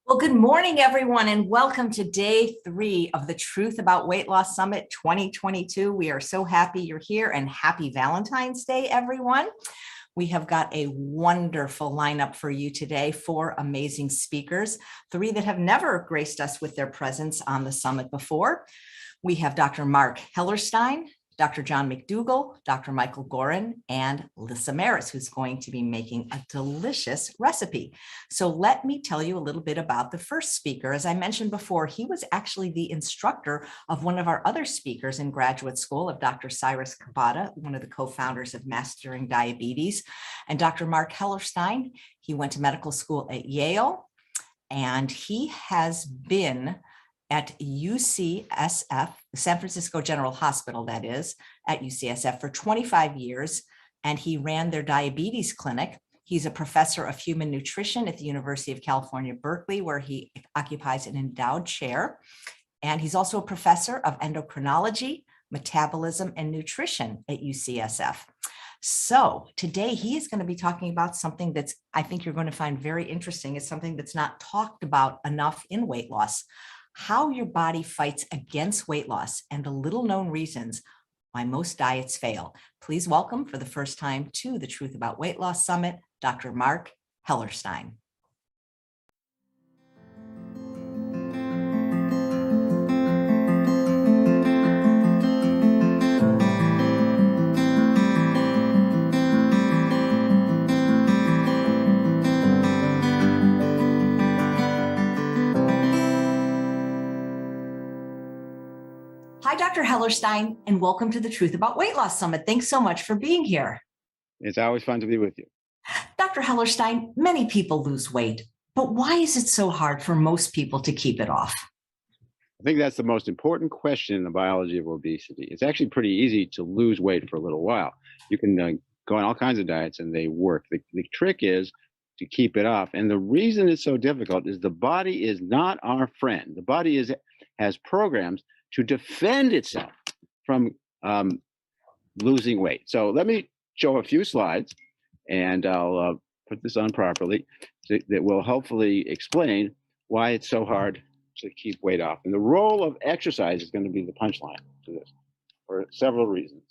Well, good morning, everyone, and welcome to day 3 of the Truth About Weight Loss Summit 2022. We are so happy you're here, and happy Valentine's Day, everyone. We have got a wonderful lineup for you today, 4 amazing speakers, 3 that have never graced us with their presence on the summit before. We have Dr. Mark Hellerstein, Dr. John McDougall, Dr. Michael Gorin, and Lissa Maris, who's going to be making a delicious recipe. So let me tell you a little bit about the first speaker. As I mentioned before, he was actually the instructor of one of our other speakers in graduate school, of Dr. Cyrus Kabata, one of the co-founders of Mastering Diabetes. And Dr. Mark Hellerstein, he went to medical school at Yale, and he has been at UCSF, San Francisco General Hospital, that is, at UCSF for 25 years, and he ran their diabetes clinic. He's a professor of human nutrition at the University of California, Berkeley, where he occupies an endowed chair. And he's also a professor of endocrinology, metabolism, and nutrition at UCSF. So today he is going to be talking about something that's, I think you're going to find very interesting. It's something that's not talked about enough in weight loss: how your body fights against weight loss and the little known reasons why most diets fail. Please welcome, for the first time to the Truth About Weight Loss Summit, Dr. Mark Hellerstein. Hi, Dr. Hellerstein, and welcome to the Truth About Weight Loss Summit. Thanks so much for being here. It's always fun to be with you. Dr. Hellerstein, many people lose weight, but why is it so hard for most people to keep it off? I think that's the most important question in the biology of obesity. It's actually pretty easy to lose weight for a little while. You can go on all kinds of diets and they work. The trick is to keep it off. And the reason it's so difficult is the body is not our friend. The body has programs to defend itself from losing weight. So let me show a few slides, and I'll put this on properly that will hopefully explain why it's so hard to keep weight off. And the role of exercise is going to be the punchline to this for several reasons.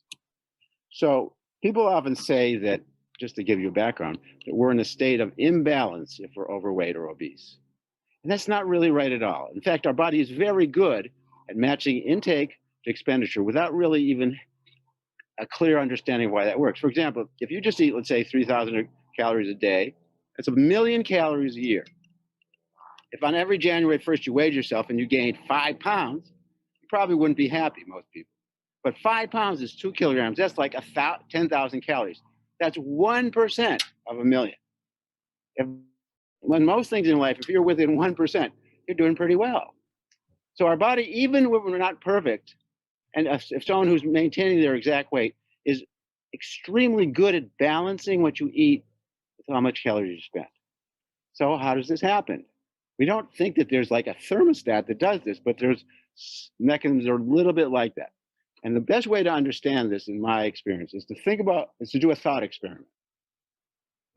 So people often say that, just to give you a background, that we're in a state of imbalance if we're overweight or obese. And that's not really right at all. In fact, our body is very good at matching intake to expenditure without really even a clear understanding of why that works. For example, if you just eat, let's say, 3,000 calories a day, that's 1,000,000 calories a year. If on every January 1st you weighed yourself and you gained 5 pounds, you probably wouldn't be happy, most people. But 5 pounds is 2 kilograms. That's like 10,000 calories. That's 1% of 1,000,000. When most things in life, if you're within 1%, you're doing pretty well. So our body, even when we're not perfect, and if someone who's maintaining their exact weight is extremely good at balancing what you eat with how much calories you spend. So how does this happen? We don't think that there's like a thermostat that does this, but there's mechanisms that are a little bit like that. And the best way to understand this, in my experience, is to do a thought experiment.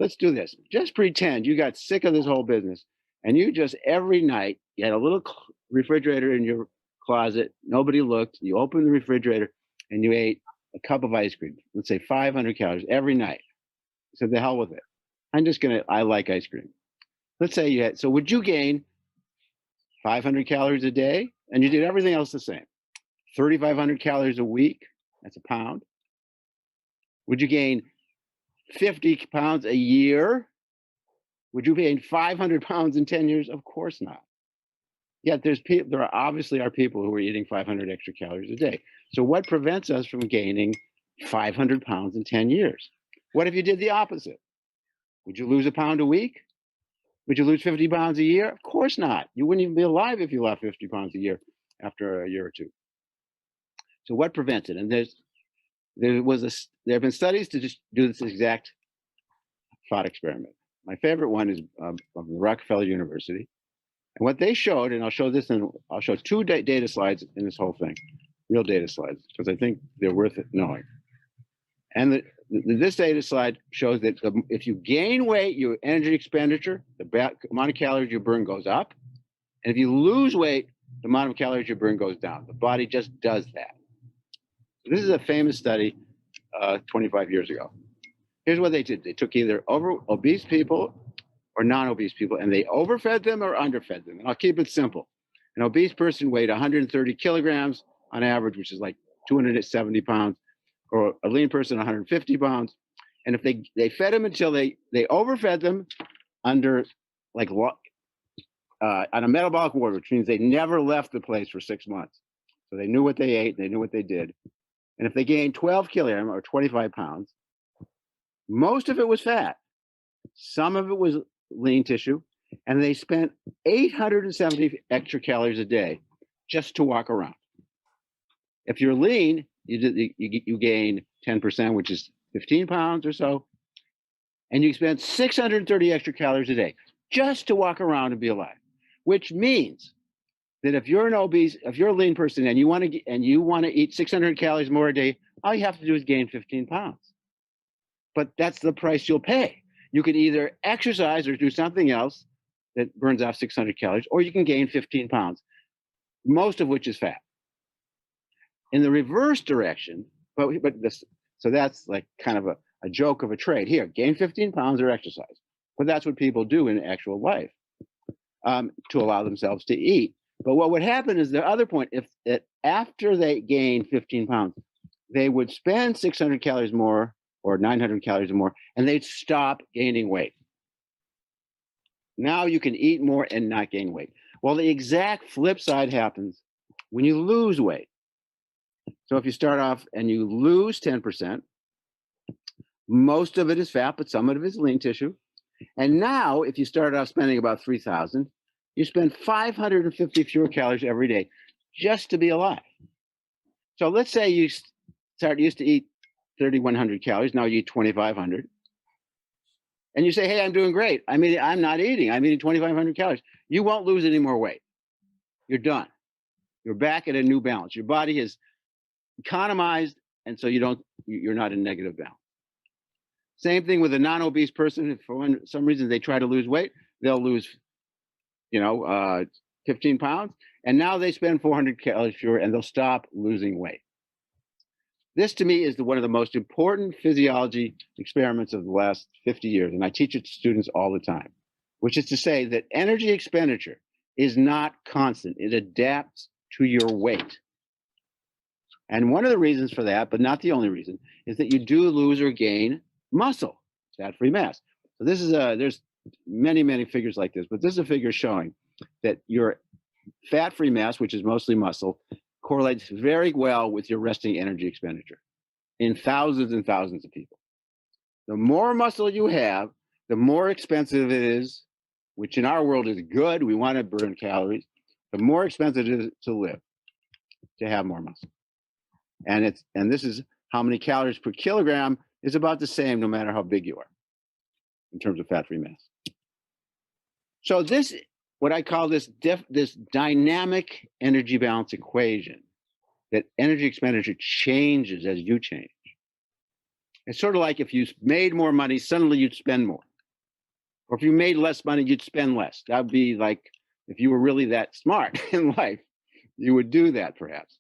Let's do this. Just pretend you got sick of this whole business, and you just every night you had a little refrigerator in your closet. Nobody looked. You opened the refrigerator and you ate a cup of ice cream. Let's say 500 calories every night. So the hell with it. I like ice cream. Let's say so would you gain 500 calories a day? And you did everything else the same. 3,500 calories a week. That's a pound. Would you gain 50 pounds a year? Would you gain 500 pounds in 10 years? Of course not. Yet there obviously are people who are eating 500 extra calories a day. So what prevents us from gaining 500 pounds in 10 years? What if you did the opposite? Would you lose a pound a week? Would you lose 50 pounds a year? Of course not. You wouldn't even be alive if you lost 50 pounds a year after a year or two. So what prevents it? And there have been studies to just do this exact thought experiment. My favorite one is from Rockefeller University. And what they showed, and I'll show 2 data slides in this whole thing, real data slides, because I think they're worth it knowing. And this data slide shows that if you gain weight, your energy expenditure, the amount of calories you burn goes up. And if you lose weight, the amount of calories you burn goes down. The body just does that. This is a famous study 25 years ago. Here's what they did. They took either obese people or non-obese people, and they overfed them or underfed them. And I'll keep it simple. An obese person weighed 130 kilograms on average, which is like 270 pounds, or a lean person 150 pounds. And if they fed them until they overfed them under like on a metabolic ward, which means they never left the place for 6 months. So they knew what they ate, they knew what they did. And if they gained 12 kilograms or 25 pounds, most of it was fat. Some of it was lean tissue. And they spent 870 extra calories a day just to walk around. If you're lean, you gain 10%, which is 15 pounds or so. And you spend 630 extra calories a day just to walk around and be alive, which means that if you're a lean person and you want to eat 600 calories more a day, all you have to do is gain 15 pounds. But that's the price you'll pay. You can either exercise or do something else that burns off 600 calories, or you can gain 15 pounds, most of which is fat. In the reverse direction, so that's like kind of a joke of a trade. Here, gain 15 pounds or exercise. But that's what people do in actual life to allow themselves to eat. But what would happen is the other point, if after they gain 15 pounds, they would spend 600 calories more or 900 calories more, and they'd stop gaining weight. Now you can eat more and not gain weight. Well, the exact flip side happens when you lose weight. So if you start off and you lose 10%, most of it is fat, but some of it is lean tissue. And now, if you start off spending about 3,000, you spend 550 fewer calories every day just to be alive. So let's say you used to eat 3,100 calories, now you eat 2,500. And you say, hey, I'm doing great. I mean, I'm not eating. I'm eating 2,500 calories. You won't lose any more weight. You're done. You're back at a new balance. Your body has economized, and so you're not in negative balance. Same thing with a non-obese person. If for some reason they try to lose weight, they'll lose, 15 pounds, and now they spend 400 calories fewer, and they'll stop losing weight. This, to me, is one of the most important physiology experiments of the last 50 years, and I teach it to students all the time, which is to say that energy expenditure is not constant. It adapts to your weight. And one of the reasons for that, but not the only reason, is that you do lose or gain muscle, fat-free mass. So this is there's many, many figures like this, but this is a figure showing that your fat-free mass, which is mostly muscle, correlates very well with your resting energy expenditure in thousands and thousands of people. The more muscle you have, the more expensive it is, which in our world is good. We want to burn calories. The more expensive it is to live, to have more muscle. And this is how many calories per kilogram is about the same no matter how big you are in terms of fat-free mass. So this, what I call this dynamic energy balance equation, that energy expenditure changes as you change. It's sort of like if you made more money, suddenly you'd spend more. Or if you made less money, you'd spend less. That would be like, if you were really that smart in life, you would do that perhaps.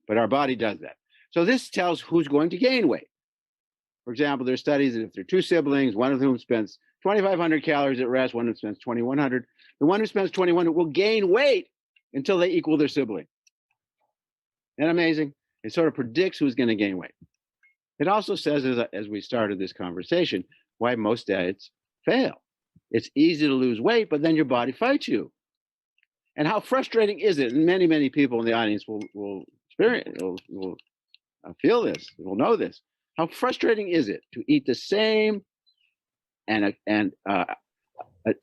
But our body does that. So this tells who's going to gain weight. For example, there's studies that if there are two siblings, one of whom spends 2,500 calories at rest, one who spends 2,100, the one who spends 2,100 will gain weight until they equal their sibling. Isn't that amazing? It sort of predicts who's going to gain weight. It also says, as we started this conversation, why most diets fail. It's easy to lose weight, but then your body fights you. And how frustrating is it? And many, many people in the audience will experience, will feel this, will know this. How frustrating is it to eat the same and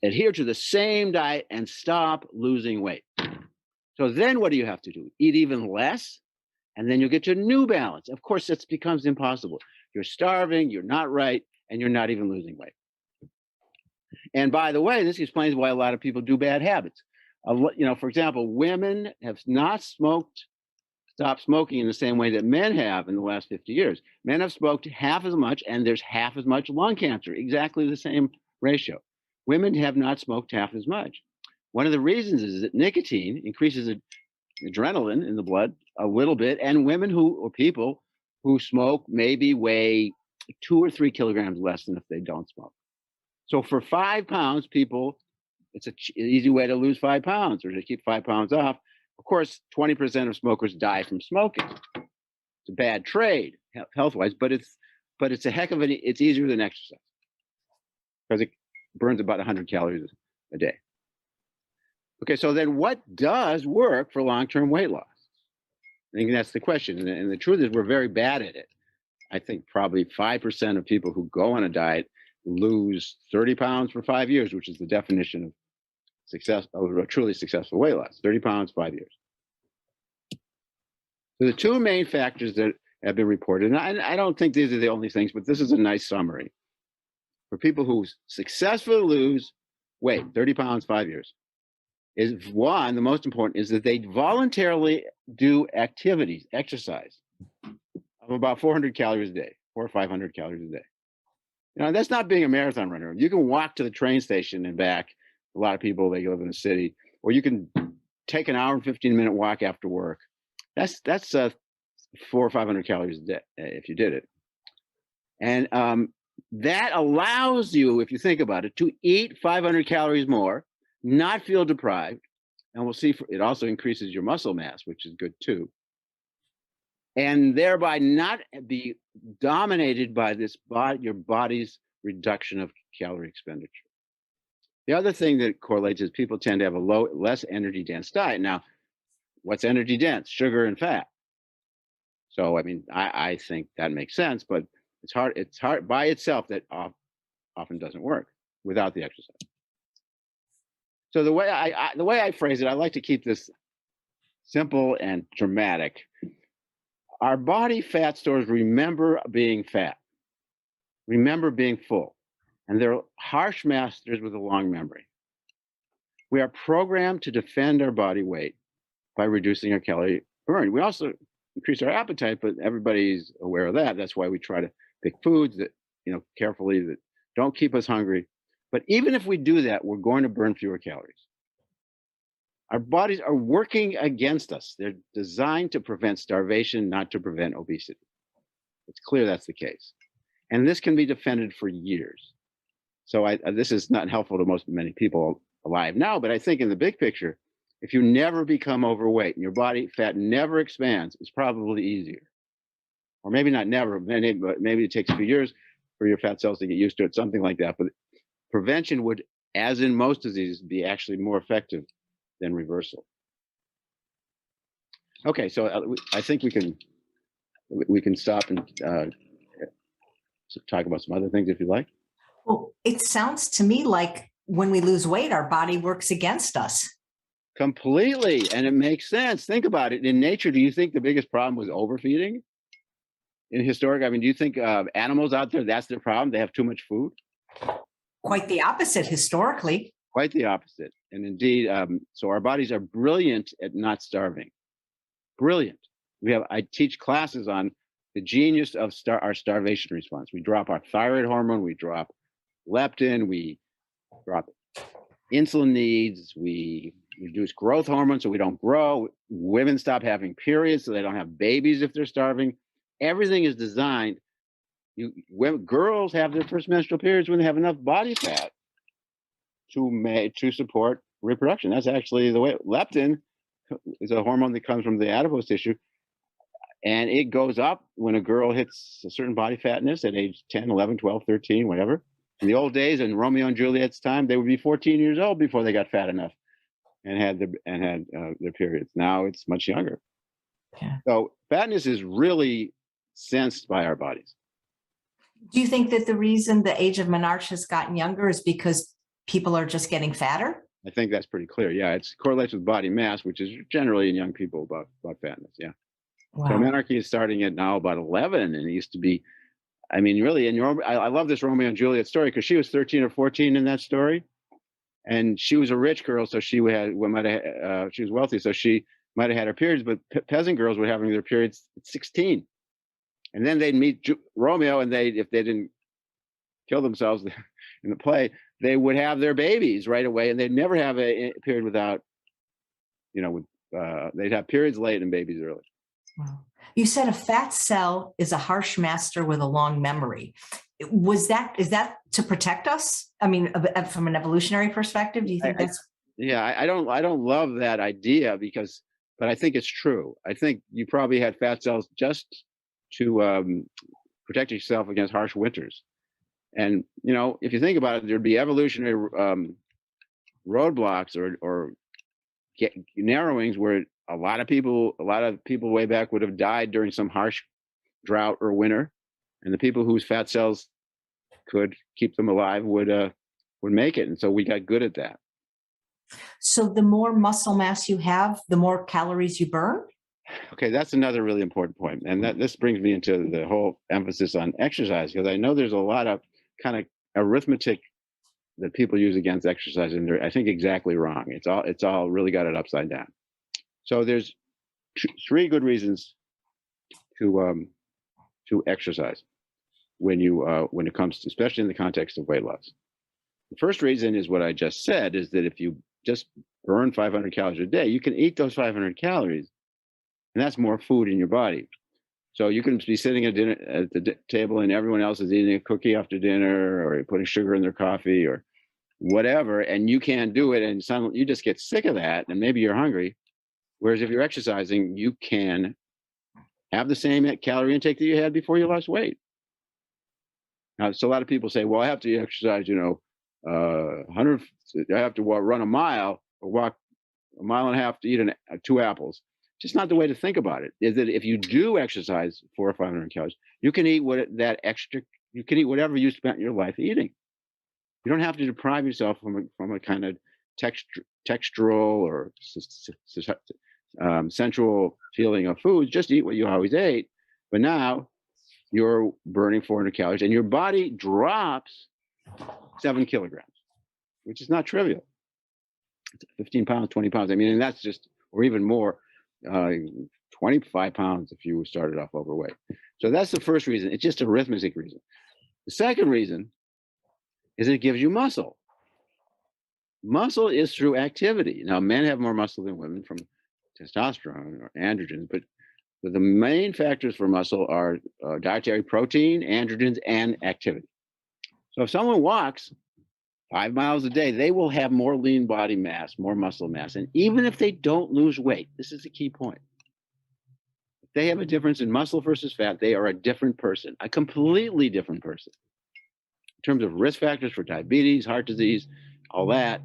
adhere to the same diet and stop losing weight? So then what do you have to do? Eat even less, and then you'll get to a new balance. Of course, this becomes impossible. You're starving, you're not right, and you're not even losing weight. And by the way, this explains why a lot of people do bad habits. For example, women have not stopped smoking in the same way that men have in the last 50 years. Men have smoked half as much, and there's half as much lung cancer, exactly the same ratio. Women have not smoked half as much. One of the reasons is that nicotine increases adrenaline in the blood a little bit, and women or people who smoke maybe weigh 2 or 3 kilograms less than if they don't smoke. So for 5 pounds, it's an easy way to lose 5 pounds or to keep 5 pounds off. Of course, 20% of smokers die from smoking. It's a bad trade health-wise, but it's a heck of it's easier than exercise because it burns about 100 calories a day. Okay, so then what does work for long-term weight loss? I think that's the question. And the truth is we're very bad at it. I think probably 5% of people who go on a diet lose 30 pounds for 5 years, which is the definition of success, of a truly successful weight loss, 30 pounds, 5 years. So the two main factors that have been reported, and I don't think these are the only things, but this is a nice summary. For people who successfully lose weight, 30 pounds, 5 years, is one, the most important, is that they voluntarily do activities, exercise, of about 400 calories a day, 400 or 500 calories a day. You know, that's not being a marathon runner. You can walk to the train station and back. A lot of people, they live in the city, or you can take an hour and 15-minute walk after work. That's 400 or 500 calories a day if you did it. And that allows you, if you think about it, to eat 500 calories more, not feel deprived. And we'll see, it also increases your muscle mass, which is good too. And thereby not be dominated by your body's reduction of calorie expenditure. The other thing that correlates is people tend to have a less energy dense diet. Now, what's energy dense? Sugar and fat. So, I mean, I think that makes sense, but it's hard by itself. That often doesn't work without the exercise. So the way I phrase it, I like to keep this simple and dramatic. Our body fat stores remember being fat, remember being full, and they're harsh masters with a long memory. We are programmed to defend our body weight by reducing our calorie burn. We also increase our appetite, but everybody's aware of that. That's why we try to pick foods that, carefully, that don't keep us hungry. But even if we do that, we're going to burn fewer calories. Our bodies are working against us. They're designed to prevent starvation, not to prevent obesity. It's clear that's the case. And this can be defended for years. So this is not helpful to many people alive now, but I think in the big picture, if you never become overweight and your body fat never expands, it's probably easier. Or maybe not never, but maybe it takes a few years for your fat cells to get used to it, something like that. But prevention would, as in most diseases, be actually more effective than reversal. Okay, so I think we can stop and talk about some other things if you like. Well, it sounds to me like when we lose weight, our body works against us. Completely, and it makes sense. Think about it. In nature, do you think the biggest problem was overfeeding? In historic, I mean, do you think animals out there, that's their problem? They have too much food? Quite the opposite historically. Quite the opposite. And indeed, so our bodies are brilliant at not starving. Brilliant. I teach classes on the genius of our starvation response. We drop our thyroid hormone, we drop leptin, we drop insulin needs, we reduce growth hormone so we don't grow. Women stop having periods so they don't have babies if they're starving. Everything is designed. Girls have their first menstrual periods when they have enough body fat to support reproduction. That's actually the way. Leptin is a hormone that comes from the adipose tissue, and it goes up when a girl hits a certain body fatness at age 10, 11, 12, 13, whatever. In the old days, in Romeo and Juliet's time, they would be 14 years old before they got fat enough and had their periods. Now it's much younger. Yeah. So fatness is really sensed by our bodies. Do you think that the reason the age of menarche has gotten younger is because people are just getting fatter? I think that's pretty clear. Yeah, it's correlates with body mass, which is generally in young people about fatness. Yeah. Wow. So menarche is starting at now about 11, and it used to be, I mean, really, I love this Romeo and Juliet story because she was 13 or 14 in that story, and she was a rich girl, so she was wealthy, so she might have had her periods, but peasant girls were having their periods at 16, and then they'd meet Romeo, and if they didn't kill themselves in the play, they would have their babies right away, and they'd never have a period without, they'd have periods late and babies early. Wow. You said a fat cell is a harsh master with a long memory. Is that to protect us? I mean, from an evolutionary perspective, do you think that's? Yeah, I don't love that idea but I think it's true. I think you probably had fat cells just to protect yourself against harsh winters. And if you think about it, there'd be evolutionary roadblocks or narrowings where a lot of people way back would have died during some harsh drought or winter, and the people whose fat cells could keep them alive would make it. And so we got good at that. So the more muscle mass you have, the more calories you burn? Okay, that's another really important point. And this brings me into the whole emphasis on exercise, because I know there's a lot of kind of arithmetic that people use against exercise, and they're, I think, exactly wrong. It's all really got it upside down. So there's three good reasons to exercise when it comes to, especially in the context of weight loss. The first reason is what I just said, is that if you just burn 500 calories a day, you can eat those 500 calories, and that's more food in your body. So you can be sitting at the table and everyone else is eating a cookie after dinner, or putting sugar in their coffee or whatever, and you can't do it, and suddenly you just get sick of that, and maybe you're hungry. Whereas if you're exercising, you can have the same calorie intake that you had before you lost weight. Now, so a lot of people say, well, I have to exercise, 100, I have to run a mile or walk a mile and a half to eat 2 apples. Just not the way to think about it. Is that if you do exercise 400 or 500 calories, you can eat you can eat whatever you spent your life eating. You don't have to deprive yourself from a kind of textural or sensual feeling of food. Just eat what you always ate. But now you're burning 400 calories, and your body drops 7 kilograms, which is not trivial. It's 15 pounds, 20 pounds. I mean, and that's just, or even more, 25 pounds if you started off overweight. So that's the first reason. It's just a arithmetic reason. The second reason is it gives you muscle. Muscle is through activity. Now, men have more muscle than women from testosterone or androgens, but the main factors for muscle are dietary protein, androgens, and activity. So if someone walks 5 miles a day, they will have more lean body mass, more muscle mass. And even if they don't lose weight, this is the key point. If they have a difference in muscle versus fat, they are a different person, a completely different person. In terms of risk factors for diabetes, heart disease, all that,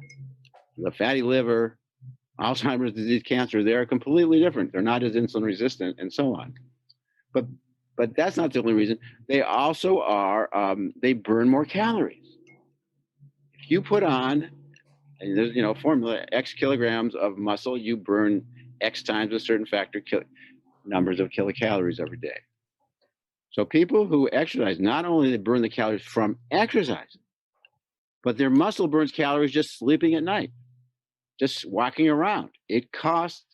the fatty liver, Alzheimer's disease, cancer, they're completely different. They're not as insulin resistant and so on. But that's not the only reason. They also are, they burn more calories. If you put on, and there's, formula, X kilograms of muscle, you burn X times a certain factor, numbers of kilocalories every day. So people who exercise, not only they burn the calories from exercise, but their muscle burns calories just sleeping at night, just walking around. It costs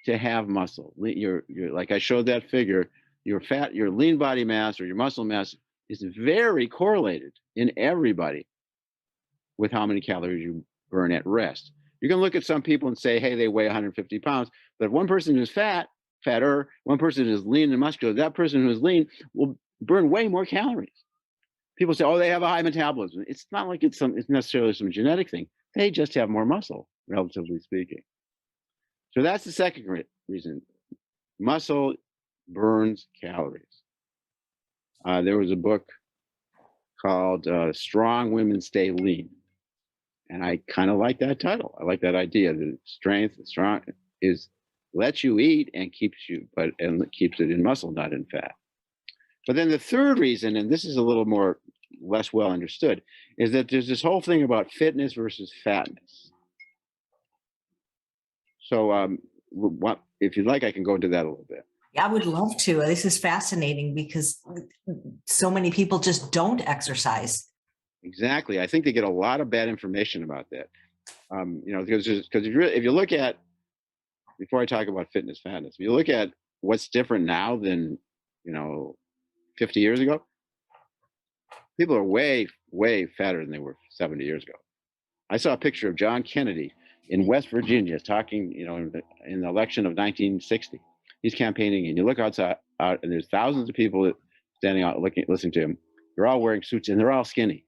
to have muscle. You're like I showed that figure, your lean body mass or your muscle mass is very correlated in everybody with how many calories you burn at rest. You can look at some people and say, hey, they weigh 150 pounds, but if one person is fatter, one person is lean and muscular, that person who is lean will burn way more calories. People say, oh, they have a high metabolism. It's not like it's necessarily some genetic thing. They just have more muscle, relatively speaking. So that's the second reason. Muscle burns calories. There was a book called Strong Women Stay Lean. And I kind of like that title. I like that idea that strong lets you eat and keeps it in muscle, not in fat. But then the third reason, and this is a little less well understood, is that there's this whole thing about fitness versus fatness. So if you'd like, I can go into that a little bit. I would love to. This is fascinating because so many people just don't exercise. Exactly. I think they get a lot of bad information about that. Because if you look at, before I talk about fitness, fatness, if you look at what's different now than, 50 years ago, People are way, way fatter than they were 70 years ago. I saw a picture of John Kennedy in West Virginia talking, in the election of 1960. He's campaigning, and you look out, and there's thousands of people standing out listening to him. They're all wearing suits, and they're all skinny.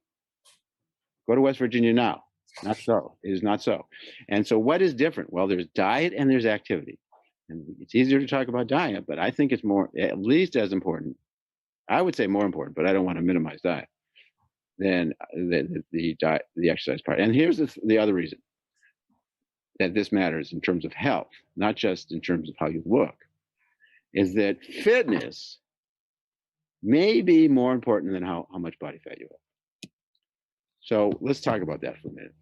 Go to West Virginia now. Not so. It is not so. And so what is different? Well, there's diet and there's activity. And it's easier to talk about diet, but I think it's more, at least as important. I would say more important, but I don't want to minimize diet than the exercise part. And here's the other reason that this matters in terms of health, not just in terms of how you look, is that fitness may be more important than how much body fat you have. So let's talk about that for a minute.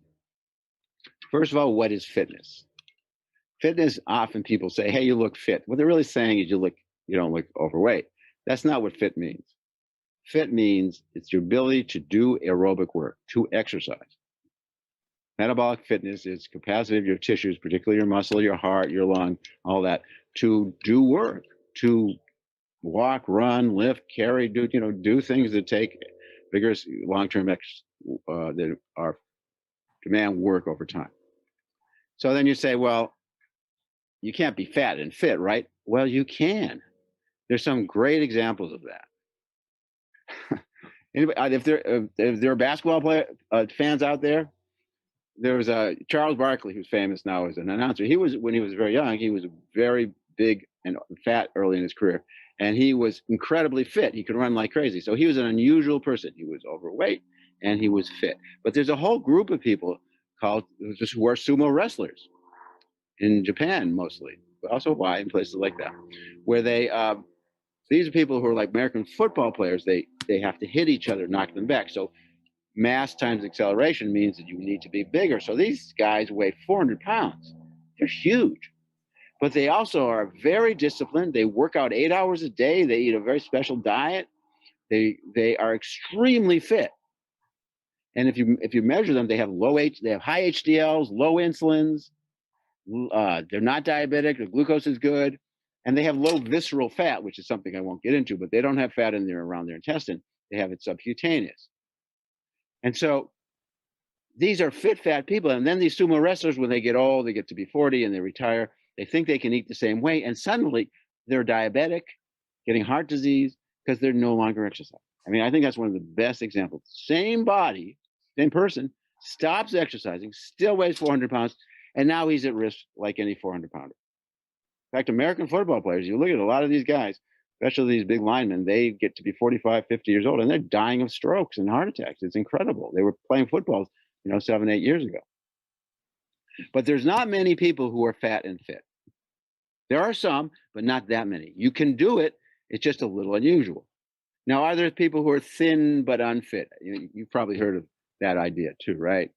First of all, what is fitness? Fitness, often people say, hey, you look fit. What they're really saying is you don't look overweight. That's not what fit means. Fit means it's your ability to do aerobic work, to exercise. Metabolic fitness is capacity of your tissues, particularly your muscle, your heart, your lung, all that, to do work, to walk, run, lift, carry, do things that take vigorous long-term that are demand work over time. So then you say, well, you can't be fat and fit, right? Well, you can. There's some great examples of that. Anybody, if there are basketball fans out there, there was Charles Barkley, who's famous now as an announcer. When he was very young, he was very big and fat early in his career, and he was incredibly fit. He could run like crazy. So he was an unusual person. He was overweight and he was fit. But there's a whole group of people who are sumo wrestlers in Japan mostly, but also Hawaii and places like that, where these are people who are like American football players. They have to hit each other, knock them back. So mass times acceleration means that you need to be bigger. So these guys weigh 400 pounds. They're huge, but they also are very disciplined. They work out 8 hours a day. They eat a very special diet. They are extremely fit. And if you measure them, they have high HDLs, low insulins. They're not diabetic. The glucose is good, and they have low visceral fat, which is something I won't get into. But they don't have fat in there around their intestine. They have it subcutaneous. And so these are fit, fat people. And then these sumo wrestlers, when they get old, they get to be 40 and they retire, they think they can eat the same way. And suddenly they're diabetic, getting heart disease because they're no longer exercising. I mean, I think that's one of the best examples. Same body, same person, stops exercising, still weighs 400 pounds, and now he's at risk like any 400 pounder. In fact, American football players, you look at a lot of these guys, especially these big linemen, they get to be 45, 50 years old, and they're dying of strokes and heart attacks. It's incredible. They were playing football, 7, 8 years ago. But there's not many people who are fat and fit. There are some, but not that many. You can do it. It's just a little unusual. Now, are there people who are thin but unfit? You've probably heard of that idea too, right?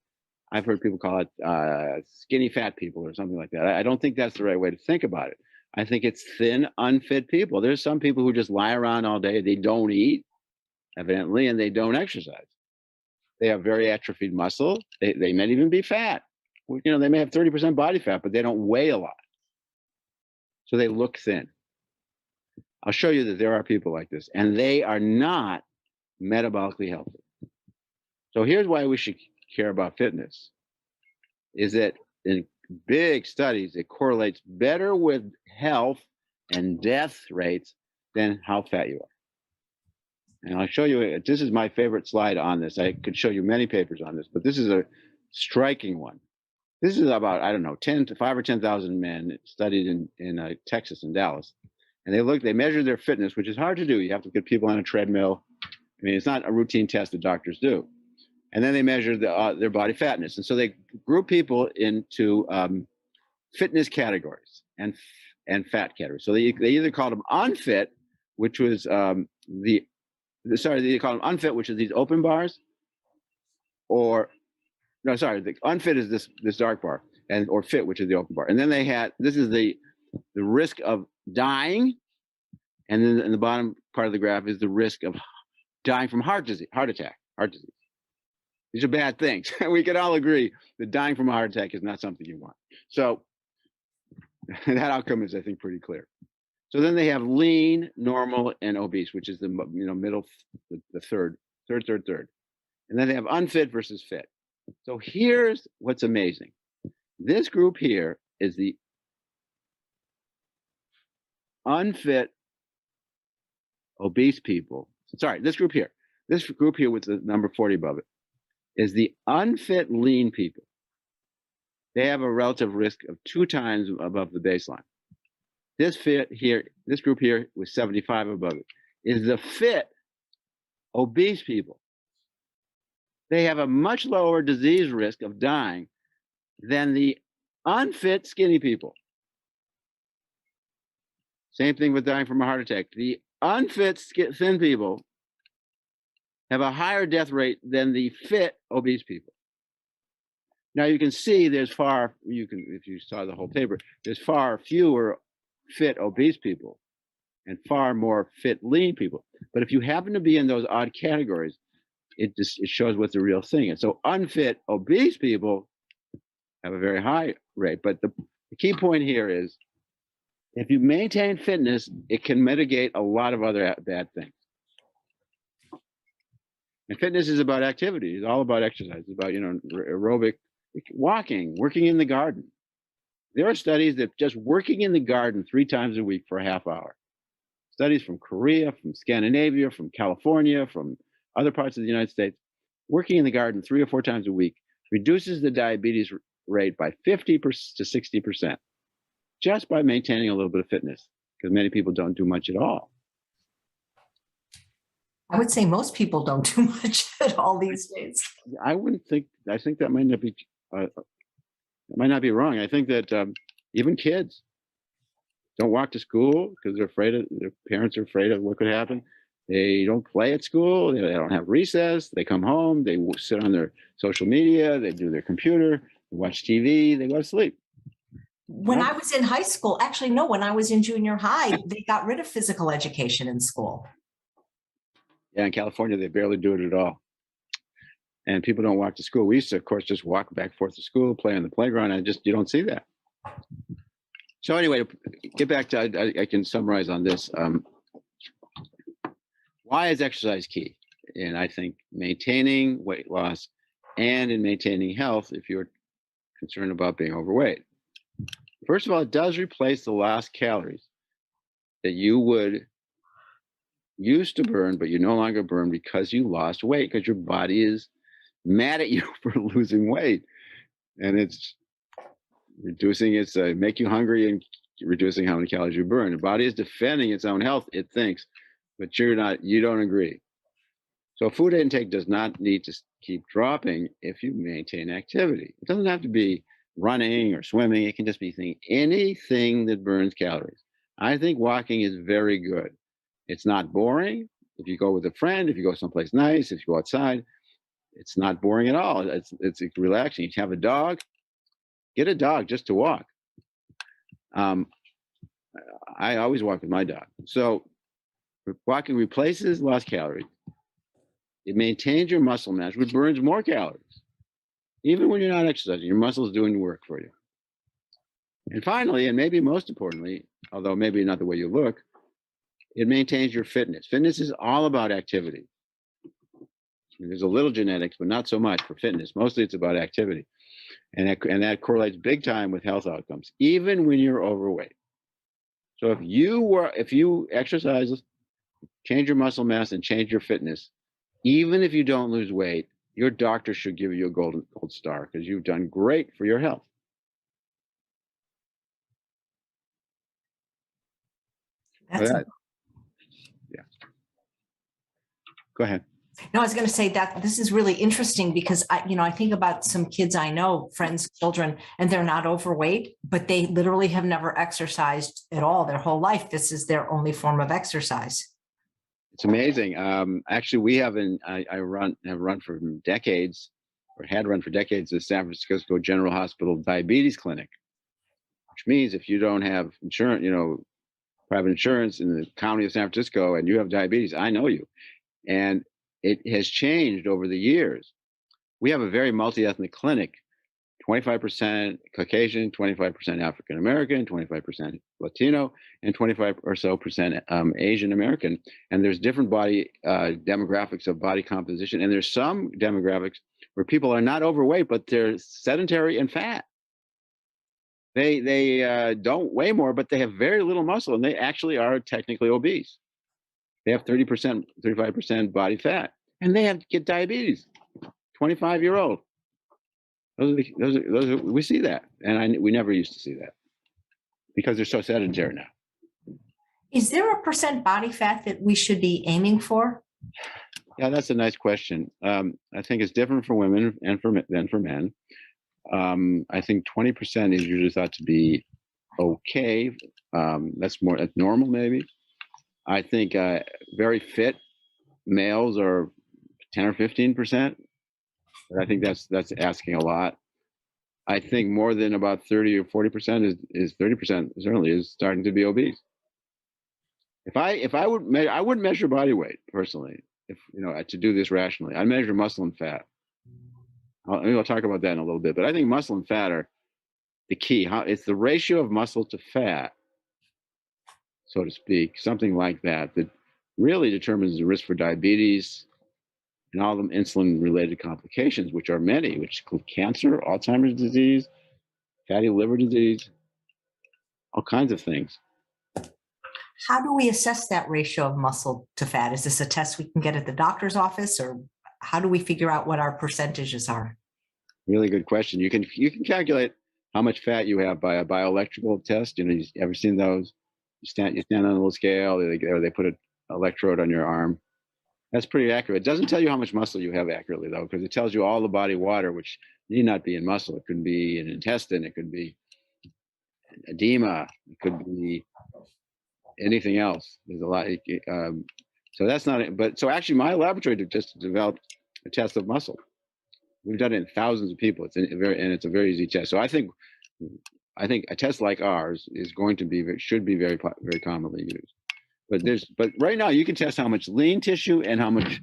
I've heard people call it skinny fat people or something like that. I don't think that's the right way to think about it. I think it's thin, unfit people. There's some people who just lie around all day. They don't eat, evidently, and they don't exercise. They have very atrophied muscle. They may even be fat. They may have 30% body fat, but they don't weigh a lot. So they look thin. I'll show you that there are people like this, and they are not metabolically healthy. So here's why we should care about fitness, is that in big studies, it correlates better with health and death rates than how fat you are. And I'll show you, this is my favorite slide on this. I could show you many papers on this, but this is a striking one. This is about, 5 or 10,000 men studied in Texas and Dallas. And they measured their fitness, which is hard to do. You have to get people on a treadmill. I mean, it's not a routine test that doctors do. And then they measured their body fatness. And so they group people into fitness categories and fat categories. So they either called them unfit, which was they call them unfit, which is these open bars, the unfit is this dark bar, or fit, which is the open bar. And then this is the risk of dying, and then in the bottom part of the graph is the risk of dying from heart attack. These are bad things. We can all agree that dying from a heart attack is not something you want. So that outcome is, I think, pretty clear. So then they have lean, normal, and obese, which is the middle, the third third. And then they have unfit versus fit. So here's what's amazing. This group here is the unfit, obese people. Sorry, this group here with the number 40 above it is the unfit, lean people. They have a relative risk of 2 times above the baseline. This group here with 75 above it is the fit, obese people. They have a much lower disease risk of dying than the unfit, skinny people. Same thing with dying from a heart attack. The unfit, thin people have a higher death rate than the fit, obese people. Now you can see if you saw the whole paper, there's far fewer fit, obese people and far more fit, lean people. But if you happen to be in those odd categories, it shows what the real thing is. So unfit, obese people have a very high rate. But the key point here is, if you maintain fitness, it can mitigate a lot of other bad things. And fitness is about activity. It's all about exercise. It's about, aerobic walking, working in the garden. There are studies that just working in the garden 3 times a week for a half hour. Studies from Korea, from Scandinavia, from California, from other parts of the United States, working in the garden 3 or 4 times a week reduces the diabetes rate by 50 to 60%, just by maintaining a little bit of fitness, because many people don't do much at all. I would say most people don't do much at all these days. I think that might not be wrong. I think that even kids don't walk to school because their parents are afraid of what could happen. They don't play at school. They don't have recess. They come home. They sit on their social media. They do their computer. They watch TV. They go to sleep. When I was in high school, actually, no, when I was in junior high, they got rid of physical education in school. Yeah, in California, they barely do it at all. And people don't walk to school. We used to, of course, just walk back and forth to school, play on the playground, and you don't see that. So anyway, to get back to, I can summarize on this. Why is exercise key? And I think maintaining weight loss and in maintaining health, if you're concerned about being overweight. First of all, it does replace the lost calories that you would used to burn, but you no longer burn because you lost weight, because your body is mad at you for losing weight. And it's reducing make you hungry and reducing how many calories you burn. The body is defending its own health, it thinks, but you don't agree. So food intake does not need to keep dropping if you maintain activity. It doesn't have to be running or swimming. It can just be anything that burns calories. I think walking is very good. It's not boring. If you go with a friend, if you go someplace nice, if you go outside, it's not boring at all. It's relaxing. You have a dog, get a dog just to walk. I always walk with my dog. So walking replaces lost calories. It maintains your muscle mass, which burns more calories. Even when you're not exercising, your muscles doing work for you. And finally, and maybe most importantly, although maybe not the way you look, it maintains your fitness. Fitness is all about activity. There's a little genetics, but not so much for fitness. Mostly it's about activity. And that correlates big time with health outcomes, even when you're overweight. So if you exercise, change your muscle mass and change your fitness, even if you don't lose weight, your doctor should give you a gold star because you've done great for your health. Yeah. Go ahead. No, I was going to say that this is really interesting because I think about some kids I know, friends, children, and they're not overweight, but they literally have never exercised at all their whole life. This is their only form of exercise. It's amazing. Actually, we have run for decades, or had run for decades, the San Francisco General Hospital Diabetes Clinic, which means if you don't have insurance, private insurance in the county of San Francisco, and you have diabetes, I know you. And it has changed over the years. We have a very multi-ethnic clinic 25% Caucasian, 25% African American, 25% Latino, and 25 or so percent Asian American. And there's different body demographics of body composition. And there's some demographics where people are not overweight, but they're sedentary and fat. They don't weigh more, but they have very little muscle, and they actually are technically obese. They have 30%, 35% body fat, and they get diabetes. 25-year-old. We see that, and we never used to see that because they're so sedentary now. Is there a percent body fat that we should be aiming for? Yeah, that's a nice question. I think it's different for women than for men. I think 20% is usually thought to be okay. That's normal, maybe. I think very fit males are 10 or 15%. But I think that's asking a lot. I think more than about 30 or 40% is 30% certainly is starting to be obese. If I wouldn't measure body weight personally. If to do this rationally, I measure muscle and fat. I'll talk about that in a little bit. But I think muscle and fat are the key. It's the ratio of muscle to fat, so to speak, something like that, that really determines the risk for diabetes and all the insulin-related complications, which are many, which include cancer, Alzheimer's disease, fatty liver disease, all kinds of things. How do we assess that ratio of muscle to fat? Is this a test we can get at the doctor's office, or how do we figure out what our percentages are? Really good question. You can calculate how much fat you have by a bioelectrical test. You ever seen those? You stand on a little scale, or they put an electrode on your arm. That's pretty accurate. It doesn't tell you how much muscle you have accurately, though, because it tells you all the body water, which need not be in muscle. It could be an intestine. It could be edema. It could be anything else. There's a lot. So that's not it. But so actually, my laboratory just developed a test of muscle. We've done it in thousands of people. It's a very easy test. So I think a test like ours should be very commonly used. But right now you can test how much lean tissue and how much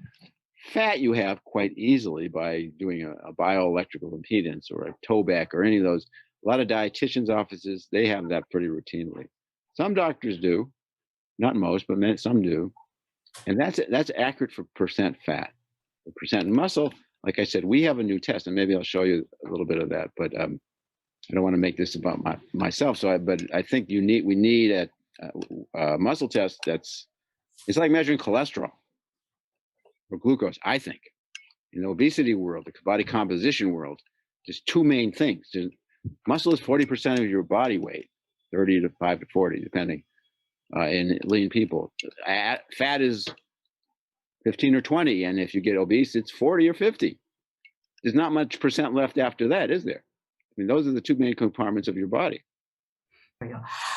fat you have quite easily by doing a bioelectrical impedance or a toe back or any of those. A lot of dietitians' offices, they have that pretty routinely. Some doctors do, not most, but some do. And that's accurate for percent fat. The percent muscle, like I said, we have a new test, and maybe I'll show you a little bit of that. But I don't want to make this about myself. But I think we need a muscle test it's like measuring cholesterol or glucose. I think in the obesity world, the body composition world, there's two main things. Muscle is 40% of your body weight, 35 to 40, depending. In lean people, fat is 15 or 20, and if you get obese, it's 40 or 50. There's not much percent left after that, is there? I mean, those are the two main compartments of your body.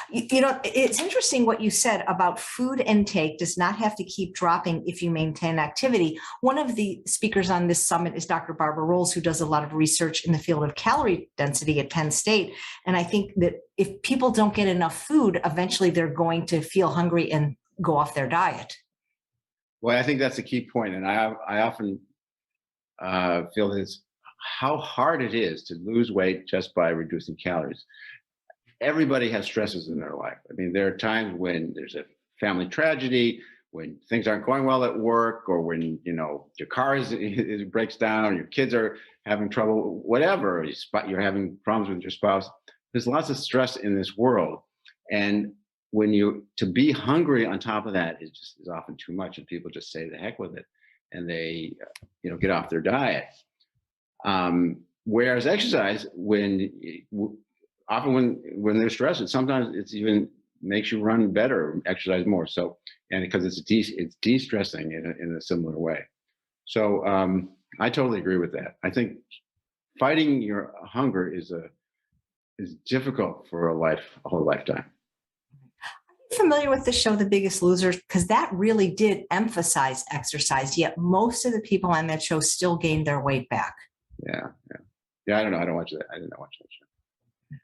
It's interesting what you said about food intake does not have to keep dropping if you maintain activity. One of the speakers on this summit is Dr. Barbara Rolls, who does a lot of research in the field of calorie density at Penn State. And I think that if people don't get enough food, eventually they're going to feel hungry and go off their diet. Well, I think that's a key point. And I often feel this, how hard it is to lose weight just by reducing calories. Everybody has stresses in their life. I mean, there are times when there's a family tragedy, when things aren't going well at work, or when your car breaks down, your kids are having trouble, whatever. You're having problems with your spouse. There's lots of stress in this world, and to be hungry on top of that is often too much, and people just say the heck with it, and they get off their diet. Whereas exercise, often when they're stressed, sometimes it's even makes you run better, exercise more. So, and because it's de-stressing in a similar way. So I totally agree with that. I think fighting your hunger is difficult for a whole lifetime. Are you familiar with the show The Biggest Losers? Because that really did emphasize exercise, yet most of the people on that show still gained their weight back. Yeah. I don't know. I don't watch that. I did not watch that show.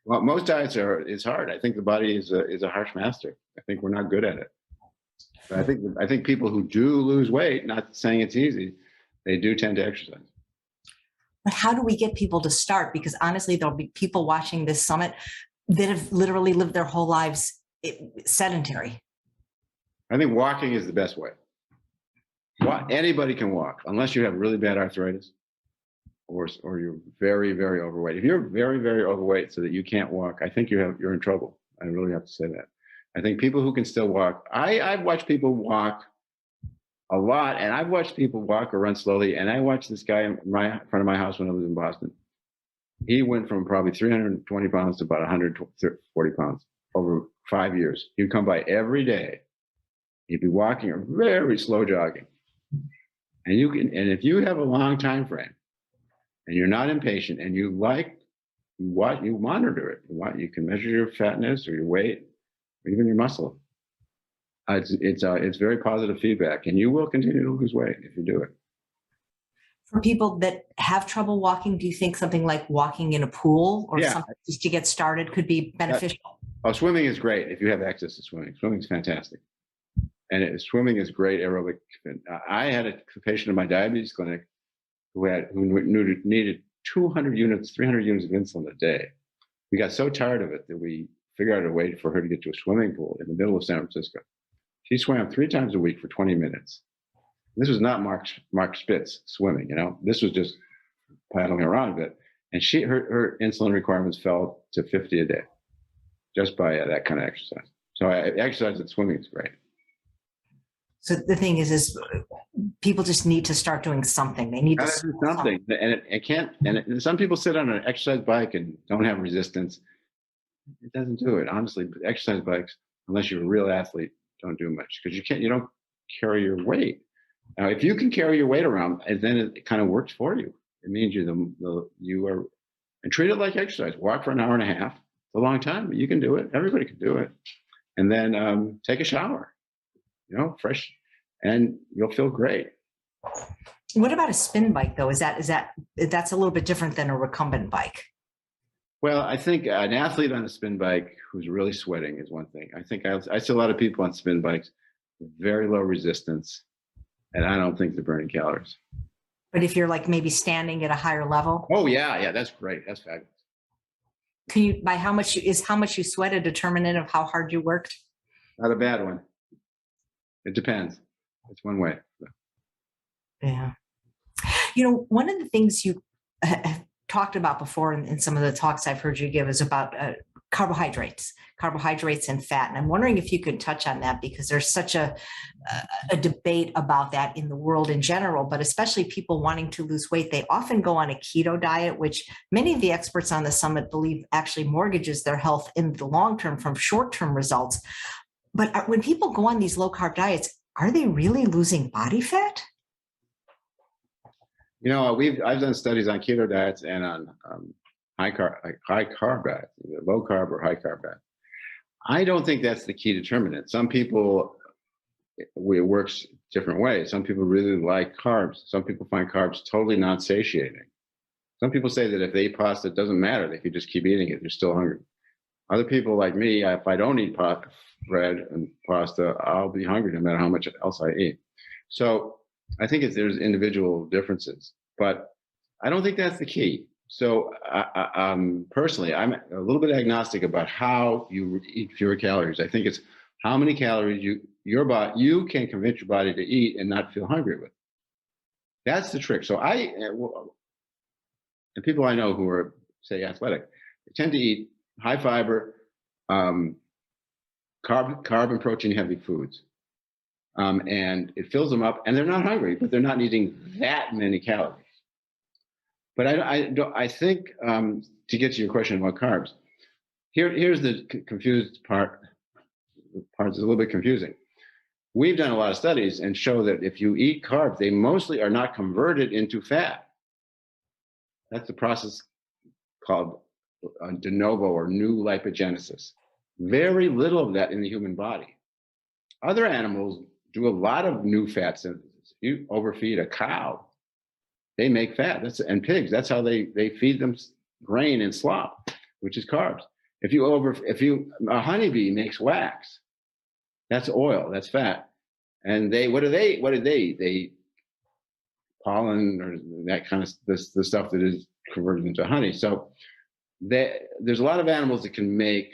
Well, most diets is hard. I think the body is a harsh master. I think we're not good at it. But I think people who do lose weight, not saying it's easy, they do tend to exercise. But how do we get people to start? Because honestly, there'll be people watching this summit that have literally lived their whole lives sedentary. I think walking is the best way. Anybody can walk, unless you have really bad arthritis or you're very, very overweight. If you're very, very overweight so that you can't walk, I think you're in trouble. I really have to say that. I think people who can still walk, I've watched people walk a lot, and I've watched people walk or run slowly. And I watched this guy in front of my house when I was in Boston. He went from probably 320 pounds to about 140 pounds over 5 years. He'd come by every day. He'd be walking or very slow jogging. And if you have a long time frame and you're not impatient and you monitor it, you can measure your fatness or your weight or even your muscle. It's very positive feedback, and you will continue to lose weight if you do it. For people that have trouble walking, do you think something like walking in a pool or something just to get started could be beneficial? Swimming is great if you have access to swimming. Swimming's fantastic. And swimming is great aerobic. I had a patient in my diabetes clinic who needed 200 units, 300 units of insulin a day. We got so tired of it that we figured out a way for her to get to a swimming pool in the middle of San Francisco. She swam 3 times a week for 20 minutes. This was not Mark Spitz swimming, This was just paddling around a bit. And her insulin requirements fell to 50 a day just by that kind of exercise. So exercise and swimming is great. So the thing is people just need to start doing something. They need to do something. And some people sit on an exercise bike and don't have resistance. It doesn't do it. Honestly, exercise bikes, unless you're a real athlete, don't do much because you don't carry your weight. Now, if you can carry your weight around, then it kind of works for you. It means you are, and treat it like exercise. Walk for an hour and a half. It's a long time, but you can do it. Everybody can do it. And then take a shower, fresh, and you'll feel great. What about a spin bike though? That's a little bit different than a recumbent bike? Well, I think an athlete on a spin bike who's really sweating is one thing. I think I see a lot of people on spin bikes with very low resistance, and I don't think they're burning calories. But if you're like maybe standing at a higher level? Oh yeah, that's great. That's fabulous. Can you, by how much you sweat a determinant of how hard you worked? Not a bad one. It depends. It's one way. Yeah. One of the things you have talked about before in some of the talks I've heard you give is about carbohydrates and fat. And I'm wondering if you could touch on that, because there's such a debate about that in the world in general, but especially people wanting to lose weight. They often go on a keto diet, which many of the experts on the summit believe actually mortgages their health in the long term from short-term results. But when people go on these low-carb diets, are they really losing body fat? I've done studies on keto diets and on high carb diets, either low carb or high carb diet. I don't think that's the key determinant. Some people, it works different ways. Some people really like carbs. Some people find carbs totally non-satiating. Some people say that if they eat pasta, it doesn't matter. They could just keep eating it. They're still hungry. Other people like me, if I don't eat bread and pasta, I'll be hungry no matter how much else I eat. So I think there's individual differences, but I don't think that's the key. So personally, I'm a little bit agnostic about how you eat fewer calories. I think it's how many calories you can convince your body to eat and not feel hungry with. That's the trick. So and people I know who are, say, athletic, they tend to eat high fiber, carb and protein heavy foods. And it fills them up, and they're not hungry, but they're not eating that many calories. But I think to get to your question about carbs, here's the confused part. The part is a little bit confusing. We've done a lot of studies and show that if you eat carbs, they mostly are not converted into fat. That's the process called de novo or new lipogenesis. Very little of that in the human body. Other animals do a lot of new fat synthesis. You overfeed a cow, they make fat. And pigs, that's how they feed them grain and slop, which is carbs. A honeybee makes wax, that's oil, that's fat. And what do they eat? They pollen or that kind of the stuff that is converted into honey. So there's a lot of animals that can make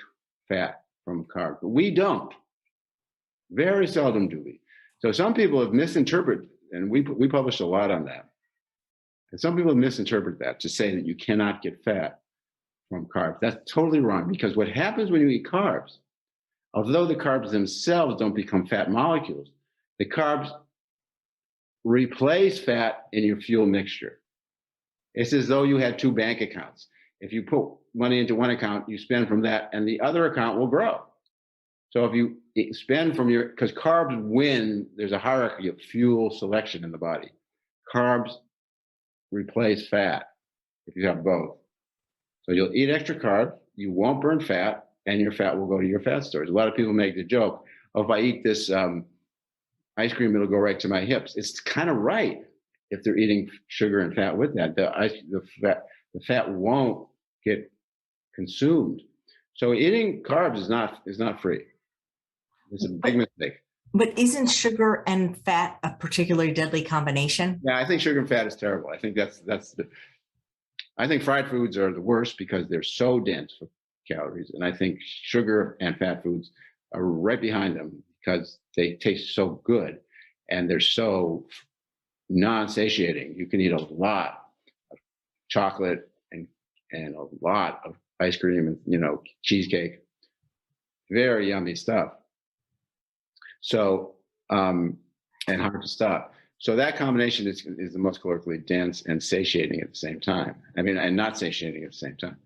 fat from carbs, but we don't. Very seldom do we. So some people have misinterpreted, and we published a lot on that. And some people misinterpret that to say that you cannot get fat from carbs. That's totally wrong, because what happens when you eat carbs, although the carbs themselves don't become fat molecules, the carbs replace fat in your fuel mixture. It's as though you had two bank accounts. If you put money into one account, you spend from that, and the other account will grow. So if you spend from your, because carbs win, there's a hierarchy of fuel selection in the body. Carbs replace fat if you have both. So you'll eat extra carbs, you won't burn fat, and your fat will go to your fat stores. A lot of people make the joke, oh, if I eat this ice cream, it'll go right to my hips. It's kind of right if they're eating sugar and fat with that. The fat won't get consumed. So eating carbs is not free. It's a big mistake. But isn't sugar and fat a particularly deadly combination? Yeah, I think sugar and fat is terrible. I think I think fried foods are the worst because they're so dense for calories. And I think sugar and fat foods are right behind them because they taste so good and they're so non-satiating. You can eat a lot of chocolate and a lot of ice cream and, cheesecake. Very yummy stuff. So, and hard to stop. So that combination is the most calorically dense and satiating at the same time. I mean, and not satiating at the same time.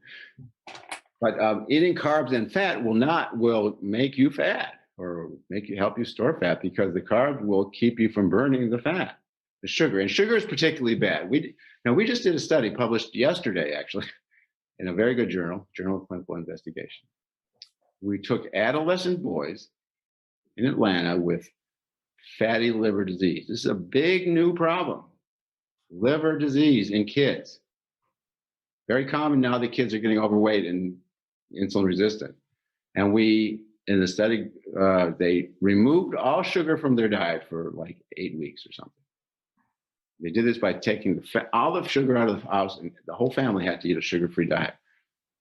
But eating carbs and fat will make you fat or help you store fat, because the carb will keep you from burning the fat, the sugar. And sugar is particularly bad. We just did a study published yesterday, actually, in a very good journal of Clinical Investigation. We took adolescent boys in Atlanta with fatty liver disease. This is a big new problem. Liver disease in kids. Very common now that kids are getting overweight and insulin resistant. And in the study, they removed all sugar from their diet for like 8 weeks or something. They did this by taking all the sugar out of the house, and the whole family had to eat a sugar-free diet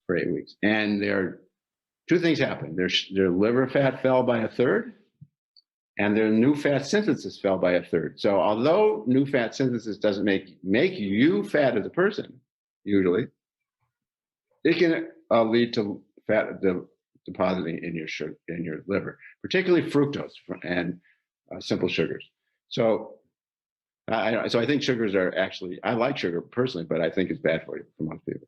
for 8 weeks. And two things happened. Their liver fat fell by a third, and their new fat synthesis fell by a third. So although new fat synthesis doesn't make you fat as a person, usually, it can lead to fat depositing in your liver, particularly fructose and simple sugars. So I think sugars are actually, I like sugar personally, but I think it's bad for you for most people.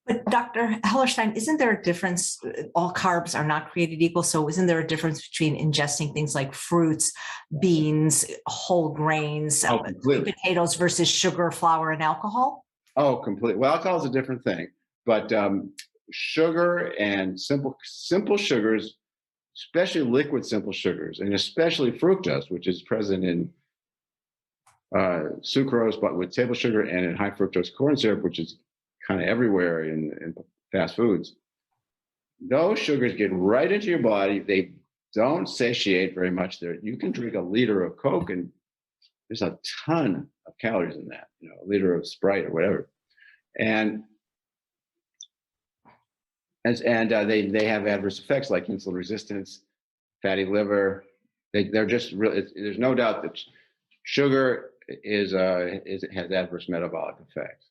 But Dr. Hellerstein, isn't there a difference? All carbs are not created equal. So isn't there a difference between ingesting things like fruits, beans, whole grains, potatoes versus sugar, flour, and alcohol? Oh, completely. Well, alcohol is a different thing, but sugar and simple sugars, especially liquid simple sugars, and especially fructose, which is present in sucrose, but with table sugar, and in high fructose corn syrup, which is kind of everywhere in fast foods. Those sugars get right into your body. They don't satiate very much. You can drink a liter of Coke, and there's a ton of calories in that, a liter of Sprite or whatever. And they have adverse effects like insulin resistance, fatty liver. They're just really, there's no doubt that sugar has adverse metabolic effects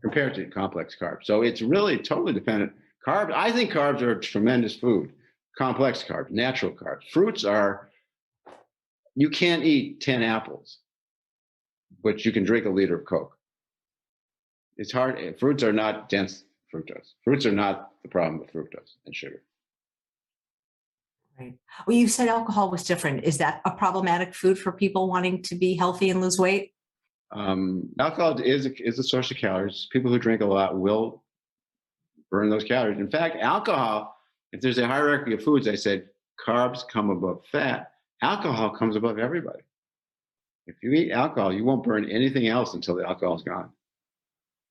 compared to complex carbs. So it's really totally dependent. Carbs, I think carbs are a tremendous food. Complex carbs, natural carbs. Fruits you can't eat 10 apples, but you can drink a liter of Coke. It's hard. Fruits are not dense fructose. Fruits are not the problem with fructose and sugar. Right. Well, you said alcohol was different. Is that a problematic food for people wanting to be healthy and lose weight? Alcohol is a source of calories. People who drink a lot will burn those calories. In fact, alcohol, if there's a hierarchy of foods, I said carbs come above fat. Alcohol comes above everybody. If you eat alcohol, you won't burn anything else until the alcohol is gone.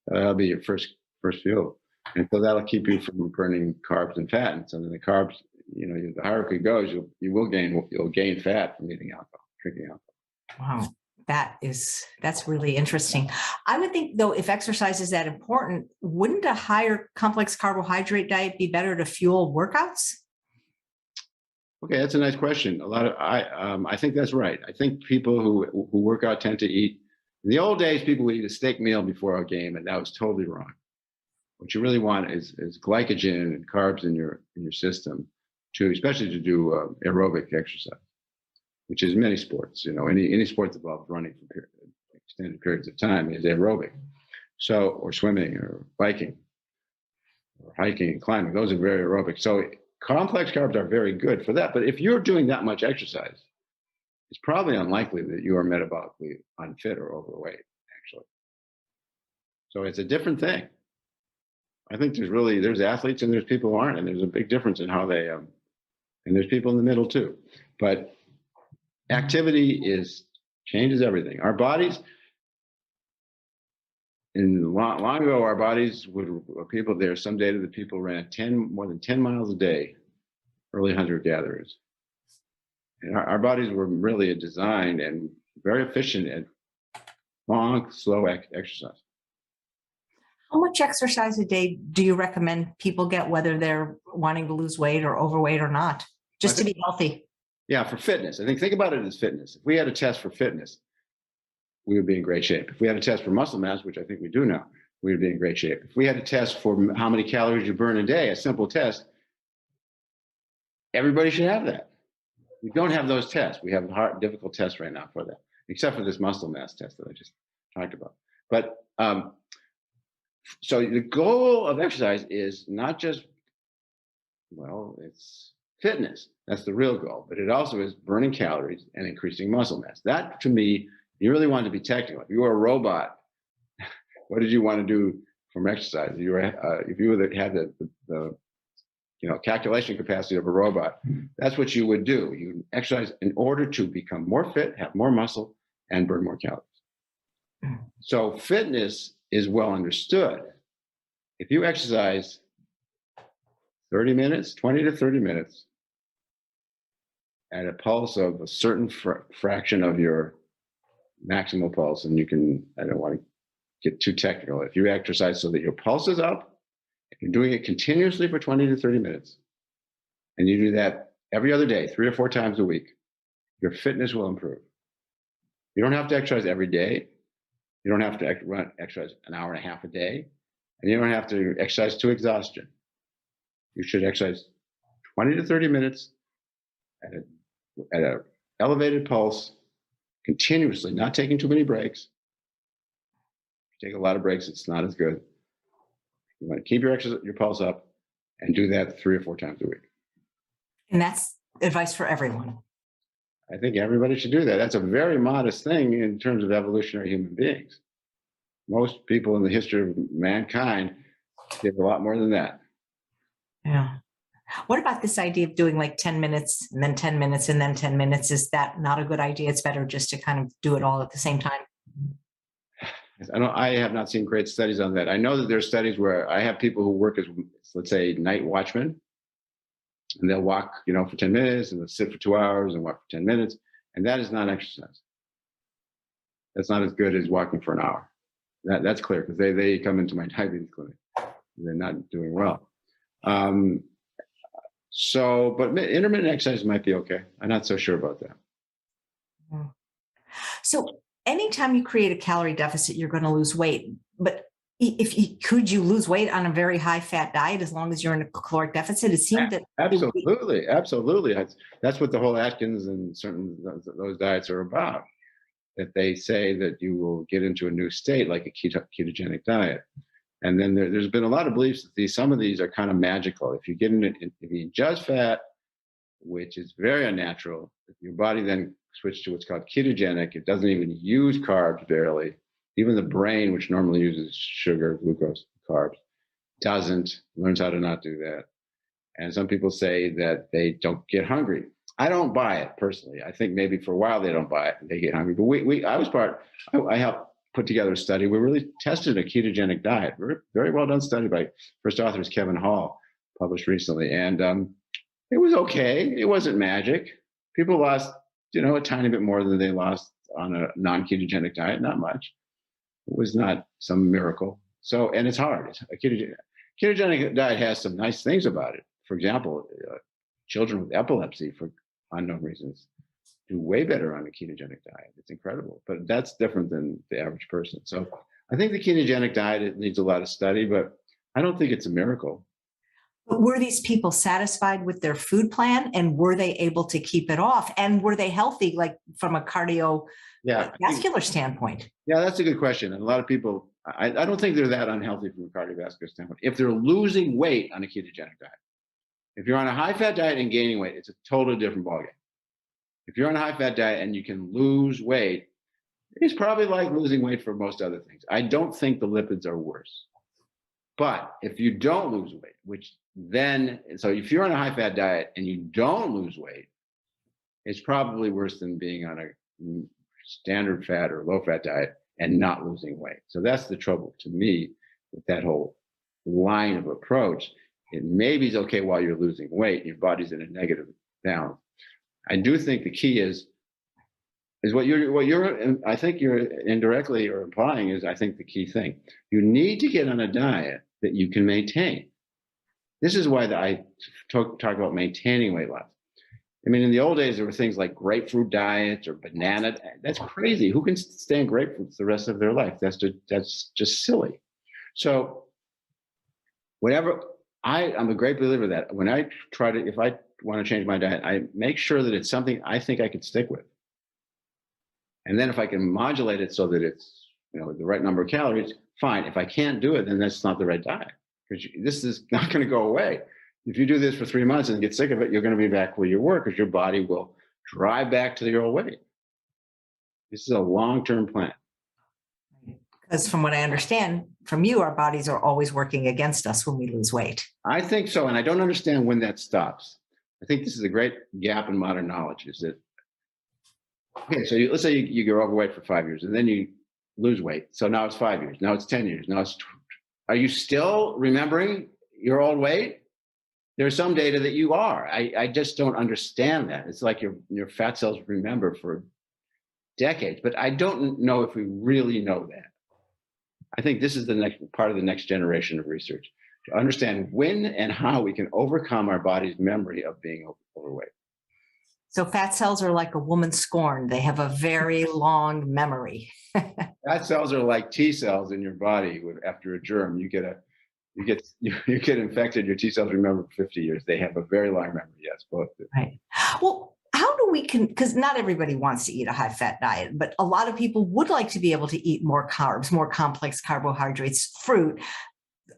That'll be your first fuel. And so that'll keep you from burning carbs and fat. And so then the carbs, the hierarchy goes, you'll gain fat from eating alcohol, drinking alcohol. Wow. That's really interesting. I would think though, if exercise is that important, wouldn't a higher complex carbohydrate diet be better to fuel workouts? Okay, that's a nice question. I think that's right. I think people who work out tend to eat. In the old days, people would eat a steak meal before a game, and that was totally wrong. What you really want is glycogen and carbs in your system especially to do aerobic exercise, which is many sports. Any sport that involves running for extended periods of time is aerobic. So, or swimming, or biking, or hiking and climbing. Those are very aerobic. So complex carbs are very good for that. But if you're doing that much exercise, it's probably unlikely that you are metabolically unfit or overweight, actually. So it's a different thing. I think there's athletes and there's people who aren't, and there's a big difference in how they, and there's people in the middle too. But activity changes everything. Our bodies, long ago, our bodies there's some data that people ran more than 10 miles a day, early hunter-gatherers. And our bodies were really designed and very efficient at long, slow exercise. How much exercise a day do you recommend people get, whether they're wanting to lose weight or overweight or not, just to be healthy? Yeah, for fitness. Think about it as fitness. If we had a test for fitness, we would be in great shape. If we had a test for muscle mass, which I think we do now, we would be in great shape. If we had a test for how many calories you burn a day, a simple test, everybody should have that. We don't have those tests. We have difficult tests right now for that, except for this muscle mass test that I just talked about. But so the goal of exercise is not just, it's fitness. That's the real goal. But it also is burning calories and increasing muscle mass. That, to me, you really want to be technical. If you were a robot, what did you want to do from exercise? If you had the calculation capacity of a robot, that's what you would do. You exercise in order to become more fit, have more muscle, and burn more calories. So fitness is well understood. If you exercise 30 minutes, 20 to 30 minutes, at a pulse of a certain fraction of your maximal pulse, and I don't want to get too technical. If you exercise so that your pulse is up, if you're doing it continuously for 20 to 30 minutes, and you do that every other day, 3 or 4 times a week, your fitness will improve. You don't have to exercise every day. You don't have to exercise an hour and a half a day, and you don't have to exercise to exhaustion. You should exercise 20 to 30 minutes at an elevated pulse, continuously, not taking too many breaks. If you take a lot of breaks, it's not as good. You want to keep your pulse up and do that 3 or 4 times a week. And that's advice for everyone. I think everybody should do that. That's a very modest thing in terms of evolutionary human beings. Most people in the history of mankind did a lot more than that. Yeah. What about this idea of doing like 10 minutes and then 10 minutes and then 10 minutes? Is that not a good idea? It's better just to kind of do it all at the same time. I have not seen great studies on that. I know that there's studies where I have people who work as, let's say, night watchmen, and they'll walk, for 10 minutes, and they'll sit for 2 hours and walk for 10 minutes, and that is not exercise. That's not as good as walking for an hour. That's clear, because they come into my diabetes clinic. They're not doing well. But intermittent exercise might be okay. I'm not so sure about that. So anytime you create a calorie deficit, you're going to lose weight. But could you lose weight on a very high fat diet as long as you're in a caloric deficit? It seemed that absolutely. That's what the whole Atkins and certain those diets are about. That they say that you will get into a new state like a ketogenic diet. And then there's been a lot of beliefs that some of these are kind of magical. If you get in it, if you eat just fat, which is very unnatural, if your body then switches to what's called ketogenic, it doesn't even use carbs barely. Even the brain, which normally uses sugar, glucose, carbs, learns how to not do that. And some people say that they don't get hungry. I don't buy it personally. I think maybe for a while they don't buy it and they get hungry. But I helped put together a study. We really tested a ketogenic diet. Very well done study by first author is Kevin Hall, published recently. And it was okay. It wasn't magic. People lost, a tiny bit more than they lost on a non-ketogenic diet, not much. It was not some miracle. So, and it's hard. A ketogenic diet has some nice things about it. For example, children with epilepsy, for unknown reasons, do way better on a ketogenic diet. It's incredible, but that's different than the average person. So I think the ketogenic diet, it needs a lot of study, but I don't think it's a miracle. But were these people satisfied with their food plan, and were they able to keep it off? And were they healthy, like from a cardiovascular standpoint? Yeah, that's a good question. And a lot of people, I don't think they're that unhealthy from a cardiovascular standpoint. If they're losing weight on a ketogenic diet, if you're on a high fat diet and gaining weight, it's a totally different ballgame. If you're on a high fat diet and you can lose weight, it's probably like losing weight for most other things. I don't think the lipids are worse. But if you don't lose weight, so if you're on a high fat diet and you don't lose weight, it's probably worse than being on a standard fat or low fat diet and not losing weight. So that's the trouble to me with that whole line of approach. It maybe is okay while you're losing weight, your body's in a negative balance. I do think the key is what you're I think you're indirectly or implying is, I think, the key thing. You need to get on a diet that you can maintain. This is why I talk about maintaining weight loss. I mean, in the old days, there were things like grapefruit diets or banana. That's crazy. Who can stand grapefruits the rest of their life? That's just silly. So I'm a great believer that when I if I want to change my diet, I make sure that it's something I think I could stick with. And then if I can modulate it so that it's, the right number of calories, fine. If I can't do it, then that's not the right diet, because this is not going to go away. If you do this for 3 months and get sick of it, you're going to be back where you were, because your body will drive back to your old weight. This is a long-term plan. Because from what I understand from you, our bodies are always working against us when we lose weight. I think so. And I don't understand when that stops. I think this is a great gap in modern knowledge, is that, okay, so let's say you go overweight for 5 years and then you lose weight. So now it's 5 years. Now it's 10 years. Are you still remembering your old weight? There's some data that you are. I just don't understand that. It's like your fat cells remember for decades, but I don't know if we really know that. I think this is the next part of the next generation of research, to understand when and how we can overcome our body's memory of being overweight. So fat cells are like a woman scorned. They have a very long memory. Fat cells are like T cells in your body. After a germ, you get infected, your T cells remember for 50 years. They have a very long memory. Yes, both do. Right. Well, how do we because not everybody wants to eat a high fat diet, but a lot of people would like to be able to eat more carbs, more complex carbohydrates, fruit,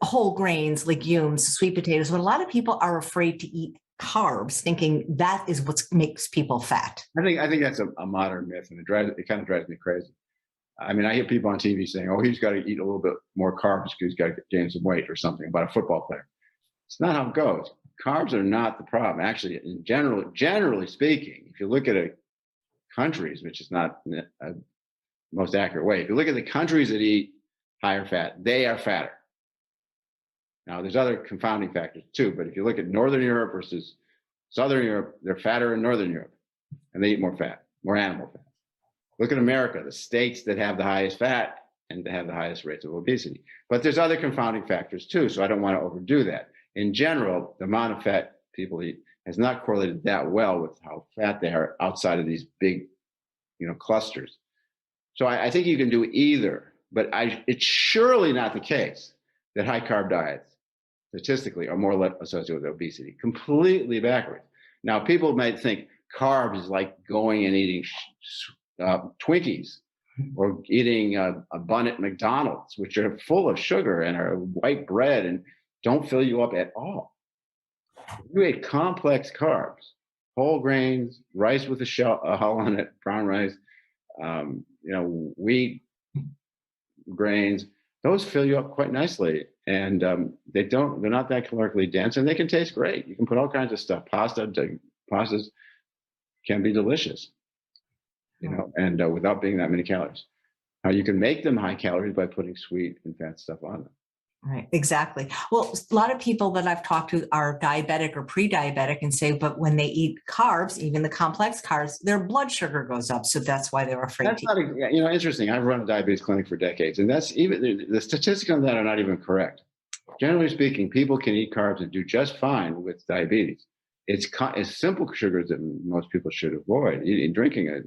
whole grains, legumes, sweet potatoes. But a lot of people are afraid to eat carbs, thinking that is what makes people fat. I think that's a modern myth, and it kind of drives me crazy. I mean, I hear people on TV saying, "Oh, he's got to eat a little bit more carbs because he's got to gain some weight," or something about a football player. It's not how it goes. Carbs are not the problem. Actually, generally speaking, if you look at countries, which is not a most accurate way, if you look at the countries that eat higher fat, they are fatter. Now, there's other confounding factors too, but if you look at Northern Europe versus Southern Europe, they're fatter in Northern Europe, and they eat more fat, more animal fat. Look at America, the states that have the highest fat and that have the highest rates of obesity. But there's other confounding factors too, so I don't want to overdo that. In general, the amount of fat people eat has not correlated that well with how fat they are outside of these big, clusters. So I think you can do either, but it's surely not the case that high carb diets statistically are more associated with obesity. Completely backwards. Now, people might think carbs is like going and eating Twinkies or eating a bun at McDonald's, which are full of sugar and are white bread and don't fill you up at all. You ate complex carbs, whole grains, rice with a hull on it, brown rice, wheat, grains. Those fill you up quite nicely, and they're not that calorically dense, and they can taste great. You can put all kinds of stuff. Pastas can be delicious, and without being that many calories. Now, you can make them high calories by putting sweet and fat stuff on them. Right, exactly. Well, a lot of people that I've talked to are diabetic or pre-diabetic and say, but when they eat carbs, even the complex carbs, their blood sugar goes up. So that's why they're afraid That's to not, eat. interesting. I've run a diabetes clinic for decades, and that's even the statistics on that are not even correct. Generally speaking, people can eat carbs and do just fine with diabetes. It's simple sugars that most people should avoid. Drinking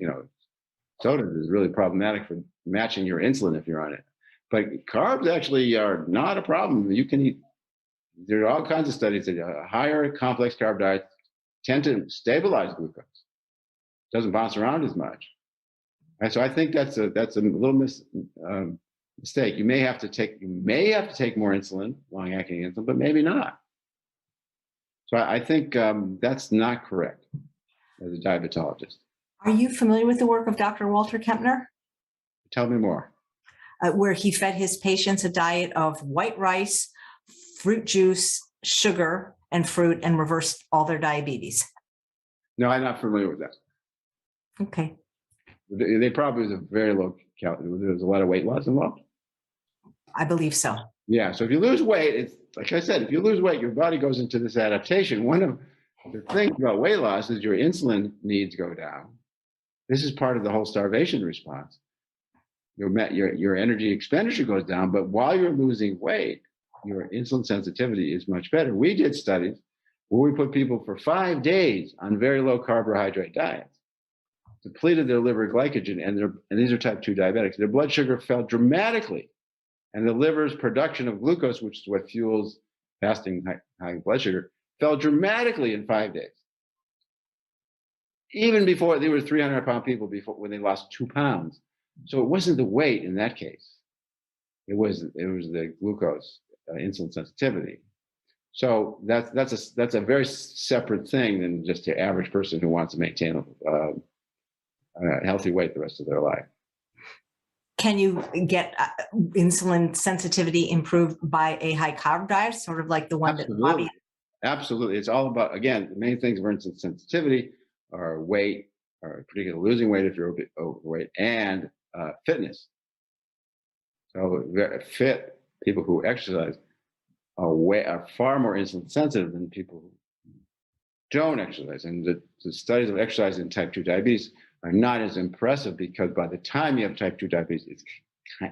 soda is really problematic for matching your insulin if you're on it. But carbs actually are not a problem. You can eat. There are all kinds of studies that higher complex carb diets tend to stabilize glucose. Doesn't bounce around as much. And so I think that's a little mistake. You may have to take more insulin, long-acting insulin, but maybe not. So I think that's not correct as a diabetologist. Are you familiar with the work of Dr. Walter Kempner, Tell me more. where he fed his patients a diet of white rice, fruit juice, sugar, and fruit, and reversed all their diabetes? No, I'm not familiar with that. Okay. They probably was a very low calorie. There's a lot of weight loss involved. I believe so. Yeah. So if you lose weight, it's like I said, if you lose weight, your body goes into this adaptation. One of the things about weight loss is your insulin needs go down. This is part of the whole starvation response. Your energy expenditure goes down, but while you're losing weight, your insulin sensitivity is much better. We did studies where we put people for 5 days on very low carbohydrate diets, depleted their liver glycogen, and these are type 2 diabetics. Their blood sugar fell dramatically, and the liver's production of glucose, which is what fuels fasting high blood sugar, fell dramatically in 5 days. Even before they were 300-pound people when they lost 2 pounds. So it wasn't the weight in that case. It was the glucose insulin sensitivity. So that's a very separate thing than just the average person who wants to maintain a healthy weight the rest of their life. Can you get insulin sensitivity improved by a high carb diet, sort of like the one that Bobby? Absolutely. It's all about, again, the main things for insulin sensitivity are weight, or particularly losing weight if you're overweight, and fitness. So fit people who exercise are far more insulin sensitive than people who don't exercise. And the studies of exercise in type 2 diabetes are not as impressive, because by the time you have type 2 diabetes,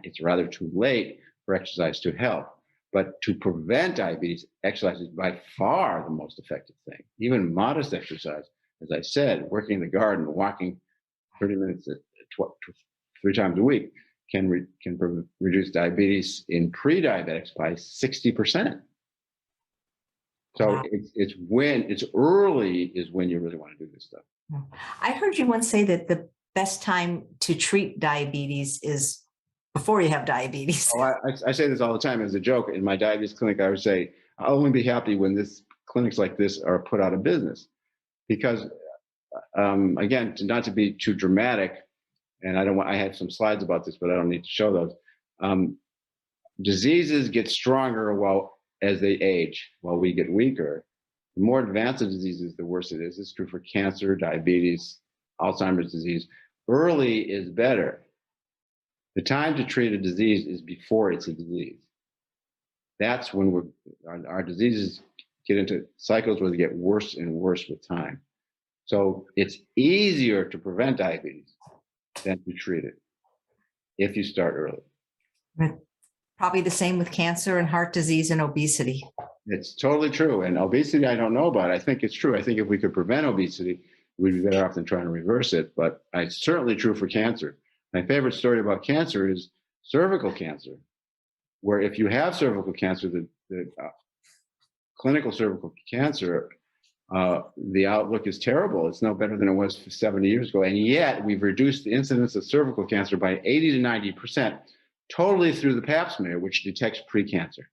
it's rather too late for exercise to help. But to prevent diabetes, exercise is by far the most effective thing. Even modest exercise, as I said, working in the garden, walking 30 minutes 3 times a week can reduce diabetes in pre-diabetics by 60%. So Wow. it's early is when you really want to do this stuff. I heard you once say that the best time to treat diabetes is before you have diabetes. Oh, I say this all the time as a joke. In my diabetes clinic, I would say, I'll only be happy when clinics like this are put out of business. Because, again, not to be too dramatic, and I have some slides about this, but I don't need to show those. Diseases get stronger as they age, while we get weaker. The more advanced the disease is, the worse it is. It's true for cancer, diabetes, Alzheimer's disease. Early is better. The time to treat a disease is before it's a disease. That's when our diseases get into cycles where they get worse and worse with time. So it's easier to prevent diabetes than to treat it if you start early. Probably the same with cancer and heart disease and obesity. It's totally true. And obesity, I don't know about. I think it's true. I think if we could prevent obesity, we'd be better off than trying to reverse it. But it's certainly true for cancer. My favorite story about cancer is cervical cancer, where if you have cervical cancer, the clinical cervical cancer, the outlook is terrible. It's no better than it was 70 years ago. And yet we've reduced the incidence of cervical cancer by 80 to 90%, totally through the pap smear, which detects precancer.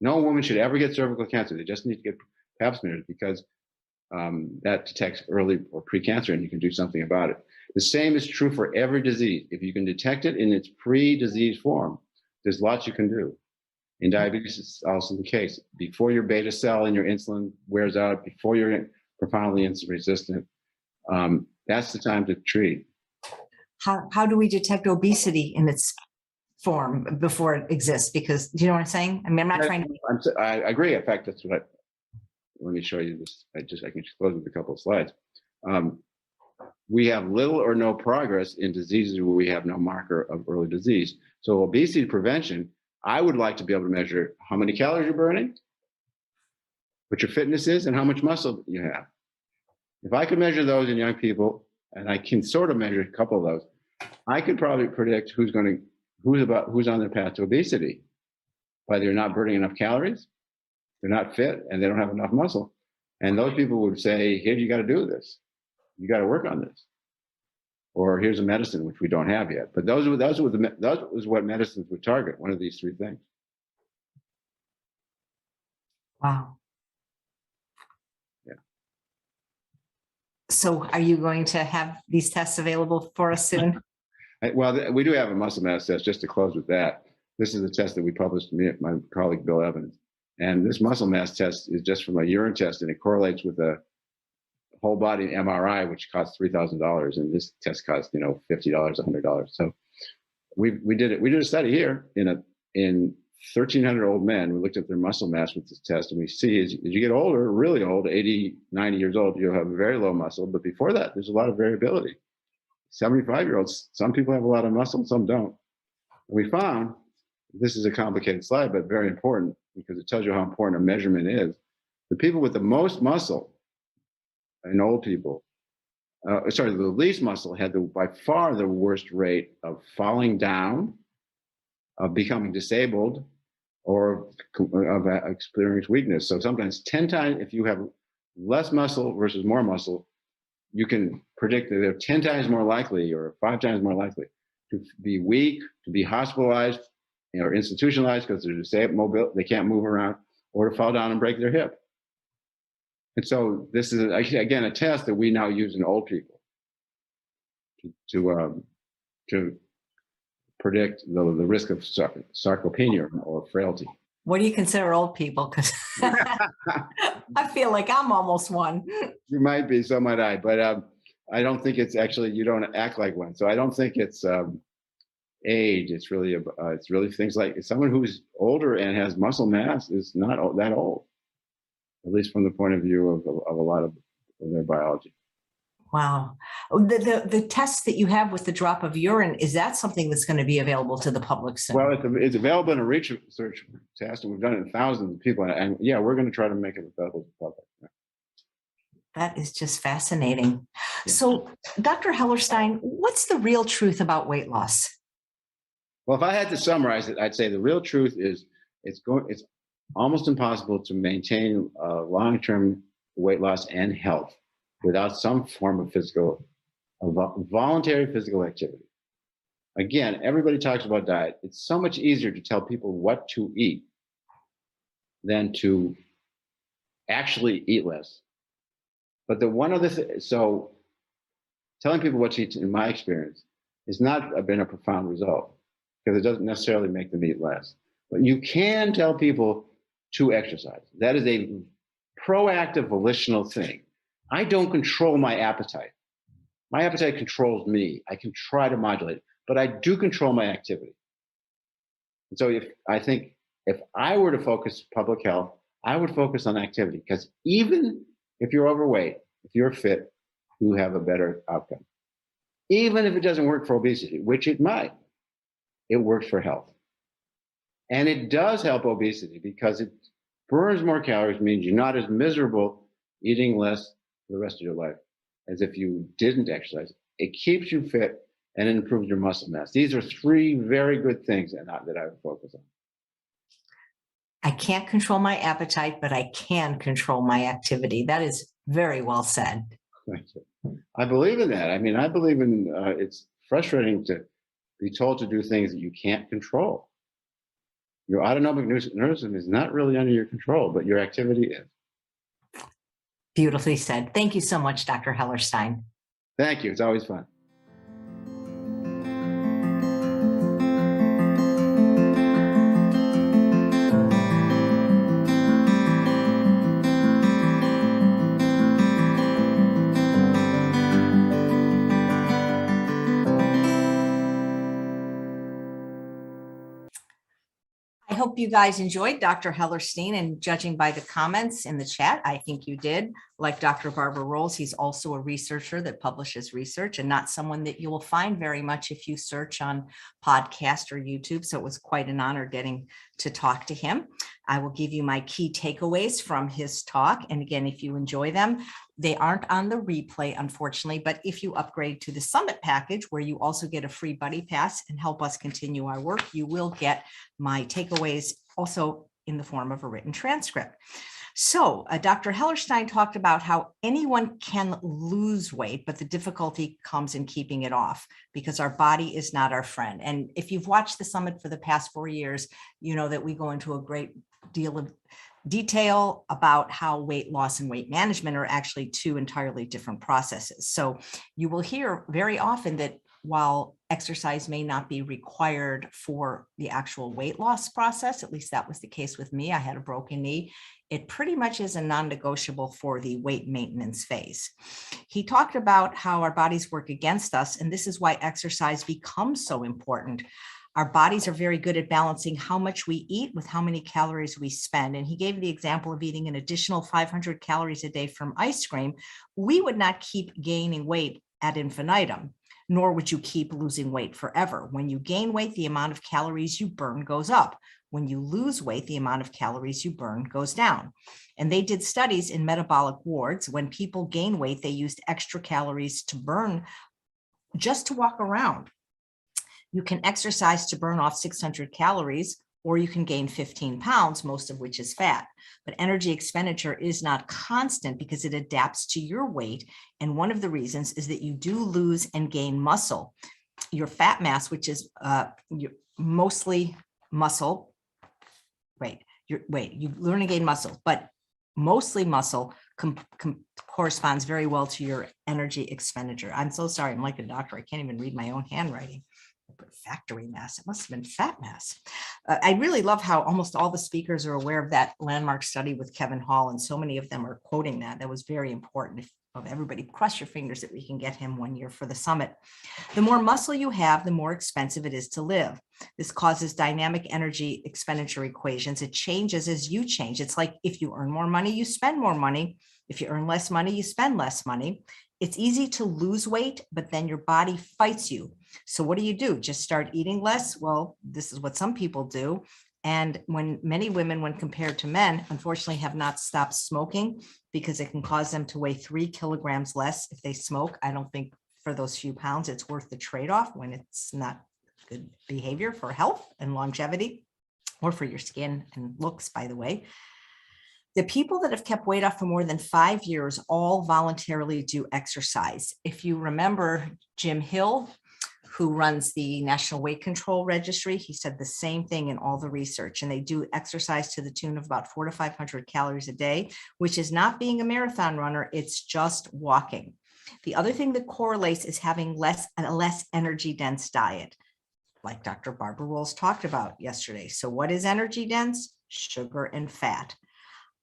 No woman should ever get cervical cancer. They just need to get pap smears, because that detects early or precancer, and you can do something about it. The same is true for every disease. If you can detect it in its pre-disease form, there's lots you can do. In diabetes, it's also the case. Before your beta cell and your insulin wears out, before you're profoundly insulin resistant, that's the time to treat. How do we detect obesity in its form before it exists, because do you know what I'm saying? I mean, I'm not trying to. I agree. In fact, that's what let me show you this. I can just close with a couple of slides. We have little or no progress in diseases where we have no marker of early disease. So obesity prevention, I would like to be able to measure how many calories you're burning, what your fitness is, and how much muscle you have. If I could measure those in young people, and I can sort of measure a couple of those, I could probably predict who's on their path to obesity. Whether they're not burning enough calories, they're not fit, and they don't have enough muscle. And those people would say, here, you got to do this. You got to work on this. Or here's a medicine, which we don't have yet. But those was what medicines would target, one of these three things. Wow. Yeah. So are you going to have these tests available for us soon? Well, we do have a muscle mass test, just to close with that. This is a test that we published, me and my colleague Bill Evans. And this muscle mass test is just from a urine test, and it correlates with a whole body MRI, which costs $3,000. And this test costs, $50, $100. So we did it. We did a study here in 1,300 old men. We looked at their muscle mass with this test, and we see as you get older, really old, 80, 90 years old, you'll have very low muscle. But before that, there's a lot of variability. 75-year-olds, some people have a lot of muscle, some don't. And we found, this is a complicated slide, but very important because it tells you how important a measurement is. The people with the most muscle in old people, the least muscle had by far the worst rate of falling down, of becoming disabled, or of experiencing weakness. So sometimes 10 times, if you have less muscle versus more muscle, you can predict that they're 10 times more likely or 5 times more likely to be weak, to be hospitalized, or institutionalized because they're disabled, they can't move around, or to fall down and break their hip. And so this is, again, a test that we now use in old people to predict the risk of sarcopenia or frailty. What do you consider old people? Because I feel like I'm almost one. You might be, so might I, but I don't think it's actually, you don't act like one. So I don't think it's age. It's really things like someone who's older and has muscle mass is not that old, at least from the point of view of a lot of their biology. Wow. The test that you have with the drop of urine, is that something that's going to be available to the public soon? Well, it's available in a research test, and we've done it in thousands of people. And yeah, we're going to try to make it available to the public. Yeah. That is just fascinating. Yeah. So, Dr. Hellerstein, what's the real truth about weight loss? Well, if I had to summarize it, I'd say the real truth is it's almost impossible to maintain long-term weight loss and health without some form of voluntary physical activity. Again, everybody talks about diet. It's so much easier to tell people what to eat than to actually eat less. But the one other thing, so telling people what to eat, in my experience, has not been a profound result because it doesn't necessarily make them eat less. But you can tell people to exercise. That is a proactive volitional thing. I don't control my appetite. My appetite controls me. I can try to modulate it, but I do control my activity. And so if I were to focus public health, I would focus on activity, because even if you're overweight, if you're fit, you have a better outcome. Even if it doesn't work for obesity, which it might, it works for health. And it does help obesity because it burns more calories, means you're not as miserable eating less for the rest of your life as if you didn't exercise. It keeps you fit and it improves your muscle mass. These are 3 very good things that I would focus on. I can't control my appetite, but I can control my activity. That is very well said. Thank you. I believe in that. I mean, I believe in, it's frustrating to be told to do things that you can't control. Your autonomic nervous system is not really under your control, but your activity is. Beautifully said. Thank you so much, Dr. Hellerstein. Thank you. It's always fun. hope you guys enjoyed Dr. Hellerstein, and judging by the comments in the chat, I think you did. Like Dr. Barbara Rolls, he's also a researcher that publishes research and not someone that you will find very much if you search on podcast or YouTube. So it was quite an honor getting to talk to him. I will give you my key takeaways from his talk. And again, if you enjoy them, they aren't on the replay, unfortunately, but if you upgrade to the Summit package, where you also get a free buddy pass and help us continue our work, you will get my takeaways also in the form of a written transcript. So Dr. Hellerstein talked about how anyone can lose weight, but the difficulty comes in keeping it off because our body is not our friend. And if you've watched the Summit for the past 4 years, you know that we go into a great deal of detail about how weight loss and weight management are actually two entirely different processes. So you will hear very often that while exercise may not be required for the actual weight loss process, at least that was the case with me, I had a broken knee, it pretty much is a non-negotiable for the weight maintenance phase. He talked about how our bodies work against us, and this is why exercise becomes so important. Our bodies are very good at balancing how much we eat with how many calories we spend. And he gave the example of eating an additional 500 calories a day from ice cream. We would not keep gaining weight ad infinitum, nor would you keep losing weight forever. When you gain weight, the amount of calories you burn goes up. When you lose weight, the amount of calories you burn goes down. And they did studies in metabolic wards. When people gain weight, they used extra calories to burn just to walk around. You can exercise to burn off 600 calories, or you can gain 15 pounds, most of which is fat. But energy expenditure is not constant because it adapts to your weight. And one of the reasons is that you do lose and gain muscle. Your fat mass, which is mostly muscle, you learn to gain muscle, but mostly muscle corresponds very well to your energy expenditure. I'm so sorry, I'm like a doctor. I can't even read my own handwriting. Factory mass, it must have been fat mass. I really love how almost all the speakers are aware of that landmark study with Kevin Hall, and so many of them are quoting that. That was very important. Of everybody, cross your fingers that we can get him 1 year for the summit. The more muscle you have, the more expensive it is to live. This causes dynamic energy expenditure equations. It changes as you change. It's like if you earn more money, you spend more money. If you earn less money, you spend less money. It's easy to lose weight, but then your body fights you. So what do? Just start eating less? Well, this is what some people do. And when many women, when compared to men, unfortunately have not stopped smoking because it can cause them to weigh 3 kilograms less if they smoke. I don't think for those few pounds, it's worth the trade-off when it's not good behavior for health and longevity, or for your skin and looks, by the way. The people that have kept weight off for more than 5 years all voluntarily do exercise. If you remember Jim Hill, who runs the National Weight Control Registry, he said the same thing in all the research, and they do exercise to the tune of about 400 to 500 calories a day, which is not being a marathon runner, it's just walking. The other thing that correlates is having a less energy dense diet, like Dr. Barbara Rolls talked about yesterday. So what is energy dense? Sugar and fat.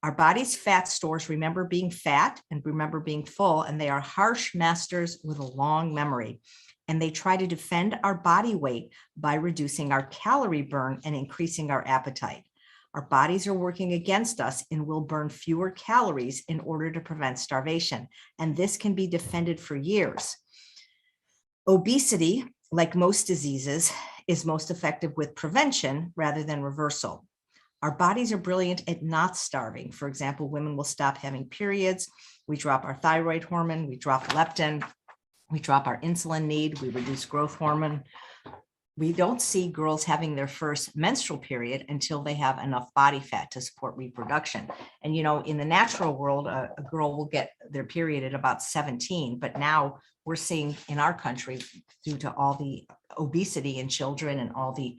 Our body's fat stores remember being fat and remember being full, and they are harsh masters with a long memory. And they try to defend our body weight by reducing our calorie burn and increasing our appetite. Our bodies are working against us and will burn fewer calories in order to prevent starvation. And this can be defended for years. Obesity, like most diseases, is most effective with prevention rather than reversal. Our bodies are brilliant at not starving. For example, women will stop having periods. We drop our thyroid hormone, we drop leptin, we drop our insulin need, we reduce growth hormone. We don't see girls having their first menstrual period until they have enough body fat to support reproduction. And, you know, in the natural world, a girl will get their period at about 17, but now we're seeing in our country, due to all the obesity in children and all the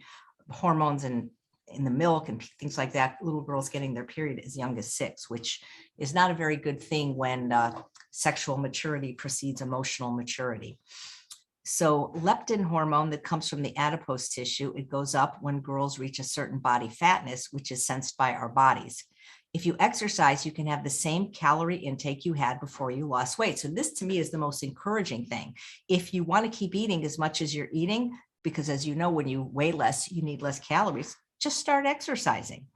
hormones and in the milk and things like that, little girls getting their period as young as 6, which is not a very good thing when sexual maturity precedes emotional maturity. So leptin hormone that comes from the adipose tissue, it goes up when girls reach a certain body fatness, which is sensed by our bodies. If you exercise, you can have the same calorie intake you had before you lost weight. So this to me is the most encouraging thing. If you want to keep eating as much as you're eating, because as you know, when you weigh less, you need less calories, just start exercising.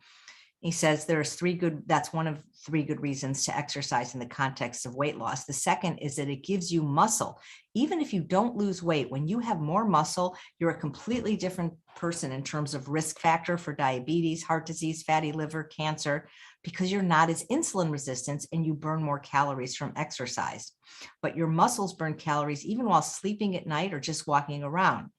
He says that's one of 3 good reasons to exercise in the context of weight loss. The second is that it gives you muscle. Even if you don't lose weight, when you have more muscle, you're a completely different person in terms of risk factor for diabetes, heart disease, fatty liver, cancer, because you're not as insulin resistant and you burn more calories from exercise. But your muscles burn calories even while sleeping at night or just walking around.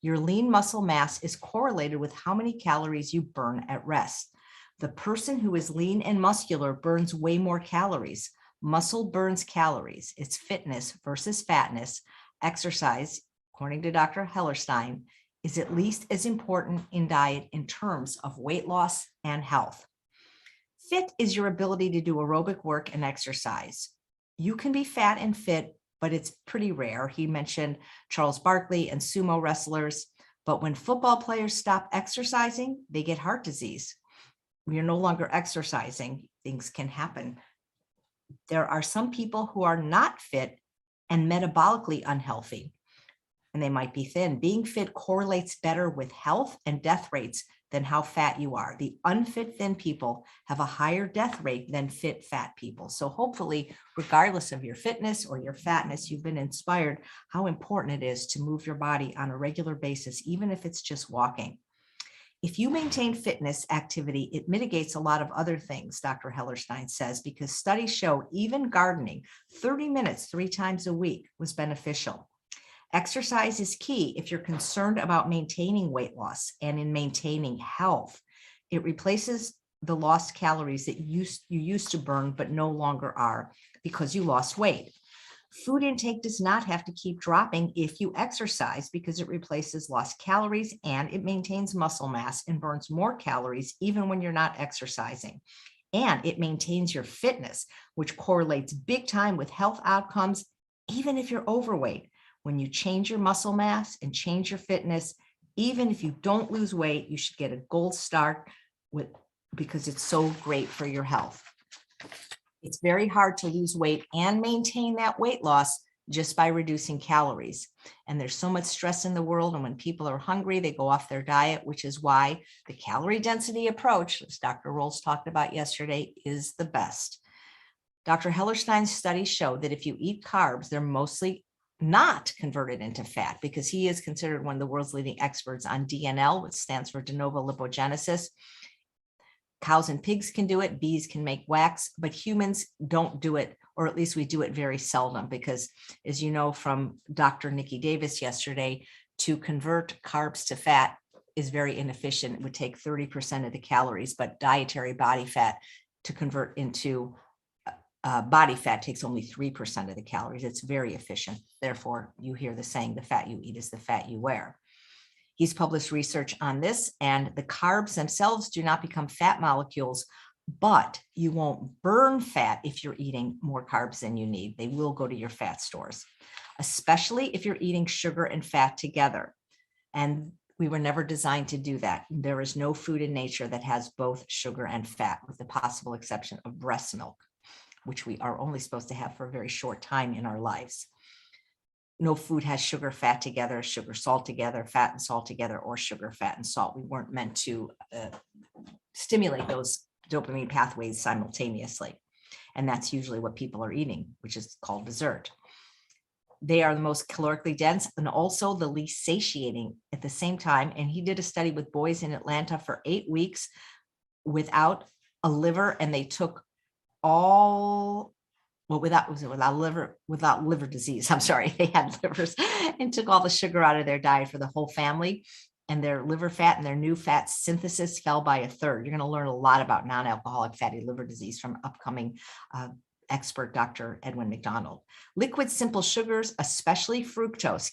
Your lean muscle mass is correlated with how many calories you burn at rest. The person who is lean and muscular burns way more calories. Muscle burns calories. It's fitness versus fatness. Exercise, according to Dr. Hellerstein, is at least as important in diet in terms of weight loss and health. Fit is your ability to do aerobic work and exercise. You can be fat and fit, but it's pretty rare. He mentioned Charles Barkley and sumo wrestlers, but when football players stop exercising, they get heart disease. When you're no longer exercising, things can happen. There are some people who are not fit and metabolically unhealthy, and they might be thin. Being fit correlates better with health and death rates than how fat you are. The unfit thin people have a higher death rate than fit fat people. So hopefully, regardless of your fitness or your fatness, you've been inspired how important it is to move your body on a regular basis, even if it's just walking. If you maintain fitness activity, it mitigates a lot of other things, Dr. Hellerstein says, because studies show even gardening 30 minutes 3 times a week was beneficial. Exercise is key if you're concerned about maintaining weight loss and in maintaining health. It replaces the lost calories that you used to burn but no longer are because you lost weight. Food intake does not have to keep dropping if you exercise because it replaces lost calories and it maintains muscle mass and burns more calories even when you're not exercising. And it maintains your fitness, which correlates big time with health outcomes, even if you're overweight. When you change your muscle mass and change your fitness, even if you don't lose weight, you should get a gold star because it's so great for your health. It's very hard to lose weight and maintain that weight loss just by reducing calories. And there's so much stress in the world. And when people are hungry, they go off their diet, which is why the calorie density approach, as Dr. Rolls talked about yesterday, is the best. Dr. Hellerstein's studies show that if you eat carbs, they're mostly not converted into fat because he is considered one of the world's leading experts on DNL, which stands for de novo lipogenesis. Cows and pigs can do it, bees can make wax, but humans don't do it, or at least we do it very seldom because, as you know from Dr. Nikki Davis yesterday, to convert carbs to fat is very inefficient. It would take 30% of the calories, but dietary body fat to convert into body fat takes only 3% of the calories. It's very efficient. Therefore, you hear the saying, the fat you eat is the fat you wear. He's published research on this, and the carbs themselves do not become fat molecules, but you won't burn fat if you're eating more carbs than you need. They will go to your fat stores, especially if you're eating sugar and fat together. And we were never designed to do that. There is no food in nature that has both sugar and fat, with the possible exception of breast milk, which we are only supposed to have for a very short time in our lives. No food has sugar, fat together, sugar, salt together, fat and salt together, or sugar, fat and salt. We weren't meant to stimulate those dopamine pathways simultaneously. And that's usually what people are eating, which is called dessert. They are the most calorically dense and also the least satiating at the same time. And he did a study with boys in Atlanta for 8 weeks without a liver, and they took without liver disease. I'm sorry, they had livers and took all the sugar out of their diet for the whole family, and their liver fat and their new fat synthesis fell by 1/3. You're going to learn a lot about non-alcoholic fatty liver disease from upcoming expert Dr. Edwin McDonald. Liquid simple sugars, especially fructose,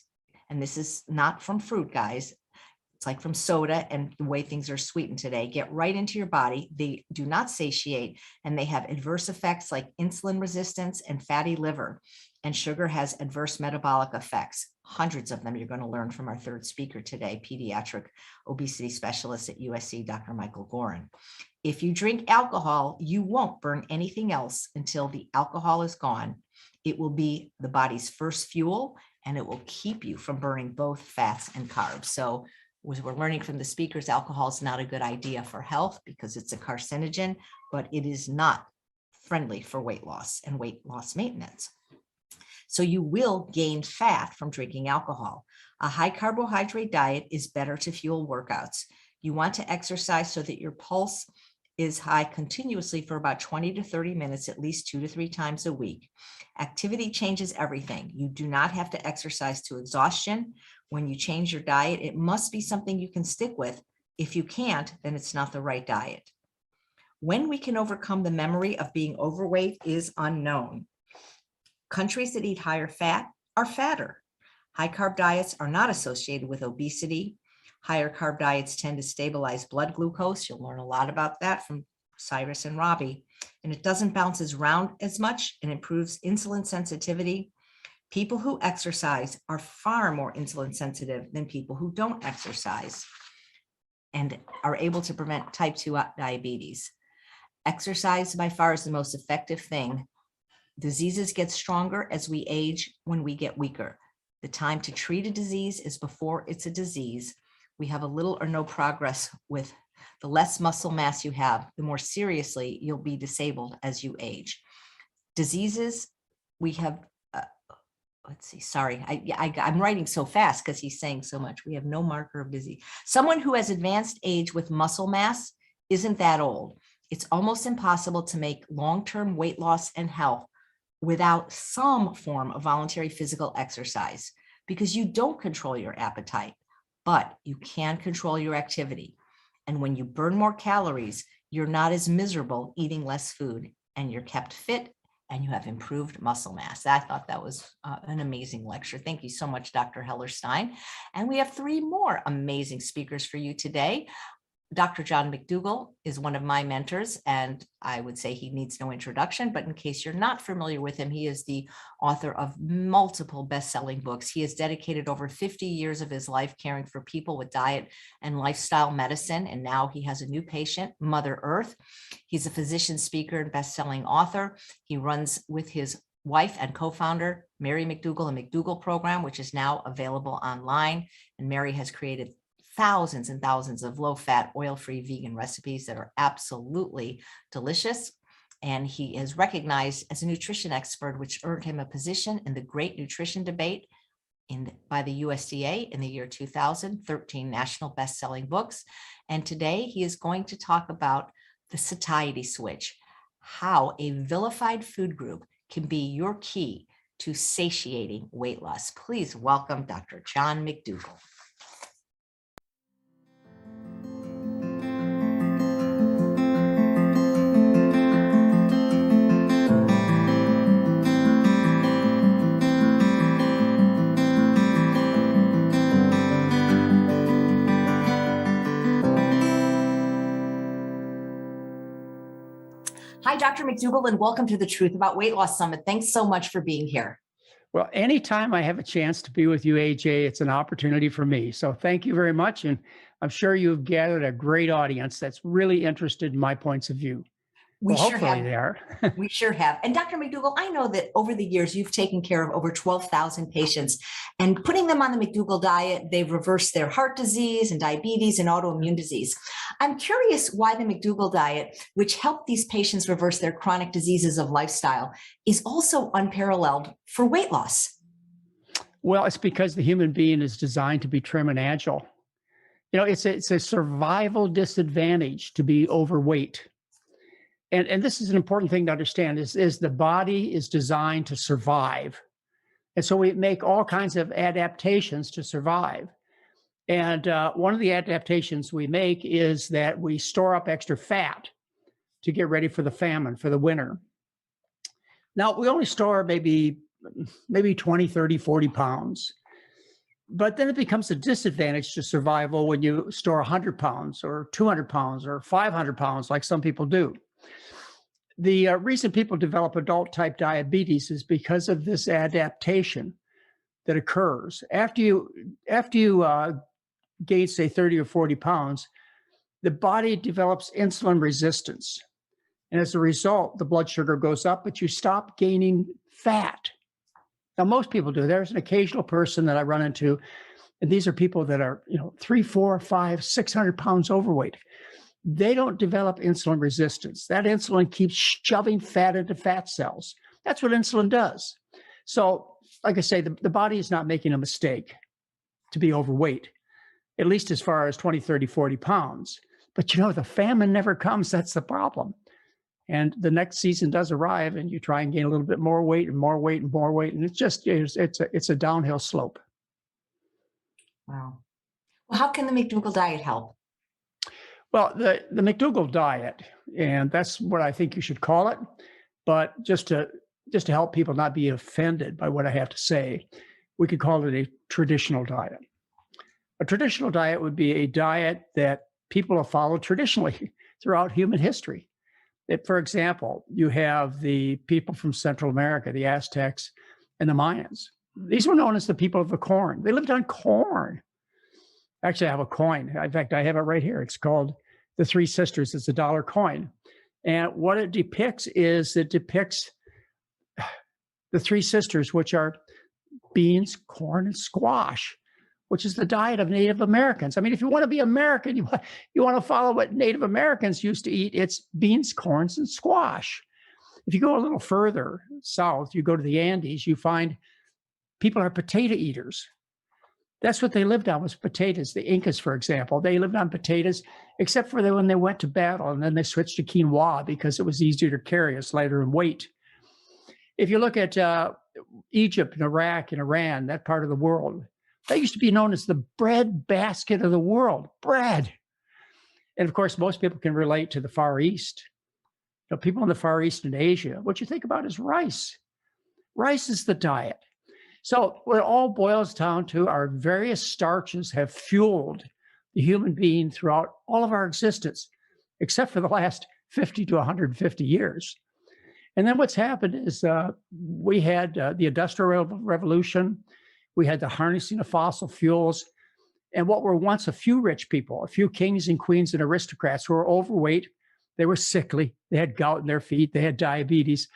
and this is not from fruit, guys. It's like from soda and the way things are sweetened today, get right into your body. They do not satiate, and they have adverse effects like insulin resistance and fatty liver. And sugar has adverse metabolic effects. Hundreds of them you're going to learn from our third speaker today, pediatric obesity specialist at USC, Dr. Michael Gorin. If you drink alcohol, you won't burn anything else until the alcohol is gone. It will be the body's first fuel, and it will keep you from burning both fats and carbs. So Was we're learning from the speakers, alcohol is not a good idea for health because it's a carcinogen, but it is not friendly for weight loss and weight loss maintenance. So you will gain fat from drinking alcohol. A high carbohydrate diet is better to fuel workouts. You want to exercise so that your pulse is high continuously for about 20 to 30 minutes, at least 2 to 3 times a week. Activity changes everything. You do not have to exercise to exhaustion. When you change your diet, it must be something you can stick with. If you can't, then it's not the right diet. When we can overcome the memory of being overweight is unknown. Countries that eat higher fat are fatter. High carb diets are not associated with obesity. Higher carb diets tend to stabilize blood glucose. You'll learn a lot about that from Cyrus and Robbie. And it doesn't bounce around as much and improves insulin sensitivity. People who exercise are far more insulin sensitive than people who don't exercise and are able to prevent type 2 diabetes. Exercise by far is the most effective thing. Diseases get stronger as we age when we get weaker. The time to treat a disease is before it's a disease. We have a little or no progress with the less muscle mass you have, the more seriously you'll be disabled as you age. Diseases, we have, let's see, sorry, I'm writing so fast because he's saying so much. We have no marker of disease. Someone who has advanced age with muscle mass isn't that old. It's almost impossible to make long-term weight loss and health without some form of voluntary physical exercise because you don't control your appetite, but you can control your activity. And when you burn more calories, you're not as miserable eating less food and you're kept fit and you have improved muscle mass. I thought that was an amazing lecture. Thank you so much, Dr. Hellerstein. And we have 3 more amazing speakers for you today. Dr. John McDougall is one of my mentors, and I would say he needs no introduction, but in case you're not familiar with him, he is the author of multiple best-selling books. He has dedicated over 50 years of his life caring for people with diet and lifestyle medicine, and now he has a new patient, Mother Earth. He's a physician, speaker, and best-selling author. He runs with his wife and co-founder, Mary McDougall, a McDougall program, which is now available online, and Mary has created thousands and thousands of low-fat, oil-free vegan recipes that are absolutely delicious. And he is recognized as a nutrition expert, which earned him a position in the Great Nutrition Debate by the USDA in the year 2000, 13 national best-selling books. And today he is going to talk about the satiety switch, how a vilified food group can be your key to satiating weight loss. Please welcome Dr. John McDougall. Hi, Dr. McDougall, and welcome to the Truth About Weight Loss Summit. Thanks so much for being here. Well, anytime I have a chance to be with you, AJ, it's an opportunity for me. So thank you very much. And I'm sure you've gathered a great audience that's really interested in my points of view. We well, sure hopefully have. they are. We sure have. And Dr. McDougall, I know that over the years, you've taken care of over 12,000 patients and putting them on the McDougall diet, they've reversed their heart disease and diabetes and autoimmune disease. I'm curious why the McDougall diet, which helped these patients reverse their chronic diseases of lifestyle, is also unparalleled for weight loss. Well, it's because the human being is designed to be trim and agile. You know, it's a survival disadvantage to be overweight. And this is an important thing to understand is the body is designed to survive. And so we make all kinds of adaptations to survive. And one of the adaptations we make is that we store up extra fat to get ready for the famine, for the winter. Now, we only store maybe 20, 30, 40 pounds. But then it becomes a disadvantage to survival when you store 100 pounds or 200 pounds or 500 pounds, like some people do. The reason people develop adult type diabetes is because of this adaptation that occurs. After you gain, say, 30 or 40 pounds, the body develops insulin resistance. And as a result, the blood sugar goes up, but you stop gaining fat. Now, most people do. There's an occasional person that I run into, And these are people that are, 3, 4, 5, 600 pounds overweight. They don't develop insulin resistance. That insulin keeps shoving fat into fat cells. That's what insulin does. So, like I say, the body is not making a mistake to be overweight, at least as far as 20, 30, 40 pounds. But the famine never comes. That's the problem. And the next season does arrive, and you try and gain a little bit more weight and more weight and more weight. And it's a downhill slope. Wow. Well, how can the McDougall diet help? Well, the McDougall diet, and that's what I think you should call it. But just to help people not be offended by what I have to say, we could call it a traditional diet. A traditional diet would be a diet that people have followed traditionally throughout human history. For example, you have the people from Central America, the Aztecs and the Mayans. These were known as the people of the corn. They lived on corn. Actually, I have a coin. In fact, I have it right here. It's called the Three Sisters. It's a $1 coin. And what it depicts the three sisters, which are beans, corn, and squash, which is the diet of Native Americans. I mean, if you want to be American, you want to follow what Native Americans used to eat. It's beans, corns, and squash. If you go a little further south, you go to the Andes, you find people are potato eaters. That's what they lived on, was potatoes. The Incas, for example, they lived on potatoes, except for when they went to battle, and then they switched to quinoa because it was easier to carry, it's lighter in weight. If you look at Egypt and Iraq and Iran, that part of the world, that used to be known as the bread basket of the world, bread. And of course, most people can relate to the Far East. People in the Far East and Asia, what you think about is rice. Rice is the diet. So what it all boils down to are various starches have fueled the human being throughout all of our existence, except for the last 50 to 150 years. And then what's happened is we had the Industrial Revolution, we had the harnessing of fossil fuels, and what were once a few rich people, a few kings and queens and aristocrats who were overweight, they were sickly, they had gout in their feet, they had diabetes.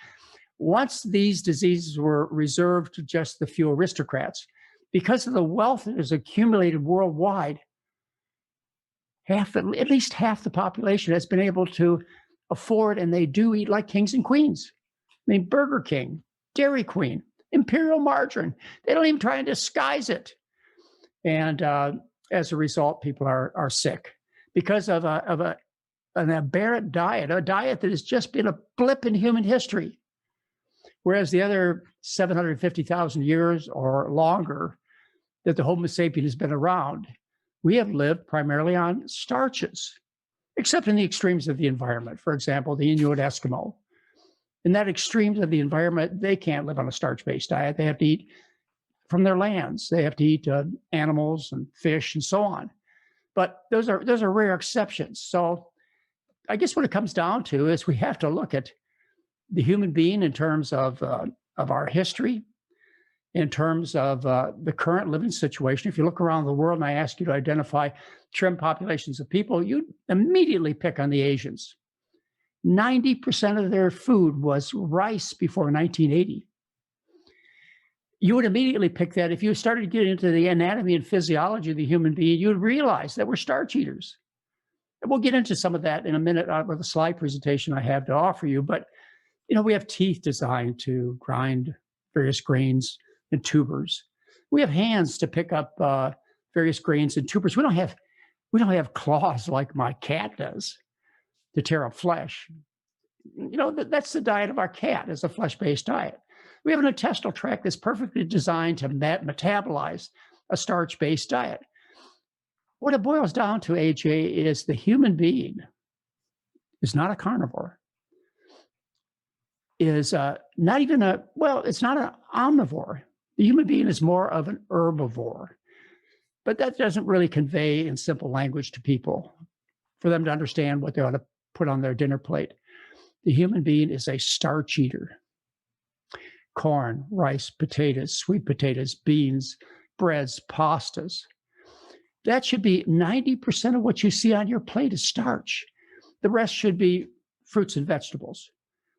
Once these diseases were reserved to just the few aristocrats, because of the wealth that is accumulated worldwide, at least half the population has been able to afford, and they do eat like kings and queens. I mean, Burger King, Dairy Queen, Imperial Margarine, they don't even try and disguise it. And as a result, people are sick because of an aberrant diet, a diet that has just been a blip in human history. Whereas the other 750,000 years or longer that the Homo sapien has been around, we have lived primarily on starches, except in the extremes of the environment. For example, the Inuit Eskimo. In that extremes of the environment, they can't live on a starch-based diet. They have to eat from their lands. They have to eat animals and fish and so on. But those are rare exceptions. So I guess what it comes down to is we have to look at the human being in terms of our history, in terms of the current living situation. If you look around the world and I ask you to identify trim populations of people, you immediately pick on the Asians. 90% of their food was rice before 1980. You would immediately pick that. If you started getting into the anatomy and physiology of the human being, you would realize that we're starch eaters. And we'll get into some of that in a minute with a slide presentation I have to offer you. But we have teeth designed to grind various grains and tubers. We have hands to pick up various grains and tubers. We don't have claws like my cat does to tear up flesh. That's the diet of our cat, is a flesh-based diet. We have an intestinal tract that's perfectly designed to metabolize a starch-based diet. What it boils down to, AJ, is the human being is not a carnivore. Is not even it's not an omnivore. The human being is more of an herbivore. But that doesn't really convey in simple language to people for them to understand what they ought to put on their dinner plate. The human being is a starch eater. Corn, rice, potatoes, sweet potatoes, beans, breads, pastas. That should be 90% of what you see on your plate is starch. The rest should be fruits and vegetables,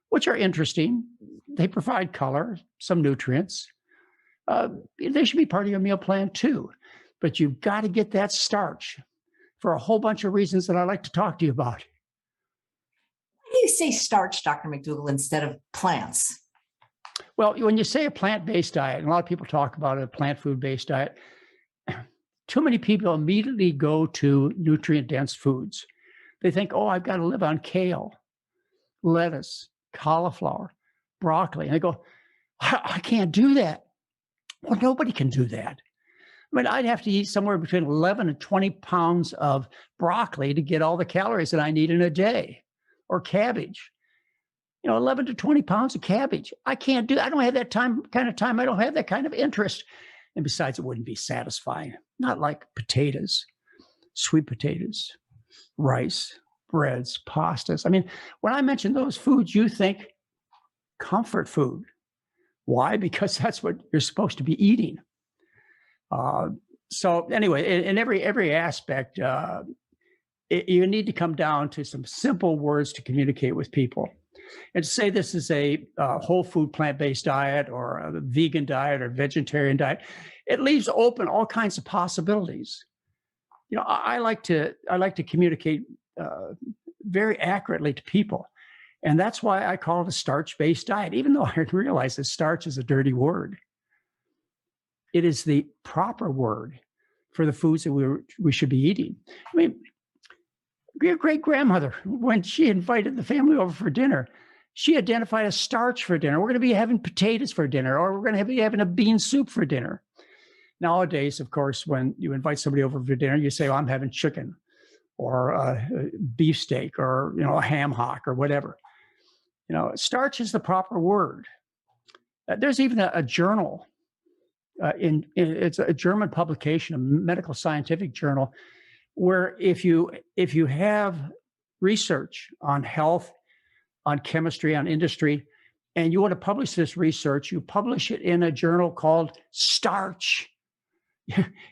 which are interesting. They provide color, some nutrients. They should be part of your meal plan too. but you've got to get that starch for a whole bunch of reasons that I like to talk to you about. Why do you say starch, Dr. McDougall, instead of plants? Well, when you say a plant-based diet, and a lot of people talk about a plant food-based diet, too many people immediately go to nutrient-dense foods. They think, oh, I've got to live on kale, lettuce, cauliflower, broccoli. And I go, I can't do that. Well, nobody can do that. I mean, I'd have to eat somewhere between 11 and 20 pounds of broccoli to get all the calories that I need in a day, or cabbage. 11 to 20 pounds of cabbage. I can't do. I don't have that kind of time. I don't have that kind of interest. And besides, it wouldn't be satisfying. Not like potatoes, sweet potatoes, rice, breads, pastas. I mean, when I mention those foods, you think comfort food. Why? Because that's what you're supposed to be eating. So anyway, in every aspect, you need to come down to some simple words to communicate with people. And to say this is a whole food plant-based diet or a vegan diet or vegetarian diet, it leaves open all kinds of possibilities. I like to communicate very accurately to people. And that's why I call it a starch-based diet, even though I realize that starch is a dirty word. It is the proper word for the foods that we should be eating. I mean, your great-grandmother, when she invited the family over for dinner, she identified a starch for dinner. We're going to be having potatoes for dinner, or we're going to be having a bean soup for dinner. Nowadays, of course, when you invite somebody over for dinner, you say, well, I'm having chicken or a beefsteak or, a ham hock or whatever. Starch is the proper word. There's even a journal, it's a German publication, a medical scientific journal, where if you have research on health, on chemistry, on industry, and you want to publish this research, you publish it in a journal called Starch.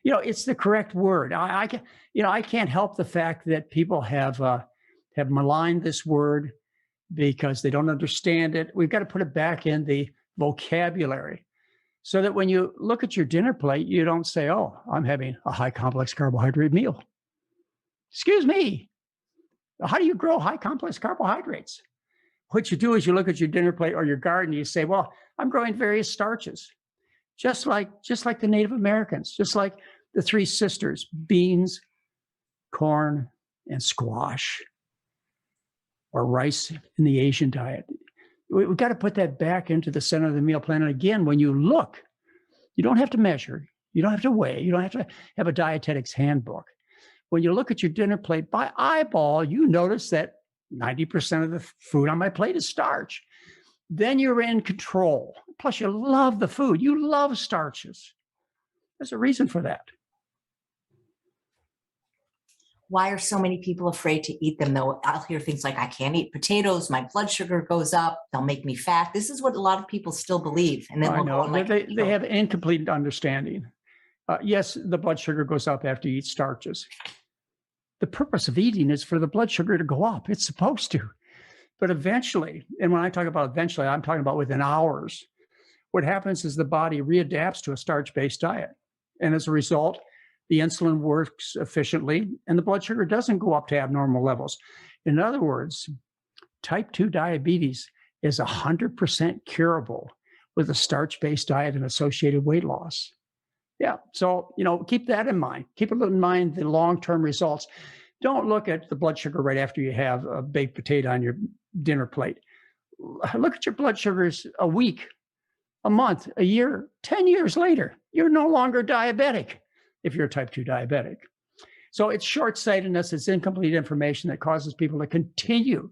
It's the correct word. I can't help the fact that people have maligned this word because they don't understand it. We've got to put it back in the vocabulary so that when you look at your dinner plate, you don't say, oh, I'm having a high complex carbohydrate meal. Excuse me. How do you grow high complex carbohydrates? What you do is you look at your dinner plate or your garden, you say, well, I'm growing various starches, just like the Native Americans, just like the three sisters, beans, corn, and squash, or rice in the Asian diet. We've got to put that back into the center of the meal plan. And again, when you look, you don't have to measure, you don't have to weigh, you don't have to have a dietetic's handbook. When you look at your dinner plate by eyeball, you notice that 90% of the food on my plate is starch. Then you're in control. Plus, you love the food. You love starches. There's a reason for that. Why are so many people afraid to eat them, though? I'll hear things like, I can't eat potatoes, my blood sugar goes up, they'll make me fat. This is what a lot of people still believe. And then I know. They have incomplete understanding. Yes, the blood sugar goes up after you eat starches. The purpose of eating is for the blood sugar to go up. It's supposed to. But eventually, and when I talk about eventually, I'm talking about within hours, what happens is the body readapts to a starch-based diet. And as a result, the insulin works efficiently and the blood sugar doesn't go up to abnormal levels. In other words, type 2 diabetes is 100% curable with a starch-based diet and associated weight loss. Yeah, so, keep that in mind. Keep in mind the long-term results. Don't look at the blood sugar right after you have a baked potato on your dinner plate. Look at your blood sugars a week, a month, a year, 10 years later. You're no longer diabetic if you're a type 2 diabetic. So it's short-sightedness, it's incomplete information that causes people to continue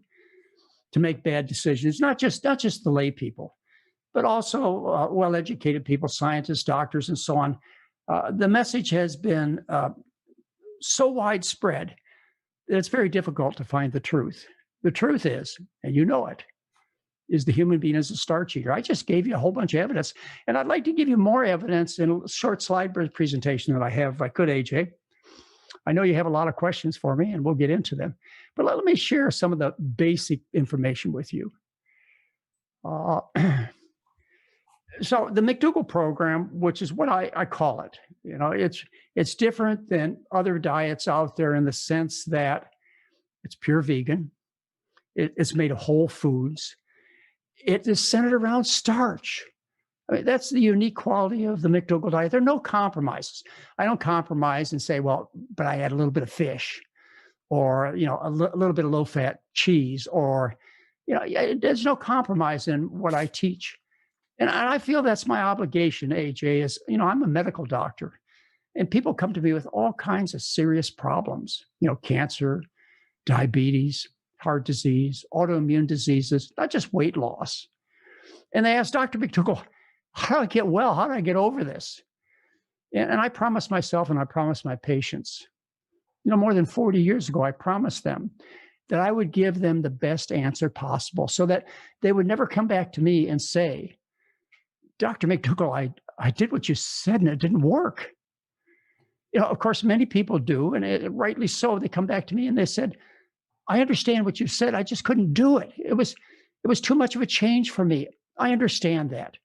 to make bad decisions, not just the lay people, but also well-educated people, scientists, doctors, and so on. The message has been so widespread that it's very difficult to find the truth. The truth is, and you know it, is the human being is a starch eater. I just gave you a whole bunch of evidence, and I'd like to give you more evidence in a short slide presentation that I have, if I could, AJ. I know you have a lot of questions for me, and we'll get into them. But let me share some of the basic information with you. So the McDougall program, which is what I call it, it's different than other diets out there in the sense that it's pure vegan. It's made of whole foods. It is centered around starch. I mean, that's the unique quality of the McDougall diet. There are no compromises. I don't compromise and say, well, but I add a little bit of fish, or a little bit of low-fat cheese, or there's no compromise in what I teach. And I feel that's my obligation, AJ, is, I'm a medical doctor, and people come to me with all kinds of serious problems, cancer, diabetes, heart disease, autoimmune diseases, not just weight loss. And they ask Dr. McDougall, how do I get well? How do I get over this? And I promised myself, and I promised my patients, more than 40 years ago, I promised them that I would give them the best answer possible so that they would never come back to me and say, Dr. McDougall, I did what you said and it didn't work. Of course, many people do, and rightly so. They come back to me and they said, I understand what you said. I just couldn't do it. It was too much of a change for me. I understand that.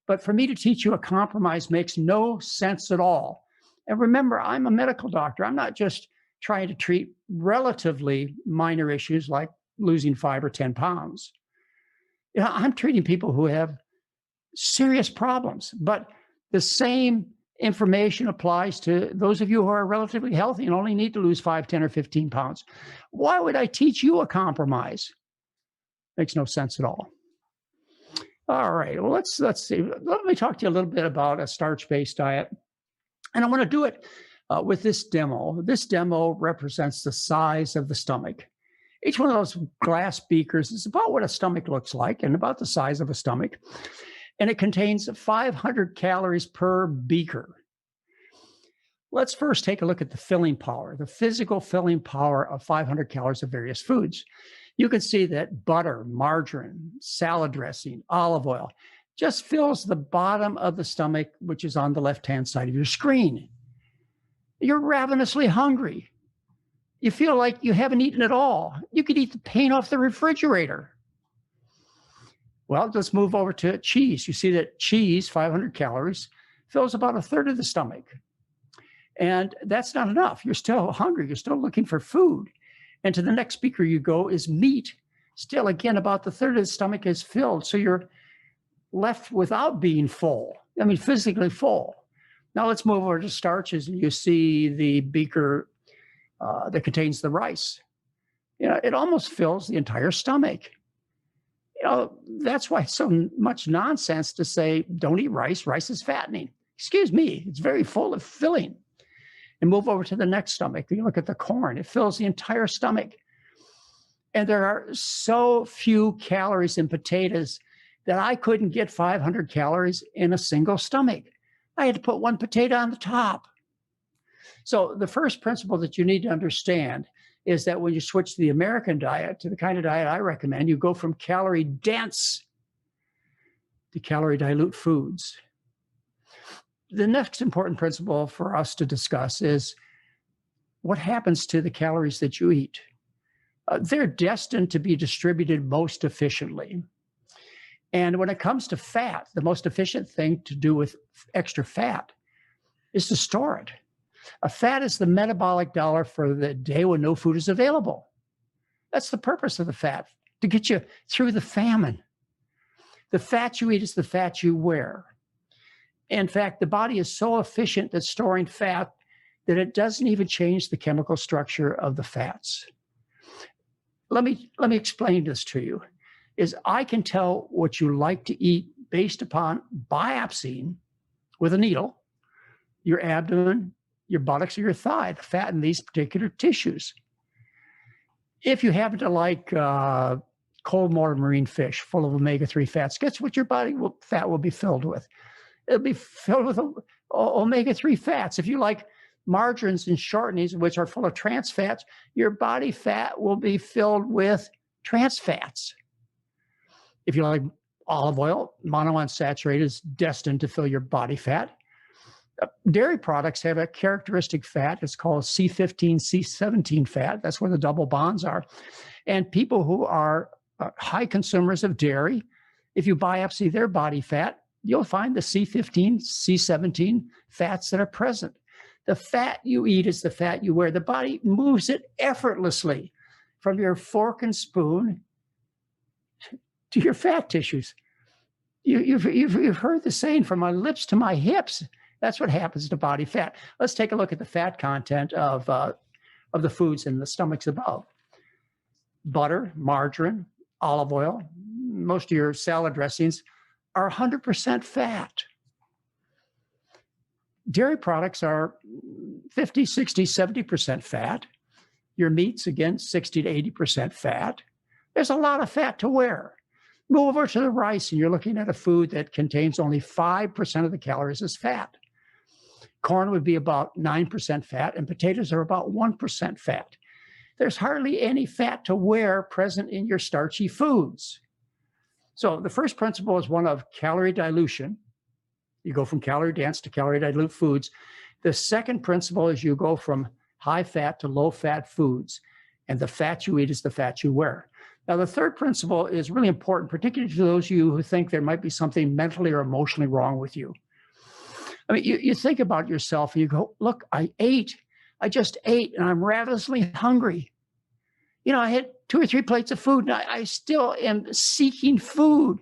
But for me to teach you a compromise makes no sense at all. And remember, I'm a medical doctor. I'm not just trying to treat relatively minor issues like losing 5 or 10 pounds. I'm treating people who have serious problems. But the same information applies to those of you who are relatively healthy and only need to lose 5, 10, or 15 pounds. Why would I teach you a compromise? Makes no sense at all. All right, well, let's see. Let me talk to you a little bit about a starch-based diet. And I want to do it with this demo. This demo represents the size of the stomach. Each one of those glass beakers is about what a stomach looks like and about the size of a stomach. And it contains 500 calories per beaker. Let's first take a look at the filling power, the physical filling power of 500 calories of various foods. You can see that butter, margarine, salad dressing, olive oil just fills the bottom of the stomach, which is on the left-hand side of your screen. You're ravenously hungry. You feel like you haven't eaten at all. You could eat the paint off the refrigerator. Well, let's move over to cheese. You see that cheese, 500 calories, fills about a third of the stomach. And that's not enough. You're still hungry. You're still looking for food. And to the next beaker you go is meat. Still, again, about the third of the stomach is filled. So you're left without being full. I mean, physically full. Now let's move over to starches, and you see the beaker that contains the rice. It almost fills the entire stomach. That's why it's so much nonsense to say, don't eat rice. Rice is fattening. Excuse me, it's very full of filling. And move over to the next stomach. You look at the corn, it fills the entire stomach. And there are so few calories in potatoes that I couldn't get 500 calories in a single stomach. I had to put one potato on the top. So the first principle that you need to understand is that when you switch to the American diet, to the kind of diet I recommend, you go from calorie dense to calorie dilute foods. The next important principle for us to discuss is what happens to the calories that you eat. They're destined to be distributed most efficiently. And when it comes to fat, the most efficient thing to do with extra fat is to store it. A fat is the metabolic dollar for the day when no food is available. That's the purpose of the fat, to get you through the famine. The fat you eat is the fat you wear. In fact, the body is so efficient at storing fat that it doesn't even change the chemical structure of the fats. Let me explain this to you. Is I can tell what you like to eat based upon biopsying with a needle your abdomen, your buttocks, or your thigh, the fat in these particular tissues. If you happen to like cold water marine fish full of omega-3 fats, guess what your fat will be filled with? It'll be filled with omega-3 fats. If you like margarines and shortenings, which are full of trans fats, your body fat will be filled with trans fats. If you like olive oil, monounsaturated is destined to fill your body fat. Dairy products have a characteristic fat. It's called C15, C17 fat. That's where the double bonds are. And people who are high consumers of dairy, if you biopsy their body fat, you'll find the C15, C17 fats that are present. The fat you eat is the fat you wear. The body moves it effortlessly from your fork and spoon to your fat tissues. You've heard the saying, from my lips to my hips. That's what happens to body fat. Let's take a look at the fat content of the foods in the stomachs above. Butter, margarine, olive oil, most of your salad dressings are 100% fat. Dairy products are 50, 60, 70% fat. Your meats, again, 60 to 80% fat. There's a lot of fat to wear. Move over to the rice, and you're looking at a food that contains only 5% of the calories as fat. Corn would be about 9% fat, and potatoes are about 1% fat. There's hardly any fat to wear present in your starchy foods. So the first principle is one of calorie dilution. You go from calorie dense to calorie dilute foods. The second principle is you go from high fat to low fat foods, and the fat you eat is the fat you wear. Now, the third principle is really important, particularly to those of you who think there might be something mentally or emotionally wrong with you. I mean, you think about yourself and you go, look, I just ate and I'm ravenously hungry. You know, I had 2 or 3 plates of food and I still am seeking food.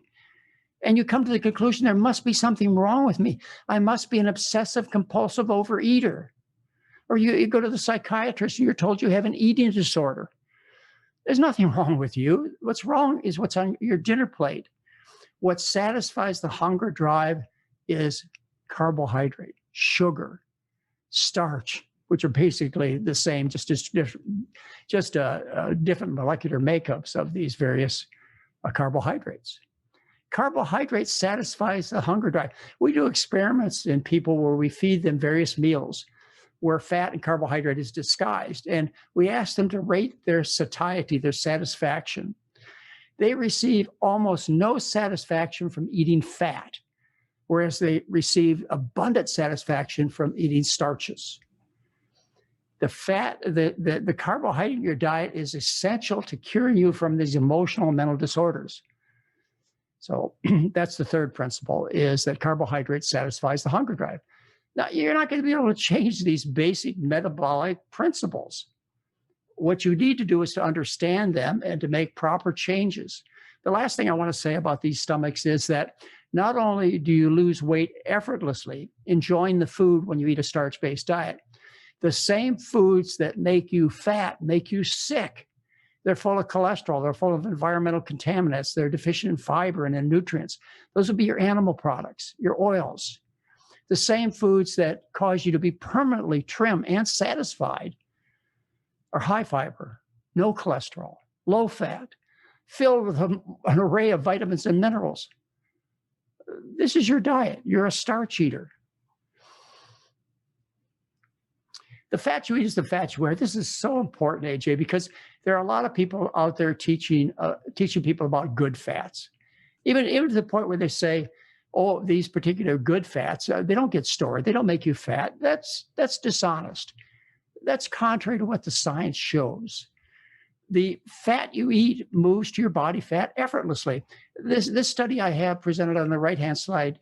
And you come to the conclusion there must be something wrong with me. I must be an obsessive compulsive overeater. Or you go to the psychiatrist and you're told you have an eating disorder. There's nothing wrong with you. What's wrong is what's on your dinner plate. What satisfies the hunger drive is carbohydrate, sugar, starch, which are basically the same, just different molecular makeups of these various carbohydrates. Carbohydrates satisfies the hunger drive. We do experiments in people where we feed them various meals where fat and carbohydrate is disguised. And we ask them to rate their satiety, their satisfaction. They receive almost no satisfaction from eating fat, whereas they receive abundant satisfaction from eating starches. The fat, the carbohydrate in your diet is essential to curing you from these emotional and mental disorders. So that's the third principle, is that carbohydrate satisfies the hunger drive. Now, you're not going to be able to change these basic metabolic principles. What you need to do is to understand them and to make proper changes. The last thing I want to say about these stomachs is that not only do you lose weight effortlessly, enjoying the food when you eat a starch-based diet, the same foods that make you fat make you sick. They're full of cholesterol. They're full of environmental contaminants. They're deficient in fiber and in nutrients. Those would be your animal products, your oils. The same foods that cause you to be permanently trim and satisfied are high fiber, no cholesterol, low fat, filled with an array of vitamins and minerals. This is your diet. You're a starch eater. The fat you eat is the fat you wear. This is so important, AJ, because there are a lot of people out there teaching people about good fats, even to the point where they say, oh, these particular good fats, they don't get stored. They don't make you fat. That's dishonest. That's contrary to what the science shows. The fat you eat moves to your body fat effortlessly. This study I have presented on the right-hand slide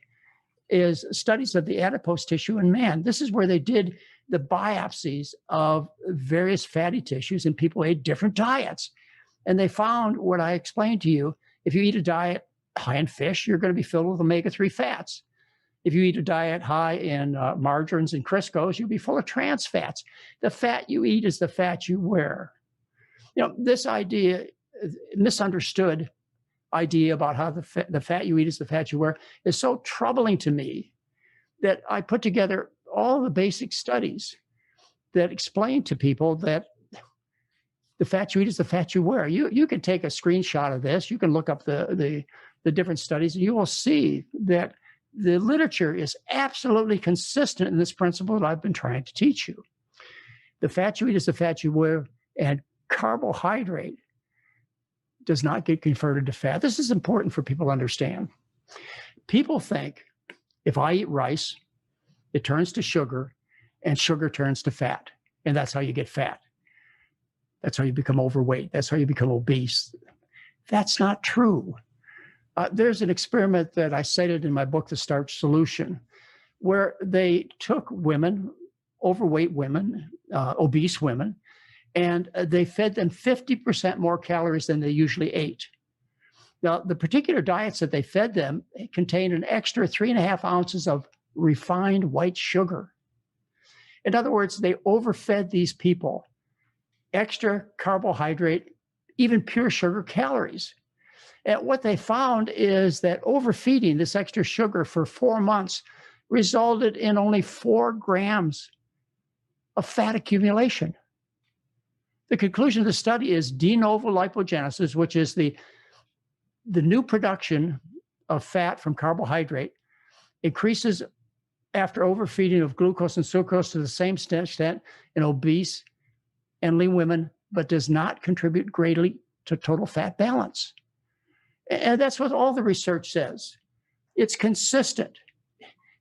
is studies of the adipose tissue in man. This is where they did the biopsies of various fatty tissues and people ate different diets. And they found what I explained to you. If you eat a diet high in fish, you're going to be filled with omega-3 fats. If you eat a diet high in margarines and Criscos, you'll be full of trans fats. The fat you eat is the fat you wear. You know, this idea, misunderstood idea about how the fat you eat is the fat you wear, is so troubling to me that I put together all the basic studies that explain to people that the fat you eat is the fat you wear. You can take a screenshot of this. You can look up the different studies, and you will see that the literature is absolutely consistent in this principle that I've been trying to teach you. The fat you eat is the fat you wear, and carbohydrate does not get converted to fat. This is important for people to understand. People think if I eat rice, it turns to sugar, and sugar turns to fat, and that's how you get fat. That's how you become overweight. That's how you become obese. That's not true. There's an experiment that I cited in my book, The Starch Solution, where they took women, overweight women, obese women, and they fed them 50% more calories than they usually ate. Now, the particular diets that they fed them contained an extra 3.5 ounces of refined white sugar. In other words, they overfed these people extra carbohydrate, even pure sugar calories. And what they found is that overfeeding this extra sugar for 4 months resulted in only 4 grams of fat accumulation. The conclusion of the study is de novo lipogenesis, which is the new production of fat from carbohydrate, increases after overfeeding of glucose and sucrose to the same extent in obese and lean women, but does not contribute greatly to total fat balance. And that's what all the research says. It's consistent.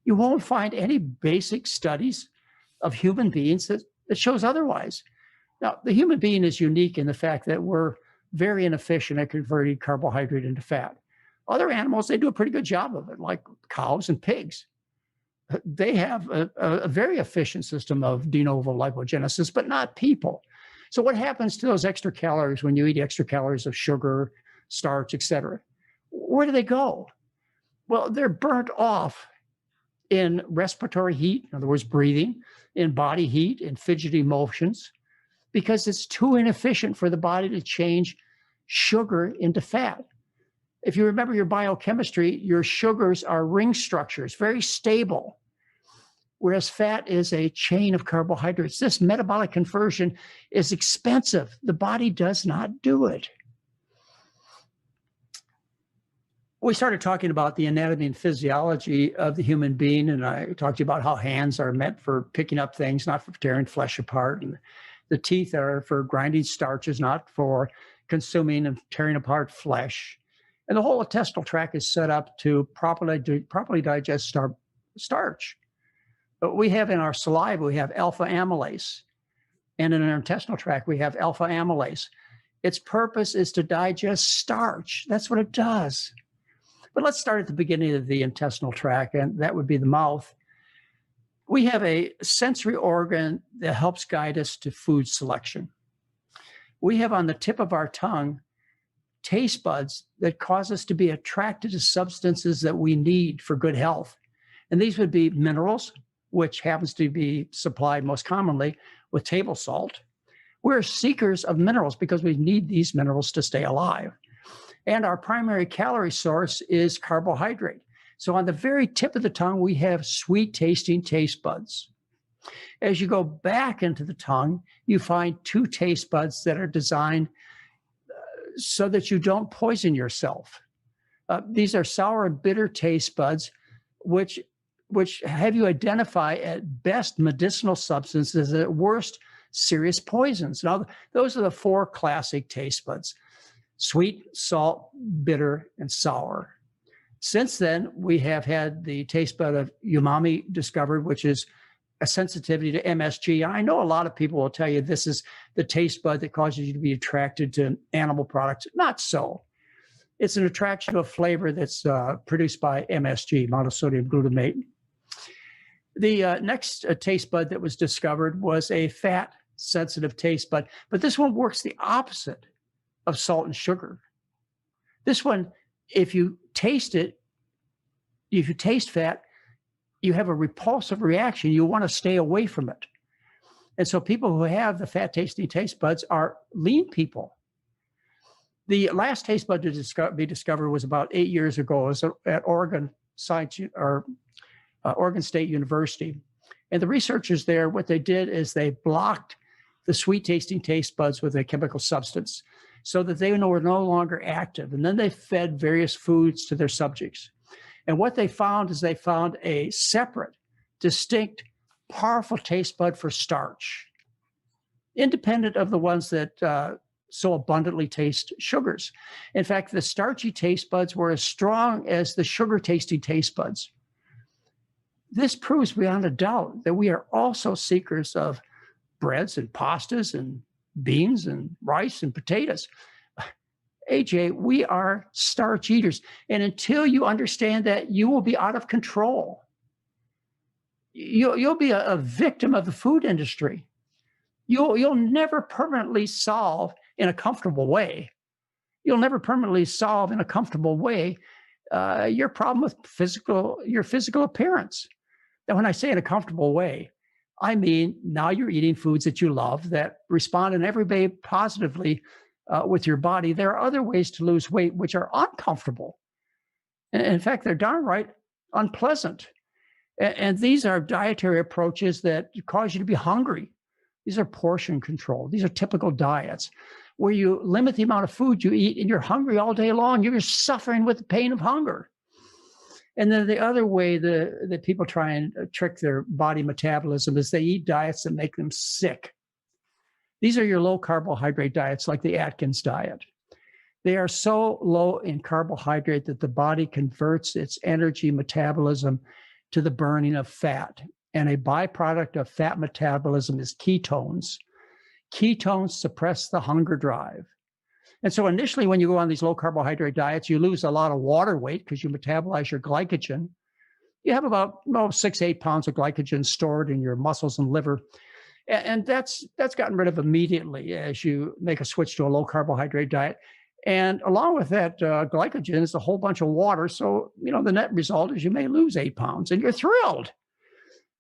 You won't find any basic studies of human beings that shows otherwise. Now, the human being is unique in the fact that we're very inefficient at converting carbohydrate into fat. Other animals, they do a pretty good job of it, like cows and pigs. They have a very efficient system of de novo lipogenesis, but not people. So what happens to those extra calories when you eat extra calories of sugar, starch, et cetera? Where do they go? Well, they're burnt off in respiratory heat, in other words, breathing, in body heat, in fidgety motions, because it's too inefficient for the body to change sugar into fat. If you remember your biochemistry, your sugars are ring structures, very stable, whereas fat is a chain of carbohydrates. This metabolic conversion is expensive. The body does not do it. We started talking about the anatomy and physiology of the human being, and I talked to you about how hands are meant for picking up things, not for tearing flesh apart, and the teeth are for grinding starches, not for consuming and tearing apart flesh. And the whole intestinal tract is set up to properly digest starch. But we have in our saliva, we have alpha amylase. And in our intestinal tract, we have alpha amylase. Its purpose is to digest starch. That's what it does. But let's start at the beginning of the intestinal tract, and that would be the mouth. We have a sensory organ that helps guide us to food selection. We have on the tip of our tongue taste buds that cause us to be attracted to substances that we need for good health. And these would be minerals, which happens to be supplied most commonly with table salt. We're seekers of minerals because we need these minerals to stay alive. And our primary calorie source is carbohydrate. So on the very tip of the tongue, we have sweet tasting taste buds. As you go back into the tongue, you find 2 taste buds that are designed so that you don't poison yourself. These are sour and bitter taste buds, which have you identify at best medicinal substances, at worst serious poisons. Now, those are the 4 classic taste buds: sweet, salt, bitter, and sour. Since then, we have had the taste bud of umami discovered, which is a sensitivity to MSG. I know a lot of people will tell you this is the taste bud that causes you to be attracted to animal products. Not so. It's an attraction to a flavor that's produced by MSG, monosodium glutamate. The next taste bud that was discovered was a fat-sensitive taste bud, but this one works the opposite of salt and sugar. This one, if you taste it, if you taste fat, you have a repulsive reaction. You want to stay away from it. And so people who have the fat tasting taste buds are lean people. The last taste bud to be discovered was about 8 years ago. It was at Oregon State University. And the researchers there, what they did is they blocked the sweet tasting taste buds with a chemical substance so that they were no longer active. And then they fed various foods to their subjects. And what they found is they found a separate, distinct, powerful taste bud for starch, independent of the ones that so abundantly taste sugars. In fact, the starchy taste buds were as strong as the sugar-tasting taste buds. This proves beyond a doubt that we are also seekers of breads and pastas and beans and rice and potatoes. AJ, we are starch eaters. And until you understand that, you will be out of control. You'll be a victim of the food industry. You'll never permanently solve in a comfortable way. You'll never permanently solve in a comfortable way your problem with your physical appearance. And when I say in a comfortable way, I mean now you're eating foods that you love that respond in every way positively with your body. There are other ways to lose weight which are uncomfortable. And in fact, they're darn right unpleasant. And these are dietary approaches that cause you to be hungry. These are portion control. These are typical diets where you limit the amount of food you eat and you're hungry all day long. You're suffering with the pain of hunger. And then the other way that people try and trick their body metabolism is they eat diets that make them sick. These are your low carbohydrate diets like the Atkins diet. They are so low in carbohydrate that the body converts its energy metabolism to the burning of fat. And a byproduct of fat metabolism is ketones. Ketones suppress the hunger drive. And so initially, when you go on these low carbohydrate diets, you lose a lot of water weight because you metabolize your glycogen. You have about 6 to 8 pounds of glycogen stored in your muscles and liver. And that's gotten rid of immediately as you make a switch to a low carbohydrate diet. And along with that glycogen is a whole bunch of water. So, the net result is you may lose 8 pounds and you're thrilled.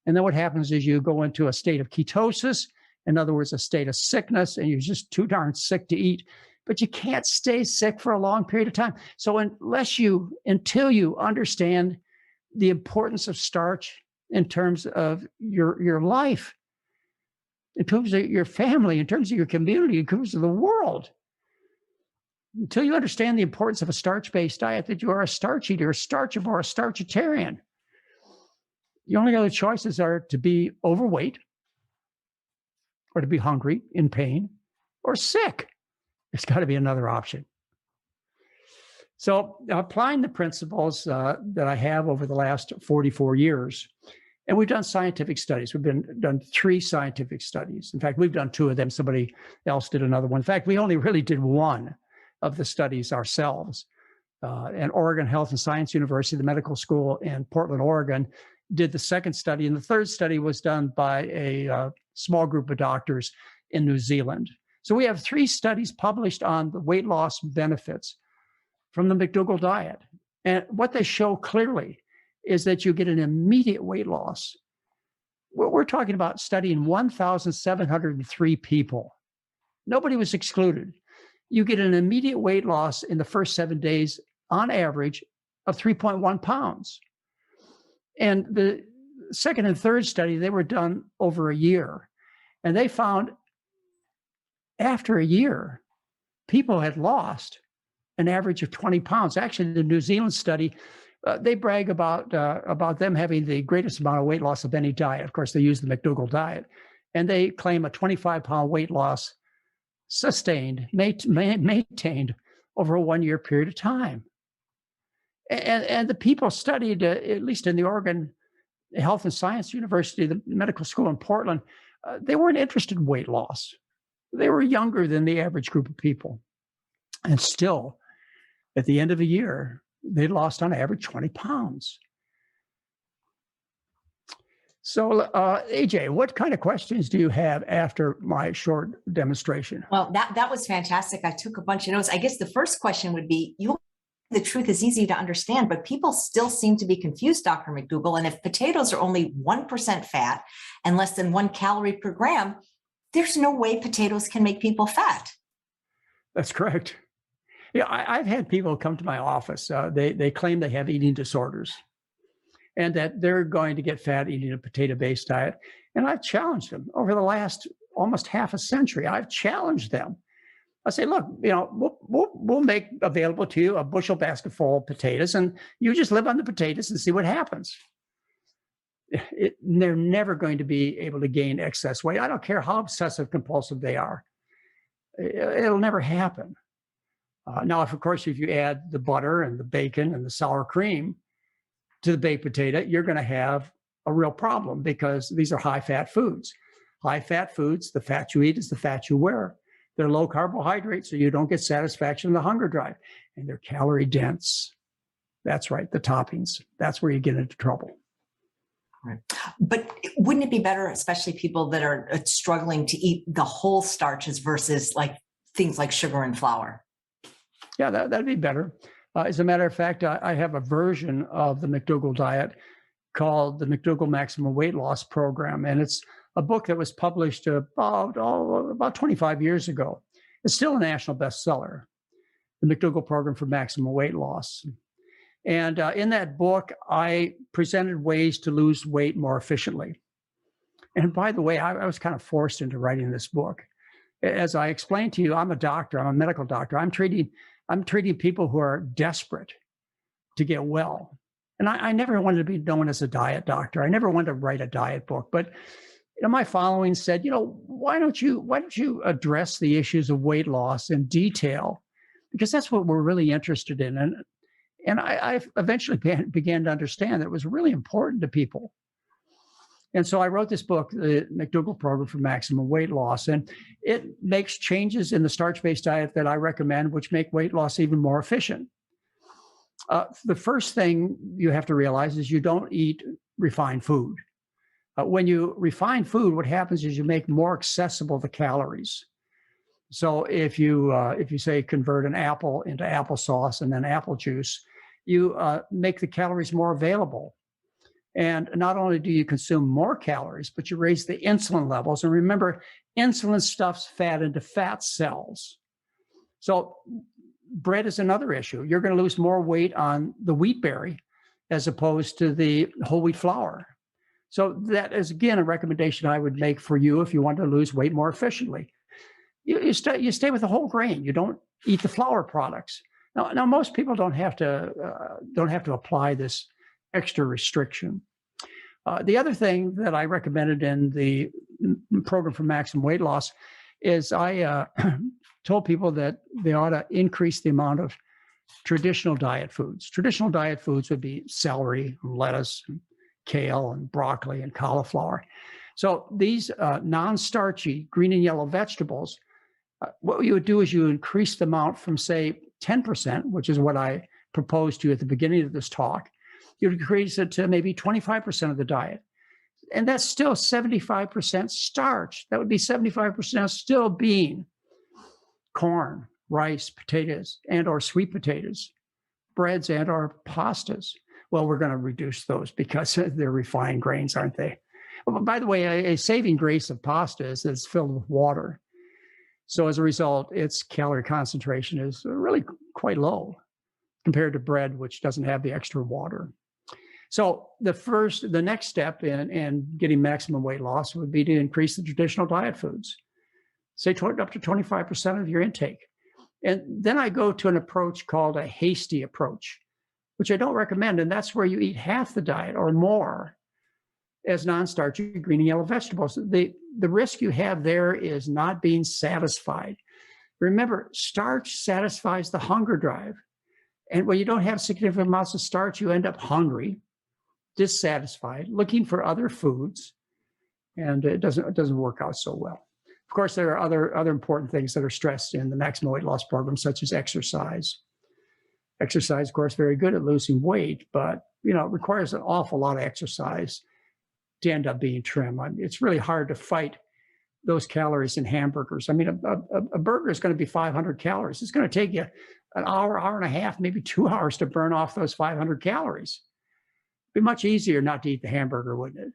And then what happens is you go into a state of ketosis, in other words, a state of sickness, and you're just too darn sick to eat. But you can't stay sick for a long period of time. So until you understand the importance of starch in terms of your life, in terms of your family, in terms of your community, in terms of the world, until you understand the importance of a starch-based diet, that you are a starch eater, a starchivore, a starchitarian, your only other choices are to be overweight or to be hungry, in pain, or sick. There's got to be another option. So applying the principles that I have over the last 44 years, and we've done scientific studies. We've done 3 scientific studies. In fact, we've done 2 of them. Somebody else did another one. In fact, we only really did one of the studies ourselves. And Oregon Health and Science University, the medical school in Portland, Oregon, did the second study. And the third study was done by a small group of doctors in New Zealand. So we have 3 studies published on the weight loss benefits from the McDougall diet. And what they show clearly is that you get an immediate weight loss. We're talking about studying 1,703 people. Nobody was excluded. You get an immediate weight loss in the first 7 days, on average, of 3.1 pounds. And the second and third study, they were done over a year. And they found after a year, people had lost an average of 20 pounds. Actually, the New Zealand study, they brag about them having the greatest amount of weight loss of any diet. Of course, they use the McDougall diet. And they claim a 25-pound weight loss sustained, maintained over a 1-year period of time. And the people studied, at least in the Oregon Health and Science University, the medical school in Portland, they weren't interested in weight loss. They were younger than the average group of people. And still, at the end of a year, they lost on average 20 pounds. So, AJ, what kind of questions do you have after my short demonstration? Well, that was fantastic. I took a bunch of notes. I guess the first question would be, the truth is easy to understand, but people still seem to be confused, Dr. McDougall. And if potatoes are only 1% fat and less than 1 calorie per gram, there's no way potatoes can make people fat. That's correct. Yeah, I've had people come to my office. They claim they have eating disorders and that they're going to get fat eating a potato-based diet. And I've challenged them over the last almost half a century. I've challenged them. I say, look, we'll make available to you a bushel basket full of potatoes, and you just live on the potatoes and see what happens. They're never going to be able to gain excess weight. I don't care how obsessive compulsive they are. It'll never happen. Now, of course, if you add the butter and the bacon and the sour cream to the baked potato, you're going to have a real problem because these are high-fat foods. High-fat foods, the fat you eat is the fat you wear. They're low carbohydrate, so you don't get satisfaction of the hunger drive. And they're calorie dense. That's right, the toppings. That's where you get into trouble. Right. But wouldn't it be better, especially people that are struggling to eat the whole starches versus like things like sugar and flour? Yeah, that'd be better. As a matter of fact, I have a version of the McDougall diet called the McDougall Maximum Weight Loss Program. And it's a book that was published about 25 years ago. It's still a national bestseller, the McDougall Program for Maximum Weight Loss. And in that book, I presented ways to lose weight more efficiently. And by the way, I was kind of forced into writing this book. As I explained to you, I'm a doctor. I'm a medical doctor. I'm treating people who are desperate to get well. And I never wanted to be known as a diet doctor. I never wanted to write a diet book. But my following said, why don't you address the issues of weight loss in detail? Because that's what we're really interested in. And I eventually began to understand that it was really important to people. And so I wrote this book, the McDougall Program for Maximum Weight Loss, and it makes changes in the starch-based diet that I recommend, which make weight loss even more efficient. The first thing you have to realize is you don't eat refined food. When you refine food, what happens is you make more accessible the calories. So if you say convert an apple into applesauce and then apple juice, you make the calories more available. And not only do you consume more calories, but you raise the insulin levels. And remember, insulin stuffs fat into fat cells. So bread is another issue. You're going to lose more weight on the wheat berry as opposed to the whole wheat flour. So that is, again, a recommendation I would make for you if you want to lose weight more efficiently. You stay with the whole grain. You don't eat the flour products. Now most people don't have to apply this extra restriction. The other thing that I recommended in the program for maximum weight loss is I told people that they ought to increase the amount of traditional diet foods. Traditional diet foods would be celery, lettuce, kale, and broccoli, and cauliflower. So these non-starchy green and yellow vegetables, what you would do is you increase the amount from, say, 10%, which is what I proposed to you at the beginning of this talk. You'd increase it to maybe 25% of the diet. And that's still 75% starch. That would be 75% still being corn, rice, potatoes, and or sweet potatoes, breads and or pastas. Well, we're going to reduce those because they're refined grains, aren't they? Well, by the way, a saving grace of pasta is that it's filled with water. So as a result, its calorie concentration is really quite low compared to bread, which doesn't have the extra water. So the next step in getting maximum weight loss would be to increase the traditional diet foods, say up to 25% of your intake. And then I go to an approach called a hasty approach, which I don't recommend. And that's where you eat half the diet or more as non-starchy green and yellow vegetables. The risk you have there is not being satisfied. Remember, starch satisfies the hunger drive. And when you don't have significant amounts of starch, you end up hungry, dissatisfied, looking for other foods, and it doesn't work out so well. Of course, there are other important things that are stressed in the maximum weight loss program, such as exercise. Exercise, of course, very good at losing weight, but it requires an awful lot of exercise to end up being trim. It's really hard to fight those calories in hamburgers. I mean, a burger is going to be 500 calories. It's going to take you an hour, hour and a half, maybe 2 hours to burn off those 500 calories. It'd be much easier not to eat the hamburger, wouldn't it?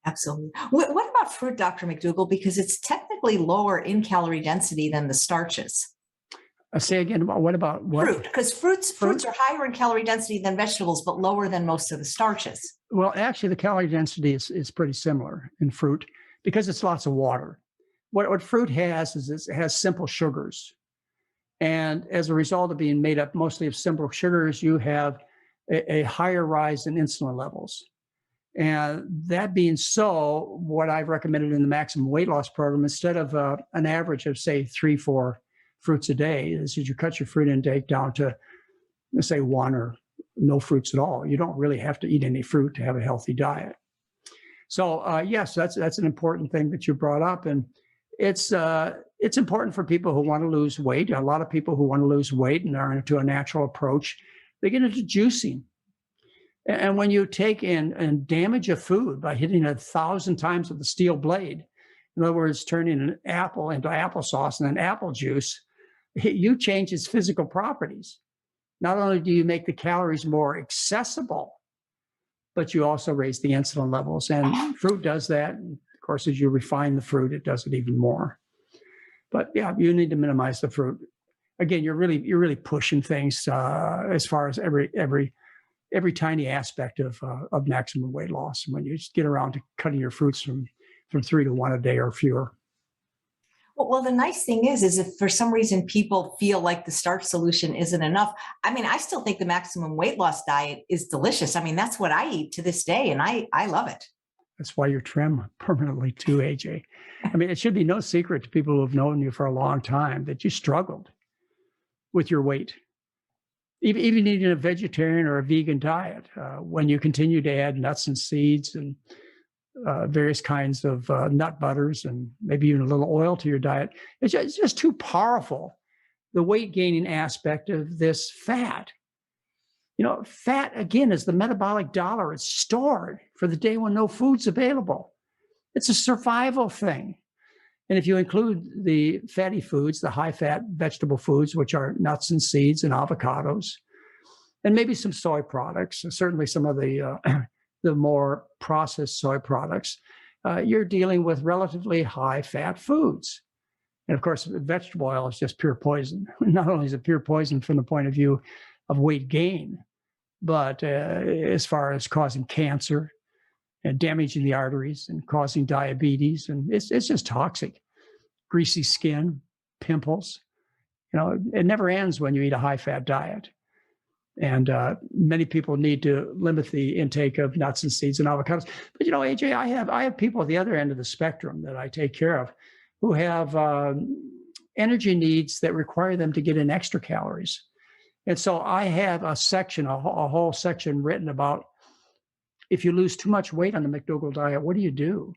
Absolutely. What about fruit, Dr. McDougall? Because it's technically lower in calorie density than the starches. Say again, what about what? Fruit, because fruits are higher in calorie density than vegetables, but lower than most of the starches. Well, actually, the calorie density is pretty similar in fruit because it's lots of water. What fruit has is it has simple sugars. And as a result of being made up mostly of simple sugars, you have a higher rise in insulin levels. And that being so, what I've recommended in the maximum weight loss program, instead of an average of, say, 3-4 fruits a day, is you cut your fruit intake down to, let's say, 1 or no fruits at all. You don't really have to eat any fruit to have a healthy diet. So yes, that's an important thing that you brought up. And it's important for people who want to lose weight. A lot of people who want to lose weight and are into a natural approach, they get into juicing. And when you take in and damage a food by hitting it 1,000 times with a steel blade, in other words, turning an apple into applesauce and then apple juice, you change its physical properties. Not only do you make the calories more accessible, but you also raise the insulin levels. And fruit does that. And of course, as you refine the fruit, it does it even more. But yeah, you need to minimize the fruit. Again, you're really pushing things as far as every tiny aspect of maximum weight loss when you just get around to cutting your fruits from 3 to 1 a day or fewer. Well, the nice thing is if for some reason people feel like the starch solution isn't enough, I mean, I still think the maximum weight loss diet is delicious. I mean, that's what I eat to this day, and I love it. That's why you're trim permanently too, AJ. I mean, it should be no secret to people who have known you for a long time that you struggled with your weight. Even eating a vegetarian or a vegan diet, when you continue to add nuts and seeds and various kinds of nut butters and maybe even a little oil to your diet, it's just too powerful, the weight gaining aspect of this fat. Fat, again, is the metabolic dollar. It's stored for the day when no food's available. It's a survival thing. And if you include the fatty foods, the high-fat vegetable foods, which are nuts and seeds and avocados, and maybe some soy products, certainly some of the more processed soy products, you're dealing with relatively high-fat foods. And of course, vegetable oil is just pure poison. Not only is it pure poison from the point of view of weight gain, but as far as causing cancer and damaging the arteries and causing diabetes, and it's just toxic. Greasy skin, pimples, it never ends when you eat a high-fat diet. And many people need to limit the intake of nuts and seeds and avocados. But AJ, I have people at the other end of the spectrum that I take care of who have energy needs that require them to get in extra calories. And so I have a whole section written about if you lose too much weight on the McDougall diet, what do you do?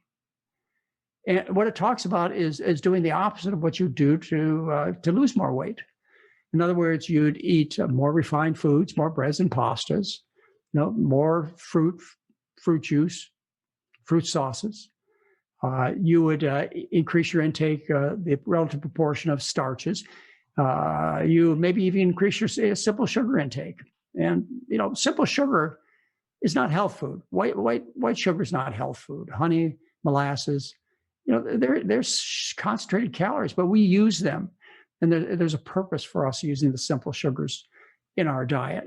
And what it talks about is doing the opposite of what you do to lose more weight. In other words, you'd eat more refined foods, more breads and pastas, more fruit juice, fruit sauces. You would increase your intake, the relative proportion of starches. You maybe even increase your simple sugar intake. And simple sugar is not health food. White sugar is not health food. Honey, molasses, they're concentrated calories, but we use them. And there's a purpose for us using the simple sugars in our diet.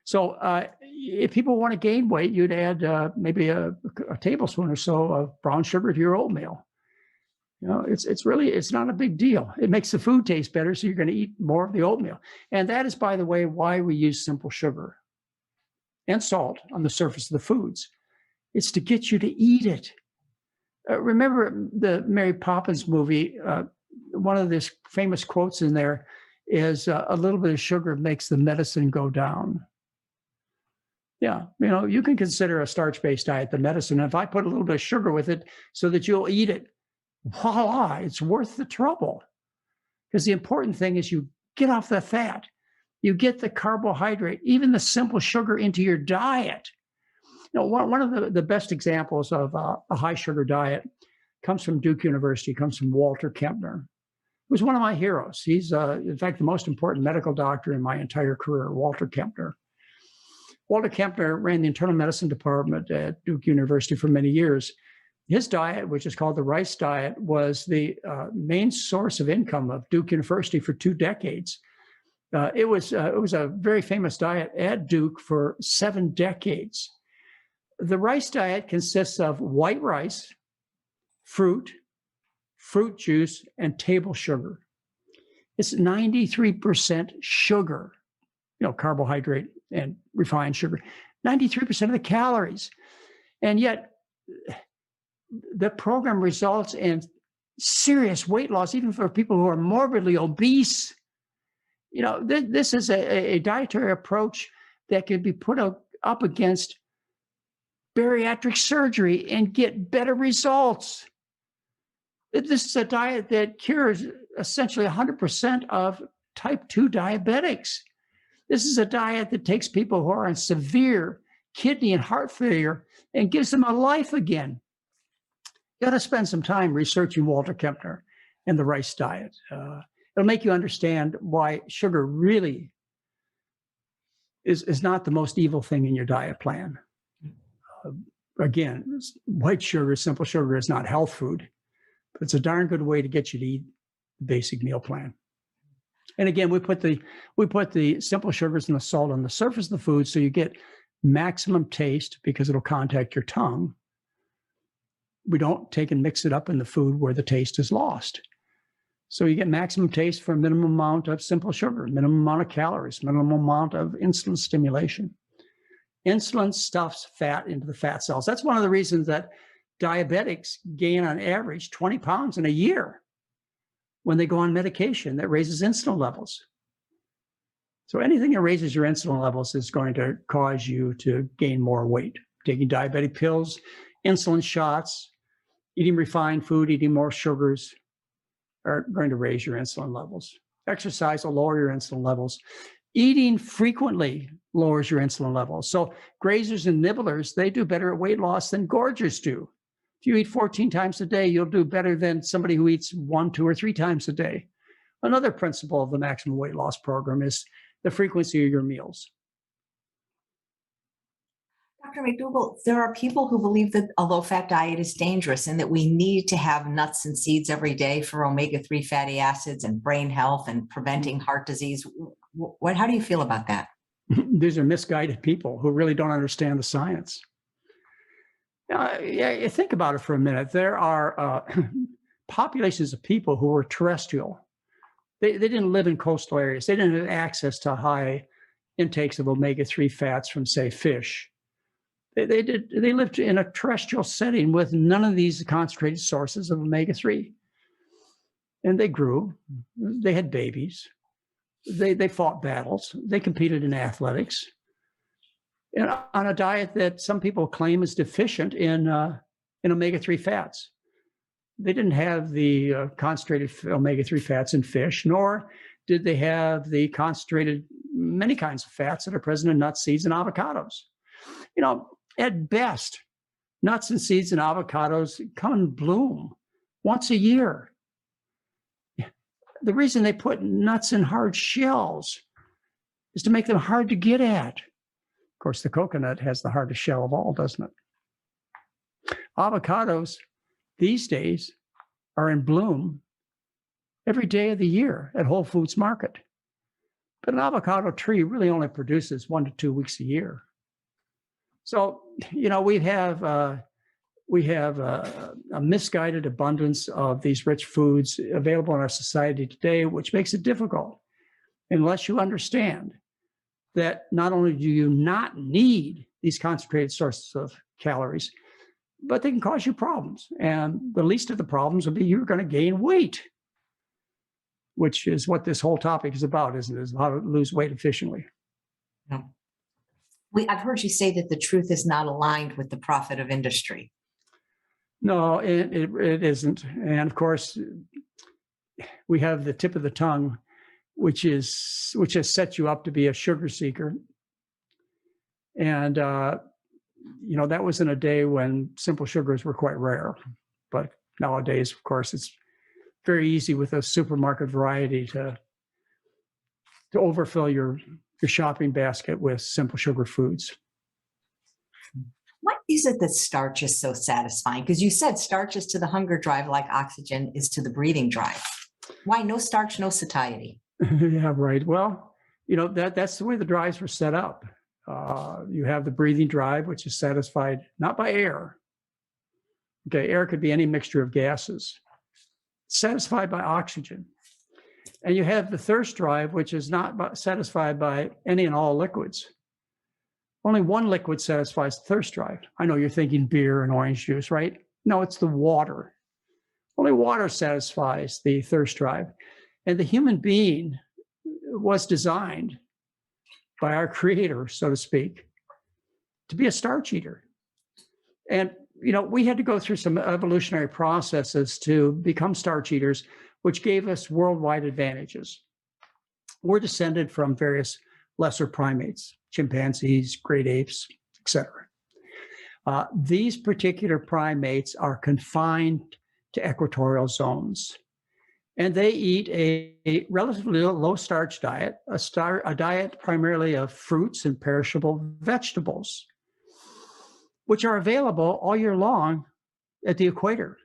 So if people want to gain weight, you'd add maybe a tablespoon or so of brown sugar to your oatmeal. It's not a big deal. It makes the food taste better, so you're going to eat more of the oatmeal. And that is, by the way, why we use simple sugar and salt on the surface of the foods. It's to get you to eat it. Remember the Mary Poppins movie? One of the famous quotes in there is a little bit of sugar makes the medicine go down. Yeah, you can consider a starch-based diet the medicine. If I put a little bit of sugar with it so that you'll eat it, voila, it's worth the trouble. Because the important thing is you get off the fat, you get the carbohydrate, even the simple sugar into your diet. One of the best examples of a high sugar diet comes from Duke University, comes from Walter Kempner, who's one of my heroes. He's, in fact, the most important medical doctor in my entire career, Walter Kempner. Walter Kempner ran the internal medicine department at Duke University for many years. His diet, which is called the rice diet, was the main source of income of Duke University for 2 decades. It was a very famous diet at Duke for 7 decades. The rice diet consists of white rice, fruit juice, and table sugar. It's 93% sugar, carbohydrate and refined sugar, 93% of the calories. And yet the program results in serious weight loss, even for people who are morbidly obese. This is a dietary approach that can be put up against bariatric surgery and get better results. This is a diet that cures essentially 100% of type 2 diabetics. This is a diet that takes people who are in severe kidney and heart failure and gives them a life again. You got to spend some time researching Walter Kempner and the rice diet. It'll make you understand why sugar really is not the most evil thing in your diet plan. Again, white sugar, simple sugar is not health food, but it's a darn good way to get you to eat the basic meal plan. And again, we put the simple sugars and the salt on the surface of the food so you get maximum taste because it'll contact your tongue. We don't take and mix it up in the food where the taste is lost. So you get maximum taste for a minimum amount of simple sugar, minimum amount of calories, minimum amount of insulin stimulation. Insulin stuffs fat into the fat cells. That's one of the reasons that diabetics gain on average 20 pounds in a year when they go on medication that raises insulin levels. So anything that raises your insulin levels is going to cause you to gain more weight. Taking diabetic pills, insulin shots, eating refined food, eating more sugars are going to raise your insulin levels. Exercise will lower your insulin levels. Eating frequently lowers your insulin levels. So grazers and nibblers, they do better at weight loss than gorgers do. If you eat 14 times a day, you'll do better than somebody who eats 1, 2, or 3 times a day. Another principle of the maximum weight loss program is the frequency of your meals. Dr. McDougall, there are people who believe that a low-fat diet is dangerous and that we need to have nuts and seeds every day for omega-3 fatty acids and brain health and preventing heart disease. How do you feel about that? These are misguided people who really don't understand the science. Yeah, think about it for a minute. There are populations of people who were terrestrial. They didn't live in coastal areas. They didn't have access to high intakes of omega-3 fats from, say, fish. They lived in a terrestrial setting with none of these concentrated sources of omega-3. And they grew. They had babies. They fought battles. They competed in athletics. And on a diet that some people claim is deficient in omega-3 fats. They didn't have the concentrated omega-3 fats in fish, nor did they have the concentrated many kinds of fats that are present in nuts, seeds, and avocados. You know, at best, nuts and seeds and avocados come in bloom once a year. The reason they put nuts in hard shells is to make them hard to get at. Of course, the coconut has the hardest shell of all, doesn't it? Avocados these days are in bloom every day of the year at Whole Foods Market. But an avocado tree really only produces 1 to 2 weeks a year. So, you know, we have a misguided abundance of these rich foods available in our society today, which makes it difficult unless you understand that not only do you not need these concentrated sources of calories, but they can cause you problems. And the least of the problems would be you're going to gain weight, which is what this whole topic is about, isn't it? Is how to lose weight efficiently. No. I've heard you say that the truth is not aligned with the profit of industry. No, it isn't. And of course, we have the tip of the tongue, which has set you up to be a sugar seeker. And, you know, that was in a day when simple sugars were quite rare. But nowadays, of course, it's very easy with a supermarket variety to overfill your shopping basket with simple sugar foods. What is it that starch is so satisfying? Because you said starch is to the hunger drive like oxygen is to the breathing drive. Why no starch, no satiety? Yeah, right. Well, you know, that's the way the drives were set up. You have the breathing drive, which is satisfied not by air. Okay, air could be any mixture of gases. Satisfied by oxygen. And you have the thirst drive, which is not satisfied by any and all liquids. Only one liquid satisfies the thirst drive. I know you're thinking beer and orange juice, right? No, it's the water. Only water satisfies the thirst drive. And the human being was designed by our creator, so to speak, to be a starch eater. And we had to go through some evolutionary processes to become starch eaters, which gave us worldwide advantages. We're descended from various lesser primates, chimpanzees, great apes, etc. These particular primates are confined to equatorial zones, and they eat a relatively low starch diet, a diet primarily of fruits and perishable vegetables, which are available all year long at the equator.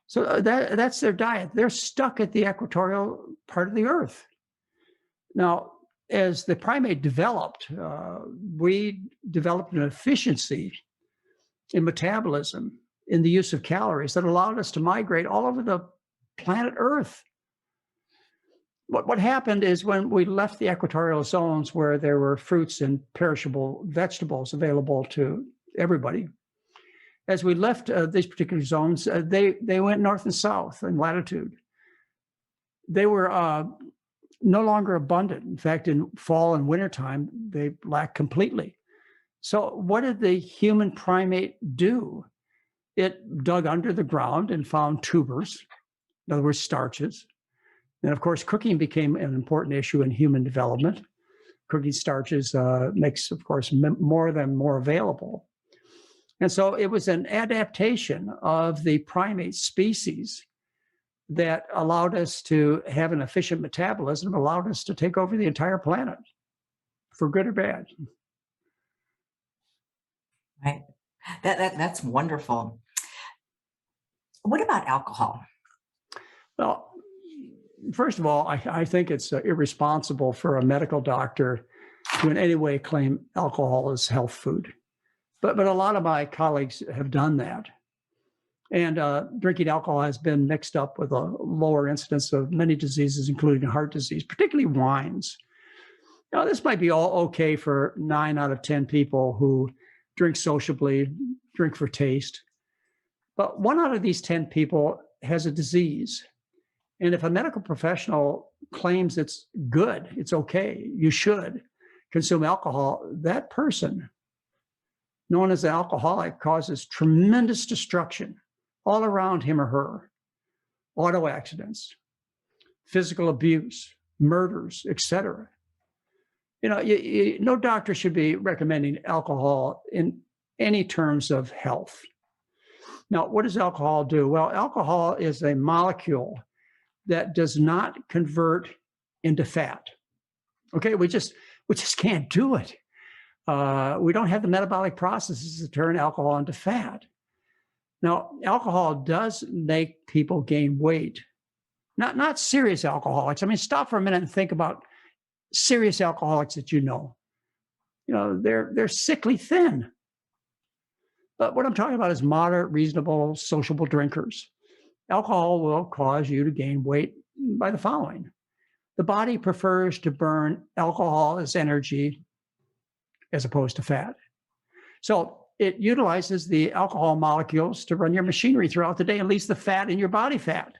So that's their diet. They're stuck at the equatorial part of the earth. Now, as the primate developed, we developed an efficiency in metabolism, in the use of calories that allowed us to migrate all over the planet Earth. What happened is when we left the equatorial zones where there were fruits and perishable vegetables available to everybody, as we left these particular zones, they went north and south in latitude. They were no longer abundant. In fact, in fall and wintertime, they lacked completely. So what did the human primate do? It dug under the ground and found tubers, in other words, starches. And of course, cooking became an important issue in human development. Cooking starches makes, of course, more of them more available. And so it was an adaptation of the primate species that allowed us to have an efficient metabolism, allowed us to take over the entire planet, for good or bad. Right. That's wonderful. What about alcohol? Well, first of all, I think it's irresponsible for a medical doctor to in any way claim alcohol as health food. But a lot of my colleagues have done that. And drinking alcohol has been mixed up with a lower incidence of many diseases, including heart disease, particularly wines. Now, this might be all okay for 9 out of 10 people who drink sociably, drink for taste. But 1 out of these 10 people has a disease. And if a medical professional claims it's good, it's okay, you should consume alcohol, that person, known as an alcoholic, causes tremendous destruction all around him or her. Auto accidents, physical abuse, murders, etc. No doctor should be recommending alcohol in any terms of health. Now, what does alcohol do? Well, alcohol is a molecule that does not convert into fat. Okay, we just can't do it. We don't have the metabolic processes to turn alcohol into fat. Now, alcohol does make people gain weight. Not serious alcoholics. I mean, stop for a minute and think about serious alcoholics that you know. They're sickly thin. But what I'm talking about is moderate, reasonable, sociable drinkers. Alcohol will cause you to gain weight by the following. The body prefers to burn alcohol as energy as opposed to fat. So it utilizes the alcohol molecules to run your machinery throughout the day and leaves the fat in your body fat.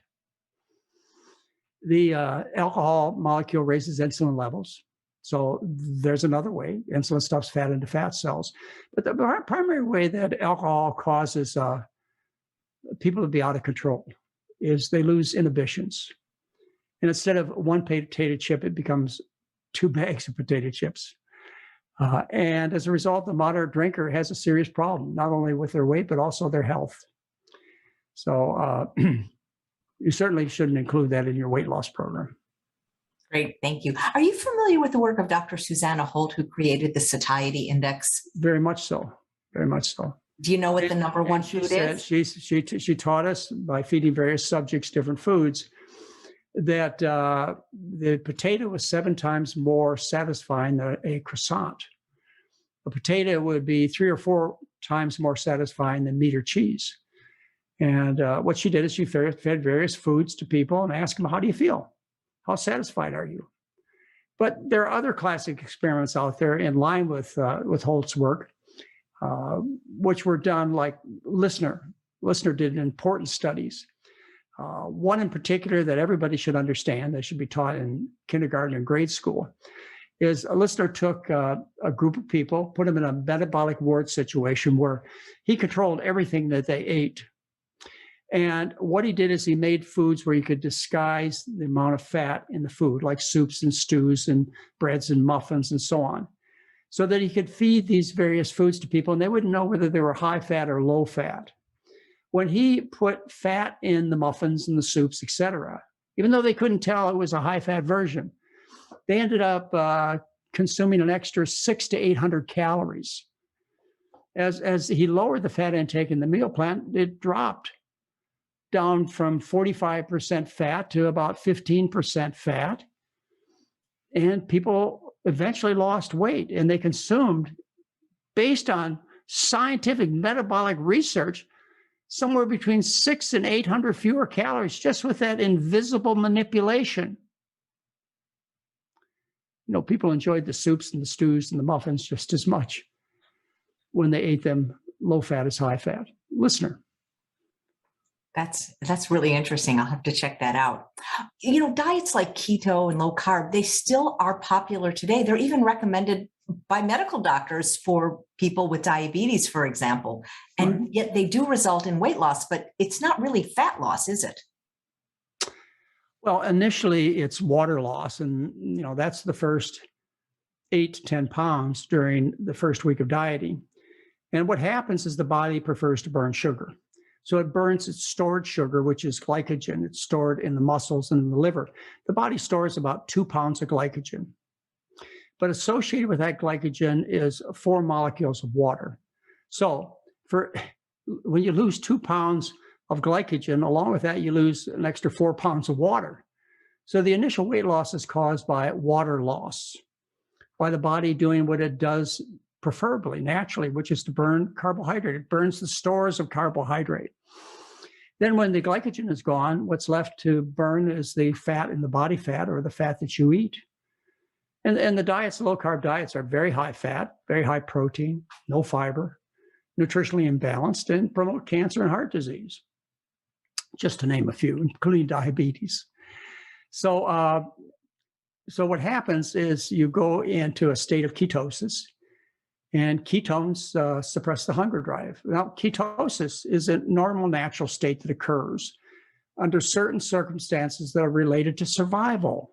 The alcohol molecule raises insulin levels. So there's another way. Insulin stuffs fat into fat cells. But the primary way that alcohol causes people to be out of control is they lose inhibitions. And instead of 1 potato chip, it becomes 2 bags of potato chips. And as a result, the moderate drinker has a serious problem, not only with their weight, but also their health. So you certainly shouldn't include that in your weight loss program. Great, thank you. Are you familiar with the work of Dr. Susanna Holt, who created the satiety index? Very much so, very much so. Do you know what the number one food is? She taught us by feeding various subjects different foods that the potato was 7 times more satisfying than a croissant. A potato would be 3 or 4 times more satisfying than meat or cheese. And what she did is she fed various foods to people and asked them, how do you feel? How satisfied are you? But there are other classic experiments out there in line with Holt's work, which were done like Listener. Listener did important studies. One in particular that everybody should understand, that should be taught in kindergarten and grade school, is a listener took a group of people, put them in a metabolic ward situation where he controlled everything that they ate. And what he did is he made foods where you could disguise the amount of fat in the food, like soups and stews and breads and muffins and so on, so that he could feed these various foods to people and they wouldn't know whether they were high fat or low fat. When he put fat in the muffins and the soups, etc., even though they couldn't tell it was a high fat version, they ended up consuming an extra 600 to 800 calories. As he lowered the fat intake in the meal plan, it dropped down from 45% fat to about 15% fat. And people eventually lost weight, and they consumed, based on scientific metabolic research, somewhere between 600 and 800 fewer calories just with that invisible manipulation. You know, people enjoyed the soups and the stews and the muffins just as much when they ate them low fat as high fat. Listener. That's really interesting. I'll have to check that out. You know, diets like keto and low carb, they still are popular today. They're even recommended by medical doctors for people with diabetes, for example. And yet they do result in weight loss, but it's not really fat loss, is it? Well, initially it's water loss. And, you know, that's the first 8 to 10 pounds during the first week of dieting. And what happens is the body prefers to burn sugar. So it burns its stored sugar, which is glycogen. It's stored in the muscles and in the liver. The body stores about 2 pounds of glycogen. But associated with that glycogen is 4 molecules of water. So when you lose 2 pounds of glycogen, along with that, you lose an extra 4 pounds of water. So the initial weight loss is caused by water loss, by the body doing what it does preferably, naturally, which is to burn carbohydrate. It burns the stores of carbohydrate. Then when the glycogen is gone, what's left to burn is the fat in the body fat, or the fat that you eat. And the diets, low carb diets, are very high fat, very high protein, no fiber, nutritionally imbalanced, and promote cancer and heart disease, just to name a few, including diabetes. So what happens is you go into a state of ketosis, and ketones suppress the hunger drive. Now, ketosis is a normal, natural state that occurs under certain circumstances that are related to survival.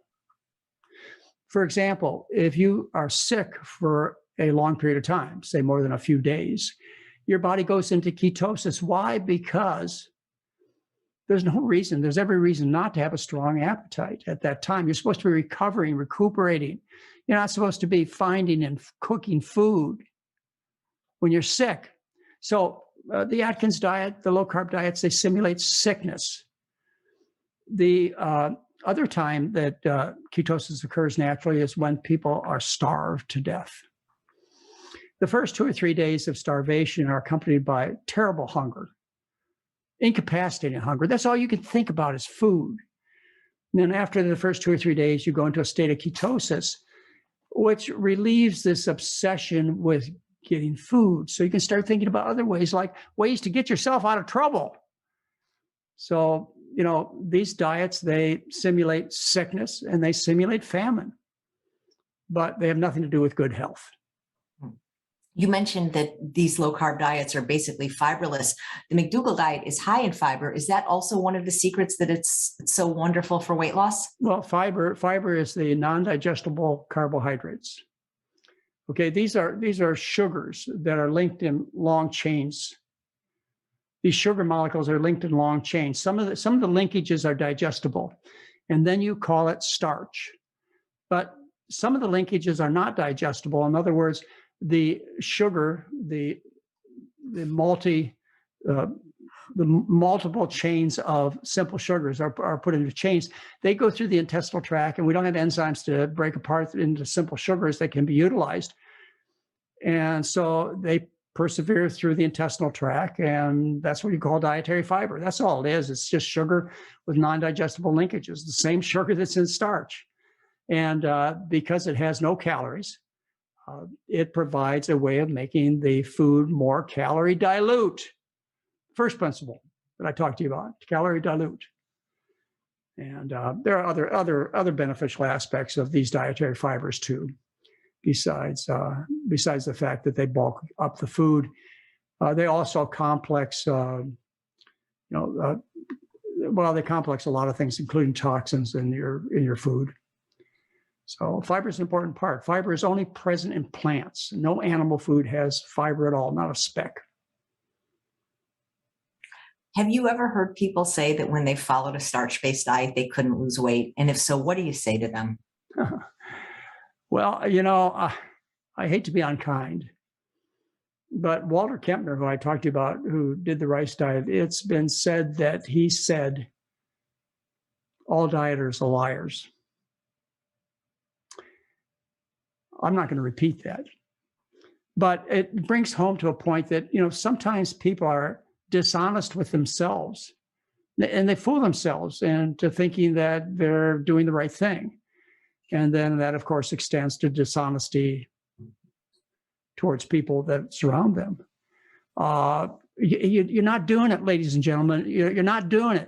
For example, if you are sick for a long period of time, say more than a few days, your body goes into ketosis. Why? Because there's every reason not to have a strong appetite at that time. You're supposed to be recovering, recuperating. You're not supposed to be finding and cooking food when you're sick. So the Atkins diet, the low carb diets, they simulate sickness. The other time that ketosis occurs naturally is when people are starved to death. The first 2 or 3 days of starvation are accompanied by terrible hunger, incapacitating hunger. That's all you can think about is food. And then after the first 2 or 3 days, you go into a state of ketosis, which relieves this obsession with getting food. So you can start thinking about other ways, like ways to get yourself out of trouble. So, you know, these diets, they simulate sickness and they simulate famine, but they have nothing to do with good health. You mentioned that these low carb diets are basically fiberless. The McDougall diet is high in fiber. Is that also one of the secrets that it's so wonderful for weight loss? Well, fiber is the non-digestible carbohydrates. Okay, these are sugars that are linked in long chains. These sugar molecules are linked in long chains. Some of the linkages are digestible, and then you call it starch. But some of the linkages are not digestible. In other words, the sugar, the multiple chains of simple sugars are put into chains. They go through the intestinal tract, and we don't have enzymes to break apart into simple sugars that can be utilized. And so they persevere through the intestinal tract, and that's what you call dietary fiber. That's all it is. It's just sugar with non-digestible linkages, the same sugar that's in starch. And because it has no calories, it provides a way of making the food more calorie dilute. First principle that I talked to you about, calorie dilute. And there are other beneficial aspects of these dietary fibers too. besides besides the fact that they bulk up the food. They also complex, well, they complex a lot of things, including toxins in your food. So fiber is an important part. Fiber is only present in plants. No animal food has fiber at all, not a speck. Have you ever heard people say that when they followed a starch-based diet, they couldn't lose weight? And if so, what do you say to them? Well, I hate to be unkind, but Walter Kempner, who I talked to you about, who did the rice diet, it's been said that he said all dieters are liars. I'm not going to repeat that, but it brings home to a point that, sometimes people are dishonest with themselves and they fool themselves into thinking that they're doing the right thing. And then that, of course, extends to dishonesty towards people that surround them. You're not doing it, ladies and gentlemen. You're not doing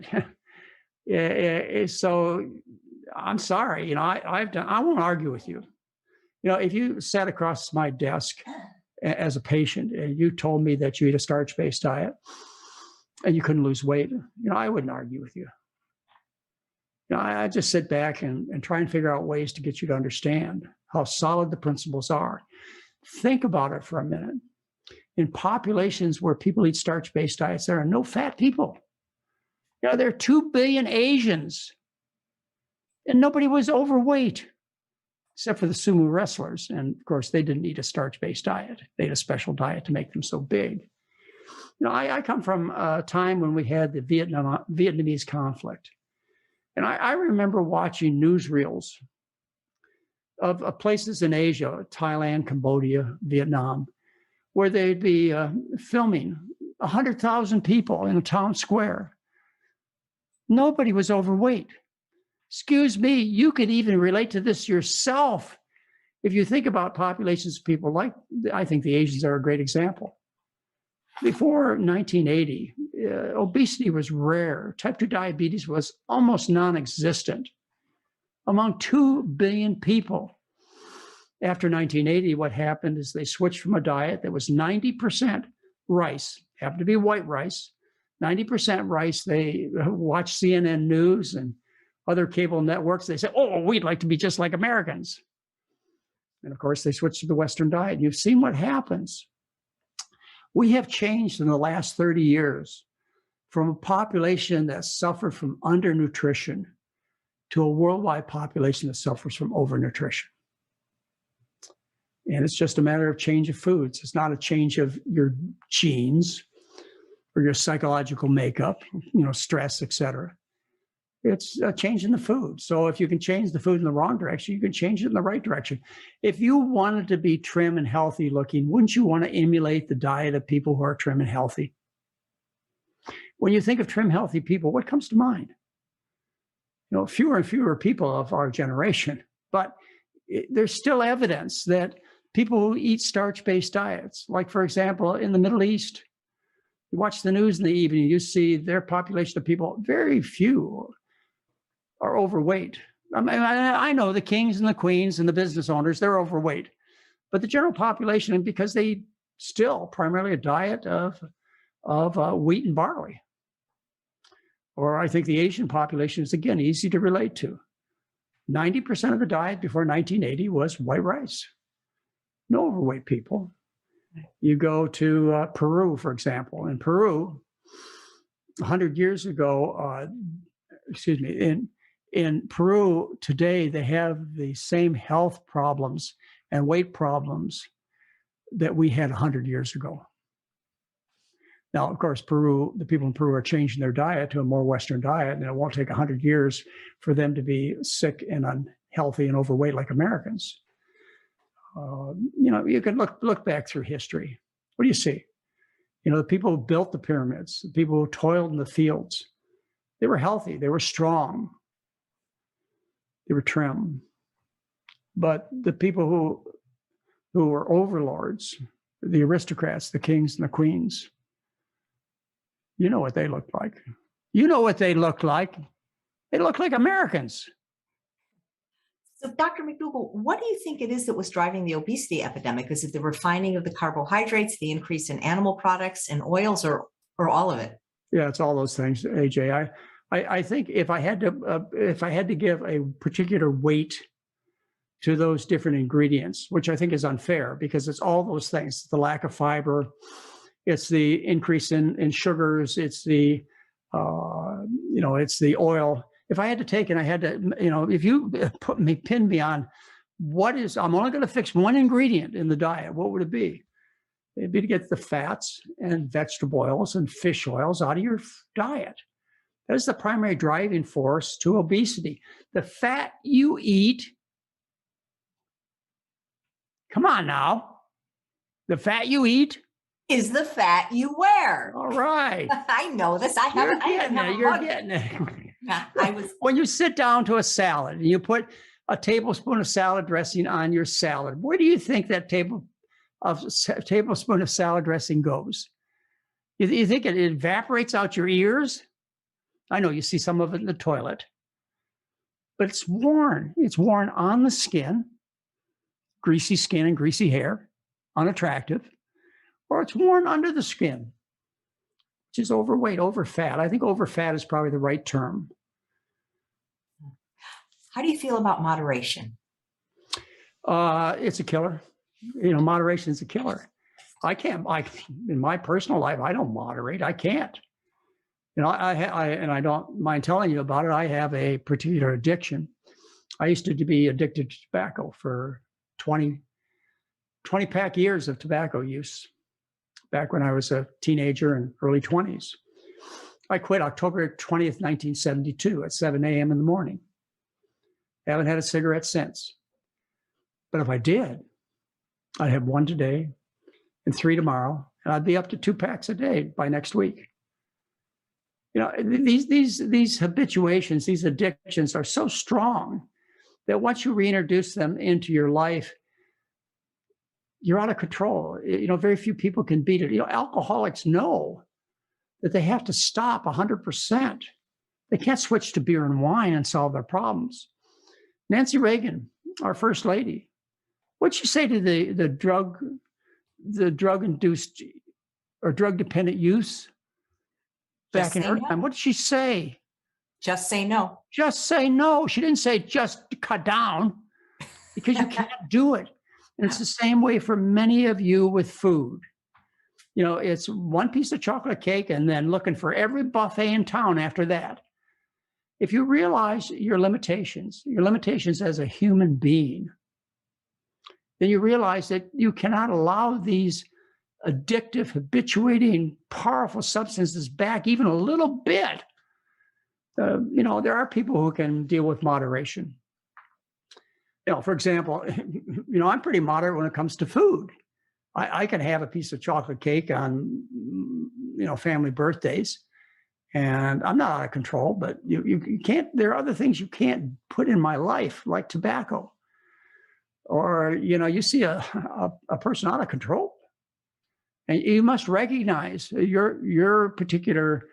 it. So I'm sorry. I won't argue with you. If you sat across my desk as a patient and you told me that you eat a starch-based diet and you couldn't lose weight, I wouldn't argue with you. I just sit back and try and figure out ways to get you to understand how solid the principles are. Think about it for a minute. In populations where people eat starch-based diets, there are no fat people. There are 2 billion Asians, and nobody was overweight, except for the sumo wrestlers. And of course, they didn't eat a starch-based diet. They ate a special diet to make them so big. I come from a time when we had the Vietnamese conflict. And I remember watching newsreels of places in Asia, Thailand, Cambodia, Vietnam, where they'd be filming 100,000 people in a town square. Nobody was overweight. Excuse me, you could even relate to this yourself. If you think about populations of people I think the Asians are a great example. Before 1980, obesity was rare. Type 2 diabetes was almost non-existent among 2 billion people. After 1980, what happened is they switched from a diet that was 90% rice, happened to be white rice, 90% rice. They watched CNN News and other cable networks. They said, oh, we'd like to be just like Americans. And of course, they switched to the Western diet. You've seen what happens. We have changed in the last 30 years from a population that suffered from undernutrition to a worldwide population that suffers from overnutrition. And it's just a matter of change of foods. It's not a change of your genes or your psychological makeup, stress, et cetera. It's a change in the food. So if you can change the food in the wrong direction, you can change it in the right direction. If you wanted to be trim and healthy looking, wouldn't you want to emulate the diet of people who are trim and healthy? When you think of trim, healthy people, what comes to mind? Fewer and fewer people of our generation, but there's still evidence that people who eat starch-based diets, like, for example, in the Middle East, you watch the news in the evening, you see their population of people, very few are overweight. I know the kings and the queens and the business owners, they're overweight. But the general population, because they eat still primarily a diet of wheat and barley. Or I think the Asian population is, again, easy to relate to. 90% of the diet before 1980 was white rice. No overweight people. You go to Peru, for example. In Peru, 100 years ago, in Peru today, they have the same health problems and weight problems that we had 100 years ago. Now, of course, the people in Peru are changing their diet to a more Western diet, and it won't take 100 years for them to be sick and unhealthy and overweight like Americans. You can look back through history. What do you see? The people who built the pyramids, the people who toiled in the fields, they were healthy, they were strong, they were trim. But the people who were overlords, the aristocrats, the kings and the queens, you know what they looked like. You know what they looked like. They looked like Americans. So, Dr. McDougall, what do you think it is that was driving the obesity epidemic? Is it the refining of the carbohydrates, the increase in animal products and oils, or all of it? Yeah, it's all those things, AJ. I think if I had to give a particular weight to those different ingredients, which I think is unfair because it's all those things: the lack of fiber, it's the increase in sugars, it's the it's the oil. If I had to take and I had to, if you pin me on I'm only going to fix one ingredient in the diet, what would it be? It'd be to get the fats and vegetable oils and fish oils out of your diet. That is the primary driving force to obesity. The fat you eat, come on now, the fat you eat Is the fat you wear. all right. I know this. You're getting it. I was When you sit down to a salad and you put a tablespoon of salad dressing on your salad, where do you think that tablespoon of salad dressing goes? You think it evaporates out your ears? I know you see some of it in the toilet, but it's worn. It's worn on the skin, greasy skin and greasy hair, unattractive, or it's worn under the skin, which is overweight, overfat. I think overfat is probably the right term. How do you feel about moderation? It's a killer. Moderation is a killer. In my personal life, I don't moderate. I can't. I don't mind telling you about it. I have a particular addiction. I used to be addicted to tobacco for 20 pack years of tobacco use back when I was a teenager and early 20s. I quit October 20th, 1972 at 7 a.m. in the morning. Haven't had a cigarette since. But if I did, I'd have one today and 3 tomorrow, and I'd be up to 2 packs a day by next week. These habituations, these addictions are so strong that once you reintroduce them into your life, you're out of control. Very few people can beat it. Alcoholics know that they have to stop 100%. They can't switch to beer and wine and solve their problems. Nancy Reagan, our first lady, what'd she say to the drug-induced or drug-dependent use back in her time? What did she say? Just say no. Just say no. She didn't say just cut down, because you can't do it. And it's the same way for many of you with food. It's one piece of chocolate cake and then looking for every buffet in town after that. If you realize your limitations as a human being, then you realize that you cannot allow these addictive, habituating, powerful substances back even a little bit. There are people who can deal with moderation. For example, I'm pretty moderate when it comes to food. I can have a piece of chocolate cake on, family birthdays, and I'm not out of control, but you can't, there are other things you can't put in my life, like tobacco. Or, you see a person out of control, and you must recognize your particular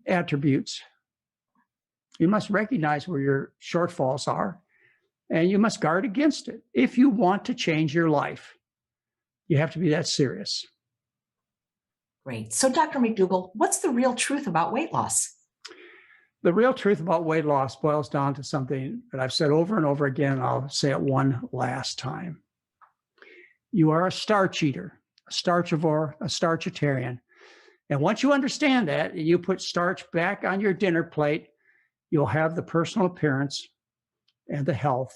attributes. You must recognize where your shortfalls are, and you must guard against it. If you want to change your life, you have to be that serious. Great. So, Dr. McDougall, what's the real truth about weight loss? The real truth about weight loss boils down to something that I've said over and over again, and I'll say it one last time. You are a starch eater, a starchivore, a starchitarian. And once you understand that, and you put starch back on your dinner plate, you'll have the personal appearance and the health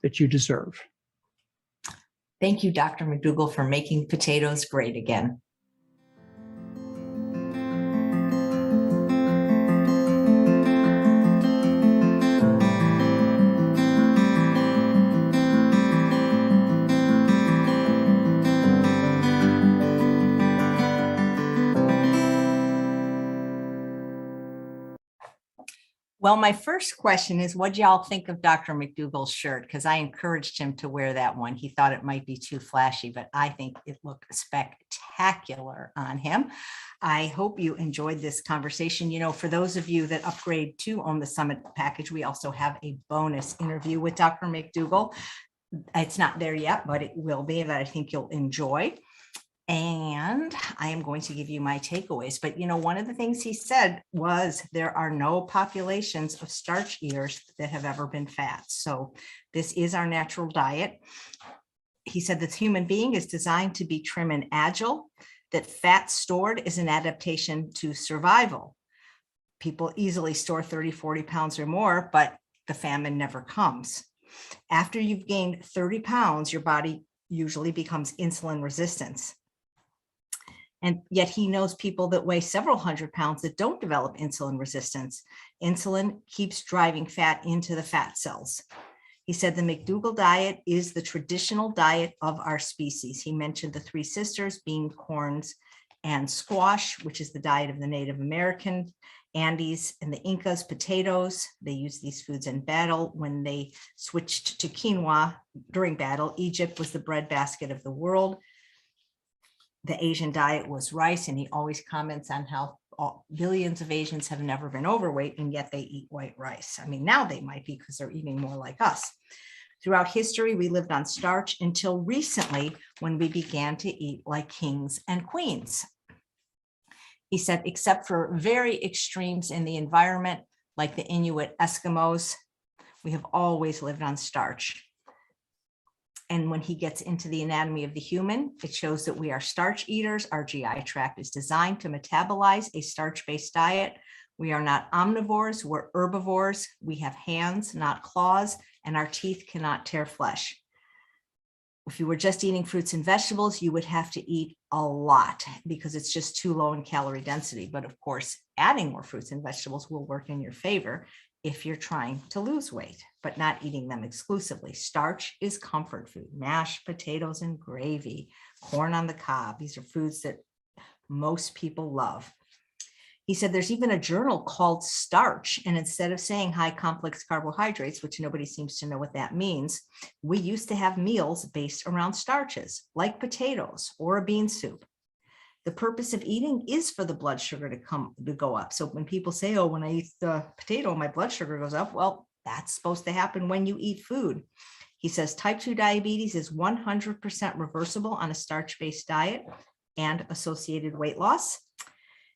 that you deserve. Thank you, Dr. McDougall, for making potatoes great again. Well, my first question is, what y'all think of Dr. McDougall's shirt? Because I encouraged him to wear that one. He thought it might be too flashy, but I think it looked spectacular on him. I hope you enjoyed this conversation. You know, for those of you that upgrade to Own the Summit package, we also have a bonus interview with Dr. McDougall. It's not there yet, but it will be, that I think you'll enjoy. And I am going to give you my takeaways. But, you know, one of the things he said was there are no populations of starch eaters that have ever been fat. So this is our natural diet. He said that the human being is designed to be trim and agile, that fat stored is an adaptation to survival. People easily store 30, 40 pounds or more, but the famine never comes. After you've gained 30 pounds, your body usually becomes insulin resistant. And yet he knows people that weigh several hundred pounds that don't develop insulin resistance. Insulin keeps driving fat into the fat cells. He said the McDougall diet is the traditional diet of our species. He mentioned the three sisters, bean, corns, and squash, which is the diet of the Native American, Andes, and the Incas, potatoes. They used these foods in battle. When they switched to quinoa during battle, Egypt was the breadbasket of the world. The Asian diet was rice, and he always comments on how billions of Asians have never been overweight, and yet they eat white rice. I mean, now they might be because they're eating more like us. Throughout history, we lived on starch until recently when we began to eat like kings and queens. He said, except for very extremes in the environment, like the Inuit Eskimos, we have always lived on starch. And when he gets into the anatomy of the human, it shows that we are starch eaters. Our GI tract is designed to metabolize a starch-based diet. We are not omnivores, we're herbivores. We have hands, not claws, and our teeth cannot tear flesh. If you were just eating fruits and vegetables, you would have to eat a lot because it's just too low in calorie density. But of course, adding more fruits and vegetables will work in your favor if you're trying to lose weight, but not eating them exclusively. Starch is comfort food, mashed potatoes and gravy, corn on the cob. These are foods that most people love. He said there's even a journal called Starch, and instead of saying high complex carbohydrates, which nobody seems to know what that means, we used to have meals based around starches, like potatoes or a bean soup. The purpose of eating is for the blood sugar to go up. So when people say, oh, when I eat the potato, my blood sugar goes up, well, that's supposed to happen when you eat food. He says type 2 diabetes is 100% reversible on a starch-based diet and associated weight loss.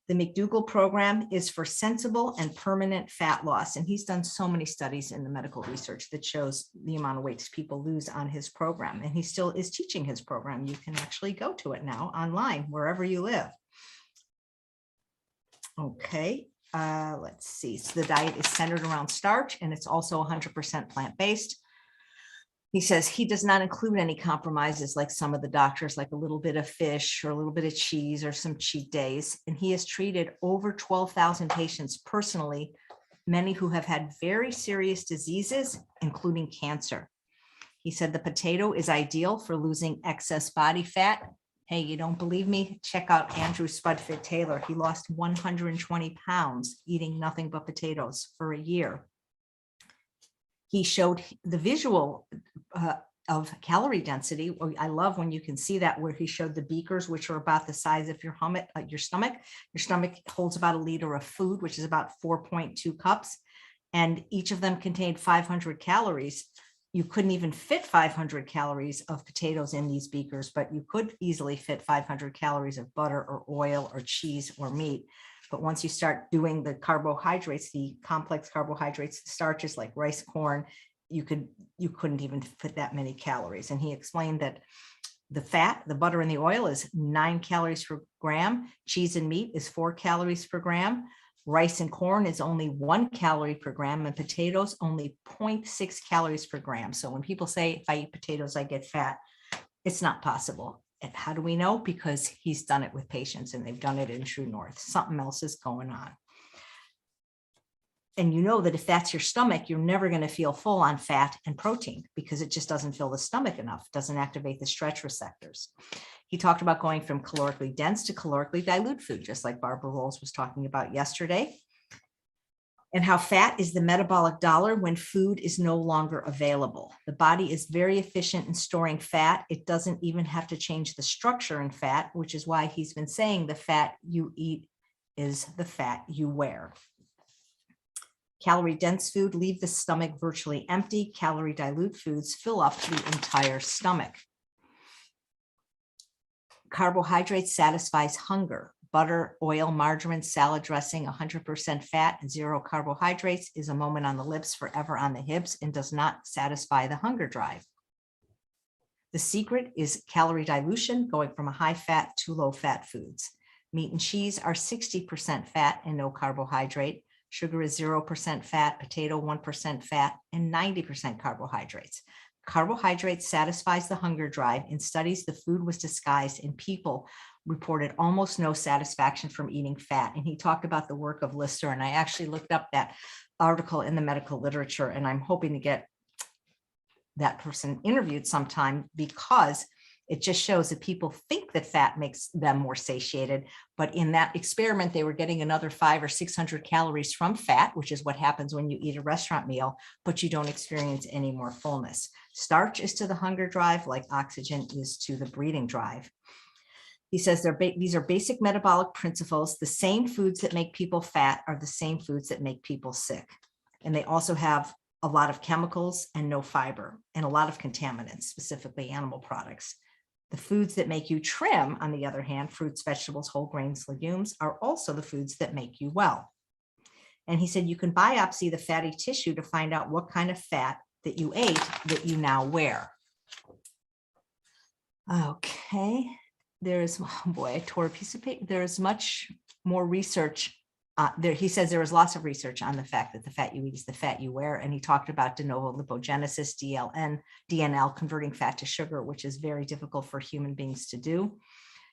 The McDougall program is for sensible and permanent fat loss. And he's done so many studies in the medical research that shows the amount of weight people lose on his program. And he still is teaching his program. You can actually go to it now online, wherever you live. Okay, let's see. So the diet is centered around starch, and it's also 100% plant-based. He says he does not include any compromises like some of the doctors, like a little bit of fish or a little bit of cheese or some cheat days. And he has treated over 12,000 patients personally, many who have had very serious diseases, including cancer. He said the potato is ideal for losing excess body fat. Hey, you don't believe me? Check out Andrew Spudfit Taylor. He lost 120 pounds eating nothing but potatoes for a year. He showed the visual of calorie density. I love when you can see that, where he showed the beakers, which are about the size of your stomach. Your stomach holds about a liter of food, which is about 4.2 cups. And each of them contained 500 calories. You couldn't even fit 500 calories of potatoes in these beakers, but you could easily fit 500 calories of butter or oil or cheese or meat. But once you start doing the carbohydrates, the complex carbohydrates, the starches like rice, corn, you couldn't even fit that many calories. And he explained that the fat, the butter and the oil is 9 calories per gram. Cheese and meat is 4 calories per gram. Rice and corn is only 1 calorie per gram, and potatoes only 0.6 calories per gram. So when people say, if I eat potatoes, I get fat, it's not possible. And how do we know? Because he's done it with patients, and they've done it in True North. Something else is going on. And you know that if that's your stomach, you're never going to feel full on fat and protein because it just doesn't fill the stomach enough, doesn't activate the stretch receptors. He talked about going from calorically dense to calorically dilute food, just like Barbara Rolls was talking about yesterday. and how fat is the metabolic dollar when food is no longer available. The body is very efficient in storing fat. It doesn't even have to change the structure in fat, which is why he's been saying the fat you eat is the fat you wear. Calorie dense food leave the stomach virtually empty. Calorie dilute foods fill up the entire stomach. Carbohydrates satisfies hunger. Butter, oil, margarine, salad dressing, 100% fat and 0 carbohydrates is a moment on the lips, forever on the hips, and does not satisfy the hunger drive. The secret is calorie dilution, going from a high fat to low fat foods. Meat and cheese are 60% fat and no carbohydrate. Sugar is 0% fat, potato 1% fat, and 90% carbohydrates. Carbohydrates satisfies the hunger drive. In studies, the food was disguised and people reported almost no satisfaction from eating fat. And he talked about the work of Lister, and I actually looked up that article in the medical literature, and I'm hoping to get that person interviewed sometime, because it just shows that people think that fat makes them more satiated, but in that experiment, they were getting another 500 or 600 calories from fat, which is what happens when you eat a restaurant meal, but you don't experience any more fullness. Starch is to the hunger drive like oxygen is to the breathing drive. He says these are basic metabolic principles. The same foods that make people fat are the same foods that make people sick. And they also have a lot of chemicals and no fiber and a lot of contaminants, specifically animal products. The foods that make you trim, on the other hand, fruits, vegetables, whole grains, legumes, are also the foods that make you well. And he said you can biopsy the fatty tissue to find out what kind of fat that you ate that you now wear. Okay, there's, oh boy, I tore a piece of paper. There's much more research. He says there is lots of research on the fact that the fat you eat is the fat you wear. And he talked about de novo lipogenesis, DNL, converting fat to sugar, which is very difficult for human beings to do.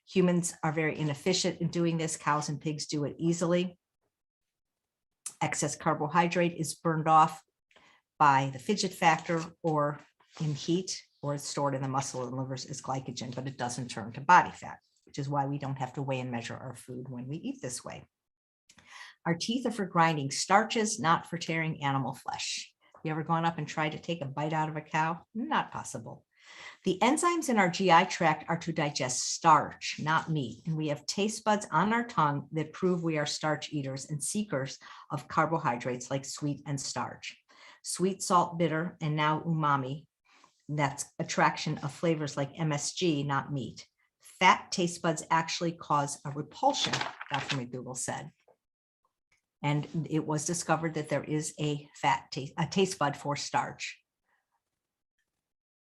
Humans are very inefficient in doing this. Cows and pigs do it easily. Excess carbohydrate is burned off by the fidget factor or in heat, or it's stored in the muscle and livers as glycogen, but it doesn't turn to body fat, which is why we don't have to weigh and measure our food when we eat this way. Our teeth are for grinding starches, not for tearing animal flesh. You ever gone up and tried to take a bite out of a cow? Not possible. The enzymes in our GI tract are to digest starch, not meat. And we have taste buds on our tongue that prove we are starch eaters and seekers of carbohydrates like sweet and starch. Sweet, salt, bitter, and now umami. That's attraction of flavors like MSG, not meat. Fat taste buds actually cause a repulsion, Dr. McDougall said. And it was discovered that there is a taste bud for starch.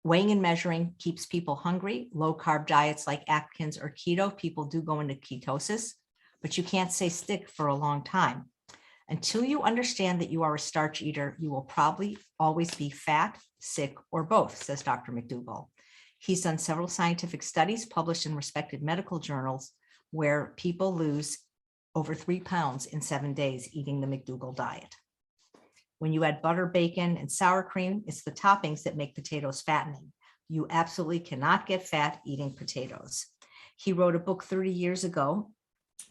Weighing and measuring keeps people hungry. Low carb diets like Atkins or keto, people do go into ketosis, but you can't stay stick for a long time. Until you understand that you are a starch eater, you will probably always be fat, sick, or both, says Dr. McDougall. He's done several scientific studies published in respected medical journals where people lose over 3 pounds in 7 days eating the McDougall diet. When you add butter, bacon, and sour cream, it's the toppings that make potatoes fattening. You absolutely cannot get fat eating potatoes. He wrote a book 30 years ago,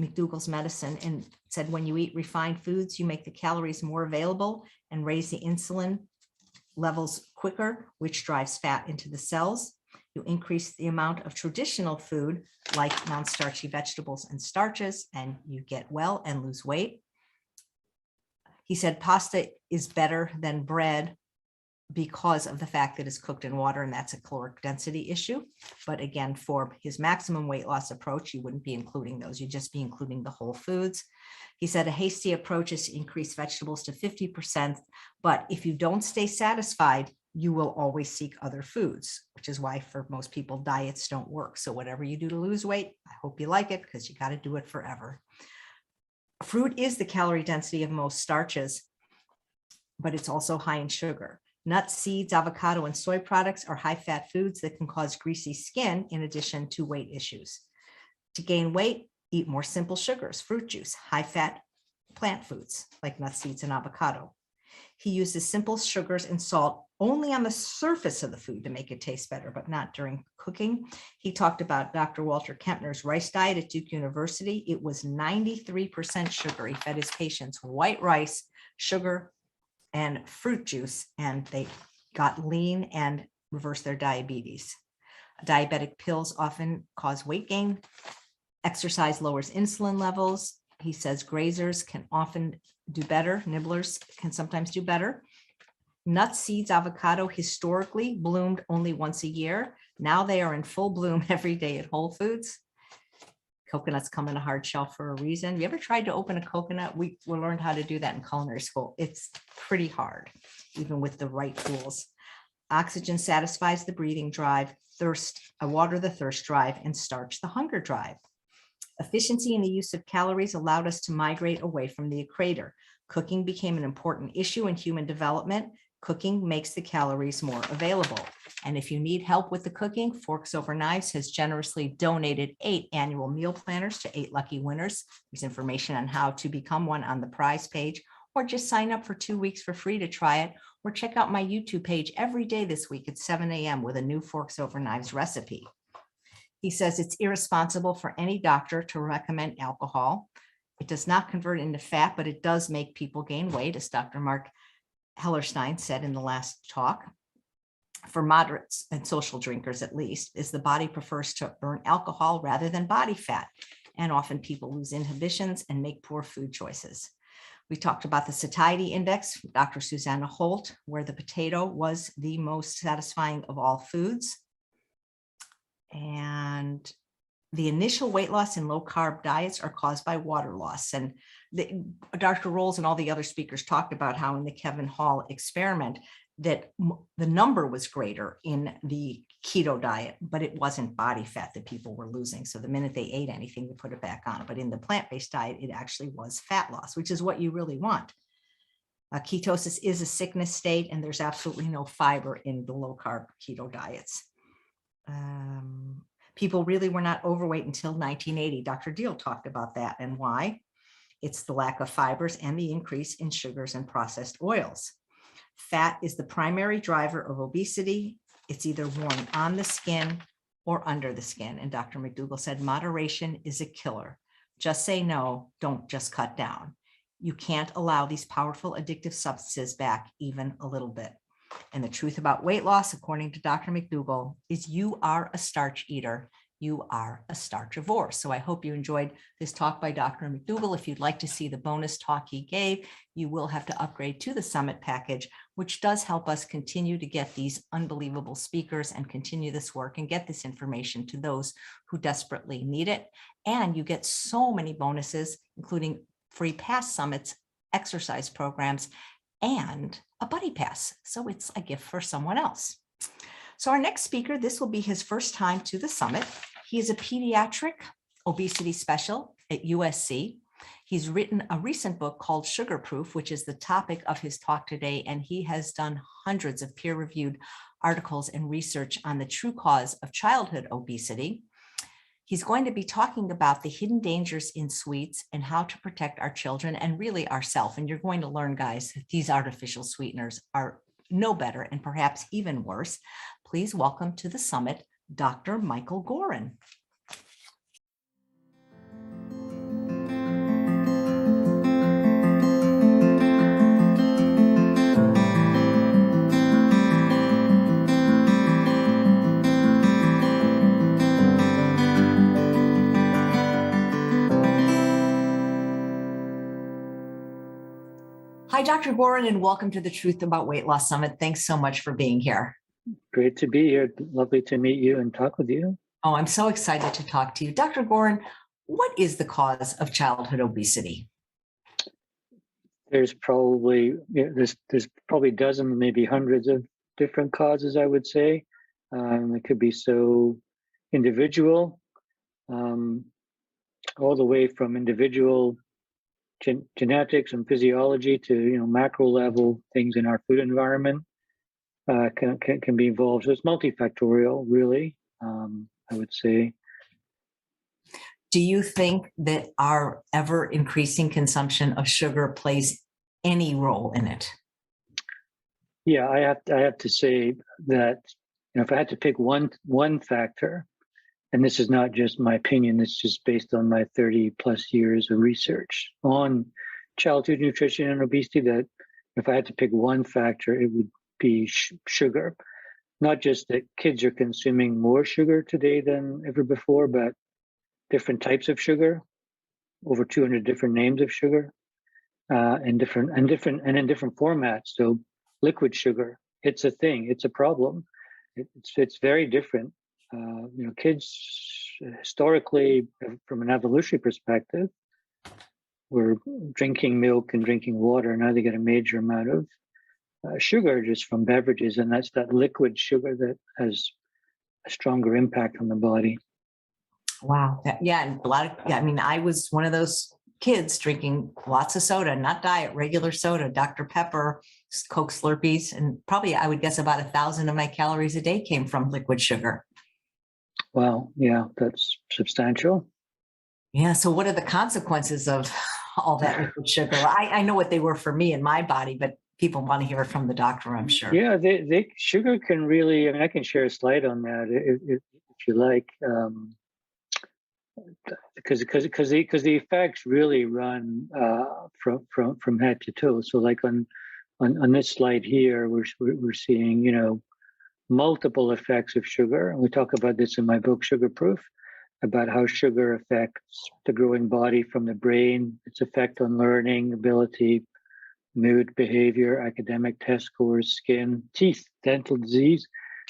McDougall's Medicine, and said when you eat refined foods, you make the calories more available and raise the insulin levels quicker, which drives fat into the cells. You increase the amount of traditional food like non-starchy vegetables and starches, and you get well and lose weight. He said pasta is better than bread because of the fact that it's cooked in water, and that's a caloric density issue. But again, for his maximum weight loss approach, you wouldn't be including those. You'd just be including the whole foods. He said a hasty approach is to increase vegetables to 50%, but if you don't stay satisfied, you will always seek other foods, which is why for most people, diets don't work. So whatever you do to lose weight, I hope you like it, because you got to do it forever. Fruit is the calorie density of most starches, but it's also high in sugar. Nuts, seeds, avocado, and soy products are high-fat foods that can cause greasy skin in addition to weight issues. To gain weight, eat more simple sugars, fruit juice, high-fat plant foods like nuts, seeds, and avocado. He uses simple sugars and salt only on the surface of the food to make it taste better, but not during cooking. He talked about Dr. Walter Kempner's rice diet at Duke University. It was 93% sugar. He fed his patients white rice, sugar, and fruit juice, and they got lean and reversed their diabetes. Diabetic pills often cause weight gain. Exercise lowers insulin levels. He says grazers can often do better. Nibblers can sometimes do better. Nuts, seeds, avocado historically bloomed only once a year. Now they are in full bloom every day at Whole Foods. Coconuts come in a hard shell for a reason. Have you ever tried to open a coconut? We learned how to do that in culinary school. It's pretty hard, even with the right tools. Oxygen satisfies the breathing drive, water the thirst drive, and starch the hunger drive. Efficiency in the use of calories allowed us to migrate away from the equator. Cooking became an important issue in human development. Cooking makes the calories more available. And if you need help with the cooking, Forks Over Knives has generously donated 8 annual meal planners to 8 lucky winners. There's information on how to become one on the prize page, or just sign up for 2 weeks for free to try it, or check out my YouTube page every day this week at 7 a.m. with a new Forks Over Knives recipe. He says it's irresponsible for any doctor to recommend alcohol. It does not convert into fat, but it does make people gain weight, as Dr. Mark Hellerstein said in the last talk. For moderates and social drinkers, at least, is the body prefers to burn alcohol rather than body fat. And often people lose inhibitions and make poor food choices. We talked about the satiety index, Dr. Susanna Holt, where the potato was the most satisfying of all foods. And the initial weight loss in low carb diets are caused by water loss. And Dr. Rolls and all the other speakers talked about how in the Kevin Hall experiment that the number was greater in the keto diet, but it wasn't body fat that people were losing. So the minute they ate anything, they put it back on. But in the plant-based diet, it actually was fat loss, which is what you really want. Ketosis is a sickness state, and there's absolutely no fiber in the low carb keto diets. People really were not overweight until 1980. Dr. Deal talked about that and why. It's the lack of fibers and the increase in sugars and processed oils. Fat is the primary driver of obesity. It's either worn on the skin or under the skin. And Dr. McDougall said, moderation is a killer. Just say no, don't just cut down. You can't allow these powerful addictive substances back even a little bit. And the truth about weight loss, according to Dr. McDougall, is you are a starch eater. You are a starchivore. So I hope you enjoyed this talk by Dr. McDougall. If you'd like to see the bonus talk he gave, you will have to upgrade to the Summit package, which does help us continue to get these unbelievable speakers and continue this work and get this information to those who desperately need it. And you get so many bonuses, including free past summits, exercise programs, and a buddy pass. So it's a gift for someone else. So our next speaker, this will be his first time to the summit. He is a pediatric obesity specialist at USC. He's written a recent book called Sugar Proof, which is the topic of his talk today. And he has done hundreds of peer-reviewed articles and research on the true cause of childhood obesity. He's going to be talking about the hidden dangers in sweets and how to protect our children and really ourselves. And you're going to learn, guys, that these artificial sweeteners are no better and perhaps even worse. Please welcome to the summit, Dr. Michael Gorin. Hi, Dr. Gorin, and welcome to the Truth About Weight Loss Summit. Thanks so much for being here. Great to be here. Lovely to meet you and talk with you. Oh, I'm so excited to talk to you. Dr. Gorin, what is the cause of childhood obesity? There's probably there's probably dozens, maybe hundreds of different causes, I would say. It could be so individual, all the way from individual genetics and physiology to macro level things in our food environment can be involved. So it's multifactorial, really. I would say. Do you think that our ever increasing consumption of sugar plays any role in it? Yeah, I have to say that, you know, if I had to pick one factor, and this is not just my opinion, it's just based on my 30 plus years of research on childhood nutrition and obesity, that if I had to pick one factor, it would be sugar. Not just that kids are consuming more sugar today than ever before, but different types of sugar, over 200 different names of sugar, in different in different formats. So liquid sugar, it's a thing, it's a problem. It's very different. You know, kids historically, from an evolutionary perspective, were drinking milk and drinking water. Now they get a major amount of sugar just from beverages, and that's that liquid sugar that has a stronger impact on the body. Wow. Yeah. And a lot of, yeah, I mean, I was one of those kids drinking lots of soda, not diet, regular soda, Dr. Pepper, Coke Slurpees, and probably I would guess about 1,000 of my calories a day came from liquid sugar. Wow. Yeah, that's substantial. Yeah. So what are the consequences of all that liquid sugar? I know what they were for me and my body, but people want to hear it from the doctor, I'm sure. Yeah, they sugar can really, I mean, I can share a slide on that if you like. Because the effects really run from head to toe. So like on this slide here, we're seeing, you know, multiple effects of sugar, and we talk about this in my book Sugar Proof, about how sugar affects the growing body from the brain, its effect on learning ability, mood, behavior, academic test scores, skin, teeth, dental disease,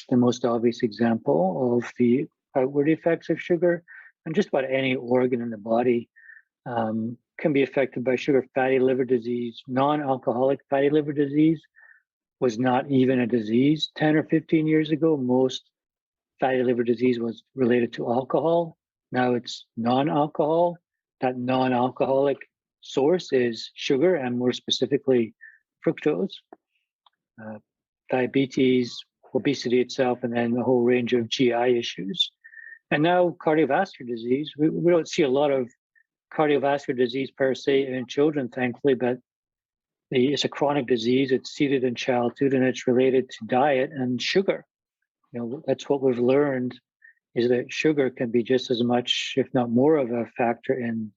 the most obvious example of the outward effects of sugar. And just about any organ in the body can be affected by sugar. Fatty liver disease, non-alcoholic fatty liver disease was not even a disease 10 or 15 years ago. Most fatty liver disease was related to alcohol. Now it's non-alcohol. That non-alcoholic source is sugar, and more specifically, fructose. Diabetes, obesity itself, and then a whole range of GI issues. And now cardiovascular disease. We don't see a lot of cardiovascular disease per se in children, thankfully, but it's a chronic disease. It's seated in childhood, and it's related to diet and sugar. You know, that's what we've learned, is that sugar can be just as much, if not more, of a factor in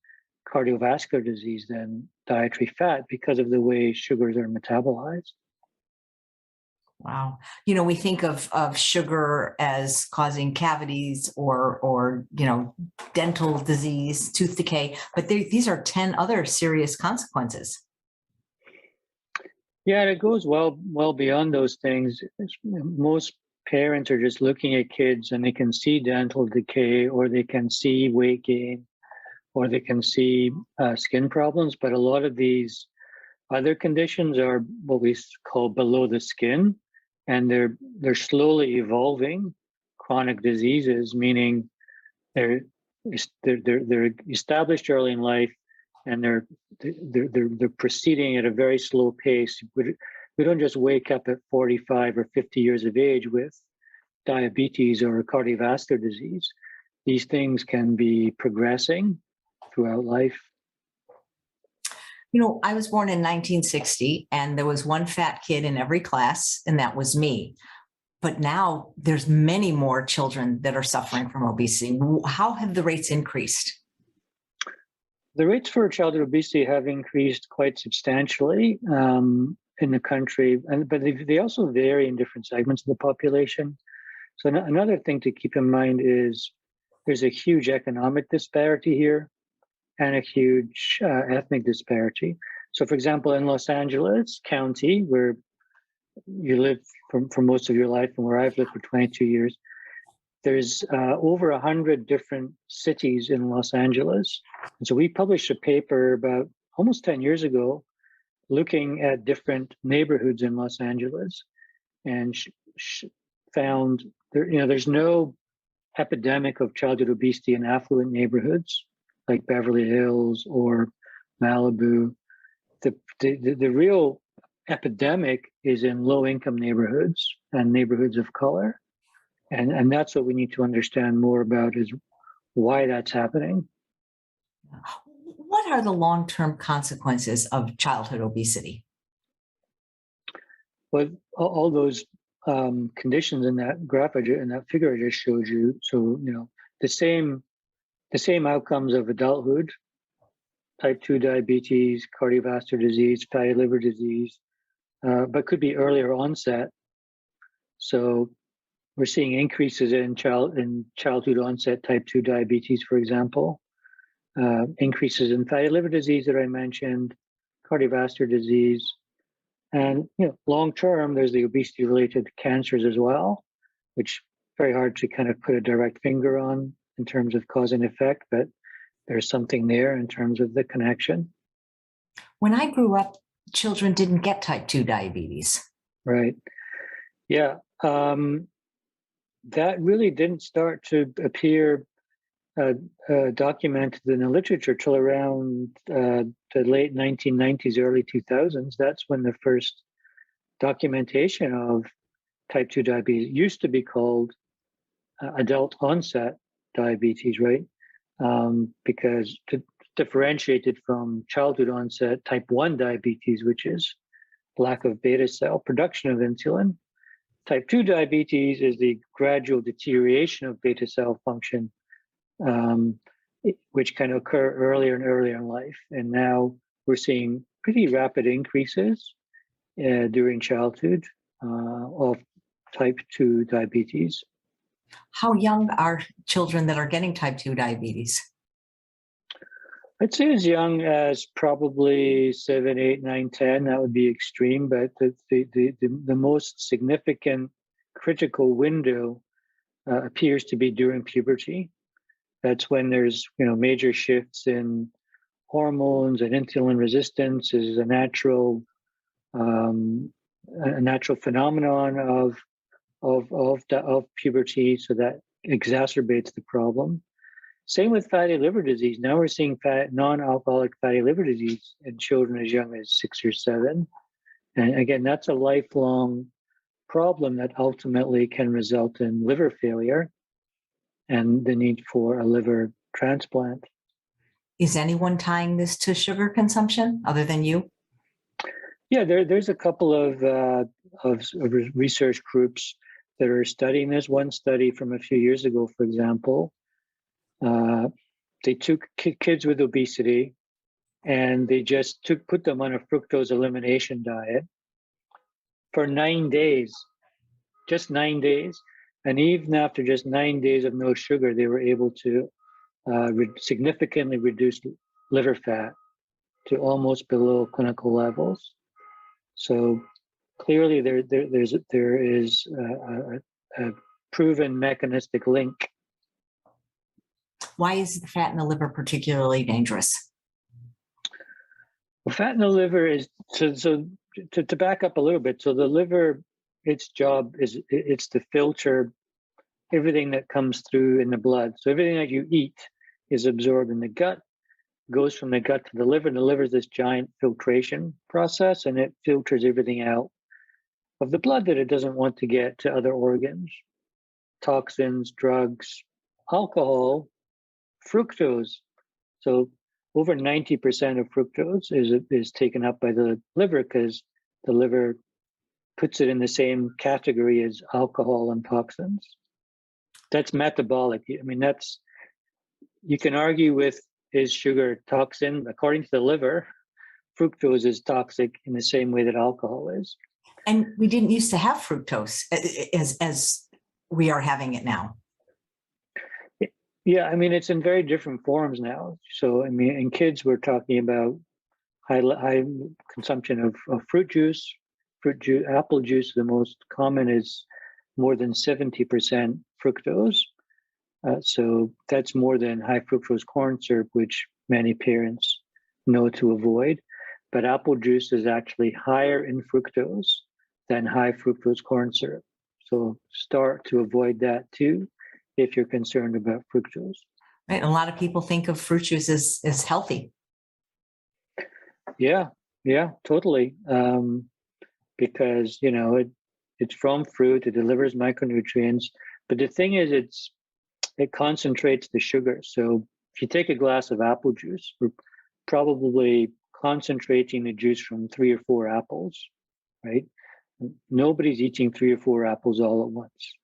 cardiovascular disease than dietary fat because of the way sugars are metabolized. Wow. You know, we think of sugar as causing cavities or, you know, dental disease, tooth decay, but these are 10 other serious consequences. Yeah, it goes well beyond those things. Most parents are just looking at kids and they can see dental decay, or they can see weight gain, or they can see skin problems. But a lot of these other conditions are what we call below the skin, and they're slowly evolving chronic diseases, meaning they're established early in life, and they're proceeding at a very slow pace. We don't just wake up at 45 or 50 years of age with diabetes or cardiovascular disease. These things can be progressing throughout life. You know, I was born in 1960, and there was one fat kid in every class, and that was me. But now there's many more children that are suffering from obesity. How have the rates increased? The rates for childhood obesity have increased quite substantially in the country, but they also vary in different segments of the population. So another thing to keep in mind is there's a huge economic disparity here and a huge ethnic disparity. So, for example, in Los Angeles County, where you live for most of your life and where I've lived for 22 years, there's over 100 different cities in Los Angeles. And so we published a paper about almost 10 years ago looking at different neighborhoods in Los Angeles, and found there's no epidemic of childhood obesity in affluent neighborhoods like Beverly Hills or Malibu. The real epidemic is in low-income neighborhoods and neighborhoods of color. And that's what we need to understand more about, is why that's happening. What are the long-term consequences of childhood obesity? But all those conditions in that graph in that figure I just showed you. So the same outcomes of adulthood: type 2 diabetes, cardiovascular disease, fatty liver disease, but could be earlier onset. So we're seeing increases in childhood onset type 2 diabetes, for example, increases in fatty liver disease that I mentioned, cardiovascular disease, and long term, there's the obesity related cancers as well, which very hard to kind of put a direct finger on in terms of cause and effect, but there's something there in terms of the connection. When I grew up, children didn't get type 2 diabetes. Right. Yeah. That really didn't start to appear documented in the literature till around the late 1990s, early 2000s. That's when the first documentation of type 2 diabetes used to be called adult onset diabetes, right? Because to differentiate it from childhood onset type 1 diabetes, which is lack of beta cell production of insulin. Type 2 diabetes is the gradual deterioration of beta cell function, which can occur earlier and earlier in life. And now we're seeing pretty rapid increases during childhood of type 2 diabetes. How young are children that are getting type 2 diabetes? I'd say as young as probably 7, 8, 9, 10. That would be extreme, but the most significant critical window appears to be during puberty. That's when there's major shifts in hormones, and insulin resistance is a natural phenomenon of puberty, so that exacerbates the problem. Same with fatty liver disease. Now we're seeing non-alcoholic fatty liver disease in children as young as 6 or 7. And again, that's a lifelong problem that ultimately can result in liver failure and the need for a liver transplant. Is anyone tying this to sugar consumption other than you? Yeah, there's a couple of research groups that are studying this. One study from a few years ago, for example, they took kids with obesity and they just put them on a fructose elimination diet for 9 days, just 9 days. And even after just 9 days of no sugar, they were able to significantly reduce liver fat to almost below clinical levels. So clearly there is a proven mechanistic link. Why is the fat in the liver particularly dangerous? Well, fat in the liver is, so to back up a little bit, so the liver, its job is it's to filter everything that comes through in the blood. So everything that you eat is absorbed in the gut, goes from the gut to the liver, and the liver is this giant filtration process, and it filters everything out of the blood that it doesn't want to get to other organs: toxins, drugs, alcohol, fructose. So over 90% of fructose is taken up by the liver because the liver puts it in the same category as alcohol and toxins. That's metabolic. I mean, you can argue with, is sugar toxin? According to the liver, fructose is toxic in the same way that alcohol is. And we didn't used to have fructose as we are having it now. Yeah, I mean, it's in very different forms now. So, I mean, in kids, we're talking about high consumption of fruit juice. Apple juice, the most common, is more than 70% fructose. So that's more than high fructose corn syrup, which many parents know to avoid. But apple juice is actually higher in fructose than high fructose corn syrup. So start to avoid that too, if you're concerned about fructose. Right. A lot of people think of fruit juice as healthy. Yeah, totally. Because, it's from fruit, it delivers micronutrients. But the thing is, it concentrates the sugar. So if you take a glass of apple juice, we're probably concentrating the juice from 3 or 4 apples, right? Nobody's eating 3 or 4 apples all at once,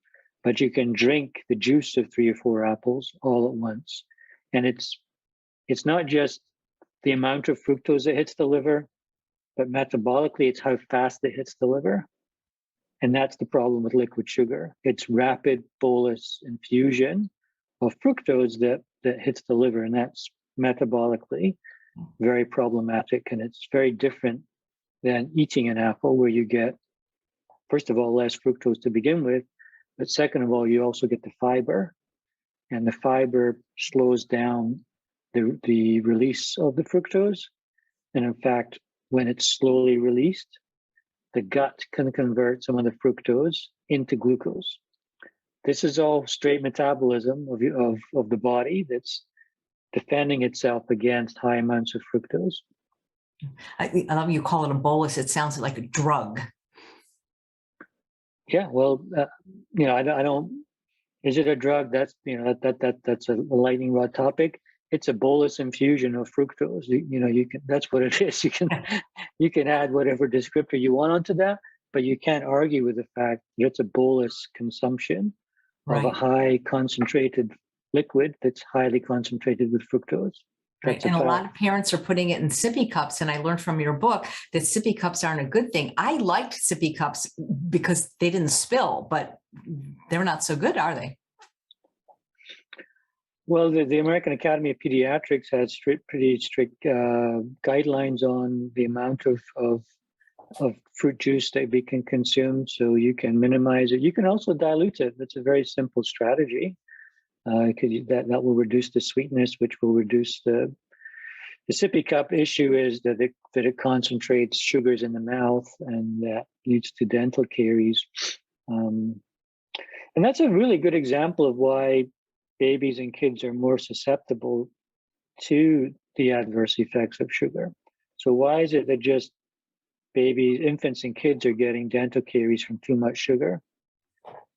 but you can drink the juice of 3 or 4 apples all at once. And it's not just the amount of fructose that hits the liver, but metabolically, it's how fast it hits the liver. And that's the problem with liquid sugar. It's rapid bolus infusion of fructose that hits the liver, and that's metabolically very problematic. And it's very different than eating an apple, where you get, first of all, less fructose to begin with, but second of all, you also get the fiber, and the fiber slows down the release of the fructose. And in fact, when it's slowly released, the gut can convert some of the fructose into glucose. This is all straight metabolism of the body that's defending itself against high amounts of fructose. I love you call it a bolus. It sounds like a drug. Yeah, well, I don't. Is it a drug? That's that's a lightning rod topic. It's a bolus infusion of fructose. You can. That's what it is. You can add whatever descriptor you want onto that, but you can't argue with the fact that it's a bolus consumption of a high concentrated liquid that's highly concentrated with fructose. Right. And a lot of parents are putting it in sippy cups. And I learned from your book that sippy cups aren't a good thing. I liked sippy cups because they didn't spill, but they're not so good, are they? Well, the American Academy of Pediatrics has pretty strict guidelines on the amount of fruit juice that we can consume, so you can minimize it. You can also dilute it. That's a very simple strategy. That will reduce the sweetness, which will reduce the sippy cup issue is that it concentrates sugars in the mouth, and that leads to dental caries. And that's a really good example of why babies and kids are more susceptible to the adverse effects of sugar. So why is it that just babies, infants, and kids are getting dental caries from too much sugar?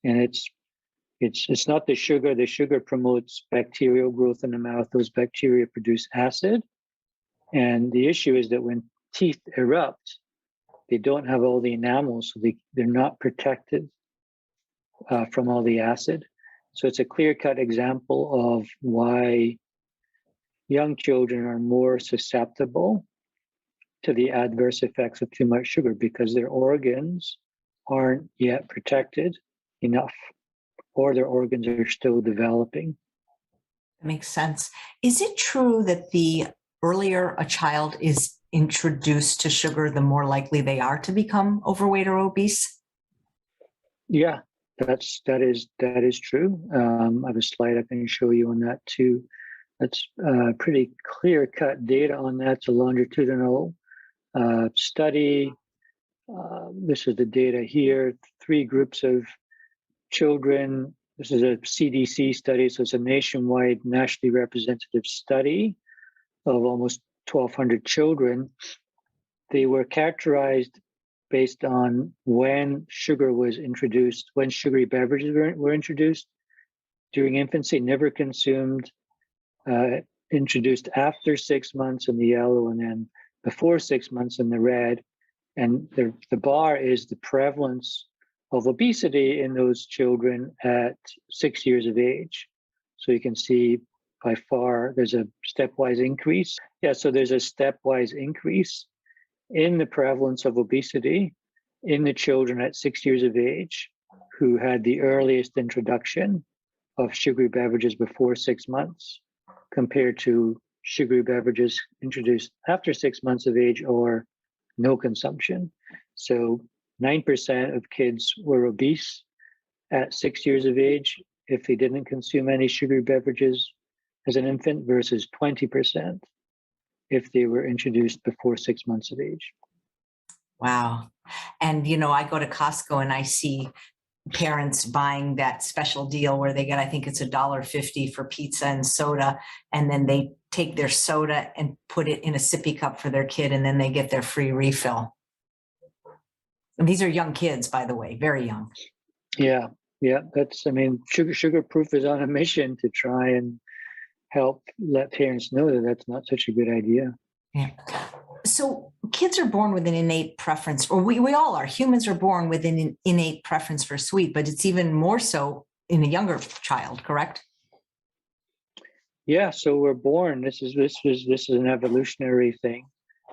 And it's not the sugar. The sugar promotes bacterial growth in the mouth. Those bacteria produce acid. And the issue is that when teeth erupt, they don't have all the enamel, so they're not protected from all the acid. So it's a clear-cut example of why young children are more susceptible to the adverse effects of too much sugar, because their organs aren't yet protected enough, or their organs are still developing. That makes sense. Is it true that the earlier a child is introduced to sugar, the more likely they are to become overweight or obese? Yeah, that is true. I have a slide I can show you on that too. That's pretty clear-cut data on that. It's a longitudinal study. This is the data here. 3 groups of children. This is a CDC study, so it's a nationwide, nationally representative study of almost 1,200 children. They were characterized based on when sugar was introduced, when sugary beverages were introduced during infancy, never consumed, introduced after 6 months in the yellow, and then before 6 months in the red. And the bar is the prevalence of obesity in those children at 6 years of age. So you can see by far there's a stepwise increase. Yeah, so there's a stepwise increase in the prevalence of obesity in the children at 6 years of age who had the earliest introduction of sugary beverages before 6 months, compared to sugary beverages introduced after 6 months of age or no consumption. So 9% of kids were obese at 6 years of age if they didn't consume any sugary beverages as an infant, versus 20% if they were introduced before 6 months of age. Wow. And, I go to Costco and I see parents buying that special deal where they get, I think it's $1.50 for pizza and soda. And then they take their soda and put it in a sippy cup for their kid, and then they get their free refill. And these are young kids, by the way, very young. Yeah. Sugar Proof is on a mission to try and help let parents know that that's not such a good idea. Yeah. So kids are born with an innate preference, or we all are. Humans are born with an innate preference for sweet, but it's even more so in a younger child, correct? Yeah, so we're born. This is an evolutionary thing.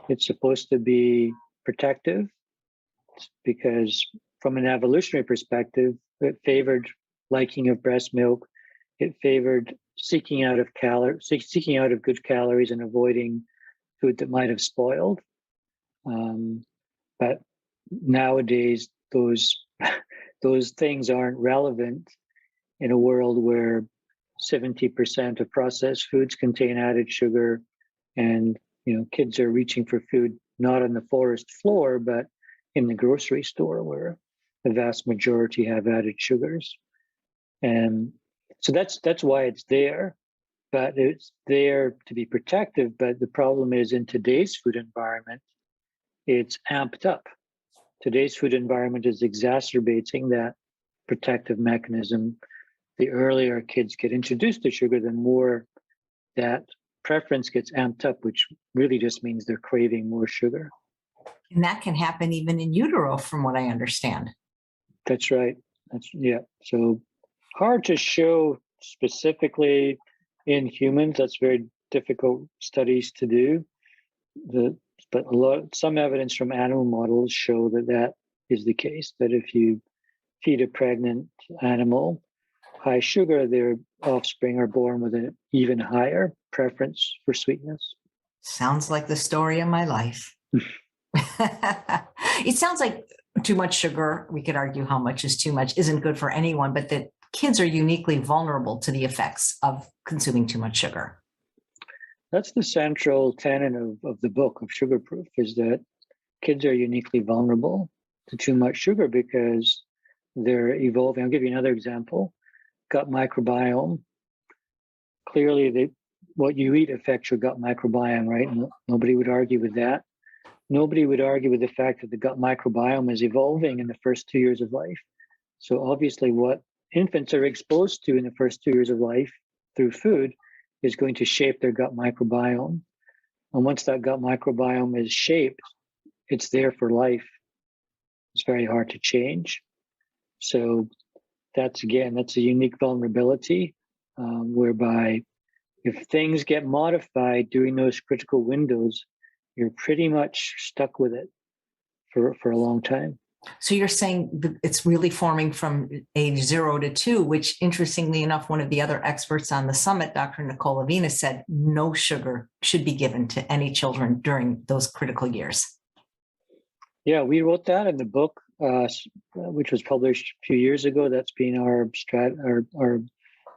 It's supposed to be protective because from an evolutionary perspective, it favored liking of breast milk. It favored seeking out of good calories and avoiding food that might have spoiled. But nowadays, those things aren't relevant in a world where 70% of processed foods contain added sugar, and kids are reaching for food not on the forest floor, but in the grocery store, where the vast majority have added sugars. And so that's why it's there, but it's there to be protective. But the problem is, in today's food environment, it's amped up. Today's food environment is exacerbating that protective mechanism. The earlier kids get introduced to sugar, the more that preference gets amped up, which really just means they're craving more sugar. And that can happen even in utero, from what I understand. That's right. Yeah. So hard to show specifically in humans. That's very difficult studies to do. But some evidence from animal models show that is the case, that if you feed a pregnant animal high sugar, their offspring are born with an even higher preference for sweetness. Sounds like the story of my life. It sounds like too much sugar, we could argue how much is too much, isn't good for anyone, but that kids are uniquely vulnerable to the effects of consuming too much sugar. That's the central tenet of the book of Sugar Proof, is that kids are uniquely vulnerable to too much sugar because they're evolving. I'll give you another example. Gut microbiome. Clearly, what you eat affects your gut microbiome, right? Nobody would argue with that. Nobody would argue with the fact that the gut microbiome is evolving in the first 2 years of life. So obviously what infants are exposed to in the first 2 years of life through food is going to shape their gut microbiome. And once that gut microbiome is shaped, it's there for life. It's very hard to change. So that's a unique vulnerability, whereby if things get modified during those critical windows, you're pretty much stuck with it for a long time. So you're saying it's really forming from age 0 to 2, which interestingly enough, one of the other experts on the summit, Dr. Nicole Avena, said no sugar should be given to any children during those critical years. Yeah, we wrote that in the book, which was published a few years ago. That's been our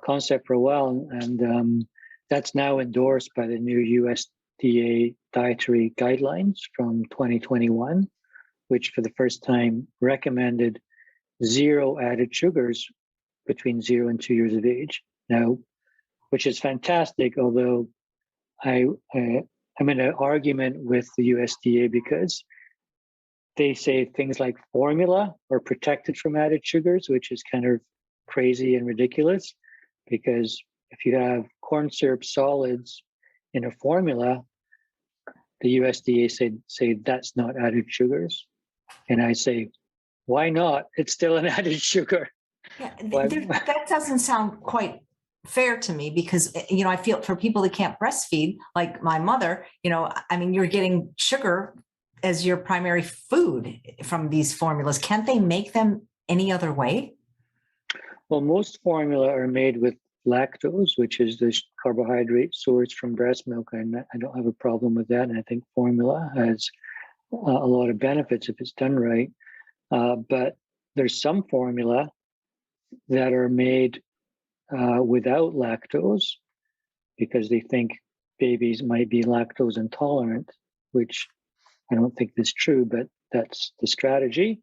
concept for a while, and that's now endorsed by the new USDA dietary guidelines from 2021, which for the first time recommended 0 added sugars between 0 and 2 years of age. Now, which is fantastic, although I'm in an argument with the USDA because they say things like formula are protected from added sugars, which is kind of crazy and ridiculous, because if you have corn syrup solids in a formula, the USDA say that's not added sugars. And I say, why not? It's still an added sugar. Yeah, that doesn't sound quite fair to me because, I feel for people that can't breastfeed, like my mother, you're getting sugar as your primary food from these formulas. Can't they make them any other way? Well, most formula are made with lactose, which is the carbohydrate source from breast milk. And I don't have a problem with that. And I think formula has a lot of benefits if it's done right. But there's some formula that are made without lactose because they think babies might be lactose intolerant, which I don't think is true, but that's the strategy.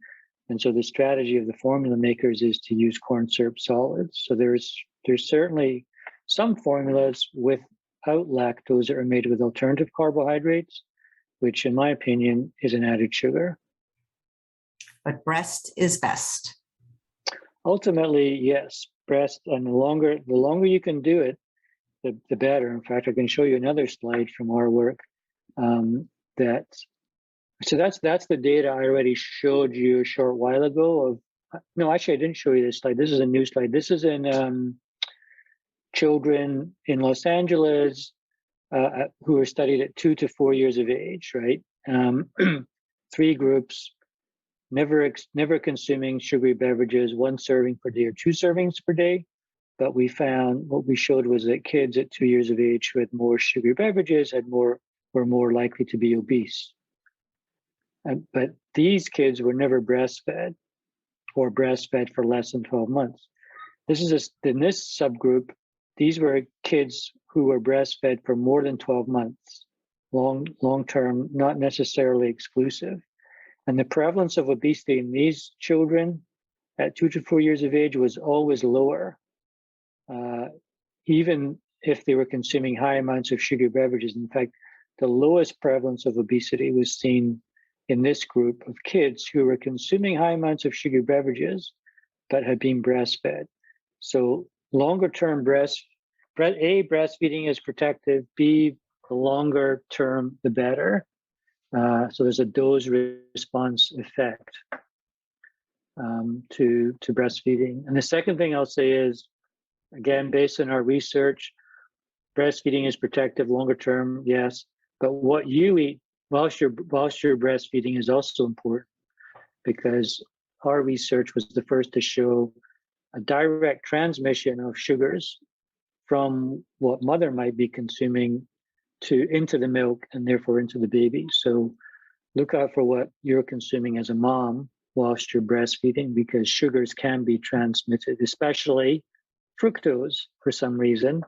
And so the strategy of the formula makers is to use corn syrup solids. So there's certainly some formulas without lactose that are made with alternative carbohydrates, which in my opinion is an added sugar. But breast is best. Ultimately, yes, breast, and the longer you can do it, the better. In fact, I can show you another slide from our work that So that's the data I already showed you a short while ago. No, actually, I didn't show you this slide. This is a new slide. This is in children in Los Angeles who are studied at 2 to 4 years of age, right? 3 groups, never consuming sugary beverages, 1 serving per day or 2 servings per day. But we found what we showed was that kids at 2 years of age who had more sugary beverages were more likely to be obese. But these kids were never breastfed or breastfed for less than 12 months. In this subgroup, these were kids who were breastfed for more than 12 months, long term, not necessarily exclusive. And the prevalence of obesity in these children at 2 to 4 years of age was always lower, even if they were consuming high amounts of sugary beverages. In fact, the lowest prevalence of obesity was seen in this group of kids who were consuming high amounts of sugary beverages but had been breastfed. So longer term breastfeeding is protective. B, the longer term, the better. So there's a dose response effect to breastfeeding. And the second thing I'll say is, again, based on our research, breastfeeding is protective longer term, yes. But what you eat whilst you're breastfeeding is also important, because our research was the first to show a direct transmission of sugars from what mother might be consuming into the milk and therefore into the baby. So look out for what you're consuming as a mom whilst you're breastfeeding, because sugars can be transmitted, especially fructose for some reason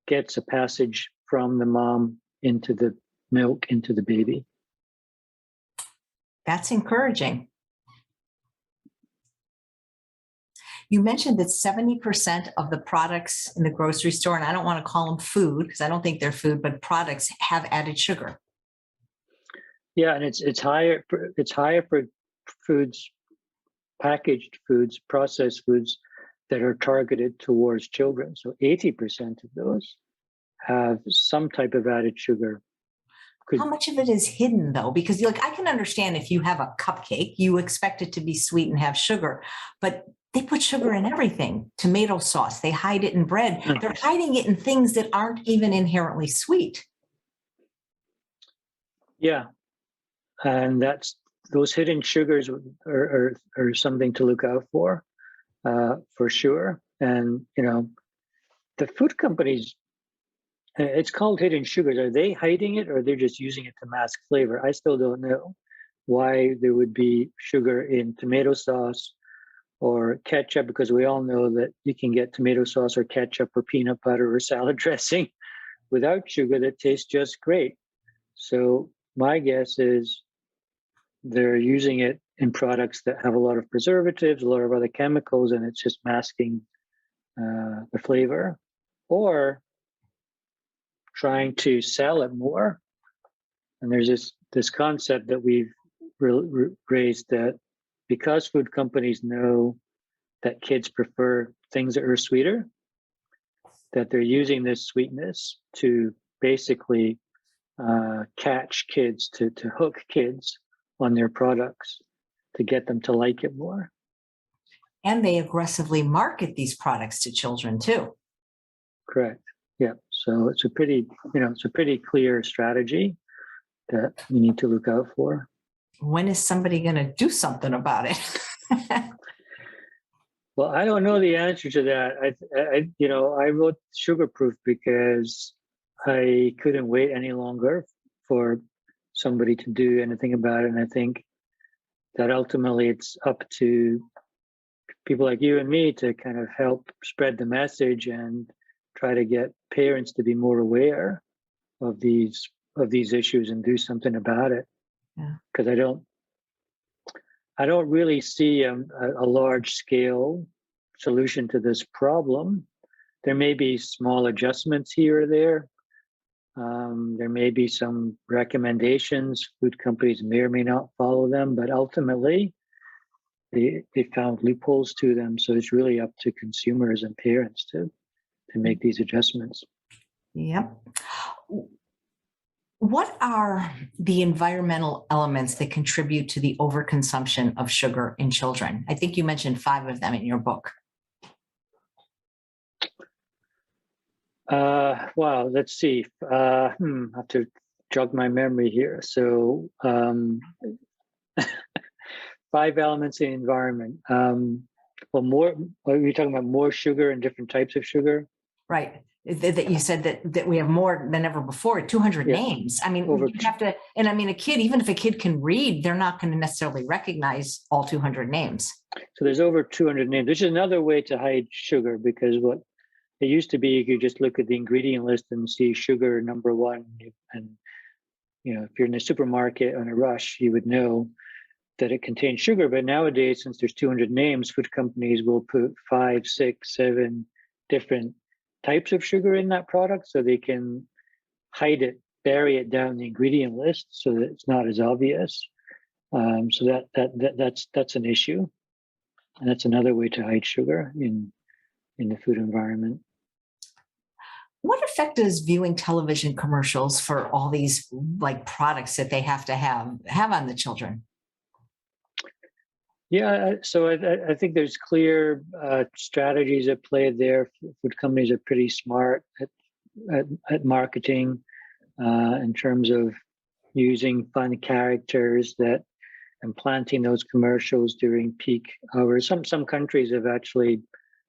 gets a passage from the mom into the milk into the baby. That's encouraging. You mentioned that 70% of the products in the grocery store, and I don't want to call them food because I don't think they're food, but products have added sugar. Yeah, and it's higher for foods, packaged foods, processed foods that are targeted towards children. So 80% of those have some type of added sugar. How much of it is hidden though? Because I can understand if you have a cupcake, you expect it to be sweet and have sugar, but they put sugar in everything. Tomato sauce, they hide it in bread. They're hiding it in things that aren't even inherently sweet. Yeah, and those hidden sugars are something to look out for sure. And the food companies, it's called hidden sugars. Are they hiding it, or they're just using it to mask flavor? I still don't know why there would be sugar in tomato sauce or ketchup, because we all know that you can get tomato sauce or ketchup or peanut butter or salad dressing without sugar that tastes just great. So my guess is they're using it in products that have a lot of preservatives, a lot of other chemicals, and it's just masking the flavor, or trying to sell it more. And there's this concept that we've raised, that because food companies know that kids prefer things that are sweeter, that they're using this sweetness to basically catch kids, to hook kids on their products, to get them to like it more. And they aggressively market these products to children too. Correct. Yeah. So it's a pretty clear strategy that we need to look out for. When is somebody going to do something about it? Well, I don't know the answer to that. I wrote Sugar Proof because I couldn't wait any longer for somebody to do anything about it. And I think that ultimately it's up to people like you and me to kind of help spread the message and try to get parents to be more aware of these issues and do something about it. Because I don't really see a large scale solution to this problem. There may be small adjustments here or there. There may be some recommendations. Food companies may or may not follow them, but ultimately they found loopholes to them. So it's really up to consumers and parents to make these adjustments. Yep. What are the environmental elements that contribute to the overconsumption of sugar in children? I think you mentioned 5 of them in your book. Wow, let's see. I have to jog my memory here. So 5 elements in the environment. Well, are you talking about more sugar and different types of sugar? Right. That you said that we have more than ever before, 200 Yeah. names. I mean, Over you have to, and I mean, a kid, even if a kid can read, they're not going to necessarily recognize all 200 names. So there's over 200 names, which is another way to hide sugar, because what it used to be, you could just look at the ingredient list and see sugar number 1. And, if you're in a supermarket on a rush, you would know that it contains sugar. But nowadays, since there's 200 names, food companies will put 5, 6, 7 different types of sugar in that product, so they can hide it, bury it down the ingredient list, so that it's not as obvious. So that's an issue, and that's another way to hide sugar in the food environment. What effect does viewing television commercials for all these like products that they have to have on the children? Yeah, so I think there's clear strategies at play there. Food companies are pretty smart at marketing in terms of using fun characters and planting those commercials during peak hours. Some countries have actually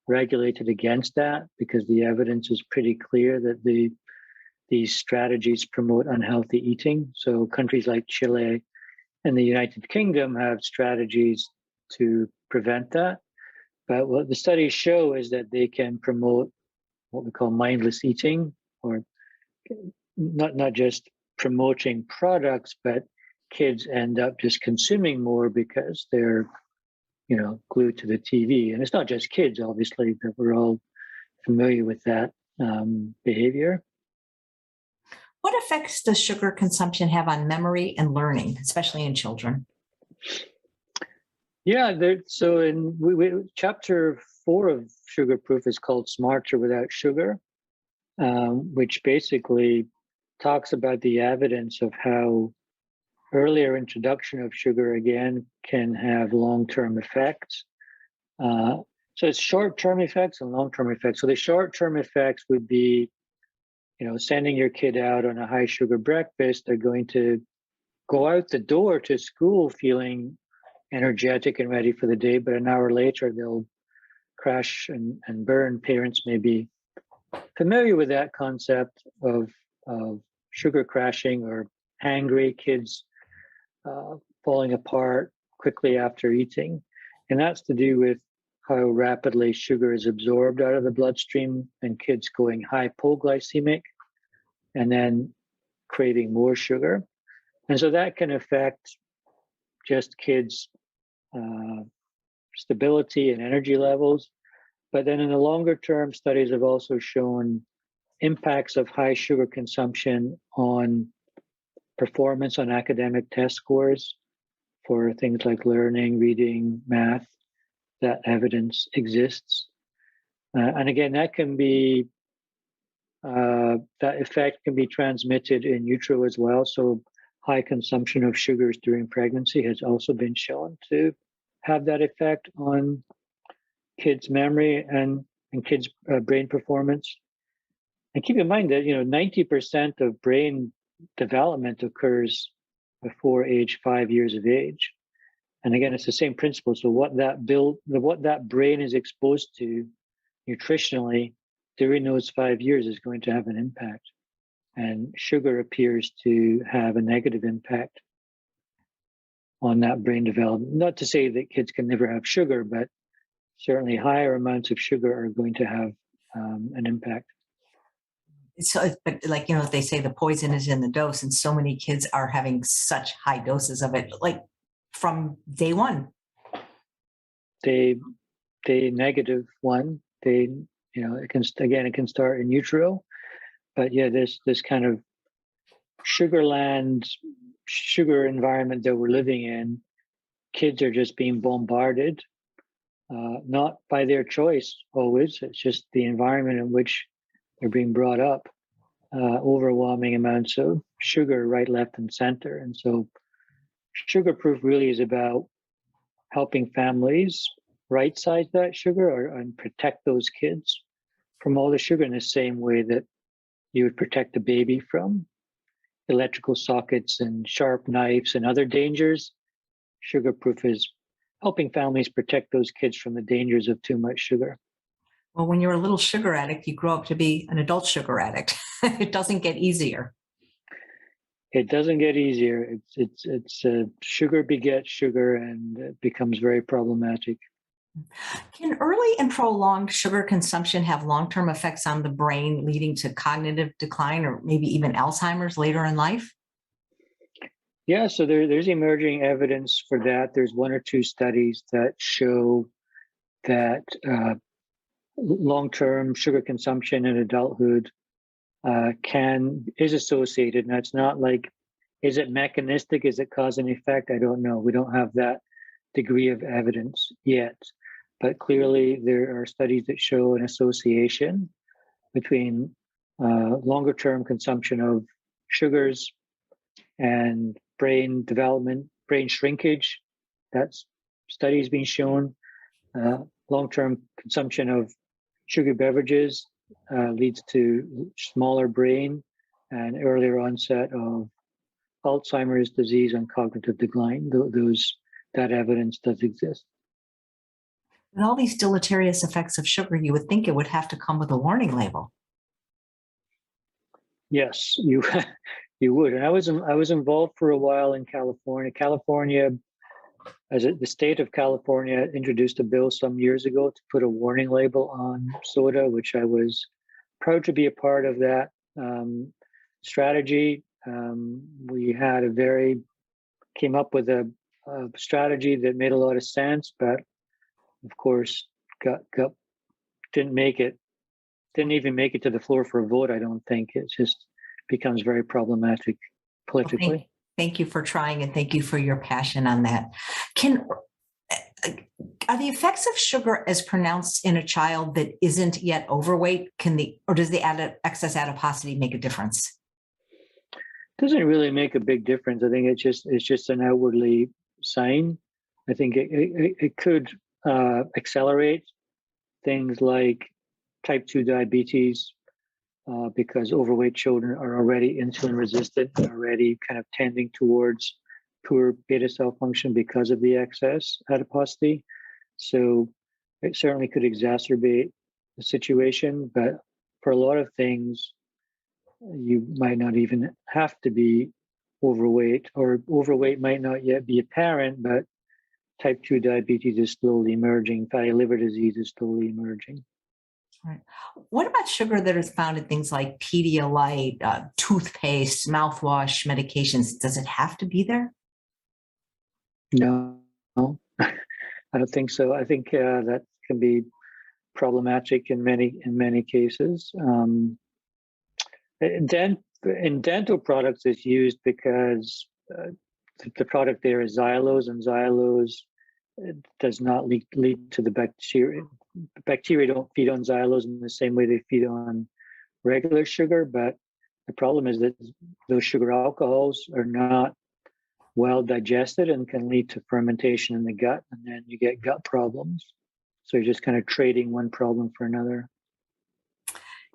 regulated against that because the evidence is pretty clear that these strategies promote unhealthy eating. So countries like Chile and the United Kingdom have strategies to prevent that. But what the studies show is that they can promote what we call mindless eating, or not just promoting products, but kids end up just consuming more because they're glued to the TV. And it's not just kids, obviously, that we're all familiar with that behavior. What effects does sugar consumption have on memory and learning, especially in children? Yeah, so in chapter 4 of Sugar Proof is called Smarter Without Sugar, which basically talks about the evidence of how earlier introduction of sugar, again, can have long-term effects. So it's short-term effects and long-term effects. So the short-term effects would be, sending your kid out on a high sugar breakfast. They're going to go out the door to school feeling energetic and ready for the day, but an hour later they'll crash and burn. Parents may be familiar with that concept of sugar crashing or hangry kids falling apart quickly after eating. And that's to do with how rapidly sugar is absorbed out of the bloodstream and kids going hypoglycemic and then craving more sugar. And so that can affect just kids' stability and energy levels. But then in the longer term, studies have also shown impacts of high sugar consumption on performance on academic test scores for things like learning, reading, math. That evidence exists. And again, that effect can be transmitted in utero as well. So high consumption of sugars during pregnancy has also been shown to have that effect on kids' memory and kids' brain performance. And keep in mind that 90% of brain development occurs before age 5 years of age. And again, it's the same principle. So what that brain is exposed to nutritionally during those 5 years is going to have an impact. And sugar appears to have a negative impact on that brain development. Not to say that kids can never have sugar, but certainly higher amounts of sugar are going to have an impact. So, but like, they say the poison is in the dose, and so many kids are having such high doses of it, like from day one. Day negative one, it can start in utero, but yeah, this kind of sugar environment that we're living in, kids are just being bombarded, not by their choice always. It's just the environment in which they're being brought up. overwhelming amounts of sugar right, left, and center. And so sugar proof really is about helping families right size that sugar and protect those kids from all the sugar in the same way that you would protect a baby from electrical sockets and sharp knives and other dangers. Sugar proof is helping families protect those kids from the dangers of too much sugar. Well, when you're a little sugar addict, you grow up to be an adult sugar addict. It doesn't get easier. It doesn't get easier. It's sugar begets sugar, and it becomes very problematic. Can early and prolonged sugar consumption have long-term effects on the brain, leading to cognitive decline or maybe even Alzheimer's later in life? Yeah, so there's emerging evidence for that. There's one or two studies that show that long-term sugar consumption in adulthood is associated. Now, it's not like, is it mechanistic? Is it cause and effect? I don't know. We don't have that degree of evidence yet. But clearly, there are studies that show an association between longer-term consumption of sugars and brain development, brain shrinkage. That's studies being shown. Long-term consumption of sugar beverages leads to smaller brain and earlier onset of Alzheimer's disease and cognitive decline. That evidence does exist. With all these deleterious effects of sugar, you would think it would have to come with a warning label. Yes, you you would. And I was involved for a while in California. The state of California introduced a bill some years ago to put a warning label on soda, which I was proud to be a part of that strategy. We came up with a strategy that made a lot of sense, but of course, didn't even make it to the floor for a vote. I don't think. It just becomes very problematic politically. Well, thank you for trying, and thank you for your passion on that. Are the effects of sugar as pronounced in a child that isn't yet overweight? Or does the excess adiposity make a difference? Doesn't really make a big difference. I think it's just an outwardly sign. I think it could accelerate things like type 2 diabetes because overweight children are already insulin resistant and already kind of tending towards poor beta cell function because of the excess adiposity. So it certainly could exacerbate the situation, but for a lot of things, you might not even have to be overweight, or overweight might not yet be apparent, but type 2 diabetes is slowly emerging. Fatty liver disease is slowly emerging. Right. What about sugar that is found in things like Pedialyte, toothpaste, mouthwash, medications? Does it have to be there? No, I don't think so. I think that can be problematic in many cases. In dental products, it's used because the product there is xylose, and xylose does not lead to the bacteria. Bacteria don't feed on xylose in the same way they feed on regular sugar, but the problem is that those sugar alcohols are not well digested and can lead to fermentation in the gut, and then you get gut problems. So you're just kind of trading one problem for another.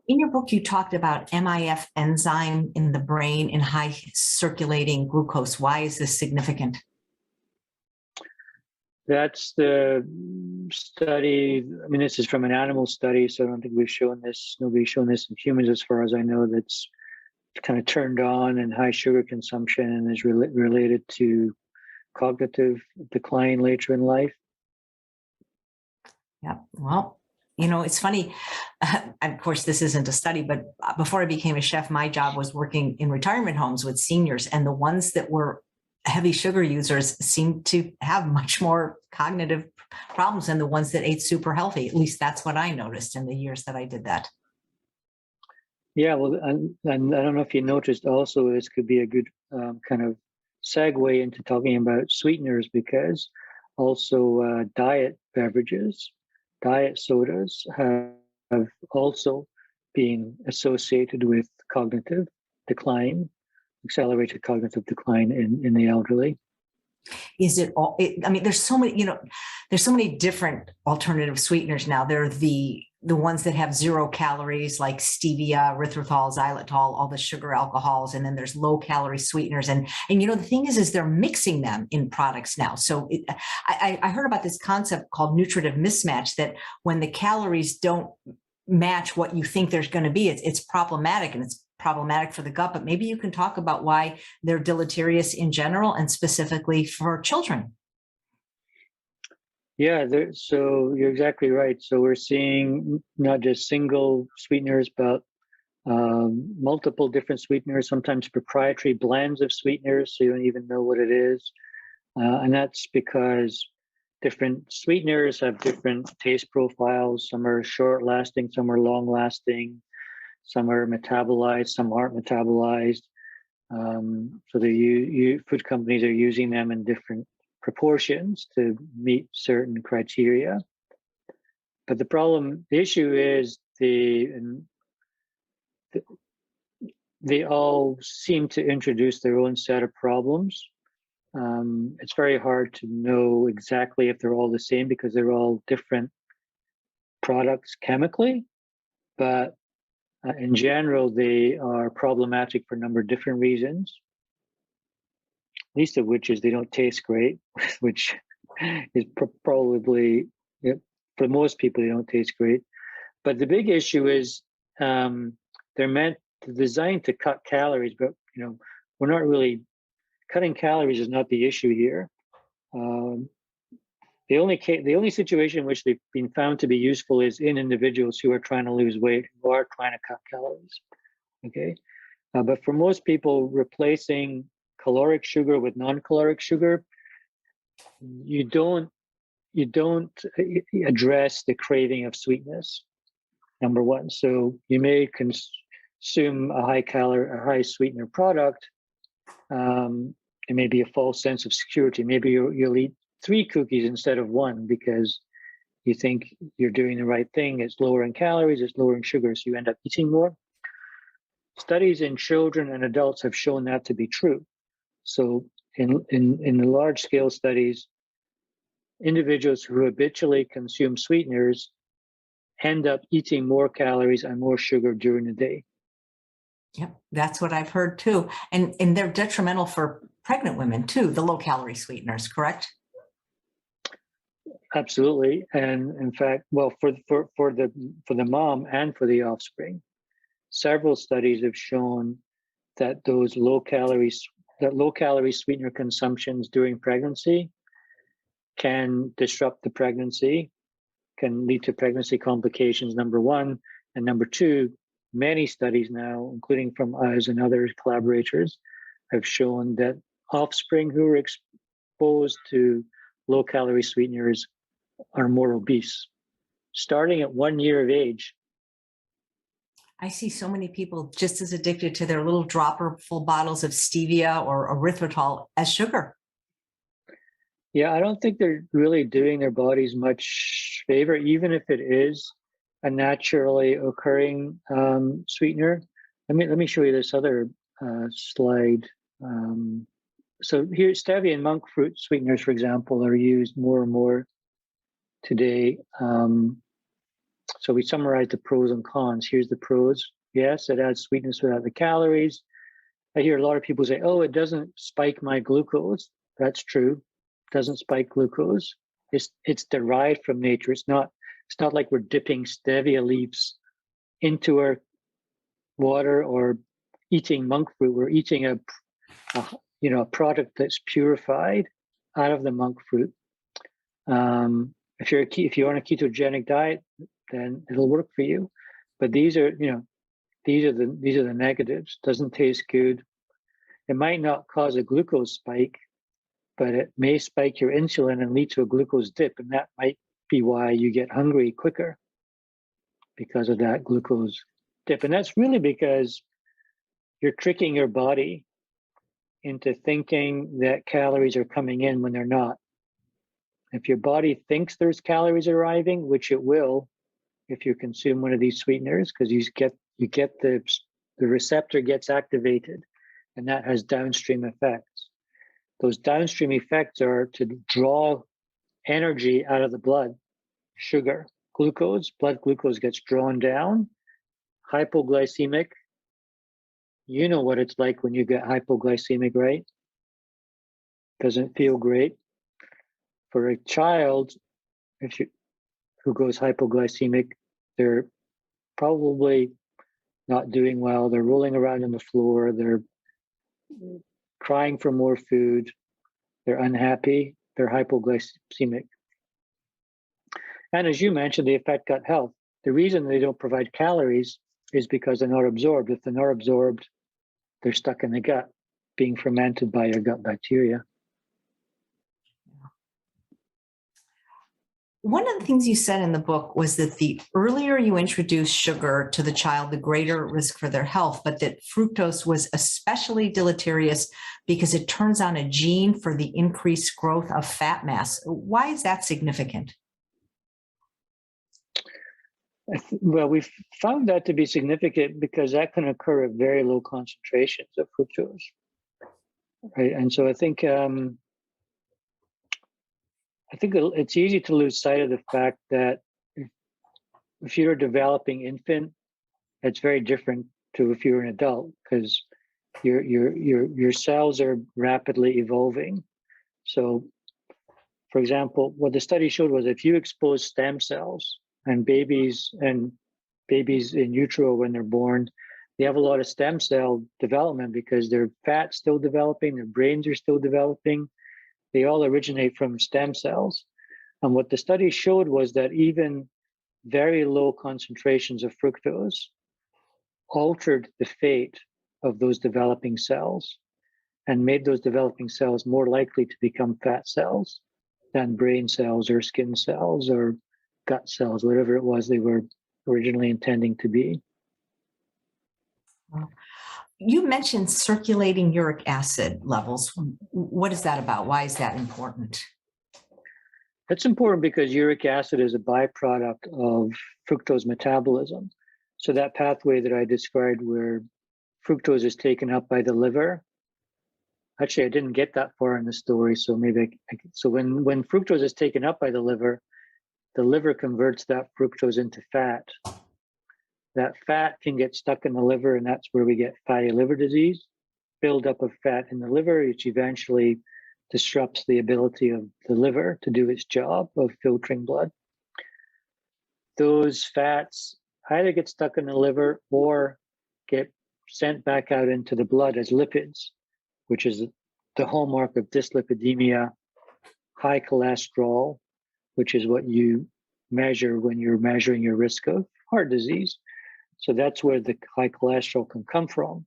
In your book, you talked about MIF enzyme in the brain in high circulating glucose. Why is this significant? That's the study. I mean, this is from an animal study, so I don't think we've shown this. Nobody's shown this in humans, as far as I know. That's kind of turned on in high sugar consumption and is related to cognitive decline later in life. Yeah, well, it's funny. Of course, this isn't a study, but before I became a chef, my job was working in retirement homes with seniors, and the ones that were heavy sugar users seemed to have much more cognitive problems than the ones that ate super healthy. At least that's what I noticed in the years that I did that. Yeah, well, and I don't know if you noticed also, this could be a good kind of segue into talking about sweeteners, because also diet beverages, diet sodas have also been associated with cognitive decline, accelerated cognitive decline in the elderly. Is it all, I mean, there's so many, there's so many different alternative sweeteners now. There are the ones that have 0 calories, like stevia, erythritol, xylitol, all the sugar alcohols. And then there's low calorie sweeteners. And the thing is they're mixing them in products now. So I heard about this concept called nutritive mismatch, that when the calories don't match what you think there's going to be, it's problematic, and it's problematic for the gut. But maybe you can talk about why they're deleterious in general and specifically for children. Yeah, so you're exactly right. So we're seeing not just single sweeteners, but multiple different sweeteners, sometimes proprietary blends of sweeteners, so you don't even know what it is. And that's because different sweeteners have different taste profiles. Some are short lasting, some are long lasting, some are metabolized, some aren't metabolized. So food companies are using them in different proportions to meet certain criteria. But the issue is they all seem to introduce their own set of problems. It's very hard to know exactly if they're all the same because they're all different products chemically, but in general, they are problematic for a number of different reasons, least of which is they don't taste great, which is probably, for most people, they don't taste great. But the big issue is they're designed to cut calories, but we're not really cutting calories is not the issue here. The only situation in which they've been found to be useful is in individuals who are trying to lose weight, who are trying to cut calories. Okay, but for most people, replacing caloric sugar with non-caloric sugar, you don't address the craving of sweetness. Number one, so you may consume a high sweetener product. It may be a false sense of security. Maybe you'll eat 3 cookies instead of 1 because you think you're doing the right thing. It's lowering calories, it's lowering sugar, so you end up eating more. Studies in children and adults have shown that to be true. So in the large-scale studies, individuals who habitually consume sweeteners end up eating more calories and more sugar during the day. Yep, that's what I've heard too. And they're detrimental for pregnant women too, the low-calorie sweeteners, correct? Absolutely, and in fact, well, for the mom and for the offspring, several studies have shown that low calorie sweetener consumptions during pregnancy can disrupt the pregnancy, can lead to pregnancy complications. Number one, and number two, many studies now, including from us and other collaborators, have shown that offspring who are exposed to low-calorie sweeteners are more obese, starting at 1 year of age. I see so many people just as addicted to their little dropper-full bottles of stevia or erythritol as sugar. Yeah, I don't think they're really doing their bodies much favor, even if it is a naturally occurring sweetener. Let me show you this other slide. So here, stevia and monk fruit sweeteners, for example, are used more and more today. So we summarize the pros and cons. Here's the pros. Yes, it adds sweetness without the calories. I hear a lot of people say, oh, it doesn't spike my glucose. That's true. It doesn't spike glucose. It's derived from nature. It's not like we're dipping stevia leaves into our water or eating monk fruit. We're eating a product that's purified out of the monk fruit. If you're on a ketogenic diet, then it'll work for you. But these are the negatives. Doesn't taste good. It might not cause a glucose spike, but it may spike your insulin and lead to a glucose dip, and that might be why you get hungry quicker because of that glucose dip. And that's really because you're tricking your body into thinking that calories are coming in when they're not. If your body thinks there's calories arriving, which it will if you consume one of these sweeteners, because you get the the receptor gets activated, and that has downstream effects. Those downstream effects are to draw energy out of the blood, sugar, glucose, blood glucose gets drawn down, hypoglycemic. You know what it's like when you get hypoglycemic, right? Doesn't feel great. For a child who goes hypoglycemic, they're probably not doing well. They're rolling around on the floor. They're crying for more food. They're unhappy. They're hypoglycemic. And as you mentioned, they affect gut health. The reason they don't provide calories is because they're not absorbed. If they're not absorbed, they're stuck in the gut, being fermented by your gut bacteria. One of the things you said in the book was that the earlier you introduce sugar to the child, the greater risk for their health, but that fructose was especially deleterious because it turns on a gene for the increased growth of fat mass. Why is that significant? Well, we've found that to be significant because that can occur at very low concentrations of fructose, right? And so I think it's easy to lose sight of the fact that if you're a developing infant, it's very different to if you're an adult, because your cells are rapidly evolving. So, for example, what the study showed was if you expose stem cells and babies in utero when they're born, they have a lot of stem cell development because their fat's still developing, their brains are still developing. They all originate from stem cells. And what the study showed was that even very low concentrations of fructose altered the fate of those developing cells and made those developing cells more likely to become fat cells than brain cells or skin cells or gut cells, whatever it was they were originally intending to be. You mentioned circulating uric acid levels. What is that about? Why is that important? That's important because uric acid is a byproduct of fructose metabolism. So that pathway that I described where fructose is taken up by the liver. Actually, I didn't get that far in the story, so maybe so when fructose is taken up by the liver converts that fructose into fat. That fat can get stuck in the liver, and that's where we get fatty liver disease, buildup of fat in the liver, which eventually disrupts the ability of the liver to do its job of filtering blood. Those fats either get stuck in the liver or get sent back out into the blood as lipids, which is the hallmark of dyslipidemia, high cholesterol, which is what you measure when you're measuring your risk of heart disease. So that's where the high cholesterol can come from.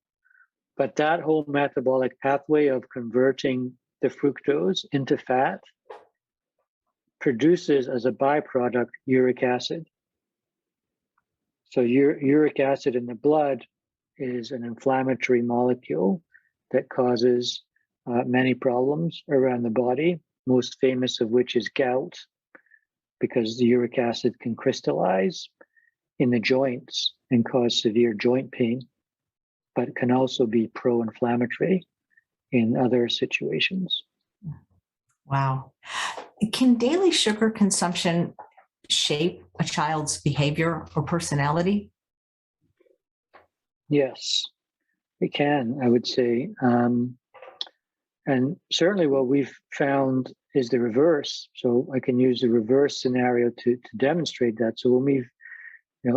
But that whole metabolic pathway of converting the fructose into fat produces as a byproduct uric acid. So uric acid in the blood is an inflammatory molecule that causes many problems around the body, most famous of which is gout, because the uric acid can crystallize in the joints and cause severe joint pain, but can also be pro-inflammatory in other situations. Wow. Can daily sugar consumption shape a child's behavior or personality? Yes, it can, I would say. And certainly what we've found is the reverse. So I can use the reverse scenario to demonstrate that. So when we've,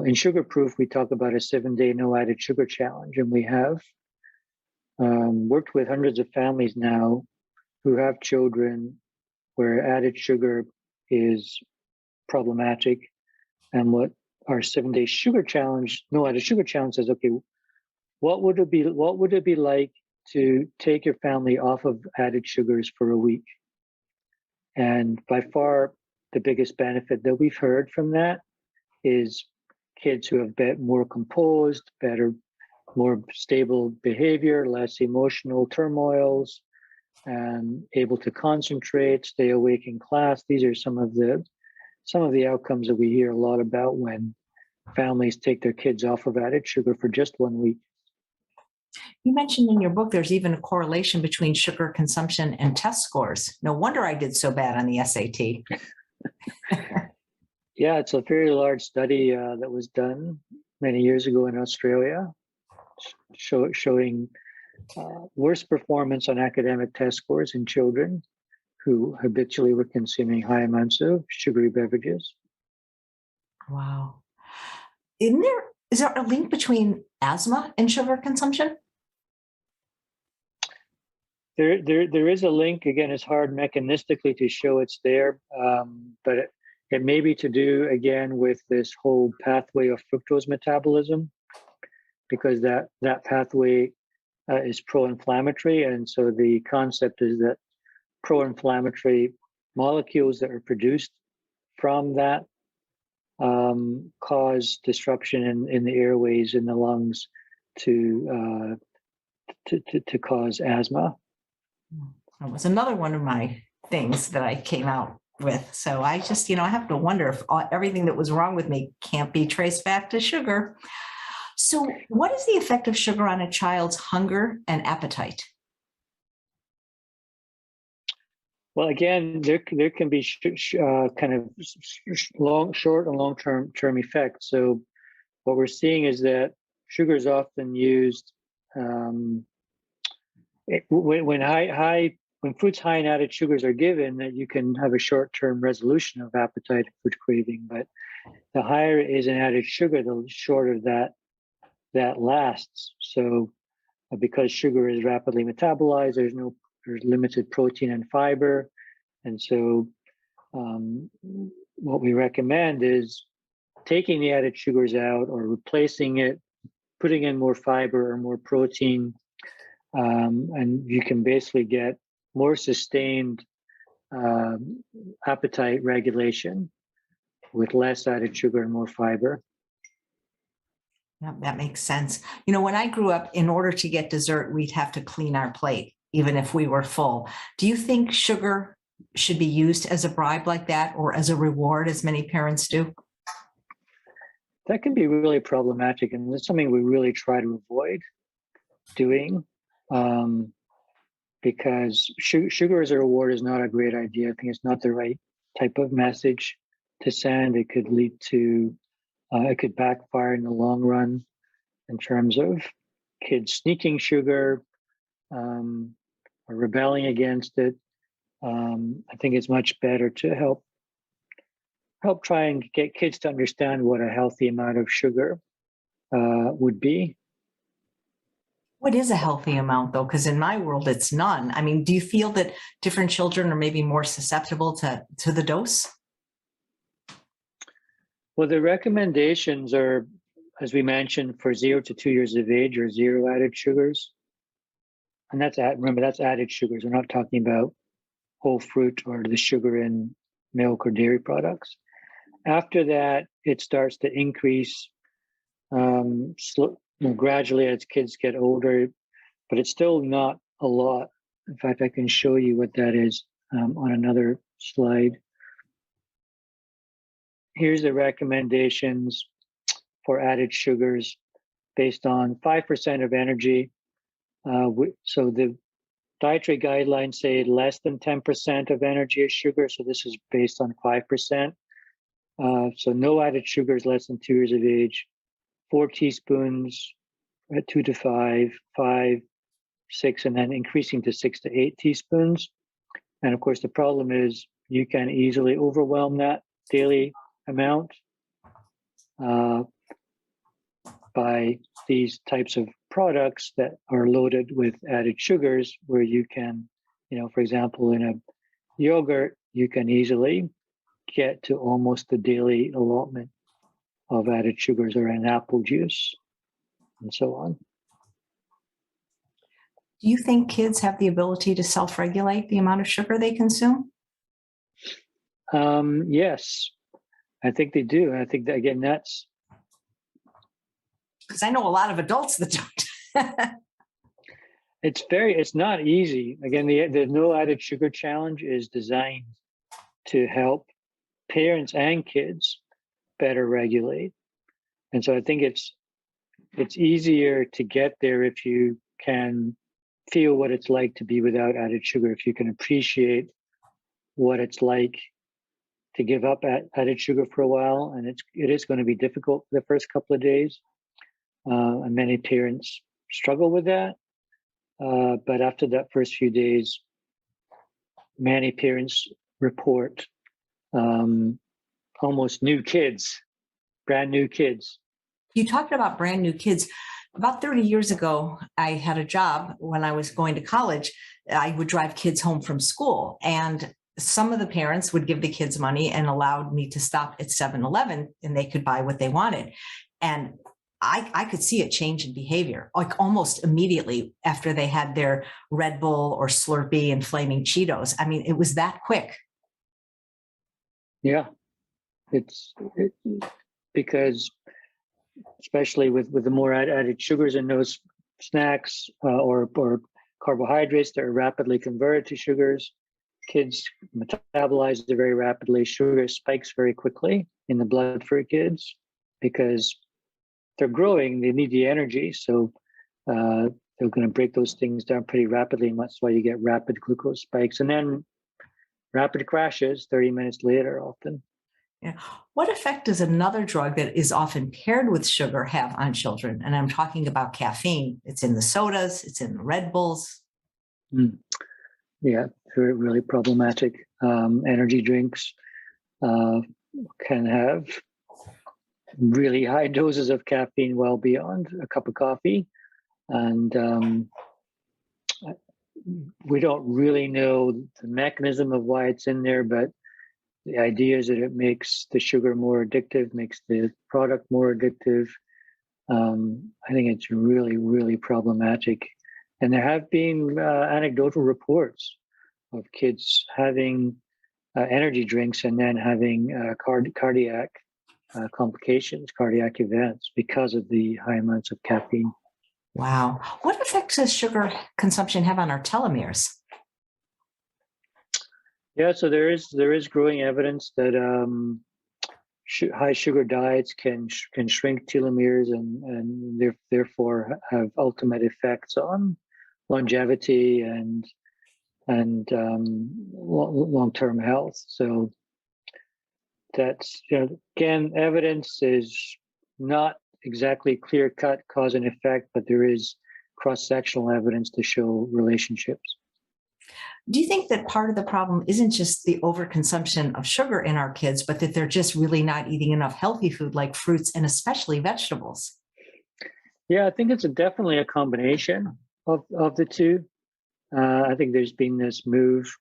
in Sugar Proof, we talk about a 7-day no added sugar challenge, and we have worked with hundreds of families now who have children where added sugar is problematic. And what our 7-day sugar challenge, no added sugar challenge says, okay, what would it be like to take your family off of added sugars for a week? And by far, the biggest benefit that we've heard from that is kids who have been more composed, better, more stable behavior, less emotional turmoils, and able to concentrate, stay awake in class. These are some of the outcomes that we hear a lot about when families take their kids off of added sugar for just 1 week. You mentioned in your book there's even a correlation between sugar consumption and test scores. No wonder I did so bad on the SAT. Yeah, it's a very large study that was done many years ago in Australia, showing worse performance on academic test scores in children who habitually were consuming high amounts of sugary beverages. Wow. Is there a link between asthma and sugar consumption? There is a link. Again, it's hard mechanistically to show it's there, but it may be to do again with this whole pathway of fructose metabolism, because that pathway is pro-inflammatory, and so the concept is that pro-inflammatory molecules that are produced from that cause disruption in the airways in the lungs to cause asthma. That was another one of my things that I came out with. So I just, I have to wonder if everything that was wrong with me can't be traced back to sugar. So what is the effect of sugar on a child's hunger and appetite? Well, again, there can be kind of short and long-term effects. So what we're seeing is that sugar is often used when foods high in added sugars are given, that you can have a short-term resolution of appetite and food craving. But the higher it is in added sugar, the shorter that lasts. So because sugar is rapidly metabolized, there's limited protein and fiber. And so what we recommend is taking the added sugars out or replacing it, putting in more fiber or more protein, and you can basically get more sustained appetite regulation with less added sugar and more fiber. Yeah, that makes sense. When I grew up, in order to get dessert, we'd have to clean our plate, even if we were full. Do you think sugar should be used as a bribe like that, or as a reward, as many parents do? That can be really problematic, and that's something we really try to avoid doing, because sugar as a reward is not a great idea. I think it's not the right type of message to send. It could lead to it could backfire in the long run in terms of kids sneaking sugar or rebelling against it. I think it's much better to help try and get kids to understand what a healthy amount of sugar would be. What is a healthy amount, though? Because in my world, it's none. I mean, do you feel that different children are maybe more susceptible to the dose? Well, the recommendations are, as we mentioned, for 0 to 2 years of age, or 0 added sugars. And remember, that's added sugars. We're not talking about whole fruit or the sugar in milk or dairy products. After that, it starts to increase gradually as kids get older, but it's still not a lot. In fact, I can show you what that is on another slide. Here's the recommendations for added sugars based on 5% of energy. So the dietary guidelines say less than 10% of energy is sugar. So this is based on 5%. So no added sugars less than 2 years of age. 4 teaspoons at 2 to 5, 5, 6, and then increasing to 6 to 8 teaspoons. And of course, the problem is you can easily overwhelm that daily amount by these types of products that are loaded with added sugars, where you can, for example, in a yogurt, you can easily get to almost the daily allotment of added sugars, or in apple juice, and so on. Do you think kids have the ability to self-regulate the amount of sugar they consume? Yes, I think they do. And I think that, again, that's because I know a lot of adults that don't. It's not easy. Again, the no added sugar challenge is designed to help parents and kids better regulate. And so I think it's it's easier to get there if you can feel what it's like to be without added sugar, if you can appreciate what it's like to give up added sugar for a while. And it is going to be difficult for the first couple of days. And many parents struggle with that. But after that first few days, many parents report almost new kids, brand new kids. You talked about brand new kids. About 30 years ago, I had a job when I was going to college. I would drive kids home from school, and some of the parents would give the kids money and allowed me to stop at 7-Eleven, and they could buy what they wanted. And I could see a change in behavior, like almost immediately after they had their Red Bull or Slurpee and Flaming Cheetos. I mean, it was that quick. Yeah, because especially with the more added sugars in those snacks or carbohydrates that are rapidly converted to sugars, kids metabolize it very rapidly. Sugar spikes very quickly in the blood for kids because they're growing, they need the energy. So they're going to break those things down pretty rapidly. And that's why you get rapid glucose spikes and then rapid crashes 30 minutes later often. Yeah. What effect does another drug that is often paired with sugar have on children? And I'm talking about caffeine. It's in the sodas, it's in the Red Bulls. Yeah, very really problematic. Energy drinks can have really high doses of caffeine, well beyond a cup of coffee. And we don't really know the mechanism of why it's in there, but the idea is that it makes the sugar more addictive, makes the product more addictive. I think it's really, really problematic. And there have been anecdotal reports of kids having energy drinks and then having cardiac complications, cardiac events because of the high amounts of caffeine. Wow. What effect does sugar consumption have on our telomeres? Yeah, so there is growing evidence that high sugar diets can shrink telomeres and therefore have ultimate effects on longevity and long-term health. So that's, again, evidence is not exactly clear-cut cause and effect, but there is cross-sectional evidence to show relationships. Do you think that part of the problem isn't just the overconsumption of sugar in our kids, but that they're just really not eating enough healthy food like fruits and especially vegetables? Yeah, I think it's definitely a combination of the two. I think there's been this move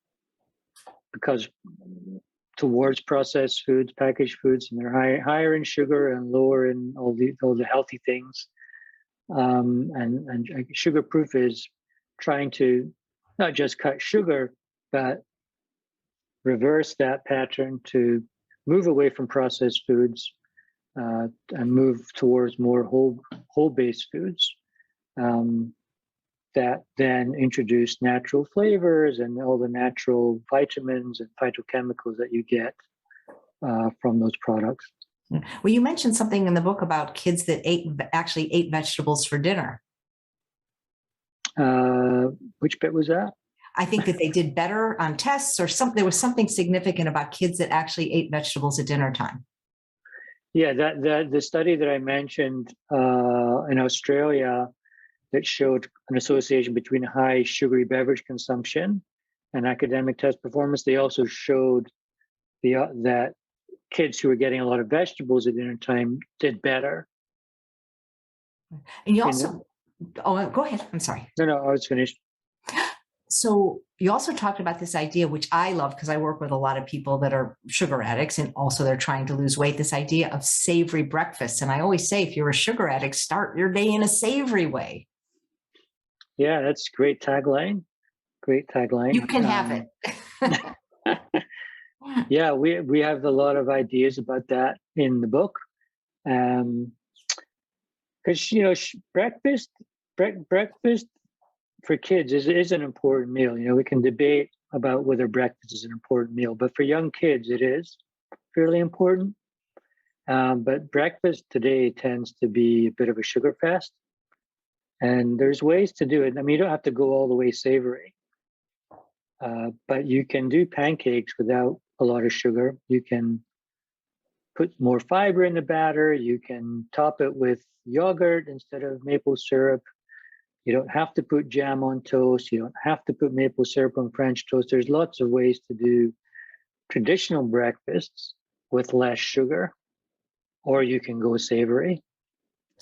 towards processed foods, packaged foods, and they're higher in sugar and lower in all the healthy things. And Sugar Proof is trying to not just cut sugar, but reverse that pattern to move away from processed foods and move towards more whole-based foods that then introduce natural flavors and all the natural vitamins and phytochemicals that you get from those products. Well, you mentioned something in the book about kids that actually ate vegetables for dinner. Which bit was that? I think that they did better on tests or something. There was something significant about kids that actually ate vegetables at dinner time. Yeah, the study that I mentioned in Australia that showed an association between high sugary beverage consumption and academic test performance. They also showed that kids who were getting a lot of vegetables at dinner time did better. And you also, go ahead. I'm sorry. No, I was finished. So you also talked about this idea, which I love because I work with a lot of people that are sugar addicts and also they're trying to lose weight, this idea of savory breakfast. And I always say, if you're a sugar addict, start your day in a savory way. Yeah, that's a great tagline. Great tagline. You can have it. Yeah, we have a lot of ideas about that in the book. Because, breakfast for kids is an important meal. We can debate about whether breakfast is an important meal, but for young kids, it is fairly important. But breakfast today tends to be a bit of a sugar fest. And there's ways to do it. I mean, you don't have to go all the way savory, but you can do pancakes without a lot of sugar. You can put more fiber in the batter. You can top it with yogurt instead of maple syrup. You don't have to put jam on toast. You don't have to put maple syrup on French toast. There's lots of ways to do traditional breakfasts with less sugar, or you can go savory.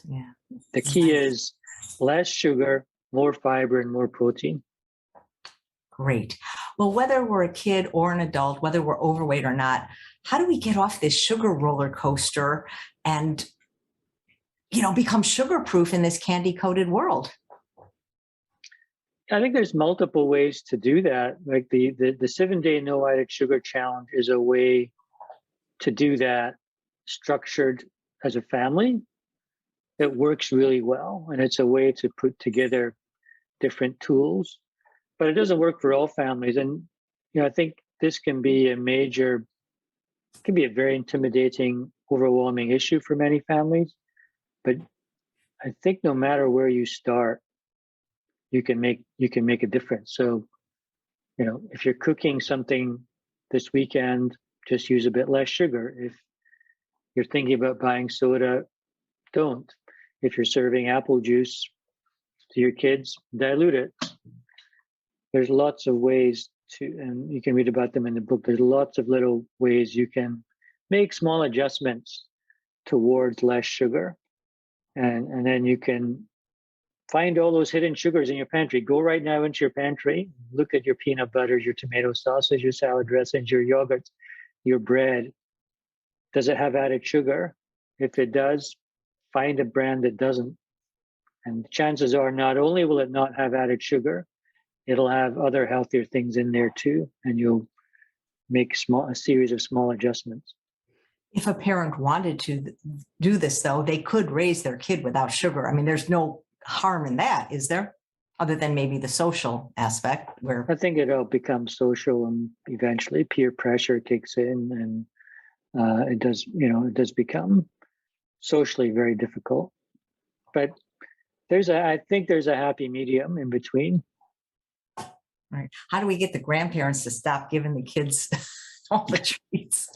Yeah. The key is less sugar, more fiber, and more protein. Great. Well, whether we're a kid or an adult, whether we're overweight or not, how do we get off this sugar roller coaster and, become sugar proof in this candy coated world? I think there's multiple ways to do that. Like the 7-day no added sugar challenge is a way to do that structured as a family. It works really well, and it's a way to put together different tools, but it doesn't work for all families. And I think this can be a very intimidating, overwhelming issue for many families. But I think no matter where you start, you can make a difference. So, if you're cooking something this weekend, just use a bit less sugar. If you're thinking about buying soda, don't. If you're serving apple juice to your kids, dilute it. There's lots of ways and you can read about them in the book. There's lots of little ways you can make small adjustments towards less sugar. And then you can find all those hidden sugars in your pantry. Go right now into your pantry, look at your peanut butters, your tomato sauces, your salad dressings, your yogurts, your bread. Does it have added sugar? If it does, find a brand that doesn't. And chances are not only will it not have added sugar, it'll have other healthier things in there too. And you'll make a series of small adjustments. If a parent wanted to do this, though, they could raise their kid without sugar. I mean, there's no harm in that, is there? Other than maybe the social aspect where I think it'll become social, and eventually peer pressure kicks in, and it does become socially very difficult. But I think there's a happy medium in between. Right. How do we get the grandparents to stop giving the kids all the treats?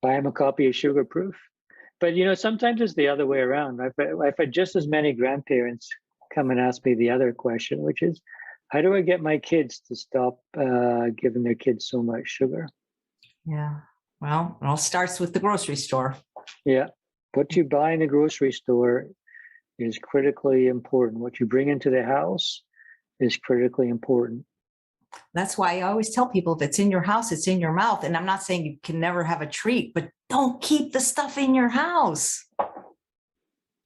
Buy them a copy of Sugar Proof. But sometimes it's the other way around. I've had just as many grandparents come and ask me the other question, which is, how do I get my kids to stop giving their kids so much sugar? Yeah. Well, it all starts with the grocery store. Yeah. What you buy in the grocery store is critically important. What you bring into the house is critically important. That's why I always tell people, if it's in your house, it's in your mouth. And I'm not saying you can never have a treat, but don't keep the stuff in your house.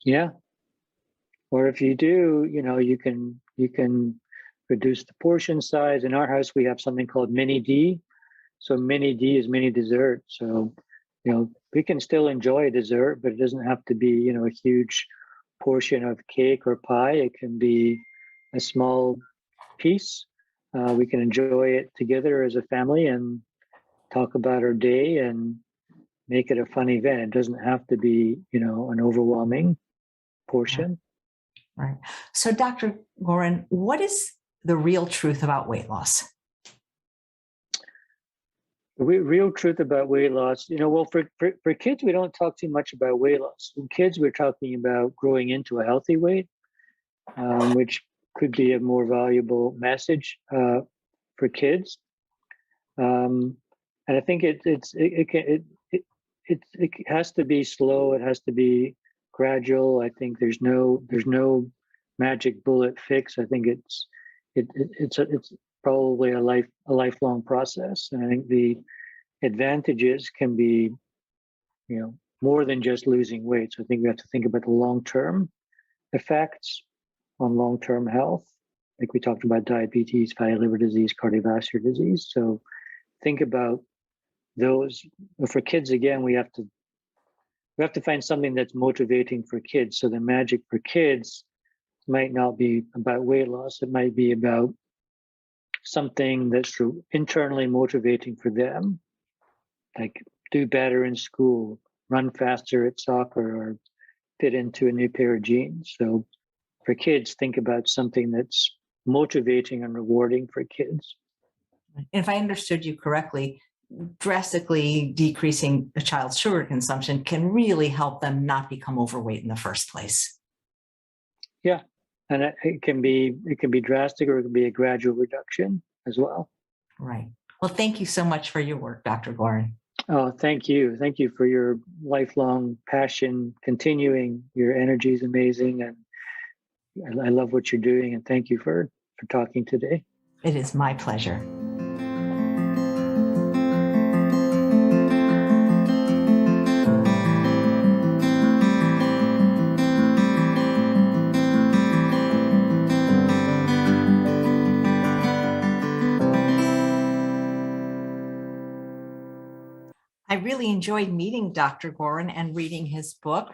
Yeah. Or if you do, you can reduce the portion size. In our house, we have something called mini D. So mini D is mini dessert. So, we can still enjoy a dessert, but it doesn't have to be, a huge portion of cake or pie. It can be a small piece. We can enjoy it together as a family and talk about our day and make it a fun event. It doesn't have to be, an overwhelming portion. Right. So, Dr. Gorin, what is the real truth about weight loss? The real truth about weight loss, well, for kids, we don't talk too much about weight loss. In kids, we're talking about growing into a healthy weight, which could be a more valuable message for kids. And I think it has to be slow. It has to be gradual. I think there's no magic bullet fix. I think it's probably a lifelong process. And I think the advantages can be, more than just losing weight. So I think we have to think about the long-term effects on long-term health. Like we talked about diabetes, fatty liver disease, cardiovascular disease. So think about those. For kids, again, we have to find something that's motivating for kids. So the magic for kids might not be about weight loss. It might be about something that's internally motivating for them, like do better in school, run faster at soccer, or fit into a new pair of jeans. So for kids, think about something that's motivating and rewarding for kids. If I understood you correctly, drastically decreasing a child's sugar consumption can really help them not become overweight in the first place. Yeah, and it can be drastic, or it can be a gradual reduction as well. Right. Well, thank you so much for your work, Dr. Gorin. Oh, thank you for your lifelong passion. Continuing, your energy is amazing, and I love what you're doing. And thank you for talking today. It is my pleasure. I really enjoyed meeting Dr. Gorin and reading his book,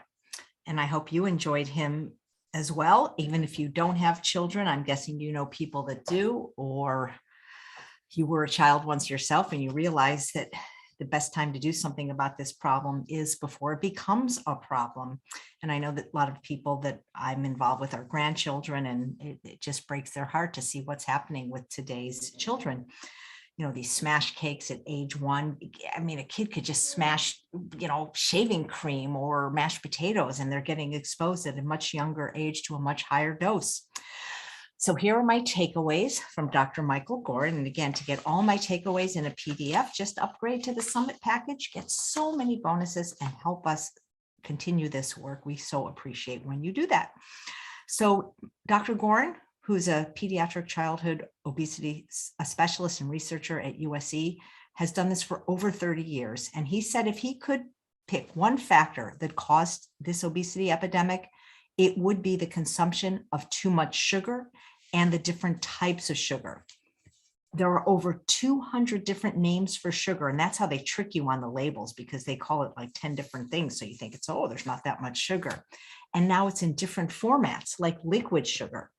and I hope you enjoyed him as well. Even if you don't have children, I'm guessing you know people that do, or you were a child once yourself and you realize that the best time to do something about this problem is before it becomes a problem. And I know that a lot of people that I'm involved with are grandchildren, and it just breaks their heart to see what's happening with today's children. You know, these smash cakes at age 1. I mean, a kid could just smash, shaving cream or mashed potatoes, and they're getting exposed at a much younger age to a much higher dose. So here are my takeaways from Dr. Michael Gorin. And again, to get all my takeaways in a PDF, just upgrade to the Summit package, get so many bonuses, and help us continue this work. We so appreciate when you do that. So Dr. Gorin, who's a pediatric childhood obesity specialist and researcher at USC, has done this for over 30 years. And he said if he could pick one factor that caused this obesity epidemic, it would be the consumption of too much sugar and the different types of sugar. There are over 200 different names for sugar, and that's how they trick you on the labels, because they call it like 10 different things. So you think it's, oh, there's not that much sugar. And now it's in different formats, like liquid sugar.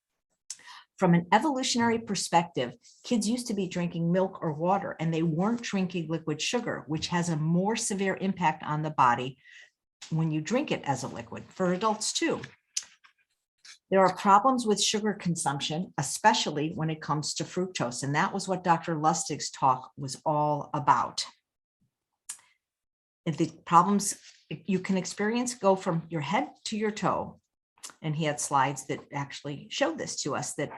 From an evolutionary perspective, kids used to be drinking milk or water, and they weren't drinking liquid sugar, which has a more severe impact on the body when you drink it as a liquid, for adults too. There are problems with sugar consumption, especially when it comes to fructose, and that was what Dr. Lustig's talk was all about. The problems you can experience go from your head to your toe. And he had slides that actually showed this to us, that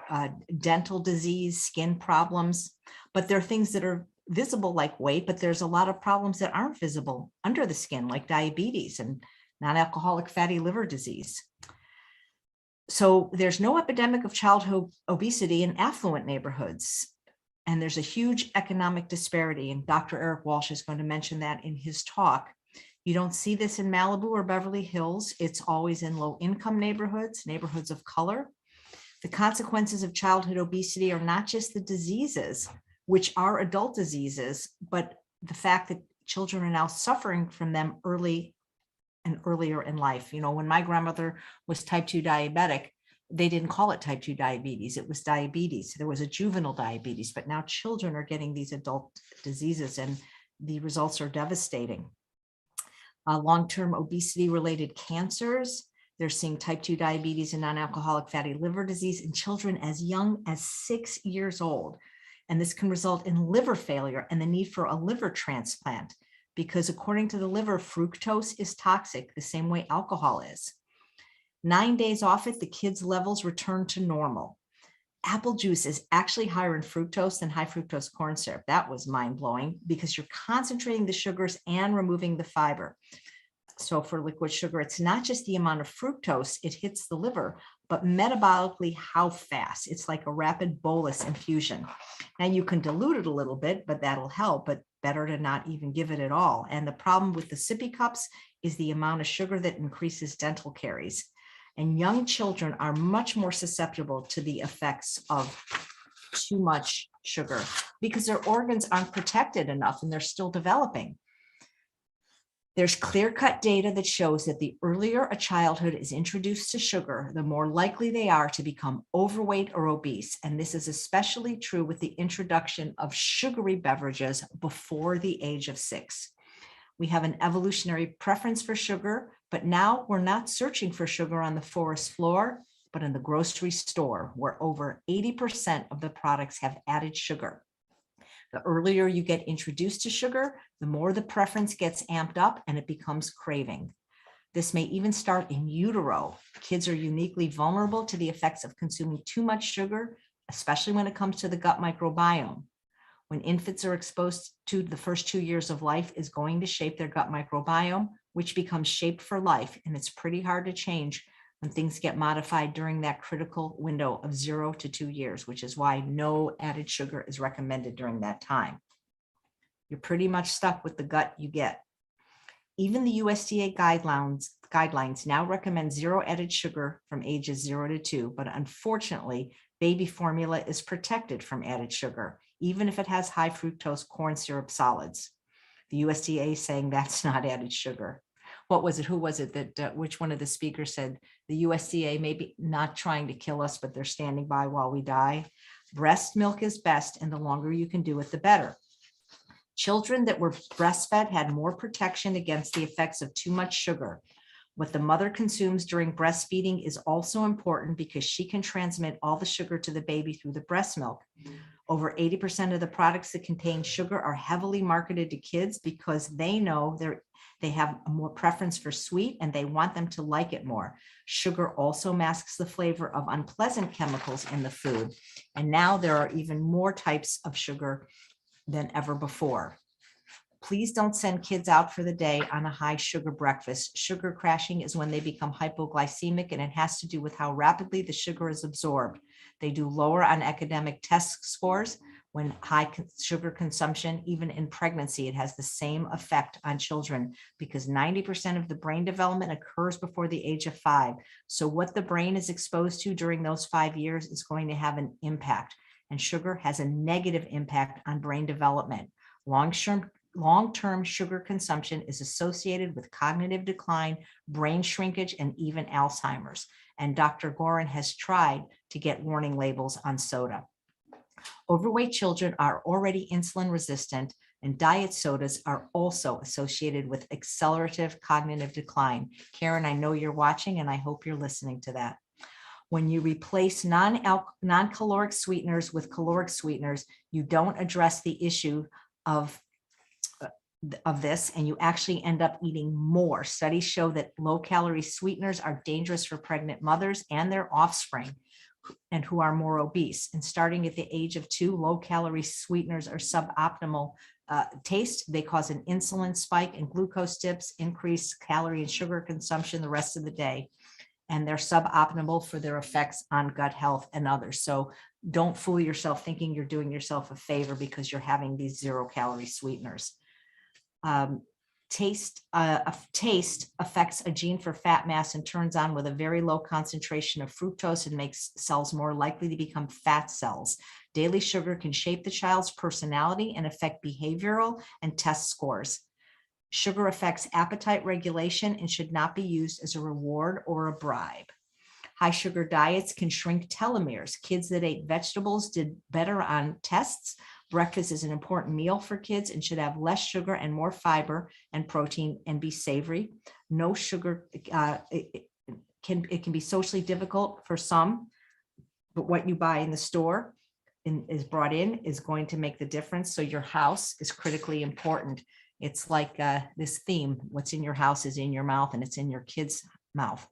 dental disease, skin problems, but there are things that are visible like weight, but there's a lot of problems that aren't visible under the skin, like diabetes and non-alcoholic fatty liver disease. So there's no epidemic of childhood obesity in affluent neighborhoods. And there's a huge economic disparity. And Dr. Eric Walsh is going to mention that in his talk. You don't see this in Malibu or Beverly Hills. It's always in low-income neighborhoods, neighborhoods of color. The consequences of childhood obesity are not just the diseases, which are adult diseases, but the fact that children are now suffering from them early and earlier in life. You know, when my grandmother was type 2 diabetic, they didn't call it type 2 diabetes. It was diabetes. There was a juvenile diabetes, but now children are getting these adult diseases, and the results are devastating. Long-term obesity-related cancers. They're seeing type 2 diabetes and non-alcoholic fatty liver disease in children as young as 6 years old. And this can result in liver failure and the need for a liver transplant, because according to the liver, fructose is toxic the same way alcohol is. 9 days off it, the kids' levels return to normal. Apple juice is actually higher in fructose than high fructose corn syrup. That was mind-blowing, because you're concentrating the sugars and removing the fiber. So for liquid sugar, it's not just the amount of fructose it hits the liver, but metabolically how fast. It's like a rapid bolus infusion. Now you can dilute it a little bit, but that'll help, but better to not even give it at all. And the problem with the sippy cups is the amount of sugar that increases dental caries. And young children are much more susceptible to the effects of too much sugar because their organs aren't protected enough and they're still developing. There's clear-cut data that shows that the earlier a childhood is introduced to sugar, the more likely they are to become overweight or obese. And this is especially true with the introduction of sugary beverages before the age of 6. We have an evolutionary preference for sugar, but now we're not searching for sugar on the forest floor, but in the grocery store, where over 80% of the products have added sugar. The earlier you get introduced to sugar, the more the preference gets amped up and it becomes craving. This may even start in utero. Kids are uniquely vulnerable to the effects of consuming too much sugar, especially when it comes to the gut microbiome. When infants are exposed to the first 2 years of life is going to shape their gut microbiome, which becomes shaped for life. And it's pretty hard to change when things get modified during that critical window of 0 to 2 years, which is why no added sugar is recommended during that time. You're pretty much stuck with the gut you get. Even the USDA guidelines now recommend 0 added sugar from ages 0 to 2, but unfortunately, baby formula is protected from added sugar, even if it has high fructose corn syrup solids. The USDA is saying that's not added sugar. What was it? Who was it that, which one of the speakers said the USDA may be not trying to kill us, but they're standing by while we die? Breast milk is best, and the longer you can do it, the better. Children that were breastfed had more protection against the effects of too much sugar. What the mother consumes during breastfeeding is also important because she can transmit all the sugar to the baby through the breast milk. Over 80% of the products that contain sugar are heavily marketed to kids because they know they have a more preference for sweet and they want them to like it more. Sugar also masks the flavor of unpleasant chemicals in the food. And now there are even more types of sugar than ever before. Please don't send kids out for the day on a high sugar breakfast. Sugar crashing is when they become hypoglycemic, and it has to do with how rapidly the sugar is absorbed. They do lower on academic test scores when high sugar consumption, even in pregnancy, it has the same effect on children because 90% of the brain development occurs before the age of 5. So what the brain is exposed to during those 5 years is going to have an impact. And sugar has a negative impact on brain development. Long-term sugar consumption is associated with cognitive decline, brain shrinkage, and even Alzheimer's. And Dr. Gorin has tried to get warning labels on soda. Overweight children are already insulin resistant, and diet sodas are also associated with accelerative cognitive decline. Karen, I know you're watching, and I hope you're listening to that. When you replace non-caloric sweeteners with caloric sweeteners, you don't address the issue of this, and you actually end up eating more. Studies show that low-calorie sweeteners are dangerous for pregnant mothers and their offspring, and who are more obese. And starting at the age of 2, low-calorie sweeteners are suboptimal taste. They cause an insulin spike and glucose dips, increased calorie and sugar consumption the rest of the day. And they're suboptimal for their effects on gut health and others. So don't fool yourself thinking you're doing yourself a favor because you're having these 0-calorie sweeteners. Taste affects a gene for fat mass and turns on with a very low concentration of fructose and makes cells more likely to become fat cells. Daily sugar can shape the child's personality and affect behavioral and test scores. Sugar affects appetite regulation and should not be used as a reward or a bribe. High sugar diets can shrink telomeres. Kids that ate vegetables did better on tests. Breakfast is an important meal for kids and should have less sugar and more fiber and protein and be savory. No sugar, it can be socially difficult for some, but what you buy in the store is brought in is going to make the difference. So your house is critically important. It's like this theme, what's in your house is in your mouth and it's in your kid's mouth.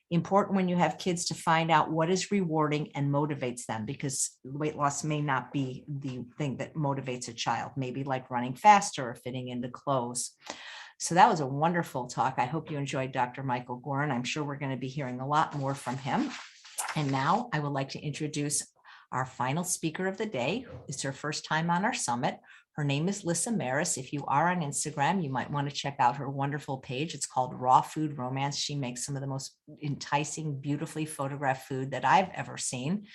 Important when you have kids to find out what is rewarding and motivates them, because weight loss may not be the thing that motivates a child, maybe like running faster or fitting into clothes. So that was a wonderful talk. I hope you enjoyed Dr. Michael Gorin. I'm sure we're going to be hearing a lot more from him. And now I would like to introduce our final speaker of the day. It's her first time on our summit. Her name is Lissa Maris. If you are on Instagram, you might want to check out her wonderful page. It's called Raw Food Romance. She makes some of the most enticing, beautifully photographed food that I've ever seen.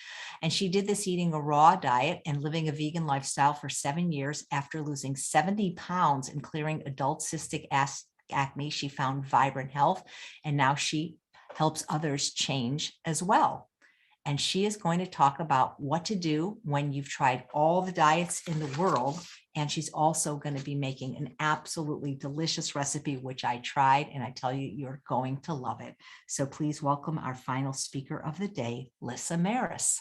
And she did this eating a raw diet and living a vegan lifestyle for 7 years. After losing 70 pounds and clearing adult cystic acne, she found vibrant health, and now she helps others change as well. and she is going to talk about what to do when you've tried all the diets in the world. And she's also going to be making an absolutely delicious recipe, which I tried, and I tell you, you're going to love it. So please welcome our final speaker of the day, Lissa Maris.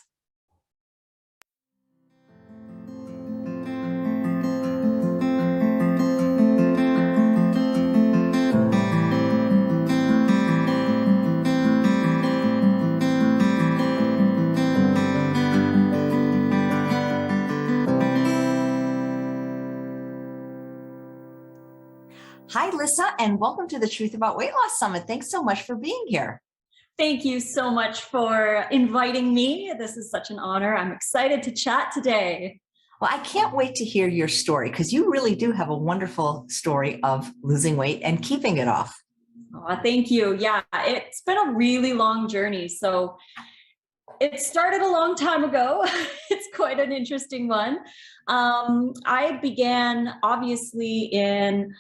Hi, Lissa, and welcome to the Truth About Weight Loss Summit. Thanks so much for being here. Thank you so much for inviting me. This is such an honor. I'm excited to chat today. Well, I can't wait to hear your story because you really do have a wonderful story of losing weight and keeping it off. Oh, thank you. Yeah, it's been a really long journey. So it started a long time ago. It's quite an interesting one. I began obviously in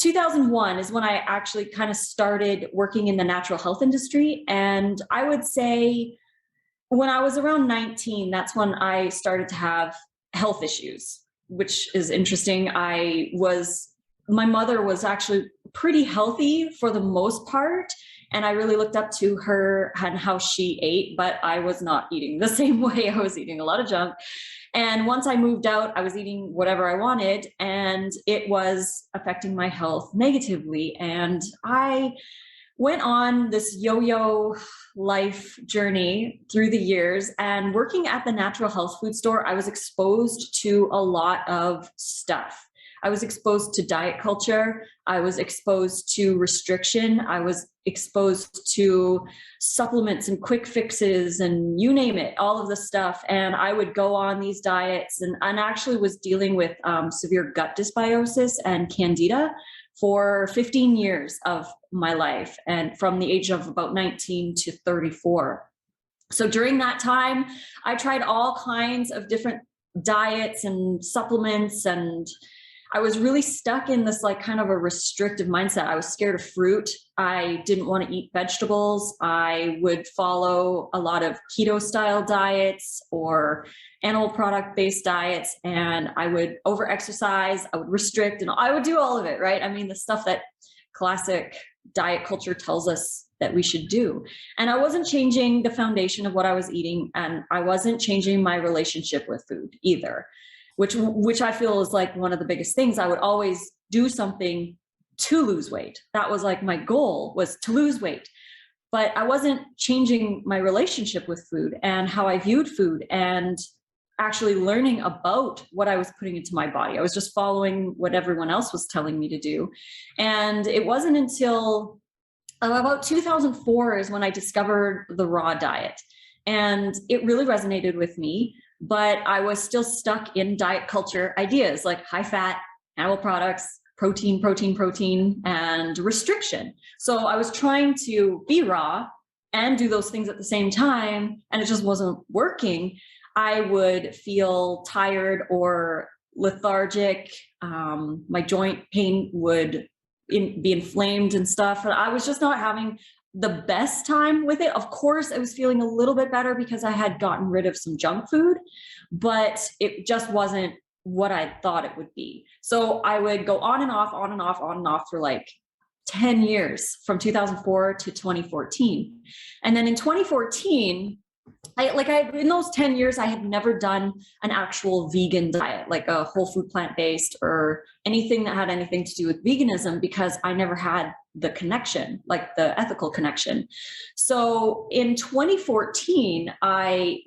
2001 is when I actually kind of started working in the natural health industry. And I would say when I was around 19, that's when I started to have health issues, which is interesting. My mother was actually pretty healthy for the most part. And I really looked up to her and how she ate, but I was not eating the same way. I was eating a lot of junk. And once I moved out, I was eating whatever I wanted, and it was affecting my health negatively. And I went on this yo-yo life journey through the years, and working at the natural health food store, I was exposed to a lot of stuff. I was exposed to diet culture. I was exposed to restriction. I was exposed to supplements and quick fixes and you name it, all of the stuff. And I would go on these diets and actually was dealing with severe gut dysbiosis and candida for 15 years of my life, and from the age of about 19 to 34. So during that time, I tried all kinds of different diets and supplements, and I was really stuck in this like kind of a restrictive mindset. I was scared of fruit. I didn't want to eat vegetables. I would follow a lot of keto style diets or animal product based diets, and I would over exercise. I would restrict, and I would do all of it, right? I mean, the stuff that classic diet culture tells us that we should do. And I wasn't changing the foundation of what I was eating, and I wasn't changing my relationship with food either. Which I feel is like one of the biggest things. I would always do something to lose weight. That was like my goal, was to lose weight. But I wasn't changing my relationship with food and how I viewed food and actually learning about what I was putting into my body. I was just following what everyone else was telling me to do. And it wasn't until about 2004 is when I discovered the raw diet. And it really resonated with me. But I was still stuck in diet culture ideas like high fat, animal products, protein, and restriction. So I was trying to be raw and do those things at the same time, and it just wasn't working. I would feel tired or lethargic. My joint pain would be inflamed and stuff. And I was just not having the best time with it. Of course, I was feeling a little bit better because I had gotten rid of some junk food, but it just wasn't what I thought it would be. So I would go on and off for like 10 years from 2004 to 2014. And then in 2014, in those 10 years, I had never done an actual vegan diet, like a whole food plant-based or anything that had anything to do with veganism, because I never had the connection, like the ethical connection. So in 2014, I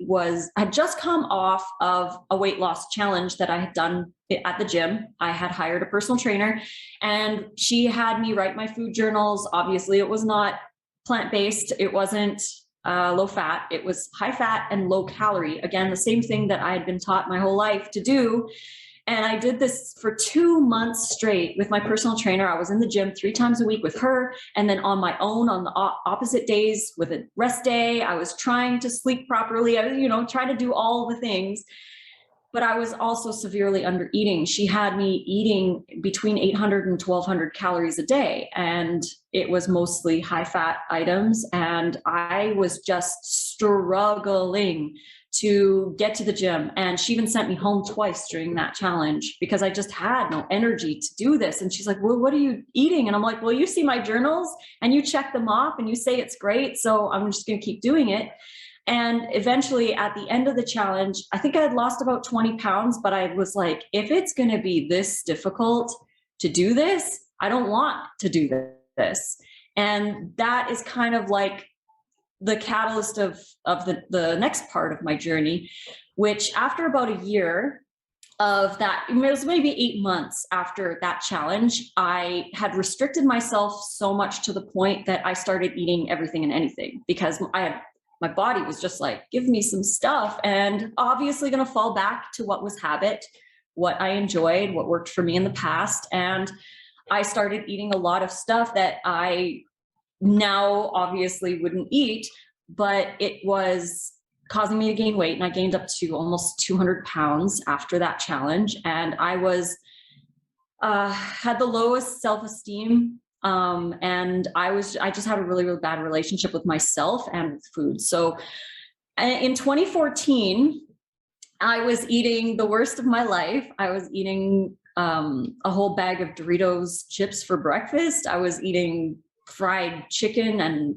had just come off of a weight loss challenge that I had done at the gym. I had hired a personal trainer, and she had me write my food journals. Obviously, it was not plant-based. It wasn't low fat. It was high fat and low calorie. Again, the same thing that I had been taught my whole life to do. And I did this for 2 months straight with my personal trainer. I was in the gym 3 times a week with her, and then on my own on the opposite days with a rest day. I was trying to sleep properly. I was, trying to do all the things. but I was also severely under eating. She had me eating between 800 and 1200 calories a day. And it was mostly high fat items. And I was just struggling to get to the gym. And she even sent me home twice during that challenge because I just had no energy to do this. And she's like, well, what are you eating? And I'm like, well, you see my journals and you check them off and you say it's great. So I'm just going to keep doing it. And eventually at the end of the challenge, I think I had lost about 20 pounds, but I was like, if it's going to be this difficult to do this, I don't want to do this. And that is kind of like the catalyst of the next part of my journey, which after about a year of that, it was maybe 8 months after that challenge, I had restricted myself so much to the point that I started eating everything and anything because my body was just like, give me some stuff, and obviously going to fall back to what was habit, what I enjoyed, what worked for me in the past. And I started eating a lot of stuff that I now obviously wouldn't eat, but it was causing me to gain weight. And I gained up to almost 200 pounds after that challenge. And I was, had the lowest self-esteem. And I just had a really, really bad relationship with myself and with food. So in 2014, I was eating the worst of my life. I was eating a whole bag of Doritos chips for breakfast. I was eating fried chicken and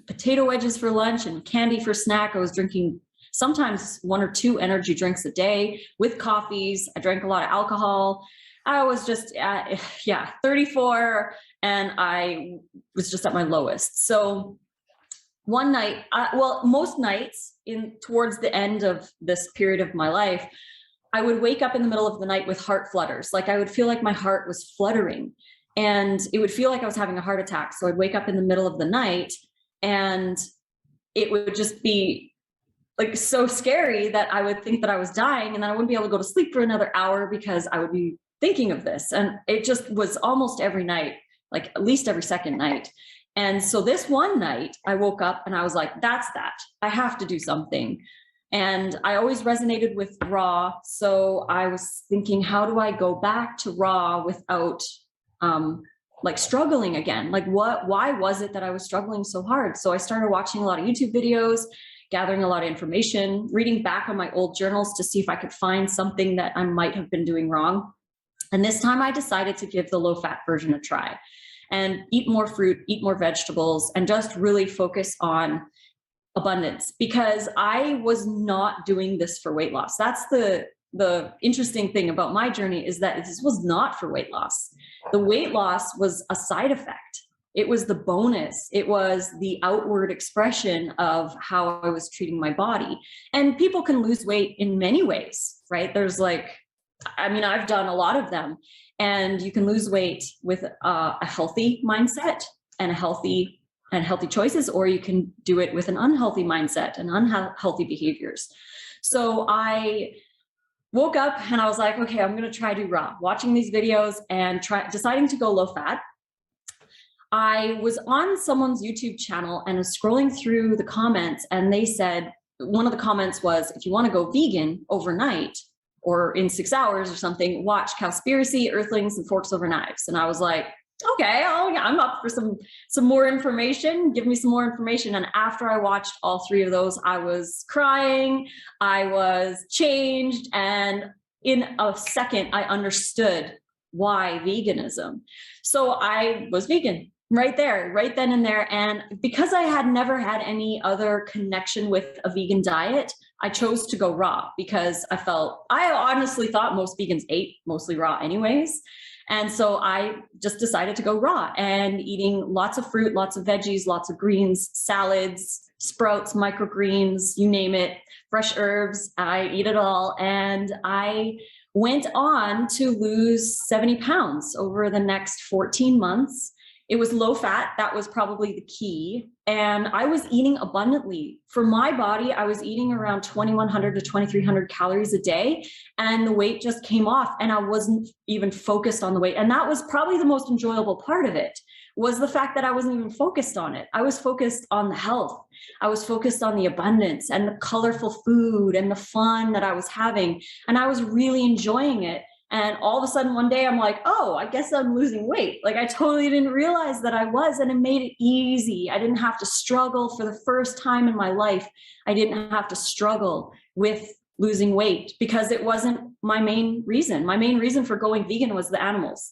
potato wedges for lunch and candy for snack. I was drinking sometimes 1 or 2 energy drinks a day with coffees. I drank a lot of alcohol. I was just, 34, and I was just at my lowest. So one night, most nights towards the end of this period of my life, I would wake up in the middle of the night with heart flutters. Like I would feel like my heart was fluttering and it would feel like I was having a heart attack. So I'd wake up in the middle of the night and it would just be like so scary that I would think that I was dying, and then I wouldn't be able to go to sleep for another hour because I would be thinking of this. And it just was almost every night, like at least every second night. And so this one night I woke up and I was like, that's that. I have to do something. And I always resonated with raw. So I was thinking, how do I go back to raw without like struggling again? Like why was it that I was struggling so hard? So I started watching a lot of YouTube videos, gathering a lot of information, reading back on my old journals to see if I could find something that I might have been doing wrong. And this time I decided to give the low-fat version a try and eat more fruit, eat more vegetables, and just really focus on abundance, because I was not doing this for weight loss. That's the interesting thing about my journey, is that this was not for weight loss. The weight loss was a side effect. It was the bonus. It was the outward expression of how I was treating my body. And people can lose weight in many ways, right? There's I've done a lot of them, and you can lose weight with a healthy mindset and healthy choices, or you can do it with an unhealthy mindset and unhealthy behaviors. So I woke up and I was like, okay, I'm going to try to do raw, watching these videos and deciding to go low fat. I was on someone's YouTube channel and was scrolling through the comments, and they said, one of the comments was, if you want to go vegan overnight or in 6 hours or something, watch Cowspiracy, Earthlings, and Forks Over Knives. And I was like, okay, I'm up for some more information. Give me some more information. And after I watched all 3 of those, I was crying, I was changed, and in a second, I understood why veganism. So I was vegan right there, right then and there. And because I had never had any other connection with a vegan diet, I chose to go raw because I honestly thought most vegans ate mostly raw anyways. And so I just decided to go raw, and eating lots of fruit, lots of veggies, lots of greens, salads, sprouts, microgreens, you name it, fresh herbs. I eat it all. And I went on to lose 70 pounds over the next 14 months. It was low fat. That was probably the key. And I was eating abundantly. For my body, I was eating around 2,100 to 2,300 calories a day. And the weight just came off, and I wasn't even focused on the weight. And that was probably the most enjoyable part of it, was the fact that I wasn't even focused on it. I was focused on the health. I was focused on the abundance and the colorful food and the fun that I was having. And I was really enjoying it. And all of a sudden one day I'm like, oh, I guess I'm losing weight. Like, I totally didn't realize that I was, and it made it easy. I didn't have to struggle. For the first time in my life, I didn't have to struggle with losing weight, because it wasn't my main reason. My main reason for going vegan was the animals.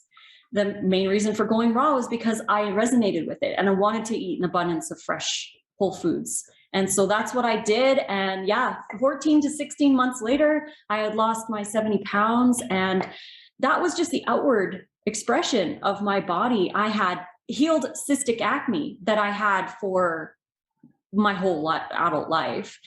The main reason for going raw was because I resonated with it, and I wanted to eat an abundance of fresh whole foods. And so that's what I did. And yeah, 14 to 16 months later, I had lost my 70 pounds. And that was just the outward expression of my body. I had healed cystic acne that I had for my whole adult life.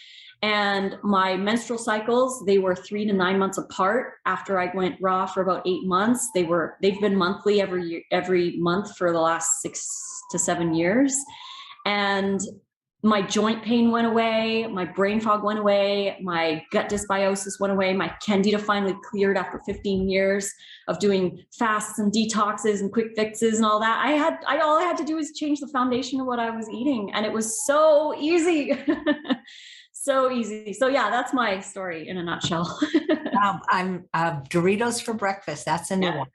And my menstrual cycles, they were 3 to 9 months apart. After I went raw for about 8 months, they've been monthly every month for the last 6 to 7 years. And my joint pain went away, my brain fog went away, my gut dysbiosis went away, my candida finally cleared after 15 years of doing fasts and detoxes and quick fixes and all that. All I had to do was change the foundation of what I was eating, and it was so easy. So easy. So yeah, that's my story in a nutshell. I'm Doritos for breakfast. That's a new one.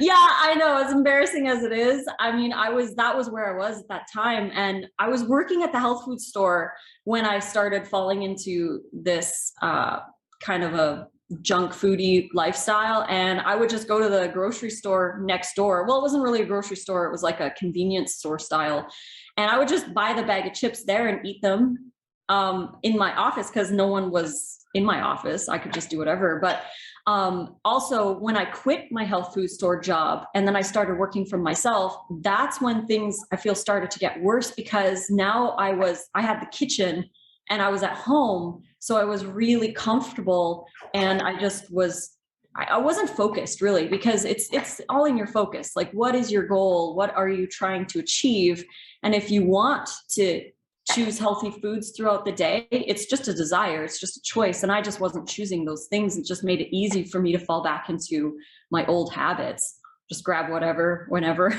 Yeah, I know. As embarrassing as it is, I mean, that was where I was at that time. And I was working at the health food store when I started falling into this kind of a junk foodie lifestyle. And I would just go to the grocery store next door. Well, it wasn't really a grocery store. It was like a convenience store style. And I would just buy the bag of chips there and eat them in my office, because no one was in my office. I could just do whatever. But also, when I quit my health food store job and then I started working for myself, that's when things, I feel, started to get worse, because now I had the kitchen and I was at home. So I was really comfortable, and I wasn't focused really, because it's all in your focus. Like, what is your goal? What are you trying to achieve? And if you want to choose healthy foods throughout the day, it's just a desire, it's just a choice. And I just wasn't choosing those things. It just made it easy for me to fall back into my old habits. Just grab whatever, whenever.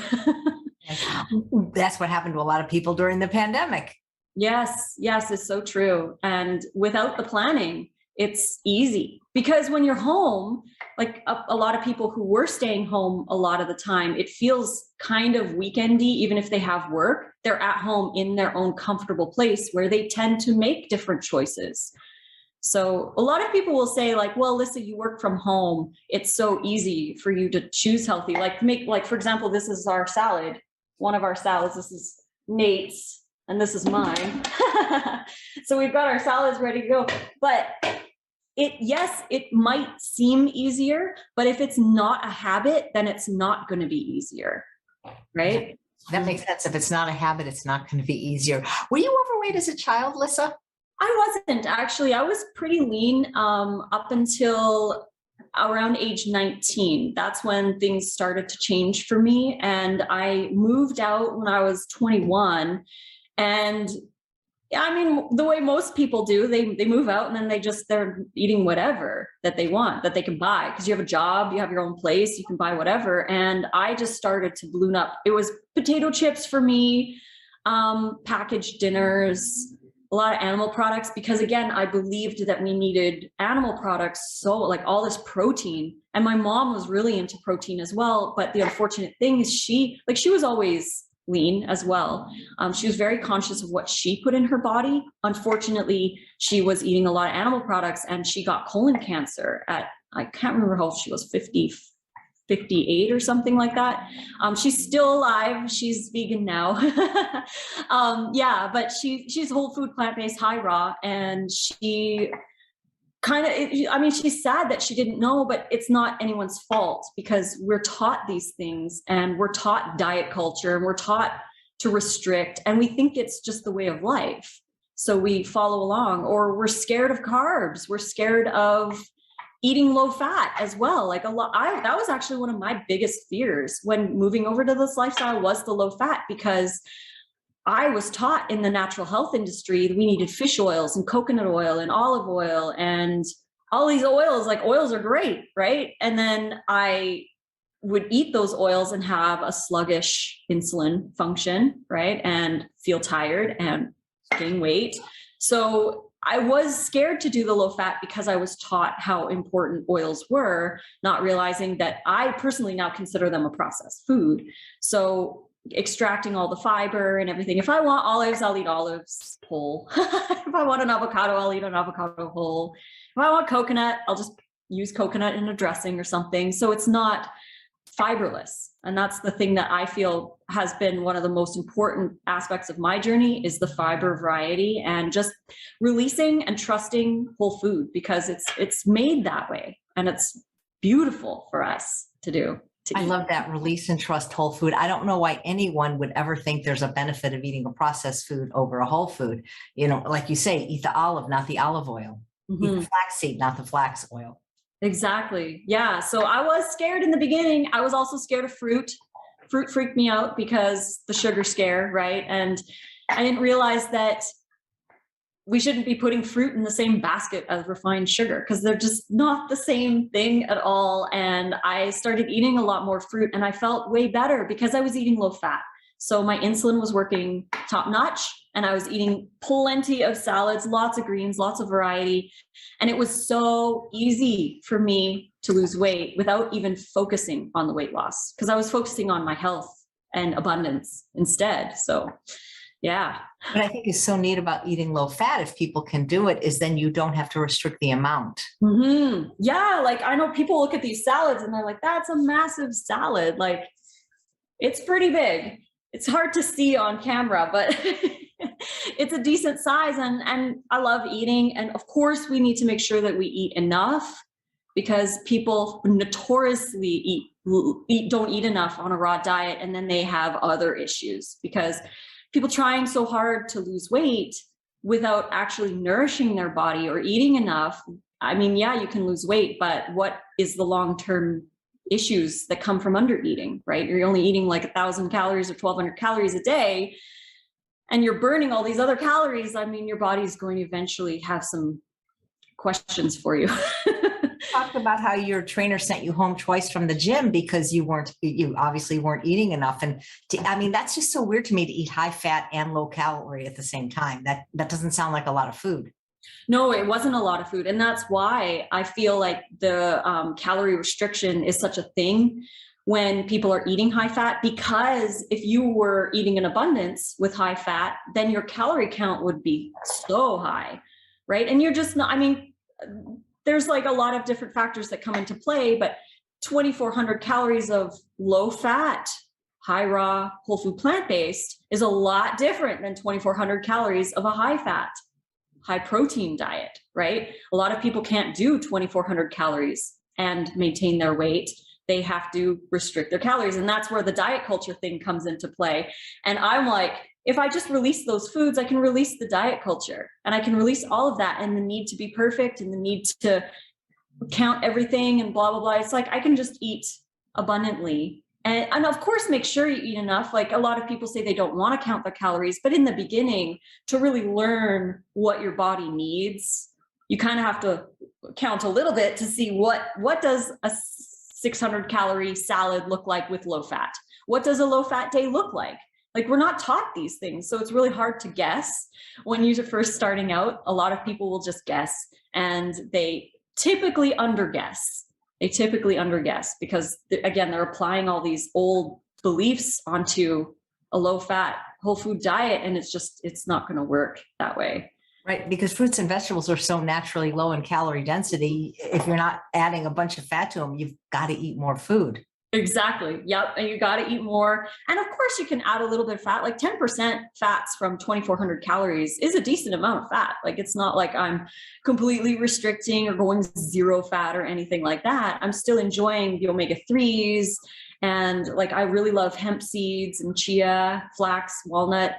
That's what happened to a lot of people during the pandemic. Yes, it's so true. And without the planning, it's easy, because when you're home, like a lot of people who were staying home a lot of the time, it feels kind of weekendy. Even if they have work, they're at home in their own comfortable place where they tend to make different choices. So a lot of people will say, like, well, Lisa, you work from home, it's so easy for you to choose healthy. Like for example, this is our salad, one of our salads. This is Nate's and this is mine. So we've got our salads ready to go. But it might seem easier, but if it's not a habit, then it's not going to be easier, right? That makes sense. If it's not a habit, it's not going to be easier. Were you overweight as a child, Lisa? I wasn't, actually. I was pretty lean up until around age 19. That's when things started to change for me. And I moved out when I was 21. And I mean, the way most people do, they move out and then they're eating whatever that they want, that they can buy, because you have a job, you have your own place, you can buy whatever. And I just started to balloon up. It was potato chips for me, packaged dinners, a lot of animal products, because again, I believed that we needed animal products. So like all this protein, and my mom was really into protein as well. But the unfortunate thing is she was always lean as well. She was very conscious of what she put in her body. Unfortunately, she was eating a lot of animal products, and she got colon cancer at, I can't remember how old she was, 58 or something like that. She's still alive. She's vegan now. Yeah, but she's whole food, plant-based, high raw. And she she's sad that she didn't know, but it's not anyone's fault, because we're taught these things, and we're taught diet culture, and we're taught to restrict, and we think it's just the way of life. So we follow along, or we're scared of carbs. We're scared of eating low fat as well. Like that was actually one of my biggest fears when moving over to this lifestyle, was the low fat, because I was taught in the natural health industry that we needed fish oils and coconut oil and olive oil and all these oils. Like, oils are great, right? And then I would eat those oils and have a sluggish insulin function, right? And feel tired and gain weight. So I was scared to do the low fat because I was taught how important oils were, not realizing that I personally now consider them a processed food. So extracting all the fiber and everything. If I want olives, I'll eat olives whole. If I want an avocado, I'll eat an avocado whole. If I want coconut, I'll just use coconut in a dressing or something. So it's not fiberless. And that's the thing that I feel has been one of the most important aspects of my journey, is the fiber variety and just releasing and trusting whole food, because it's made that way and it's beautiful for us to do. I love that, release and trust whole food. I don't know why anyone would ever think there's a benefit of eating a processed food over a whole food. You know, like you say, eat the olive, not the olive oil. Mm-hmm. Eat the flaxseed, not the flax oil. Exactly. Yeah. So I was scared in the beginning. I was also scared of fruit. Fruit freaked me out because the sugar scare, right? And I didn't realize that we shouldn't be putting fruit in the same basket as refined sugar, because they're just not the same thing at all. And I started eating a lot more fruit and I felt way better because I was eating low fat. So my insulin was working top notch and I was eating plenty of salads, lots of greens, lots of variety. And it was so easy for me to lose weight without even focusing on the weight loss, because I was focusing on my health and abundance instead. So yeah. What I think is so neat about eating low fat, if people can do it, is then you don't have to restrict the amount. Mm-hmm. Yeah. Like, I know people look at these salads and they're like, that's a massive salad. Like, it's pretty big. It's hard to see on camera, but it's a decent size. And I love eating. And of course we need to make sure that we eat enough, because people notoriously don't eat enough on a raw diet. And then they have other issues, because people trying so hard to lose weight without actually nourishing their body or eating enough. I mean, yeah, you can lose weight, but what is the long-term issues that come from under eating, right? You're only eating like 1,000 calories or 1,200 calories a day, and you're burning all these other calories. I mean, your body's going to eventually have some questions for you. Talked about how your trainer sent you home twice from the gym because you obviously weren't eating enough. And I mean, that's just so weird to me, to eat high fat and low calorie at the same time. That doesn't sound like a lot of food. No, it wasn't a lot of food. And that's why I feel like the calorie restriction is such a thing when people are eating high fat, because if you were eating in abundance with high fat, then your calorie count would be so high, right? And you're just not, I mean, there's like a lot of different factors that come into play, but 2,400 calories of low fat, high raw, whole food plant-based is a lot different than 2,400 calories of a high fat, high protein diet, right? A lot of people can't do 2,400 calories and maintain their weight. They have to restrict their calories. And that's where the diet culture thing comes into play. And I'm like, if I just release those foods, I can release the diet culture and I can release all of that and the need to be perfect and the need to count everything and blah, blah, blah. It's like, I can just eat abundantly. And of course, make sure you eat enough. Like, a lot of people say they don't want to count their calories, but in the beginning, to really learn what your body needs, you kind of have to count a little bit to see what does a 600 calorie salad look like with low fat? What does a low fat day look like? Like, we're not taught these things. So it's really hard to guess when you're first starting out. A lot of people will just guess, and they typically underguess. Because again, they're applying all these old beliefs onto a low fat whole food diet. And it's not going to work that way. Right. Because fruits and vegetables are so naturally low in calorie density. If you're not adding a bunch of fat to them, you've got to eat more food. Exactly. Yep. And you got to eat more. And of course you can add a little bit of fat, like 10% fats from 2,400 calories is a decent amount of fat. Like, it's not like I'm completely restricting or going zero fat or anything like that. I'm still enjoying the omega-3s. And like, I really love hemp seeds and chia, flax, walnut.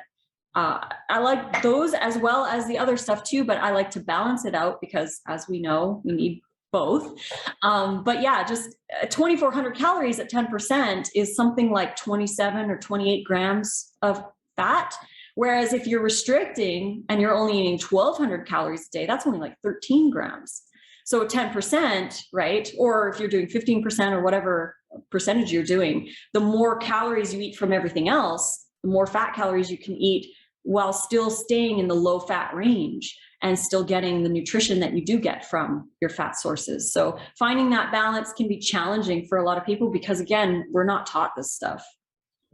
I like those as well as the other stuff too, but I like to balance it out because, as we know, we need both. But yeah, just 2,400 calories at 10% is something like 27 or 28 grams of fat. Whereas if you're restricting and you're only eating 1,200 calories a day, that's only like 13 grams. So 10%, right? Or if you're doing 15% or whatever percentage you're doing, the more calories you eat from everything else, the more fat calories you can eat while still staying in the low fat range and still getting the nutrition that you do get from your fat sources. So finding that balance can be challenging for a lot of people because, again, we're not taught this stuff.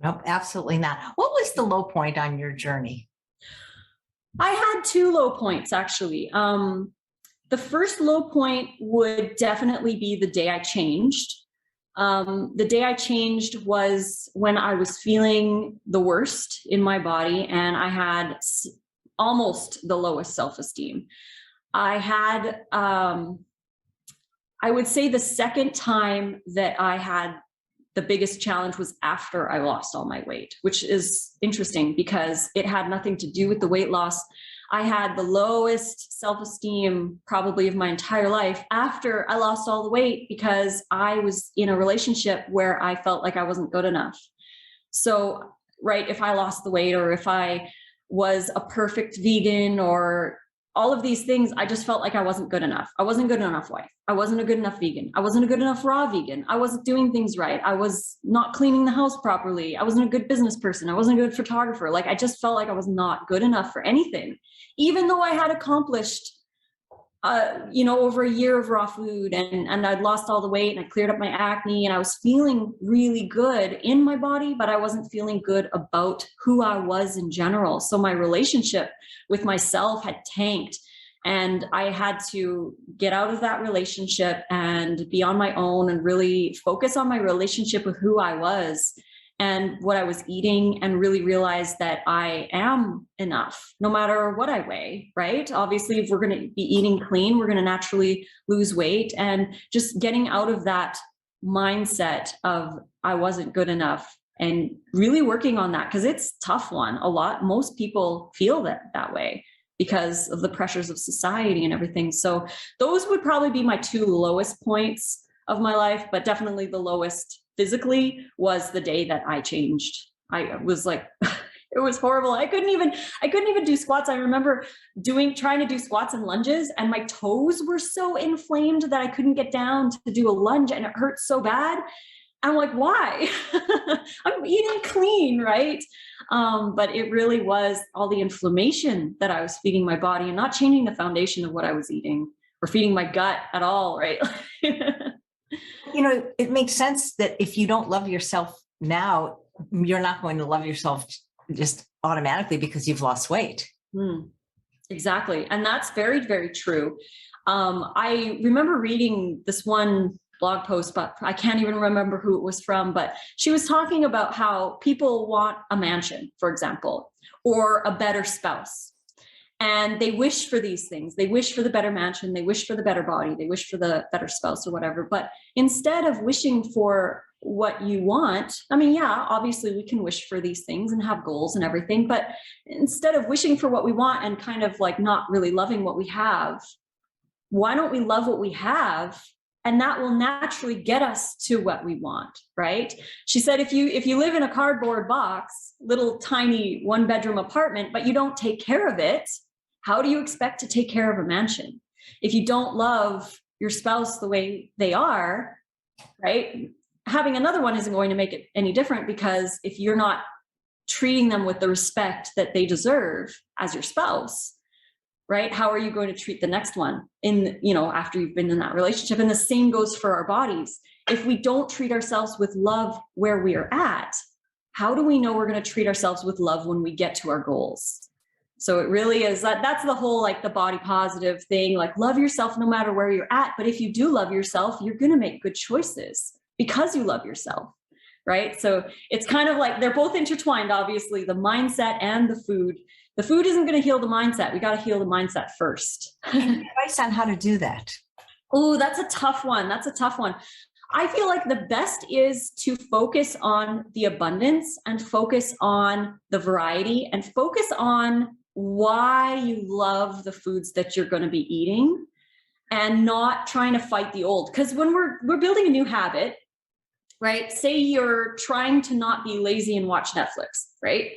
Nope, absolutely not. What was the low point on your journey? I had two low points, actually. The first low point would definitely be the day I changed. The day I changed was when I was feeling the worst in my body and I had almost the lowest self-esteem. I had, I would say the second time that I had the biggest challenge was after I lost all my weight, which is interesting because it had nothing to do with the weight loss. I had the lowest self-esteem probably of my entire life after I lost all the weight because I was in a relationship where I felt like I wasn't good enough. So, right, if I lost the weight or if I was a perfect vegan or all of these things, I just felt like I wasn't good enough. I wasn't good enough wife. I wasn't a good enough vegan. I wasn't a good enough raw vegan. I wasn't doing things right. I was not cleaning the house properly. I wasn't a good business person. I wasn't a good photographer. Like I just felt like I was not good enough for anything, even though I had accomplished, over a year of raw food and I'd lost all the weight and I cleared up my acne and I was feeling really good in my body, but I wasn't feeling good about who I was in general. So my relationship with myself had tanked and I had to get out of that relationship and be on my own and really focus on my relationship with who I was and what I was eating and really realize that I am enough no matter what I weigh, right? Obviously, if we're going to be eating clean, we're going to naturally lose weight and just getting out of that mindset of I wasn't good enough and really working on that because it's a tough one. Most people feel that way because of the pressures of society and everything. So those would probably be my two lowest points of my life, but definitely the lowest physically was the day that I changed. I was like, it was horrible. I couldn't even do squats. I remember trying to do squats and lunges and my toes were so inflamed that I couldn't get down to do a lunge and it hurt so bad. I'm like, why? I'm eating clean, right? But it really was all the inflammation that I was feeding my body and not changing the foundation of what I was eating or feeding my gut at all, right? It makes sense that if you don't love yourself now, you're not going to love yourself just automatically because you've lost weight. Exactly. And that's very, very true. I remember reading this one blog post, but I can't even remember who it was from, but she was talking about how people want a mansion, for example, or a better spouse. And they wish for these things. They wish for the better mansion. They wish for the better body. They wish for the better spouse or whatever. But instead of wishing for what you want, I mean, yeah, obviously we can wish for these things and have goals and everything. But instead of wishing for what we want and kind of like not really loving what we have, why don't we love what we have? And that will naturally get us to what we want, right? She said, if you live in a cardboard box, little tiny 1-bedroom apartment, but you don't take care of it, how do you expect to take care of a mansion? If you don't love your spouse the way they are, right? Having another one isn't going to make it any different because if you're not treating them with the respect that they deserve as your spouse, right? How are you going to treat the next one after you've been in that relationship? And the same goes for our bodies. If we don't treat ourselves with love where we are at, how do we know we're going to treat ourselves with love when we get to our goals? So it really is that's the whole, like the body positive thing, like love yourself no matter where you're at. But if you do love yourself, you're going to make good choices because you love yourself, right? So it's kind of like they're both intertwined, obviously, the mindset and the food. The food isn't going to heal the mindset. We got to heal the mindset first. Advice on how to do that? Oh, that's a tough one. I feel like the best is to focus on the abundance and focus on the variety and focus on why you love the foods that you're going to be eating. and not trying to fight the old. Because when we're building a new habit, right? Say you're trying to not be lazy and watch Netflix, right?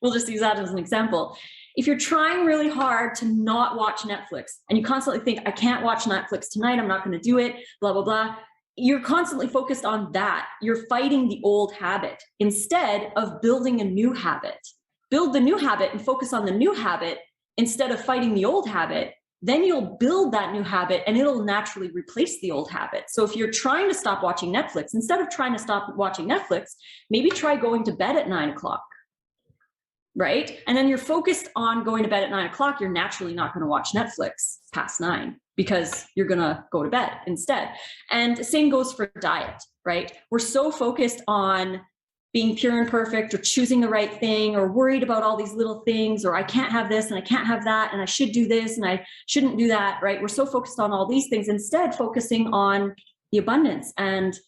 We'll just use that as an example. If you're trying really hard to not watch Netflix and you constantly think, I can't watch Netflix tonight, I'm not going to do it, blah, blah, blah. You're constantly focused on that. You're fighting the old habit instead of building a new habit. Build the new habit and focus on the new habit instead of fighting the old habit. Then you'll build that new habit and it'll naturally replace the old habit. So if you're trying to stop watching Netflix, instead of trying to stop watching Netflix, maybe try going to bed at 9 o'clock. Right? And then you're focused on going to bed at 9 o'clock. You're naturally not going to watch Netflix past 9 because you're going to go to bed instead. And the same goes for diet, right? We're so focused on being pure and perfect or choosing the right thing or worried about all these little things, or I can't have this and I can't have that and I should do this and I shouldn't do that, right? We're so focused on all these things instead focusing on the abundance and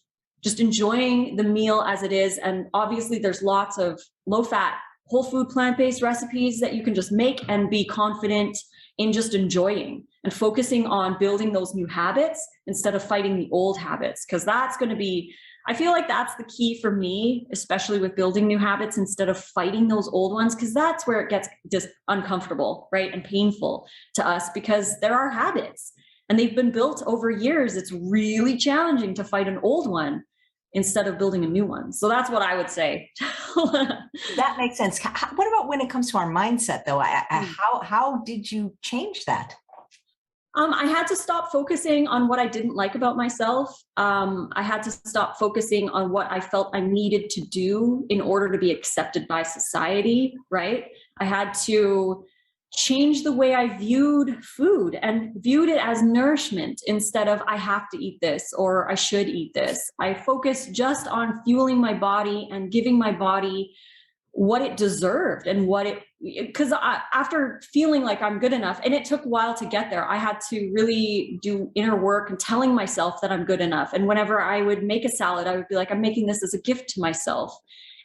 just enjoying the meal as it is. And obviously there's lots of low fat, whole food, plant-based recipes that you can just make and be confident in just enjoying and focusing on building those new habits instead of fighting the old habits. Because that's going to be, I feel like that's the key for me, especially with building new habits instead of fighting those old ones, because that's where it gets just uncomfortable, right? And painful to us because there are habits and they've been built over years. It's really challenging to fight an old one instead of building a new one. So that's what I would say. That makes sense. What about when it comes to our mindset though? How did you change that? I had to stop focusing on what I didn't like about myself. I had to stop focusing on what I felt I needed to do in order to be accepted by society, right? I had to change the way I viewed food and viewed it as nourishment instead of I have to eat this or I should eat this. I focused just on fueling my body and giving my body what it deserved and what it, because after feeling like I'm good enough, and it took a while to get there, I had to really do inner work and telling myself that I'm good enough. And whenever I would make a salad, I would be like, I'm making this as a gift to myself.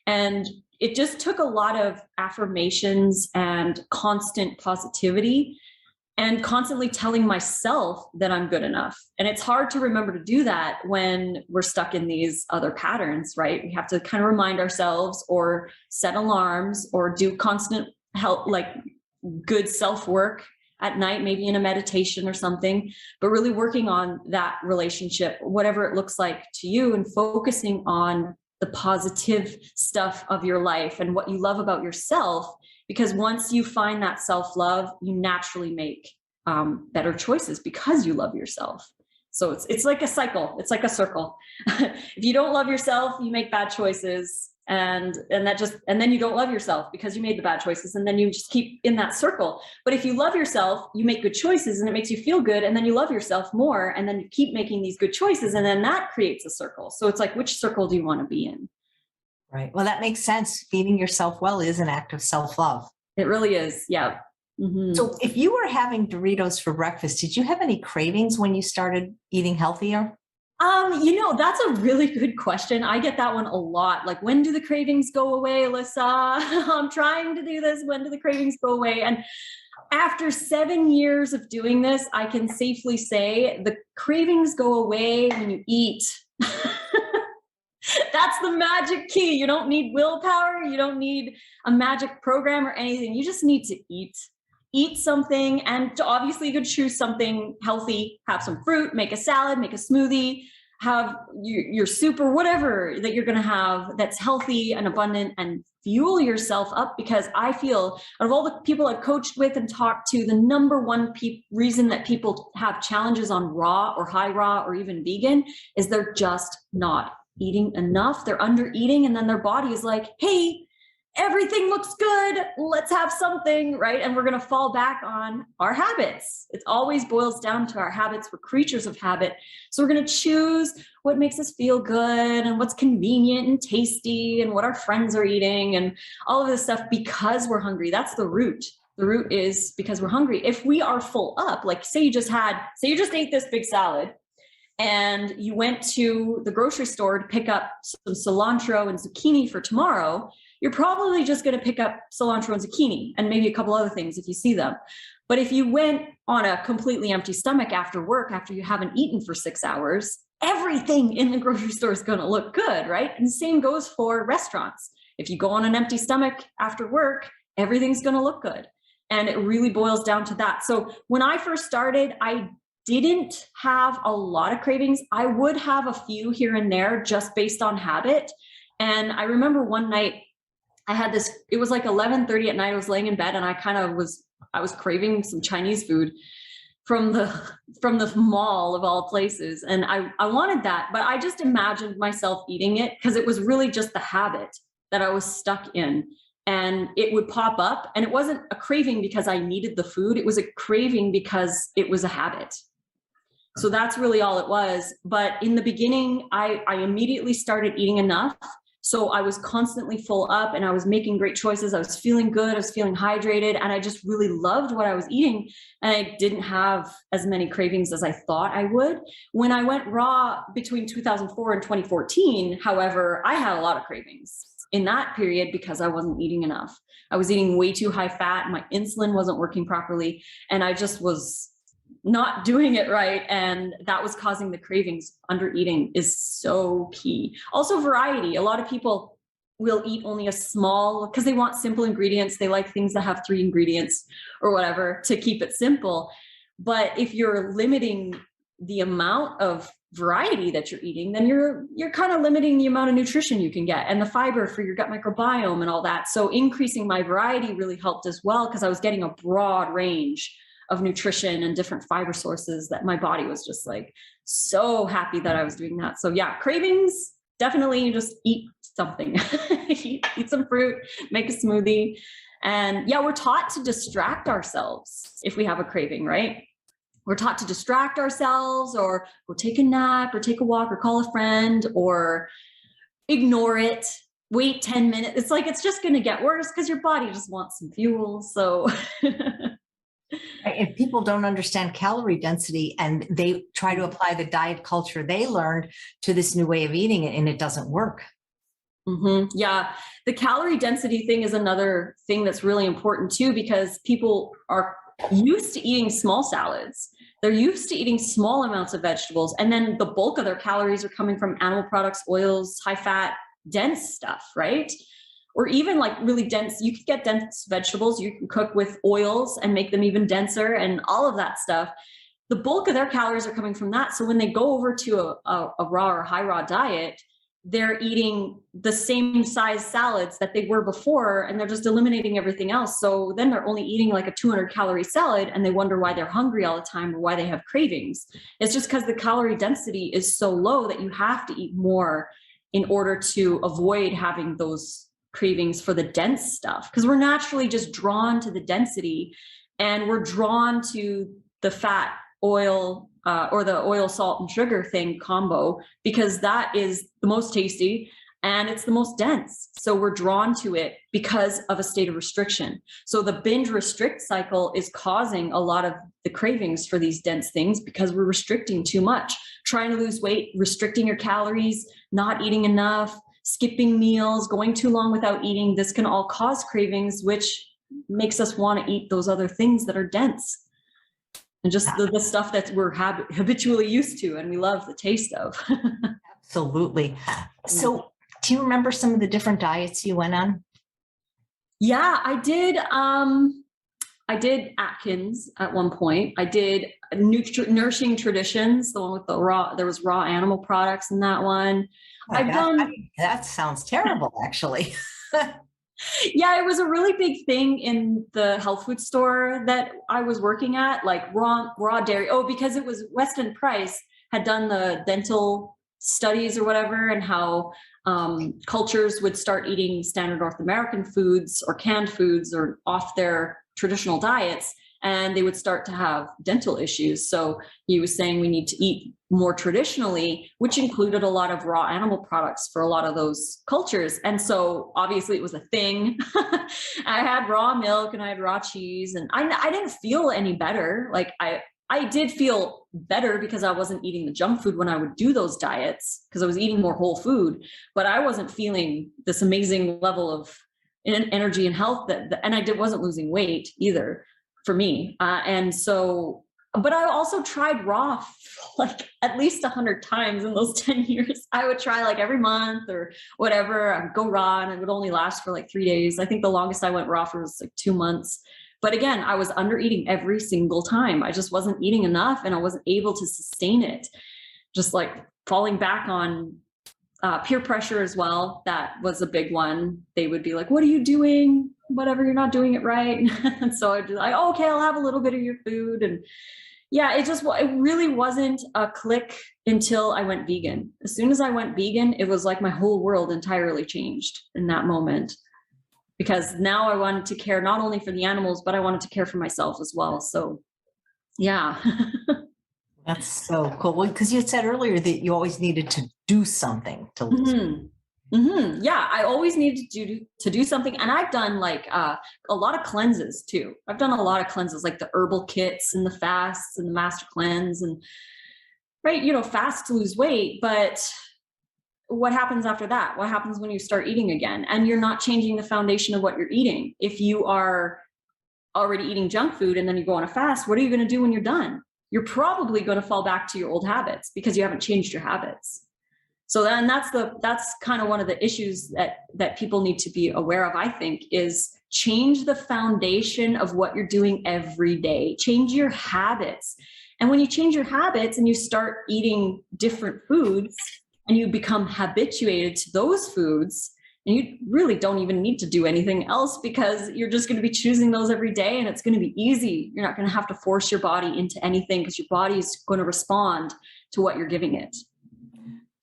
And it just took a lot of affirmations and constant positivity and constantly telling myself that I'm good enough. And it's hard to remember to do that when we're stuck in these other patterns, right? We have to kind of remind ourselves or set alarms or do constant help, like good self-work at night, maybe in a meditation or something, but really working on that relationship, whatever it looks like to you, and focusing on the positive stuff of your life and what you love about yourself. Because once you find that self-love, you naturally make better choices because you love yourself. So it's like a cycle. It's like a circle. If you don't love yourself, you make bad choices, and then you don't love yourself because you made the bad choices, and then you just keep in that circle. But if you love yourself, you make good choices, and it makes you feel good, and then you love yourself more, and then you keep making these good choices, and then that creates a circle. So it's like, which circle do you want to be in? Right. Well, that makes sense. Feeding yourself well is an act of self-love. It really is. Yeah. Mm-hmm. So if you were having Doritos for breakfast, did you have any cravings when you started eating healthier? That's a really good question. I get that one a lot. Like, when do the cravings go away, Alyssa? I'm trying to do this. When do the cravings go away? And after 7 years of doing this, I can safely say the cravings go away when you eat. That's the magic key. You don't need willpower. You don't need a magic program or anything. You just need to eat. Eat something, and obviously you could choose something healthy, have some fruit, make a salad, make a smoothie, have your soup or whatever that you're going to have that's healthy and abundant, and fuel yourself up. Because I feel, out of all the people I've coached with and talked to, the number one reason that people have challenges on raw or high raw or even vegan is they're just not eating enough. They're under eating, and then their body is like, hey, everything looks good, let's have something, right? And we're going to fall back on our habits. It always boils down to our habits. We're creatures of habit. So we're going to choose what makes us feel good and what's convenient and tasty and what our friends are eating and all of this stuff because we're hungry. That's the root. The root is because we're hungry. If we are full up, like say you just ate this big salad and you went to the grocery store to pick up some cilantro and zucchini for tomorrow, you're probably just going to pick up cilantro and zucchini and maybe a couple other things if you see them. But if you went on a completely empty stomach after work, after you haven't eaten for 6 hours, everything in the grocery store is going to look good, right? And the same goes for restaurants. If you go on an empty stomach after work, everything's going to look good. And it really boils down to that. So when I first started, I didn't have a lot of cravings. I would have a few here and there just based on habit. And I remember one night I had this, it was like 11:30 at night. I was laying in bed and I was craving some Chinese food from the mall of all places. And I wanted that, but I just imagined myself eating it because it was really just the habit that I was stuck in. And it would pop up, and it wasn't a craving because I needed the food. It was a craving because it was a habit. So that's really all it was. But in the beginning, I immediately started eating enough. So I was constantly full up and I was making great choices. I was feeling good. I was feeling hydrated, and I just really loved what I was eating. And I didn't have as many cravings as I thought I would. When I went raw between 2004 and 2014, however, I had a lot of cravings in that period because I wasn't eating enough. I was eating way too high fat. My insulin wasn't working properly, and I just was not doing it right. And that was causing the cravings. Under eating is so key. Also variety. A lot of people will eat only a small, because they want simple ingredients. They like things that have 3 ingredients or whatever to keep it simple. But if you're limiting the amount of variety that you're eating, then you're kind of limiting the amount of nutrition you can get and the fiber for your gut microbiome and all that. So increasing my variety really helped as well, because I was getting a broad range of nutrition and different fiber sources that my body was just like so happy that I was doing that. So yeah, cravings, definitely just eat something. eat some fruit, make a smoothie. And yeah, we're taught to distract ourselves if we have a craving, right? We're taught to distract ourselves, or go take a nap or take a walk or call a friend, or ignore it, wait 10 minutes. It's like, it's just going to get worse because your body just wants some fuel. So If people don't understand calorie density and they try to apply the diet culture they learned to this new way of eating it, and it doesn't work. Yeah, the calorie density thing is another thing that's really important too, because people are used to eating small salads. They're used to eating small amounts of vegetables, and then the bulk of their calories are coming from animal products, oils, high fat, dense stuff, right? Or even like really dense, you could get dense vegetables, you can cook with oils and make them even denser and all of that stuff. The bulk of their calories are coming from that. So when they go over to a raw or high raw diet, they're eating the same size salads that they were before, and they're just eliminating everything else. So then they're only eating like a 200-calorie salad, and they wonder why they're hungry all the time or why they have cravings. It's just because the calorie density is so low that you have to eat more in order to avoid having those cravings for the dense stuff, because we're naturally just drawn to the density, and we're drawn to the fat, oil, or the oil, salt, and sugar thing combo, because that is the most tasty and it's the most dense. So we're drawn to it because of a state of restriction. So the binge restrict cycle is causing a lot of the cravings for these dense things, because we're restricting too much, trying to lose weight, restricting your calories, not eating enough, skipping meals, going too long without eating. This can all cause cravings, which makes us want to eat those other things that are dense and just the stuff that we're habitually used to and we love the taste of. Absolutely. So do you remember some of the different diets you went on? Yeah, I did. I did Atkins at one point. I did Nourishing Traditions, the one with the raw, there was raw animal products in that one. That sounds terrible, actually. Yeah, it was a really big thing in the health food store that I was working at, like raw dairy. Oh, because it was Weston Price had done the dental studies or whatever, and how cultures would start eating standard North American foods or canned foods or off their traditional diets, and they would start to have dental issues. So he was saying we need to eat more traditionally, which included a lot of raw animal products for a lot of those cultures. And so obviously it was a thing. I had raw milk and I had raw cheese, and I didn't feel any better. Like I did feel better because I wasn't eating the junk food when I would do those diets, because I was eating more whole food, but I wasn't feeling this amazing level of energy and health and I wasn't losing weight either. for me. And so, but I also tried raw like at least 100 times in those 10 years. I would try like every month or whatever. I would go raw and it would only last for like 3 days. I think the longest I went raw for was like 2 months. But again, I was under eating every single time. I just wasn't eating enough and I wasn't able to sustain it. Just like falling back on peer pressure as well. That was a big one. They would be like, what are you doing? Whatever, you're not doing it right. And so I'd be like, oh, okay, I'll have a little bit of your food. And yeah, it really wasn't a click until I went vegan. As soon as I went vegan, it was like my whole world entirely changed in that moment. Because now I wanted to care not only for the animals, but I wanted to care for myself as well. So yeah. That's so cool. Well, because you had said earlier that you always needed to do something to lose weight. Yeah, I always needed to do something. And I've done like a lot of cleanses too. I've done a lot of cleanses, like the herbal kits and the fasts and the master cleanse and right, fast to lose weight. But what happens after that? What happens when you start eating again? And you're not changing the foundation of what you're eating. If you are already eating junk food and then you go on a fast, what are you going to do when you're done? You're probably going to fall back to your old habits because you haven't changed your habits. So then that's kind of one of the issues that people need to be aware of, I think, is change the foundation of what you're doing every day. Change your habits. And when you change your habits and you start eating different foods and you become habituated to those foods, and you really don't even need to do anything else because you're just going to be choosing those every day and it's going to be easy. You're not going to have to force your body into anything because your body is going to respond to what you're giving it.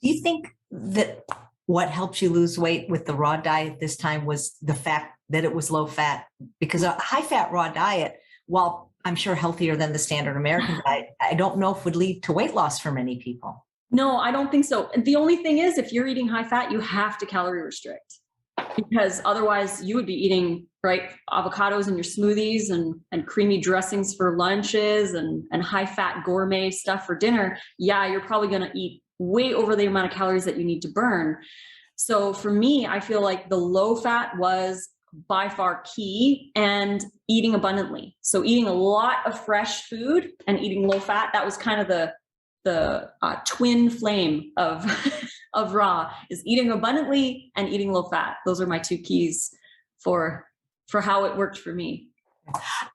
Do you think that what helped you lose weight with the raw diet this time was the fact that it was low fat? Because a high fat raw diet, while I'm sure healthier than the standard American diet, I don't know if would lead to weight loss for many people. No, I don't think so. The only thing is, if you're eating high fat, you have to calorie restrict because otherwise you would be eating avocados in your smoothies and creamy dressings for lunches and high fat gourmet stuff for dinner. Yeah, you're probably going to eat way over the amount of calories that you need to burn. So for me, I feel like the low fat was by far key and eating abundantly. So eating a lot of fresh food and eating low fat, that was kind of the twin flame of of raw, is eating abundantly and eating low fat. Those are my two keys for how it worked for me.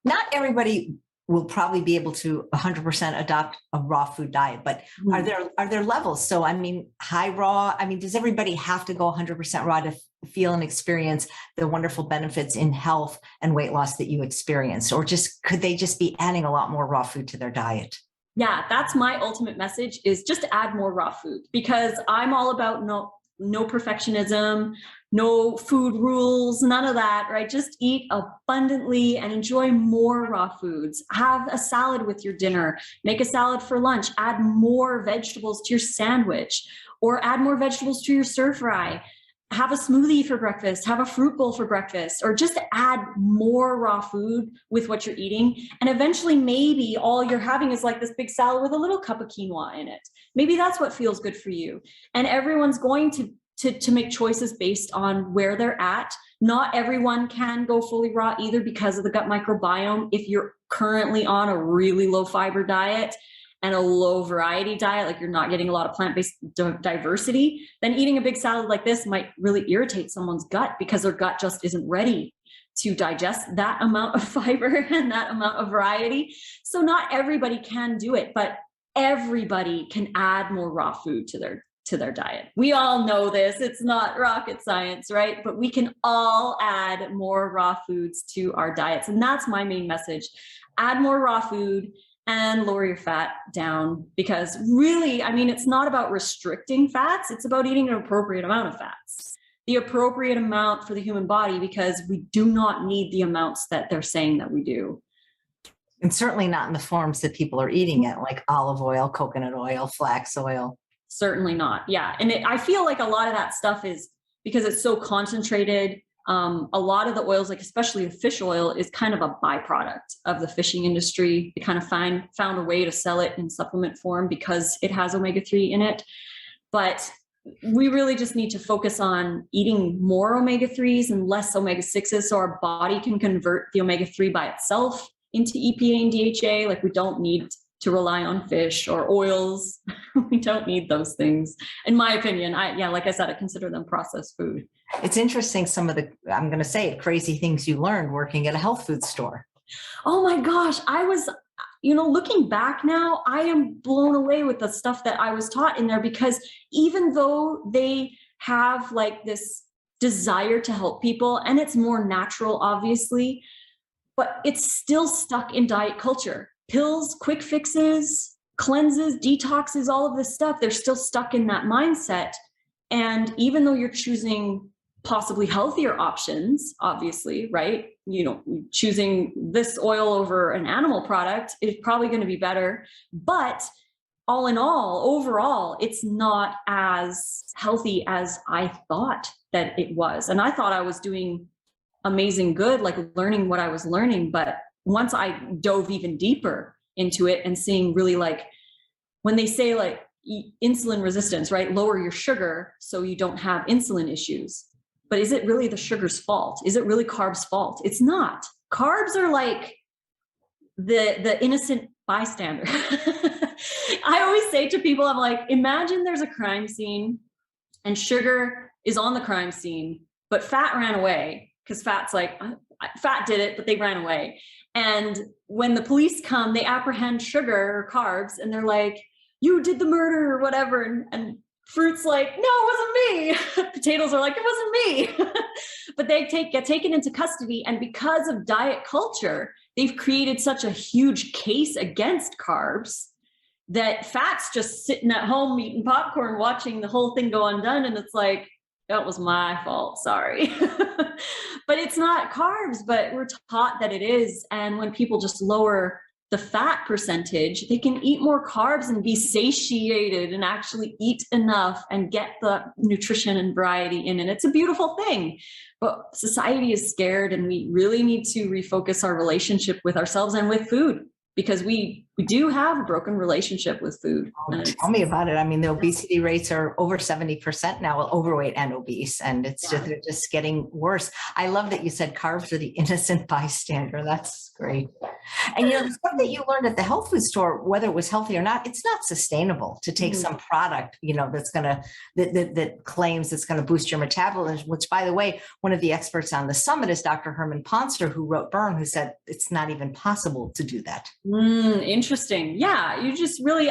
Not everybody will probably be able to 100% adopt a raw food diet, but are there levels? So, I mean, high raw, does everybody have to go 100% raw to feel and experience the wonderful benefits in health and weight loss that you experienced? Or could they just be adding a lot more raw food to their diet? Yeah, that's my ultimate message, is just to add more raw food, because I'm all about no perfectionism, no food rules, none of that, right? Just eat abundantly and enjoy more raw foods. Have a salad with your dinner, make a salad for lunch, add more vegetables to your sandwich, or add more vegetables to your stir fry. Have a smoothie for breakfast, have a fruit bowl for breakfast, or just add more raw food with what you're eating. And eventually maybe all you're having is like this big salad with a little cup of quinoa in it. Maybe that's what feels good for you. And everyone's going to make choices based on where they're at. Not everyone can go fully raw either because of the gut microbiome. If you're currently on a really low fiber diet and a low variety diet, like you're not getting a lot of plant-based diversity, then eating a big salad like this might really irritate someone's gut because their gut just isn't ready to digest that amount of fiber and that amount of variety. So not everybody can do it, but everybody can add more raw food to their diet. We all know this. It's not rocket science, right? But we can all add more raw foods to our diets. And that's my main message. Add more raw food and lower your fat down, because really, it's not about restricting fats. It's about eating an appropriate amount of fats, the appropriate amount for the human body, because we do not need the amounts that they're saying that we do. And certainly not in the forms that people are eating it, like olive oil, coconut oil, flax oil. Certainly not. Yeah. And I feel like a lot of that stuff is because it's so concentrated. A lot of the oils, like especially the fish oil, is kind of a byproduct of the fishing industry. They kind of found a way to sell it in supplement form because it has omega-3 in it. But we really just need to focus on eating more omega-3s and less omega-6s so our body can convert the omega-3 by itself into EPA and DHA. Like we don't need to rely on fish or oils. We don't need those things. In my opinion, like I said, I consider them processed food. It's interesting, some of the, I'm going to say it, crazy things you learned working at a health food store. Oh my gosh, I was, looking back now, I am blown away with the stuff that I was taught in there, because even though they have like this desire to help people and it's more natural, obviously, but it's still stuck in diet culture. Pills, quick fixes, cleanses, detoxes, all of this stuff, they're still stuck in that mindset. And even though you're choosing possibly healthier options, obviously, right? Choosing this oil over an animal product is probably going to be better. But all in all, overall, it's not as healthy as I thought that it was. And I thought I was doing amazing good, like learning what I was learning. But once I dove even deeper into it and seeing really, like, when they say like insulin resistance, right? Lower your sugar so you don't have insulin issues. But is it really the sugar's fault? Is it really carbs' fault? It's not. Carbs are like the innocent bystander. I always say to people, I'm like, imagine there's a crime scene and sugar is on the crime scene, but fat ran away, because fat's like, fat did it, but they ran away. And when the police come, they apprehend sugar or carbs, and they're like, you did the murder or whatever. And fruit's like, no, it wasn't me. Potatoes are like, it wasn't me. But they get taken into custody. And because of diet culture, they've created such a huge case against carbs that fat's just sitting at home eating popcorn, watching the whole thing go undone. And it's like, that was my fault, sorry. But it's not carbs, but we're taught that it is. And when people just lower the fat percentage, they can eat more carbs and be satiated and actually eat enough and get the nutrition and variety in. And it's a beautiful thing. But society is scared, and we really need to refocus our relationship with ourselves and with food, because we do have a broken relationship with food. Tell me about it. I mean, the obesity rates are over 70% now, overweight and obese, and they're just getting worse. I love that you said carbs are the innocent bystander. That's great. And the stuff that you learned at the health food store, whether it was healthy or not, it's not sustainable to take some product, that's gonna that claims it's gonna boost your metabolism. Which, by the way, one of the experts on the summit is Dr. Herman Ponster, who wrote Burn, who said it's not even possible to do that. Interesting. Yeah, you just really,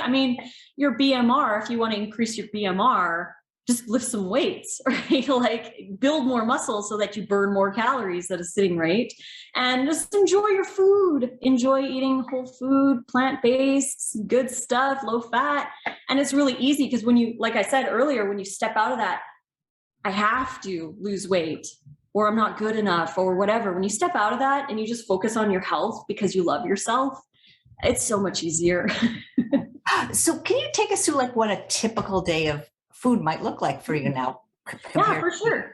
your BMR, if you want to increase your BMR, just lift some weights, right? Like build more muscle so that you burn more calories at a sitting rate, and just enjoy your food. Enjoy eating whole food, plant-based, good stuff, low fat. And it's really easy because when you, like I said earlier, when you step out of that, I have to lose weight, or I'm not good enough, or whatever. When you step out of that and you just focus on your health because you love yourself, it's so much easier. So can you take us through like what a typical day of food might look like for you now? Yeah, for sure.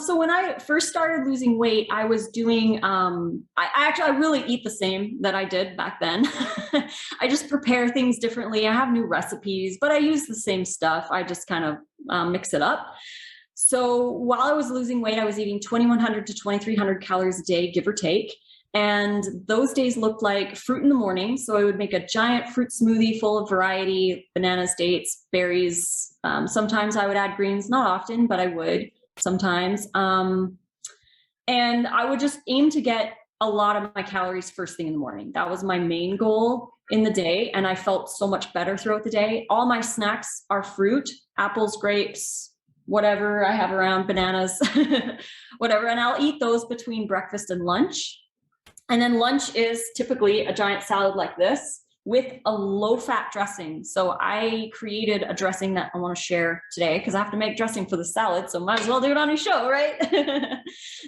So when I first started losing weight, I was doing, I really eat the same that I did back then. I just prepare things differently. I have new recipes, but I use the same stuff. I just kind of mix it up. So while I was losing weight, I was eating 2,100 to 2,300 calories a day, give or take. And those days looked like fruit in the morning. So I would make a giant fruit smoothie full of variety, bananas, dates, berries. Sometimes I would add greens, not often, but I would sometimes. And I would just aim to get a lot of my calories first thing in the morning. That was my main goal in the day. And I felt so much better throughout the day. All my snacks are fruit, apples, grapes, whatever I have around, bananas, whatever. And I'll eat those between breakfast and lunch. And then lunch is typically a giant salad like this with a low-fat dressing. So I created a dressing that I want to share today because I have to make dressing for the salad, so might as well do it on your show, right?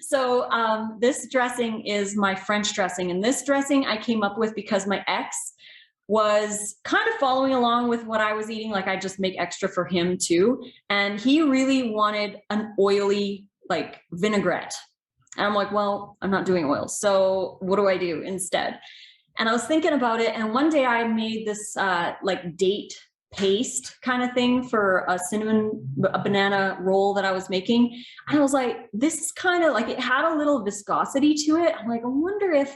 So this dressing is my French dressing. And this dressing I came up with because my ex was kind of following along with what I was eating. Like I just make extra for him too. And he really wanted an oily, like vinaigrette. And I'm like, well, I'm not doing oil. So what do I do instead? And I was thinking about it. And one day I made this like date paste kind of thing for a banana roll that I was making. And I was like, this is kind of like, it had a little viscosity to it. I'm like, I wonder if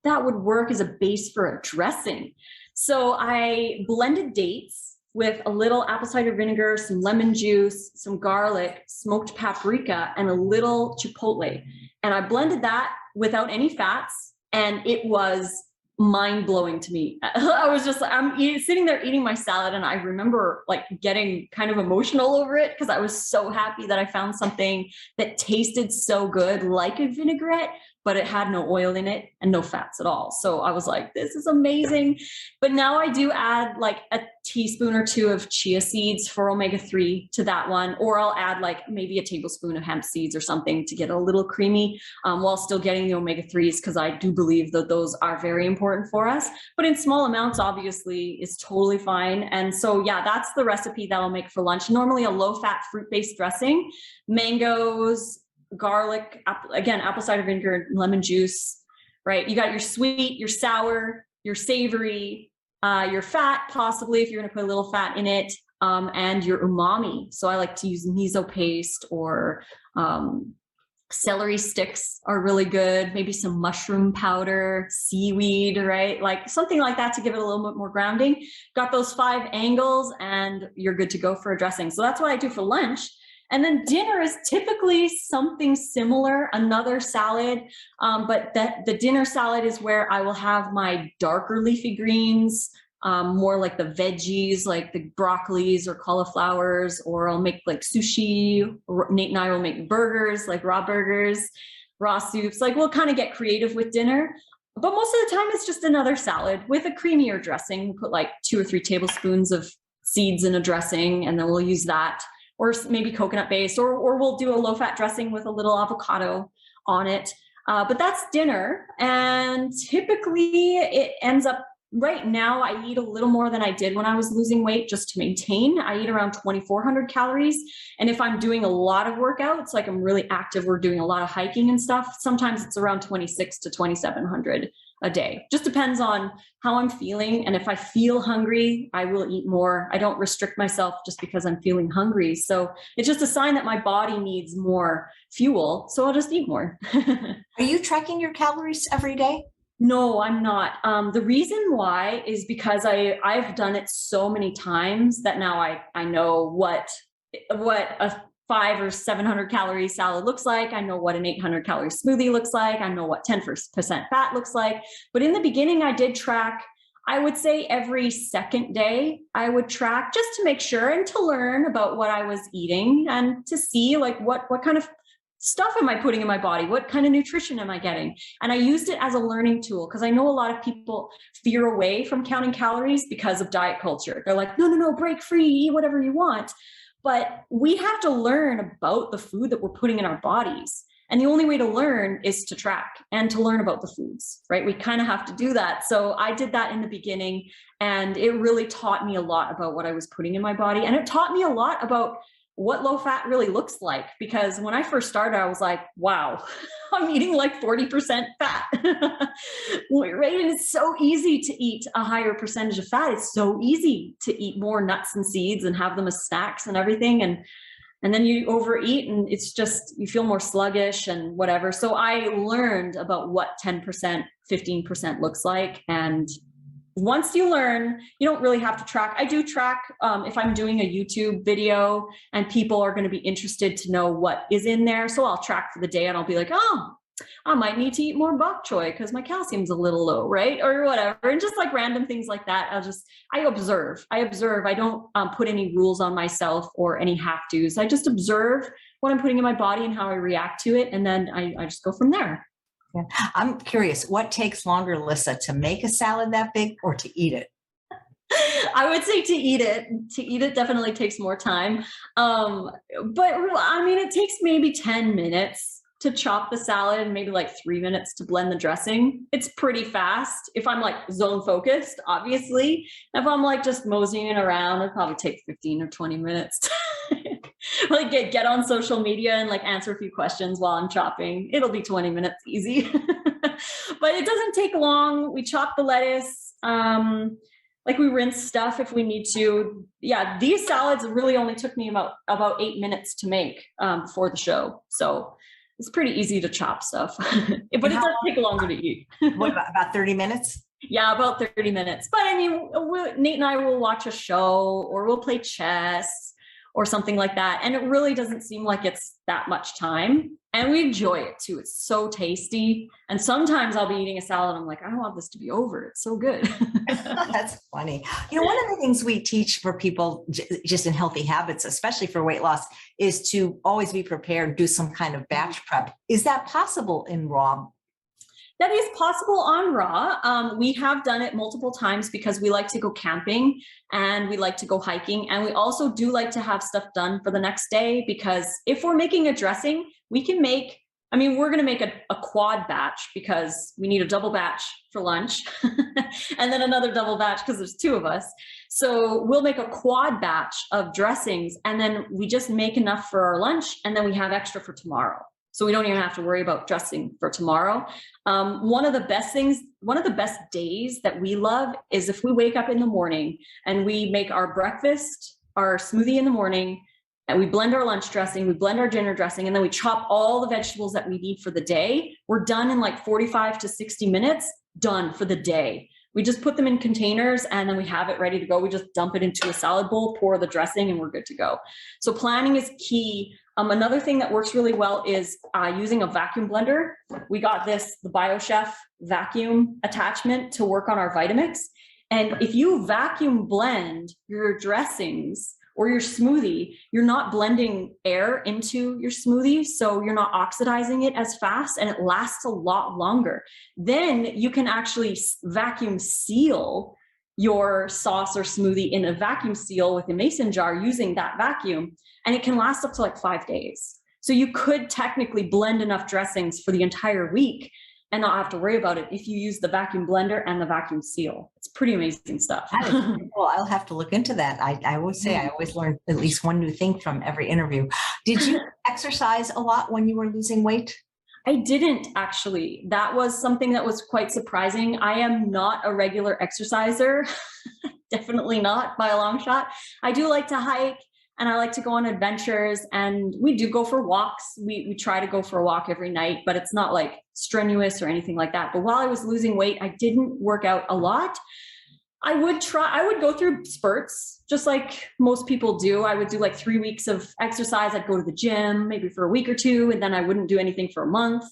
that would work as a base for a dressing. So I blended dates with a little apple cider vinegar, some lemon juice, some garlic, smoked paprika, and a little chipotle. And I blended that without any fats, and it was mind-blowing to me. I was just, sitting there eating my salad, and I remember like getting kind of emotional over it because I was so happy that I found something that tasted so good, like a vinaigrette, but it had no oil in it and no fats at all. So I was like, this is amazing. But now I do add like a teaspoon or two of chia seeds for omega-3 to that one, or I'll add like maybe a tablespoon of hemp seeds or something to get a little creamy, while still getting the omega-3s, because I do believe that those are very important for us. But in small amounts, obviously, is totally fine. And so, yeah, that's the recipe that I'll make for lunch. Normally a low-fat fruit-based dressing, mangoes, garlic, again, apple cider vinegar, lemon juice, right? You got your sweet, your sour, your savory, your fat, possibly if you're going to put a little fat in it, and your umami. So I like to use miso paste, or celery sticks are really good. Maybe some mushroom powder, seaweed, right? Like something like that to give it a little bit more grounding. Got those 5 angles and you're good to go for a dressing. So that's what I do for lunch. And then dinner is typically something similar, another salad, but the dinner salad is where I will have my darker leafy greens, more like the veggies, like the broccolis or cauliflowers, or I'll make like sushi. Nate and I will make burgers, like raw burgers, raw soups. Like we'll kind of get creative with dinner. But most of the time it's just another salad with a creamier dressing. We'll put like 2 or 3 tablespoons of seeds in a dressing, and then we'll use that. Or maybe coconut based, or we'll do a low fat dressing with a little avocado on it. But that's dinner. And typically it ends up, right now I eat a little more than I did when I was losing weight, just to maintain. I eat around 2,400 calories. And if I'm doing a lot of workouts, like I'm really active, we're doing a lot of hiking and stuff, sometimes it's around 2,600 to 2,700 a day. Just depends on how I'm feeling. And if I feel hungry, I will eat more. I don't restrict myself just because I'm feeling hungry. So it's just a sign that my body needs more fuel. So I'll just eat more. Are you tracking your calories every day? No, I'm not. The reason why is because I've done it so many times that now I know what a 500 or 700 calorie salad looks like. I know what an 800 calorie smoothie looks like. I know what 10% fat looks like. But in the beginning, I did track. I would say every second day I would track, just to make sure and to learn about what I was eating and to see like what kind of stuff am I putting in my body? What kind of nutrition am I getting? And I used it as a learning tool, because I know a lot of people veer away from counting calories because of diet culture. They're like, no, break free, eat whatever you want. But we have to learn about the food that we're putting in our bodies. And the only way to learn is to track and to learn about the foods, right? We kind of have to do that. So I did that in the beginning, and it really taught me a lot about what I was putting in my body. And it taught me a lot about what low fat really looks like, because when I first started, I was like, wow, I'm eating like 40% fat, right? And it's so easy to eat a higher percentage of fat. It's so easy to eat more nuts and seeds and have them as snacks and everything. And then you overeat, and it's just, you feel more sluggish and whatever. So I learned about what 10%, 15% looks like. And once you learn, you don't really have to track. I do track if I'm doing a YouTube video and people are going to be interested to know what is in there. So I'll track for the day, and I'll be like, oh, I might need to eat more bok choy because my calcium's a little low, right? Or whatever. And just like random things like that. I observe. I don't put any rules on myself or any have-tos. I just observe what I'm putting in my body and how I react to it. And then I just go from there. Yeah. I'm curious, what takes longer, Lissa, to make a salad that big or to eat it? I would say to eat it. To eat it definitely takes more time. But I mean, it takes maybe 10 minutes to chop the salad and maybe like 3 minutes to blend the dressing. It's pretty fast. If I'm like zone focused, obviously. If I'm like just moseying around, it'll probably take 15 or 20 minutes. Like get on social media and like answer a few questions while I'm chopping. It'll be 20 minutes easy. But it doesn't take long. We chop the lettuce. Like we rinse stuff if we need to. Yeah, these salads really only took me about 8 minutes to make before the show. So it's pretty easy to chop stuff, but it does take longer to eat. What about 30 minutes? Yeah, about 30 minutes. But I mean, Nate and I will watch a show or we'll play chess or something like that. And it really doesn't seem like it's that much time. And we enjoy it too. It's so tasty. And sometimes I'll be eating a salad. I'm like, I don't want this to be over. It's so good. That's funny. You know, one of the things we teach for people just in healthy habits, especially for weight loss, is to always be prepared, do some kind of batch prep. Is that possible in raw? That is possible on raw. We have done it multiple times because we like to go camping and we like to go hiking. And we also do like to have stuff done for the next day, because if we're making a dressing, we can make, I mean, we're going to make a quad batch because we need a double batch for lunch and then another double batch because there's 2 of us. So we'll make a quad batch of dressings and then we just make enough for our lunch and then we have extra for tomorrow. So we don't even have to worry about dressing for tomorrow. One of the best days that we love is if we wake up in the morning and we make our breakfast, our smoothie in the morning, and we blend our lunch dressing, we blend our dinner dressing, and then we chop all the vegetables that we need for the day. We're done in like 45 to 60 minutes, done for the day. We just put them in containers and then we have it ready to go. We just dump it into a salad bowl, pour the dressing, and we're good to go. So planning is key. Another thing that works really well is using a vacuum blender. We got the BioChef vacuum attachment to work on our Vitamix. And if you vacuum blend your dressings or your smoothie, you're not blending air into your smoothie, so you're not oxidizing it as fast and it lasts a lot longer. Then you can actually vacuum seal your sauce or smoothie in a vacuum seal with a mason jar using that vacuum, and it can last up to like 5 days. So you could technically blend enough dressings for the entire week and not have to worry about it if you use the vacuum blender and the vacuum seal. It's pretty amazing stuff. Well, I'll have to look into that. I always say I always learn at least one new thing from every interview. Did you exercise a lot when you were losing weight? I didn't actually. That was something that was quite surprising. I am not a regular exerciser. Definitely not by a long shot. I do like to hike and I like to go on adventures, and we do go for walks. We try to go for a walk every night, but it's not like strenuous or anything like that. But while I was losing weight, I didn't work out a lot. I would go through spurts, just like most people do. I would do like 3 weeks of exercise. I'd go to the gym maybe for a week or 2, and then I wouldn't do anything for a month,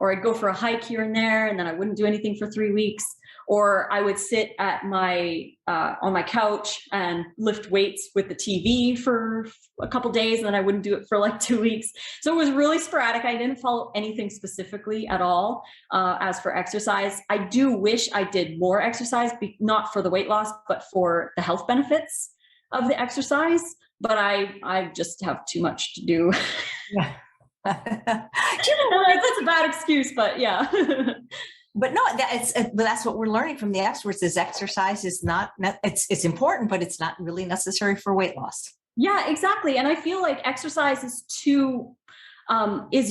or I'd go for a hike here and there, and then I wouldn't do anything for 3 weeks. Or I would sit at on my couch and lift weights with the TV for a couple days, and then I wouldn't do it for like 2 weeks. So it was really sporadic. I didn't follow anything specifically at all as for exercise. I do wish I did more exercise, not for the weight loss, but for the health benefits of the exercise. But I just have too much to do. Yeah. That's a bad excuse, but yeah. But no, that's what we're learning from the experts is exercise is not, it's important, but it's not really necessary for weight loss. Yeah, exactly. And I feel like exercise is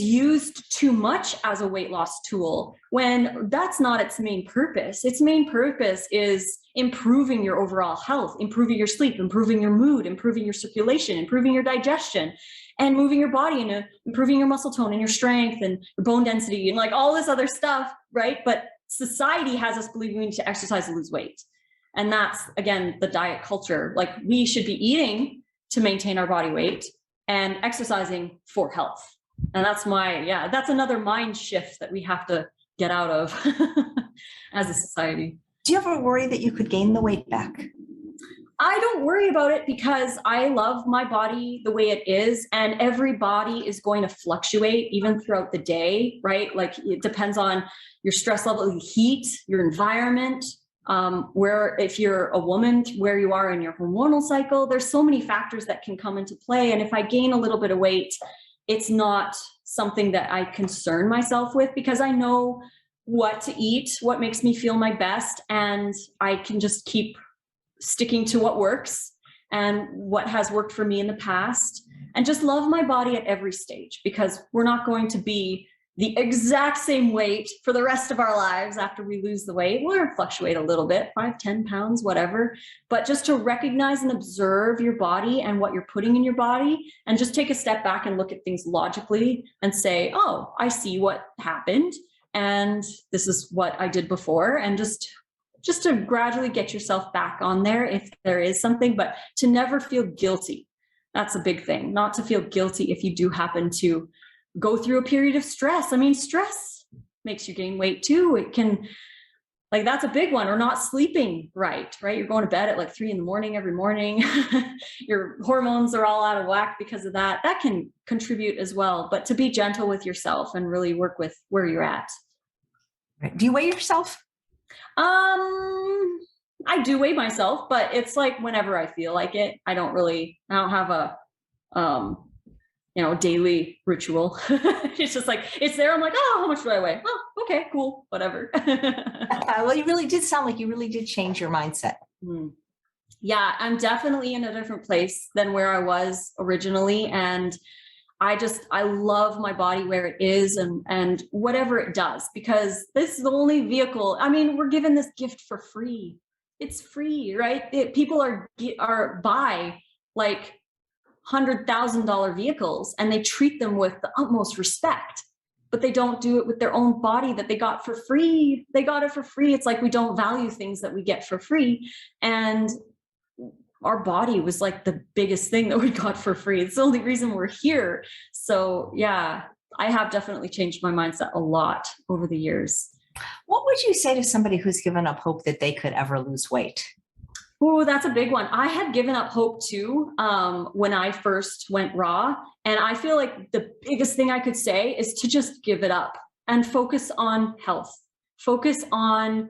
used too much as a weight loss tool when that's not its main purpose. Its main purpose is improving your overall health, improving your sleep, improving your mood, improving your circulation, improving your digestion, and moving your body and improving your muscle tone and your strength and your bone density and like all this other stuff, right? But society has us believing we need to exercise to lose weight. And that's, again, the diet culture. Like we should be eating to maintain our body weight and exercising for health. And that's another mind shift that we have to get out of as a society. Do you ever worry that you could gain the weight back? I don't worry about it because I love my body the way it is, and every body is going to fluctuate even throughout the day, right? Like it depends on your stress level, the heat, your environment, where if you're a woman, where you are in your hormonal cycle. There's so many factors that can come into play. And if I gain a little bit of weight, it's not something that I concern myself with because I know what to eat, what makes me feel my best, and I can just keep sticking to what works and what has worked for me in the past, and just love my body at every stage, because we're not going to be the exact same weight for the rest of our lives after we lose the weight. We're going to fluctuate a little bit, 5, 10 pounds, whatever. But just to recognize and observe your body and what you're putting in your body, and just take a step back and look at things logically and say, oh, I see what happened. And this is what I did before. And just to gradually get yourself back on there if there is something, but to never feel guilty. That's a big thing, not to feel guilty if you do happen to go through a period of stress. I mean, stress makes you gain weight too. It can, like, that's a big one. Or not sleeping right? You're going to bed at like 3 a.m. every morning. Your hormones are all out of whack because of that. That can contribute as well. But to be gentle with yourself and really work with where you're at. Do you weigh yourself? I do weigh myself, but it's like whenever I feel like it. I don't have a, daily ritual. It's just like, it's there. I'm like, oh, how much do I weigh? Oh, okay, cool, whatever. Well, you really did sound like you really did change your mindset. Yeah, I'm definitely in a different place than where I was originally. And I love my body where it is and whatever it does, because this is the only vehicle. I mean, we're given this gift for free. It's free, right? People are buy like $100,000 vehicles and they treat them with the utmost respect, but they don't do it with their own body that they got for free. They got it for free. It's like we don't value things that we get for free. And our body was like the biggest thing that we got for free. It's the only reason we're here. So yeah, I have definitely changed my mindset a lot over the years. What would you say to somebody who's given up hope that they could ever lose weight? Oh, that's a big one. I had given up hope too when I first went raw. And I feel like the biggest thing I could say is to just give it up and focus on health. Focus on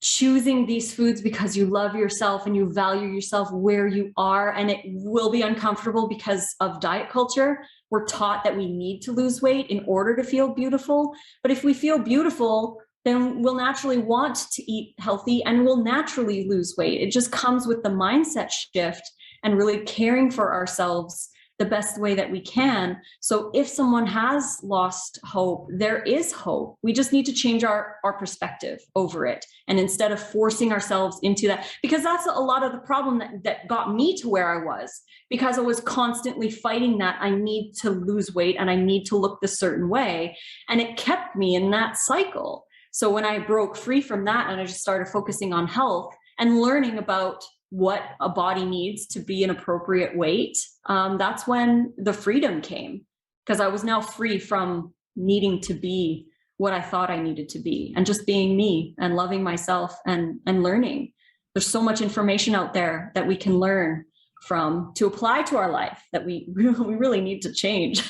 choosing these foods because you love yourself and you value yourself where you are. And it will be uncomfortable because of diet culture. We're taught that we need to lose weight in order to feel beautiful. But if we feel beautiful, then we'll naturally want to eat healthy and we'll naturally lose weight. It just comes with the mindset shift and really caring for ourselves the best way that we can. So if someone has lost hope, there is hope. We just need to change our perspective over it. And instead of forcing ourselves into that, because that's a lot of the problem that got me to where I was, because I was constantly fighting that I need to lose weight and I need to look this certain way. And it kept me in that cycle. So when I broke free from that and I just started focusing on health and learning about what a body needs to be an appropriate weight, that's when the freedom came, because I was now free from needing to be what I thought I needed to be and just being me and loving myself and learning. There's so much information out there that we can learn from to apply to our life that we really need to change.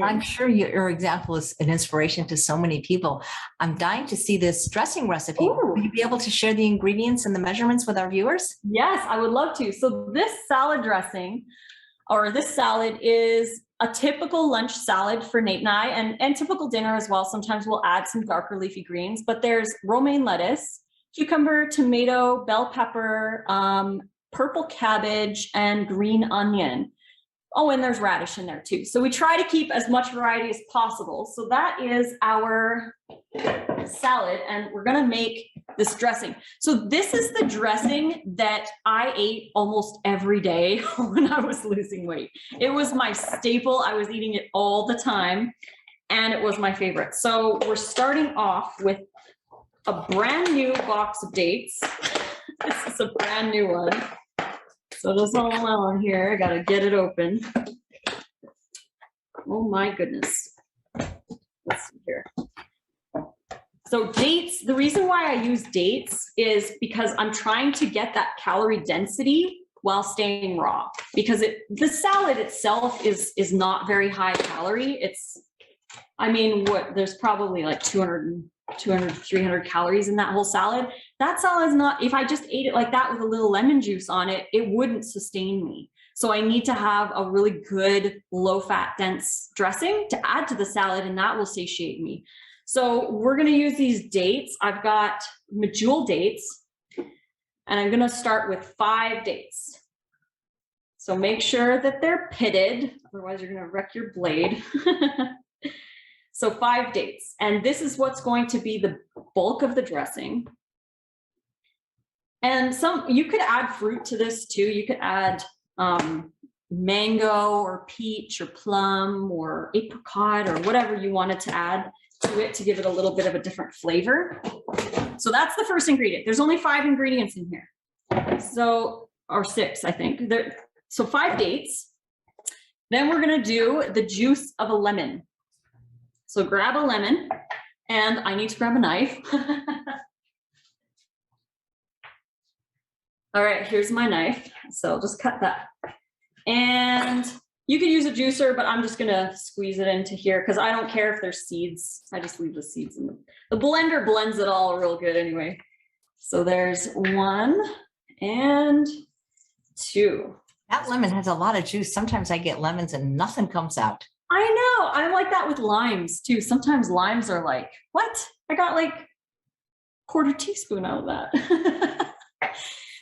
I'm sure your example is an inspiration to so many people. I'm dying to see this dressing recipe. Ooh. Will you be able to share the ingredients and the measurements with our viewers? Yes, I would love to. So this salad dressing, or this salad, is a typical lunch salad for Nate and I, and typical dinner as well. Sometimes we'll add some darker leafy greens, but there's romaine lettuce, cucumber, tomato, bell pepper, purple cabbage, and green onion. Oh, and there's radish in there too. So we try to keep as much variety as possible. So that is our salad, and we're gonna make this dressing. So this is the dressing that I ate almost every day when I was losing weight. It was my staple. I was eating it all the time, and it was my favorite. So we're starting off with a brand new box of dates. This is a brand new one. So this all on here, I gotta get it open. Oh my goodness. Let's see here. So dates, the reason why I use dates is because I'm trying to get that calorie density while staying raw, because the salad itself is not very high calorie. There's probably like 200, 300 calories in that whole salad. That salad is not, if I just ate it like that with a little lemon juice on it, it wouldn't sustain me. So I need to have a really good low fat dense dressing to add to the salad, and that will satiate me. So we're going to use these dates. I've got medjool dates, and I'm going to start with 5 dates. So make sure that they're pitted, otherwise you're going to wreck your blade. So 5 dates. And this is what's going to be the bulk of the dressing. And you could add fruit to this too. You could add mango or peach or plum or apricot or whatever you wanted to add to it to give it a little bit of a different flavor. So that's the first ingredient. There's only 5 ingredients in here. So, or 6, I think. So 5 dates. Then we're gonna do the juice of a lemon. So grab a lemon, and I need to grab a knife. All right, here's my knife. So I'll just cut that. And you could use a juicer, but I'm just gonna squeeze it into here because I don't care if there's seeds. I just leave the seeds in the blender blends it all real good anyway. So there's 1 and 2. That lemon has a lot of juice. Sometimes I get lemons and nothing comes out. I know, I'm like that with limes too. Sometimes limes are like, what? I got like 1/4 teaspoon out of that.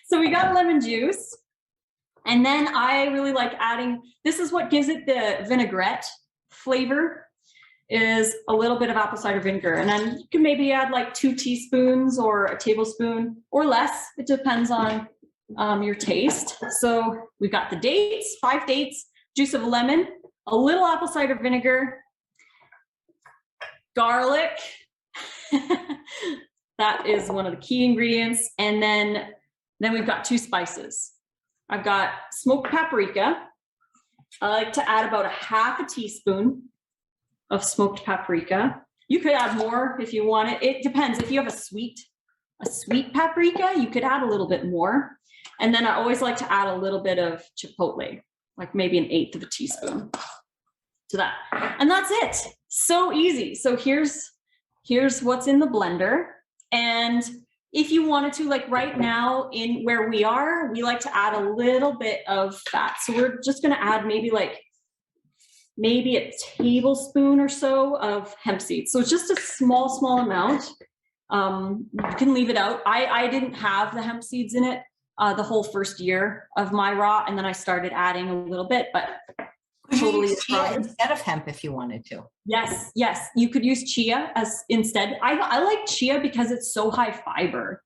So we got lemon juice. And then I really like adding, this is what gives it the vinaigrette flavor, is a little bit of apple cider vinegar. And then you can maybe add like 2 teaspoons or a tablespoon or less. It depends on your taste. So we've got the dates, 5 dates, juice of a lemon, a little apple cider vinegar, garlic. That is one of the key ingredients. And then we've got 2 spices. I've got smoked paprika. I like to add about 1/2 teaspoon of smoked paprika. You could add more if you want it. It depends. If you have a sweet paprika, you could add a little bit more. And then I always like to add a little bit of chipotle, like maybe 1/8 teaspoon to that. And that's it. So easy. So here's what's in the blender. And if you wanted to, like right now in where we are, we like to add a little bit of fat. So we're just going to add maybe a tablespoon or so of hemp seeds. So it's just a small amount. You can leave it out. I didn't have the hemp seeds in it the whole first year of my raw, and then I started adding a little bit, but totally chia instead of hemp if you wanted to. Yes, you could use chia as instead. I like chia because it's so high fiber.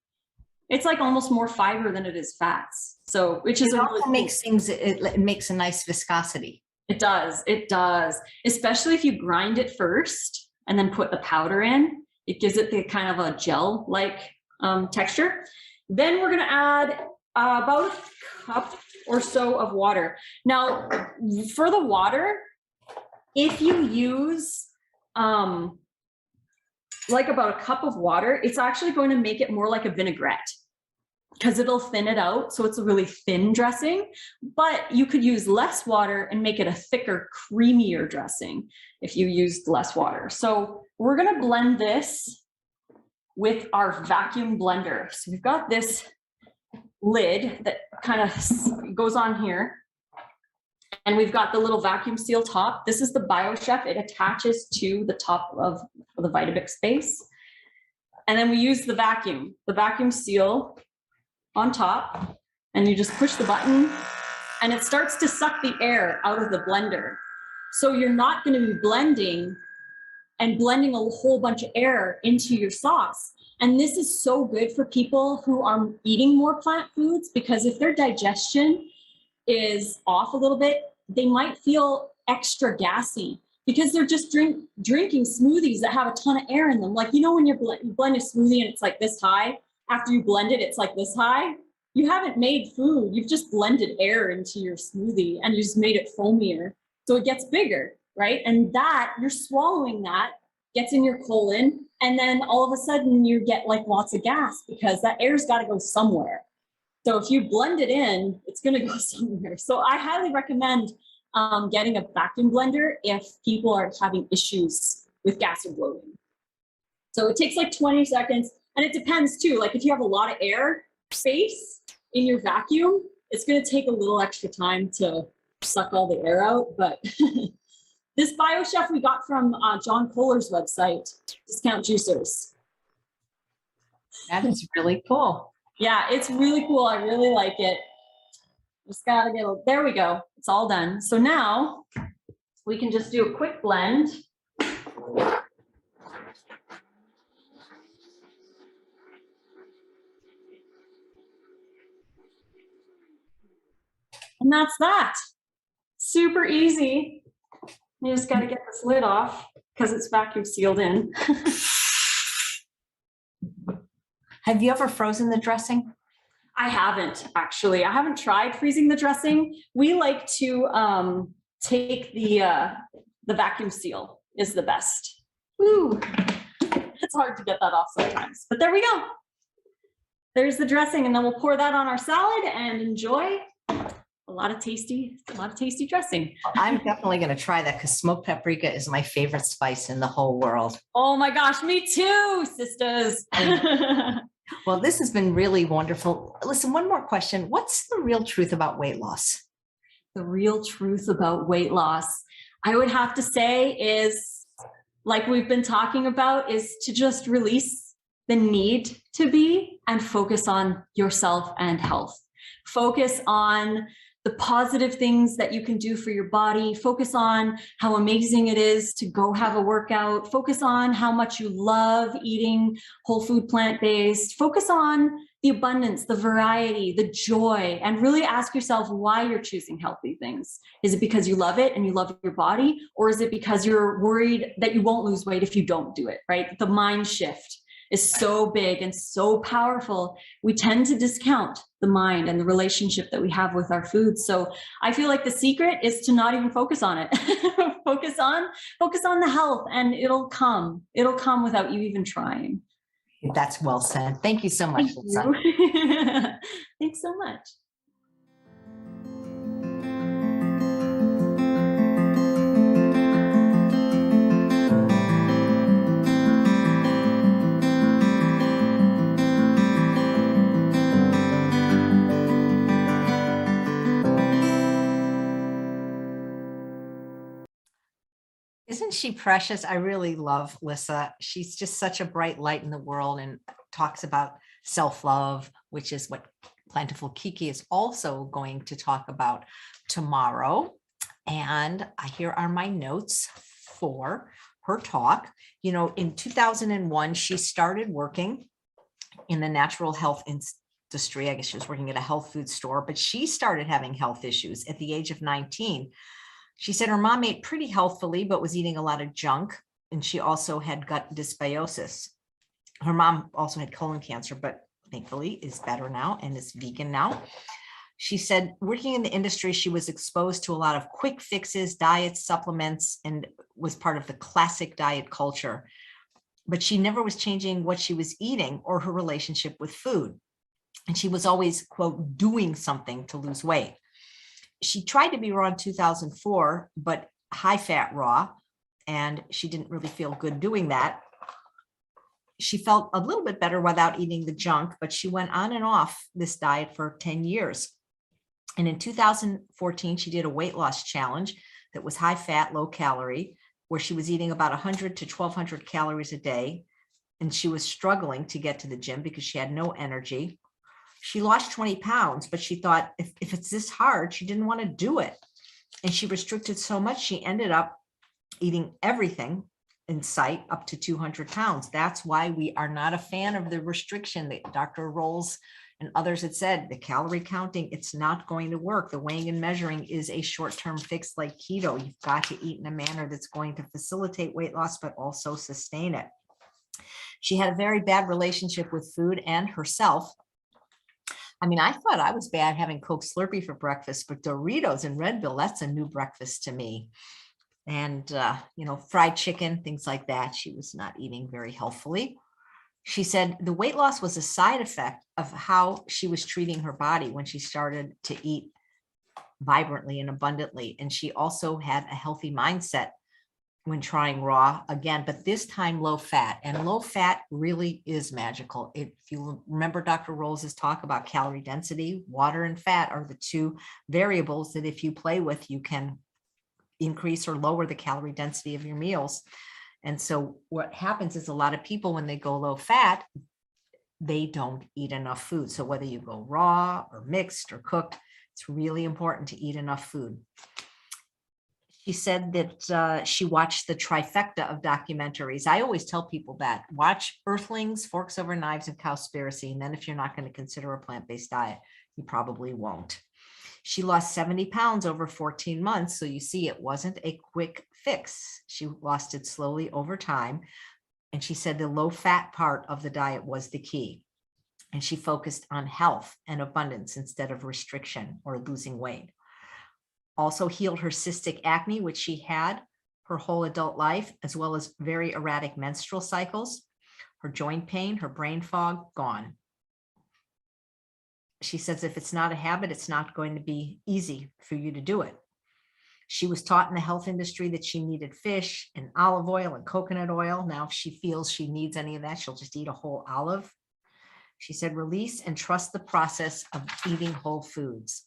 It's like almost more fiber than it is fats. So which is it really also makes things, it makes a nice viscosity. It does, especially if you grind it first and then put the powder in. It gives it the kind of a gel-like texture. Then we're gonna add about 1 cup or so of water. Now, for the water, if you use like about 1 cup of water, it's actually going to make it more like a vinaigrette because it'll thin it out. So it's a really thin dressing, but you could use less water and make it a thicker, creamier dressing if you used less water. So we're gonna blend this with our vacuum blender. So we've got this lid that kind of goes on here. And we've got the little vacuum seal top. This is the BioChef. It attaches to the top of the Vitamix base. And then we use the vacuum seal on top, and you just push the button and it starts to suck the air out of the blender. So you're not going to be blending a whole bunch of air into your sauce. And this is so good for people who are eating more plant foods, because if their digestion is off a little bit, they might feel extra gassy because they're just drinking smoothies that have a ton of air in them. Like, you know, when you blend a smoothie and it's like this high, after you blend it, it's like this high. You haven't made food. You've just blended air into your smoothie and you just made it foamier. So it gets bigger, right? And that, you're swallowing that, gets in your colon, and then all of a sudden you get like lots of gas because that air's got to go somewhere. So if you blend it in, it's going to go somewhere. So I highly recommend getting a vacuum blender if people are having issues with gas or bloating. So it takes like 20 seconds, and it depends too. Like if you have a lot of air space in your vacuum, it's going to take a little extra time to suck all the air out. But this BioChef we got from John Kohler's website, Discount Juicers. That is really cool. Yeah, it's really cool. I really like it. Just gotta get, there we go. It's all done. So now we can just do a quick blend. And that's that. Super easy. You just got to get this lid off because it's vacuum sealed in. Have you ever frozen the dressing? I haven't actually. I haven't tried freezing the dressing. We like to take the vacuum seal is the best. Ooh, it's hard to get that off sometimes, but there we go. There's the dressing, and then we'll pour that on our salad and enjoy a lot of tasty dressing. I'm definitely going to try that because smoked paprika is my favorite spice in the whole world. Oh my gosh, me too, sisters. Well, this has been really wonderful. Listen, one more question. What's the real truth about weight loss? The real truth about weight loss, I would have to say, is like we've been talking about, is to just release the need to be and focus on yourself and health. Focus on the positive things that you can do for your body. Focus on how amazing it is to go have a workout. Focus on how much you love eating whole food, plant-based. Focus on the abundance, the variety, the joy, and really ask yourself why you're choosing healthy things. Is it because you love it and you love your body? Or is it because you're worried that you won't lose weight if you don't do it, right? The mind shift is so big and so powerful. We tend to discount the mind and the relationship that we have with our food. So I feel like the secret is to not even focus on it. focus on the health, and it'll come without you even trying. That's well said. Thank you so much. Thank you. Thanks so much. Isn't she precious? I really love Lissa. She's just such a bright light in the world and talks about self-love, which is what Plentiful Kiki is also going to talk about tomorrow. And here are my notes for her talk. You know, in 2001, she started working in the natural health industry. I guess she was working at a health food store, but she started having health issues at the age of 19. She said her mom ate pretty healthfully, but was eating a lot of junk. And she also had gut dysbiosis. Her mom also had colon cancer, but thankfully is better now and is vegan now. She said working in the industry, she was exposed to a lot of quick fixes, diets, supplements, and was part of the classic diet culture. But she never was changing what she was eating or her relationship with food. And she was always, quote, doing something to lose weight. She tried to be raw in 2004, but high fat raw, and she didn't really feel good doing that. She felt a little bit better without eating the junk, but she went on and off this diet for 10 years. And in 2014, she did a weight loss challenge that was high fat, low calorie, where she was eating about 100 to 1,200 calories a day. And she was struggling to get to the gym because she had no energy. She lost 20 pounds, but she thought if it's this hard, she didn't want to do it. And she restricted so much, she ended up eating everything in sight up to 200 pounds. That's why we are not a fan of the restriction that Dr. Rolls and others had said. The calorie counting, it's not going to work. The weighing and measuring is a short-term fix like keto. You've got to eat in a manner that's going to facilitate weight loss, but also sustain it. She had a very bad relationship with food and herself. I mean, I thought I was bad having Coke Slurpee for breakfast, but Doritos and Red Bull, that's a new breakfast to me. And, you know, fried chicken, things like that. She was not eating very healthfully. She said the weight loss was a side effect of how she was treating her body when she started to eat vibrantly and abundantly. And she also had a healthy mindset when trying raw again, but this time low fat, and low fat really is magical. If you remember Dr. Rolls' talk about calorie density, water and fat are the two variables that if you play with, you can increase or lower the calorie density of your meals. And so what happens is a lot of people, when they go low fat, they don't eat enough food. So whether you go raw or mixed or cooked, it's really important to eat enough food. She said that she watched the trifecta of documentaries. I always tell people that. Watch Earthlings, Forks Over Knives, and Cowspiracy. And then if you're not going to consider a plant-based diet, you probably won't. She lost 70 pounds over 14 months. So you see, it wasn't a quick fix. She lost it slowly over time. And she said the low fat part of the diet was the key. And she focused on health and abundance instead of restriction or losing weight. Also healed her cystic acne, which she had her whole adult life, as well as very erratic menstrual cycles, her joint pain, her brain fog, gone. She says, if it's not a habit, it's not going to be easy for you to do it. She was taught in the health industry that she needed fish and olive oil and coconut oil. Now, if she feels she needs any of that, she'll just eat a whole olive. She said, release and trust the process of eating whole foods,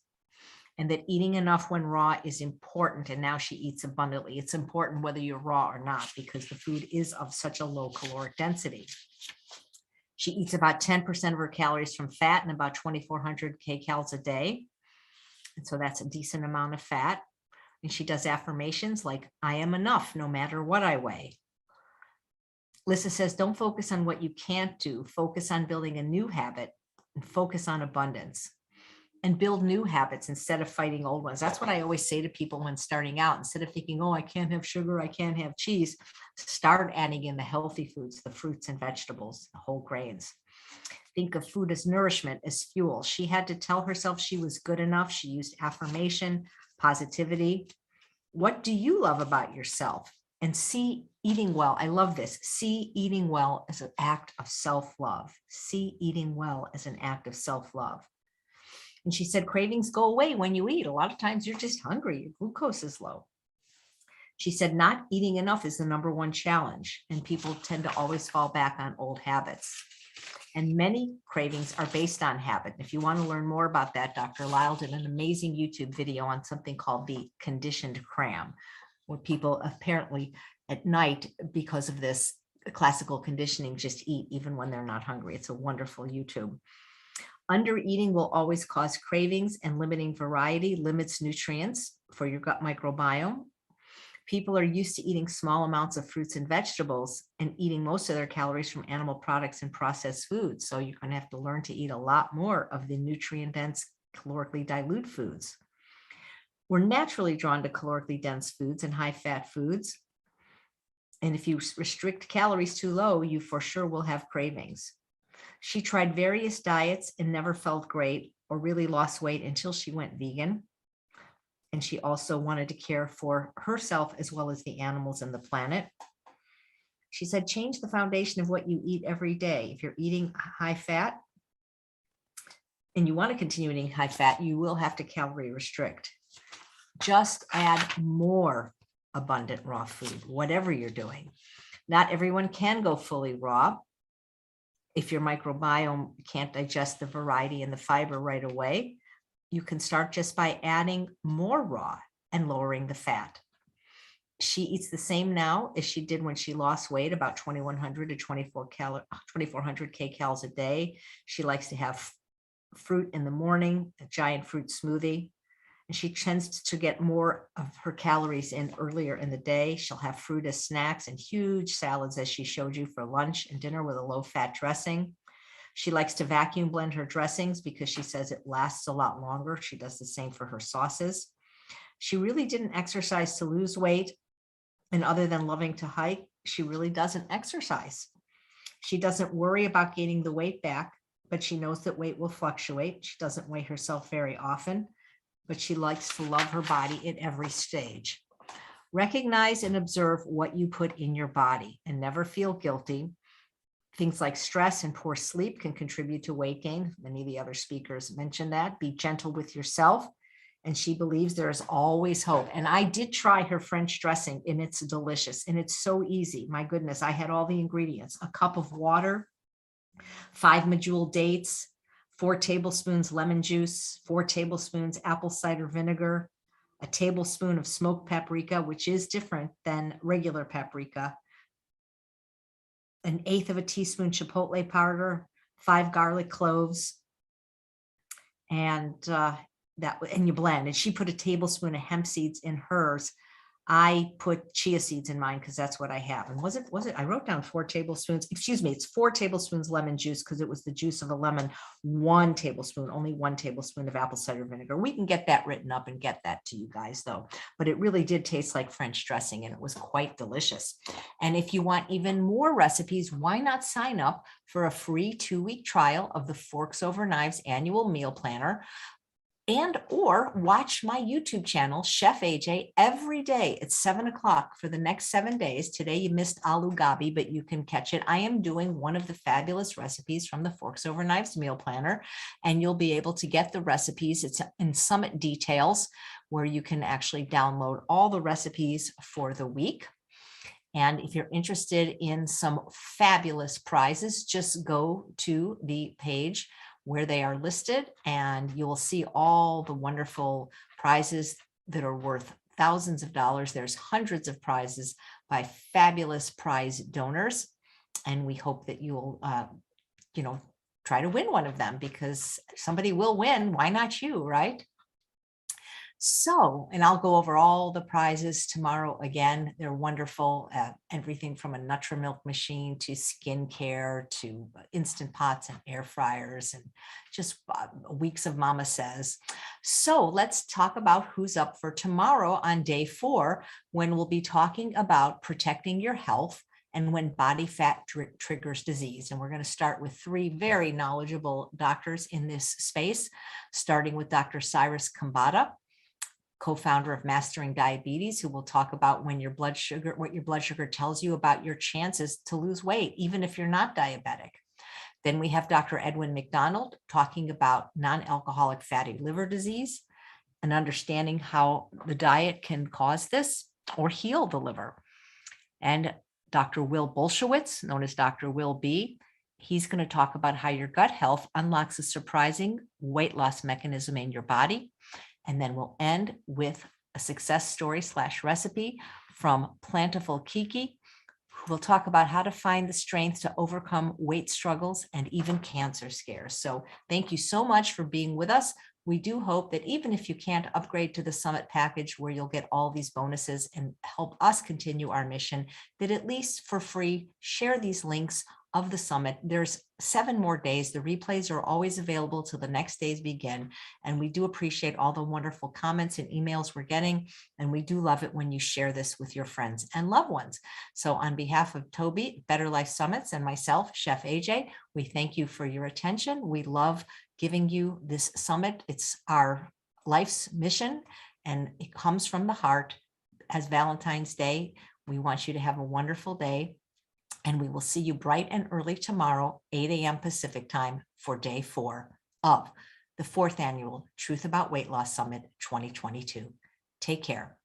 and that eating enough when raw is important. And now she eats abundantly. It's important whether you're raw or not, because the food is of such a low caloric density. She eats about 10% of her calories from fat and about 2,400 kcals a day. And so that's a decent amount of fat. And she does affirmations like, I am enough no matter what I weigh. Lissa says, don't focus on what you can't do. Focus on building a new habit and focus on abundance. And build new habits instead of fighting old ones. That's what I always say to people when starting out. Instead of thinking, oh, I can't have sugar, I can't have cheese, start adding in the healthy foods, the fruits and vegetables, the whole grains. Think of food as nourishment, as fuel. She had to tell herself she was good enough. She used affirmation, positivity. What do you love about yourself? And see eating well. I love this. See eating well as an act of self-love. See eating well as an act of self-love. And she said, cravings go away when you eat. A lot of times you're just hungry. Your glucose is low. She said, not eating enough is the #1 challenge. And people tend to always fall back on old habits. And many cravings are based on habit. If you want to learn more about that, Dr. Lyle did an amazing YouTube video on something called the conditioned cram, where people apparently at night, because of this classical conditioning, just eat even when they're not hungry. It's a wonderful YouTube. Undereating will always cause cravings, and limiting variety limits nutrients for your gut microbiome. People are used to eating small amounts of fruits and vegetables and eating most of their calories from animal products and processed foods. So you're going to have to learn to eat a lot more of the nutrient-dense, calorically dilute foods. We're naturally drawn to calorically dense foods and high-fat foods. And if you restrict calories too low, you for sure will have cravings. She tried various diets and never felt great or really lost weight until she went vegan. And she also wanted to care for herself as well as the animals and the planet. She said, change the foundation of what you eat every day. If you're eating high fat and you want to continue eating high fat, you will have to calorie restrict. Just add more abundant raw food, whatever you're doing. Not everyone can go fully raw. If your microbiome can't digest the variety and the fiber right away, you can start just by adding more raw and lowering the fat. She eats the same now as she did when she lost weight, about 2,100 to 2,400 kcals a day. She likes to have fruit in the morning, a giant fruit smoothie. And she tends to get more of her calories in earlier in the day. She'll have fruit as snacks and huge salads, as she showed you, for lunch and dinner with a low-fat dressing. She likes to vacuum blend her dressings because she says it lasts a lot longer. She does the same for her sauces. She really didn't exercise to lose weight. And other than loving to hike, she really doesn't exercise. She doesn't worry about gaining the weight back, but she knows that weight will fluctuate. She doesn't weigh herself very often, but she likes to love her body at every stage. Recognize and observe what you put in your body and never feel guilty. Things like stress and poor sleep can contribute to weight gain. Many of the other speakers mentioned that. Be gentle with yourself. And she believes there is always hope. And I did try her French dressing, and it's delicious. And it's so easy. My goodness, I had all the ingredients: a cup of water, 5 medjool dates, 4 tablespoons lemon juice, 4 tablespoons apple cider vinegar, a tablespoon of smoked paprika, which is different than regular paprika, 1/8 of a teaspoon chipotle powder, 5 garlic cloves, and you blend. And she put a tablespoon of hemp seeds in hers. I put chia seeds in mine because that's what I have. And was it, I wrote down 4 tablespoons, excuse me, it's 4 tablespoons lemon juice because it was the juice of a lemon, 1 tablespoon, only 1 tablespoon of apple cider vinegar. We can get that written up and get that to you guys though. But it really did taste like French dressing and it was quite delicious. And if you want even more recipes, why not sign up for a free 2-week trial of the Forks Over Knives annual meal planner? And or watch my YouTube channel, Chef AJ, every day at 7 o'clock for the next 7 days. Today you missed aloo gobi, but you can catch it. I am doing one of the fabulous recipes from the Forks Over Knives meal planner, and you'll be able to get the recipes. It's in Summit Details, where you can actually download all the recipes for the week. And if you're interested in some fabulous prizes, just go to the page where they are listed and you will see all the wonderful prizes that are worth thousands of dollars. There's hundreds of prizes by fabulous prize donors. And we hope that you will, try to win one of them because somebody will win. Why not you, right? So, and I'll go over all the prizes tomorrow again. They're wonderful. Everything from a Nutri-Milk machine to skincare to Instant Pots and air fryers and just weeks of Mama Says. So let's talk about who's up for tomorrow on day 4, when we'll be talking about protecting your health and when body fat triggers disease. And we're going to start with 3 very knowledgeable doctors in this space, starting with Dr. Cyrus Kambata, co-founder of Mastering Diabetes, who will talk about when your blood sugar, what your blood sugar tells you about your chances to lose weight, even if you're not diabetic. Then we have Dr. Edwin McDonald talking about non-alcoholic fatty liver disease and understanding how the diet can cause this or heal the liver. And Dr. Will Bolshewitz, known as Dr. Will B, he's going to talk about how your gut health unlocks a surprising weight loss mechanism in your body. And then we'll end with a success story / recipe from Plantiful Kiki, who will talk about how to find the strength to overcome weight struggles and even cancer scares. So thank you so much for being with us. We do hope that even if you can't upgrade to the Summit package where you'll get all these bonuses and help us continue our mission, that at least for free, share these links of the Summit. There's 7 more days. The replays are always available till the next days begin. And we do appreciate all the wonderful comments and emails we're getting. And we do love it when you share this with your friends and loved ones. So on behalf of Toby, Better Life Summits, and myself, Chef AJ, we thank you for your attention. We love giving you this summit. It's our life's mission and it comes from the heart. As Valentine's Day, we want you to have a wonderful day. And we will see you bright and early tomorrow, 8 a.m. Pacific time for day 4 of the 4th annual Truth About Weight Loss Summit 2022. Take care.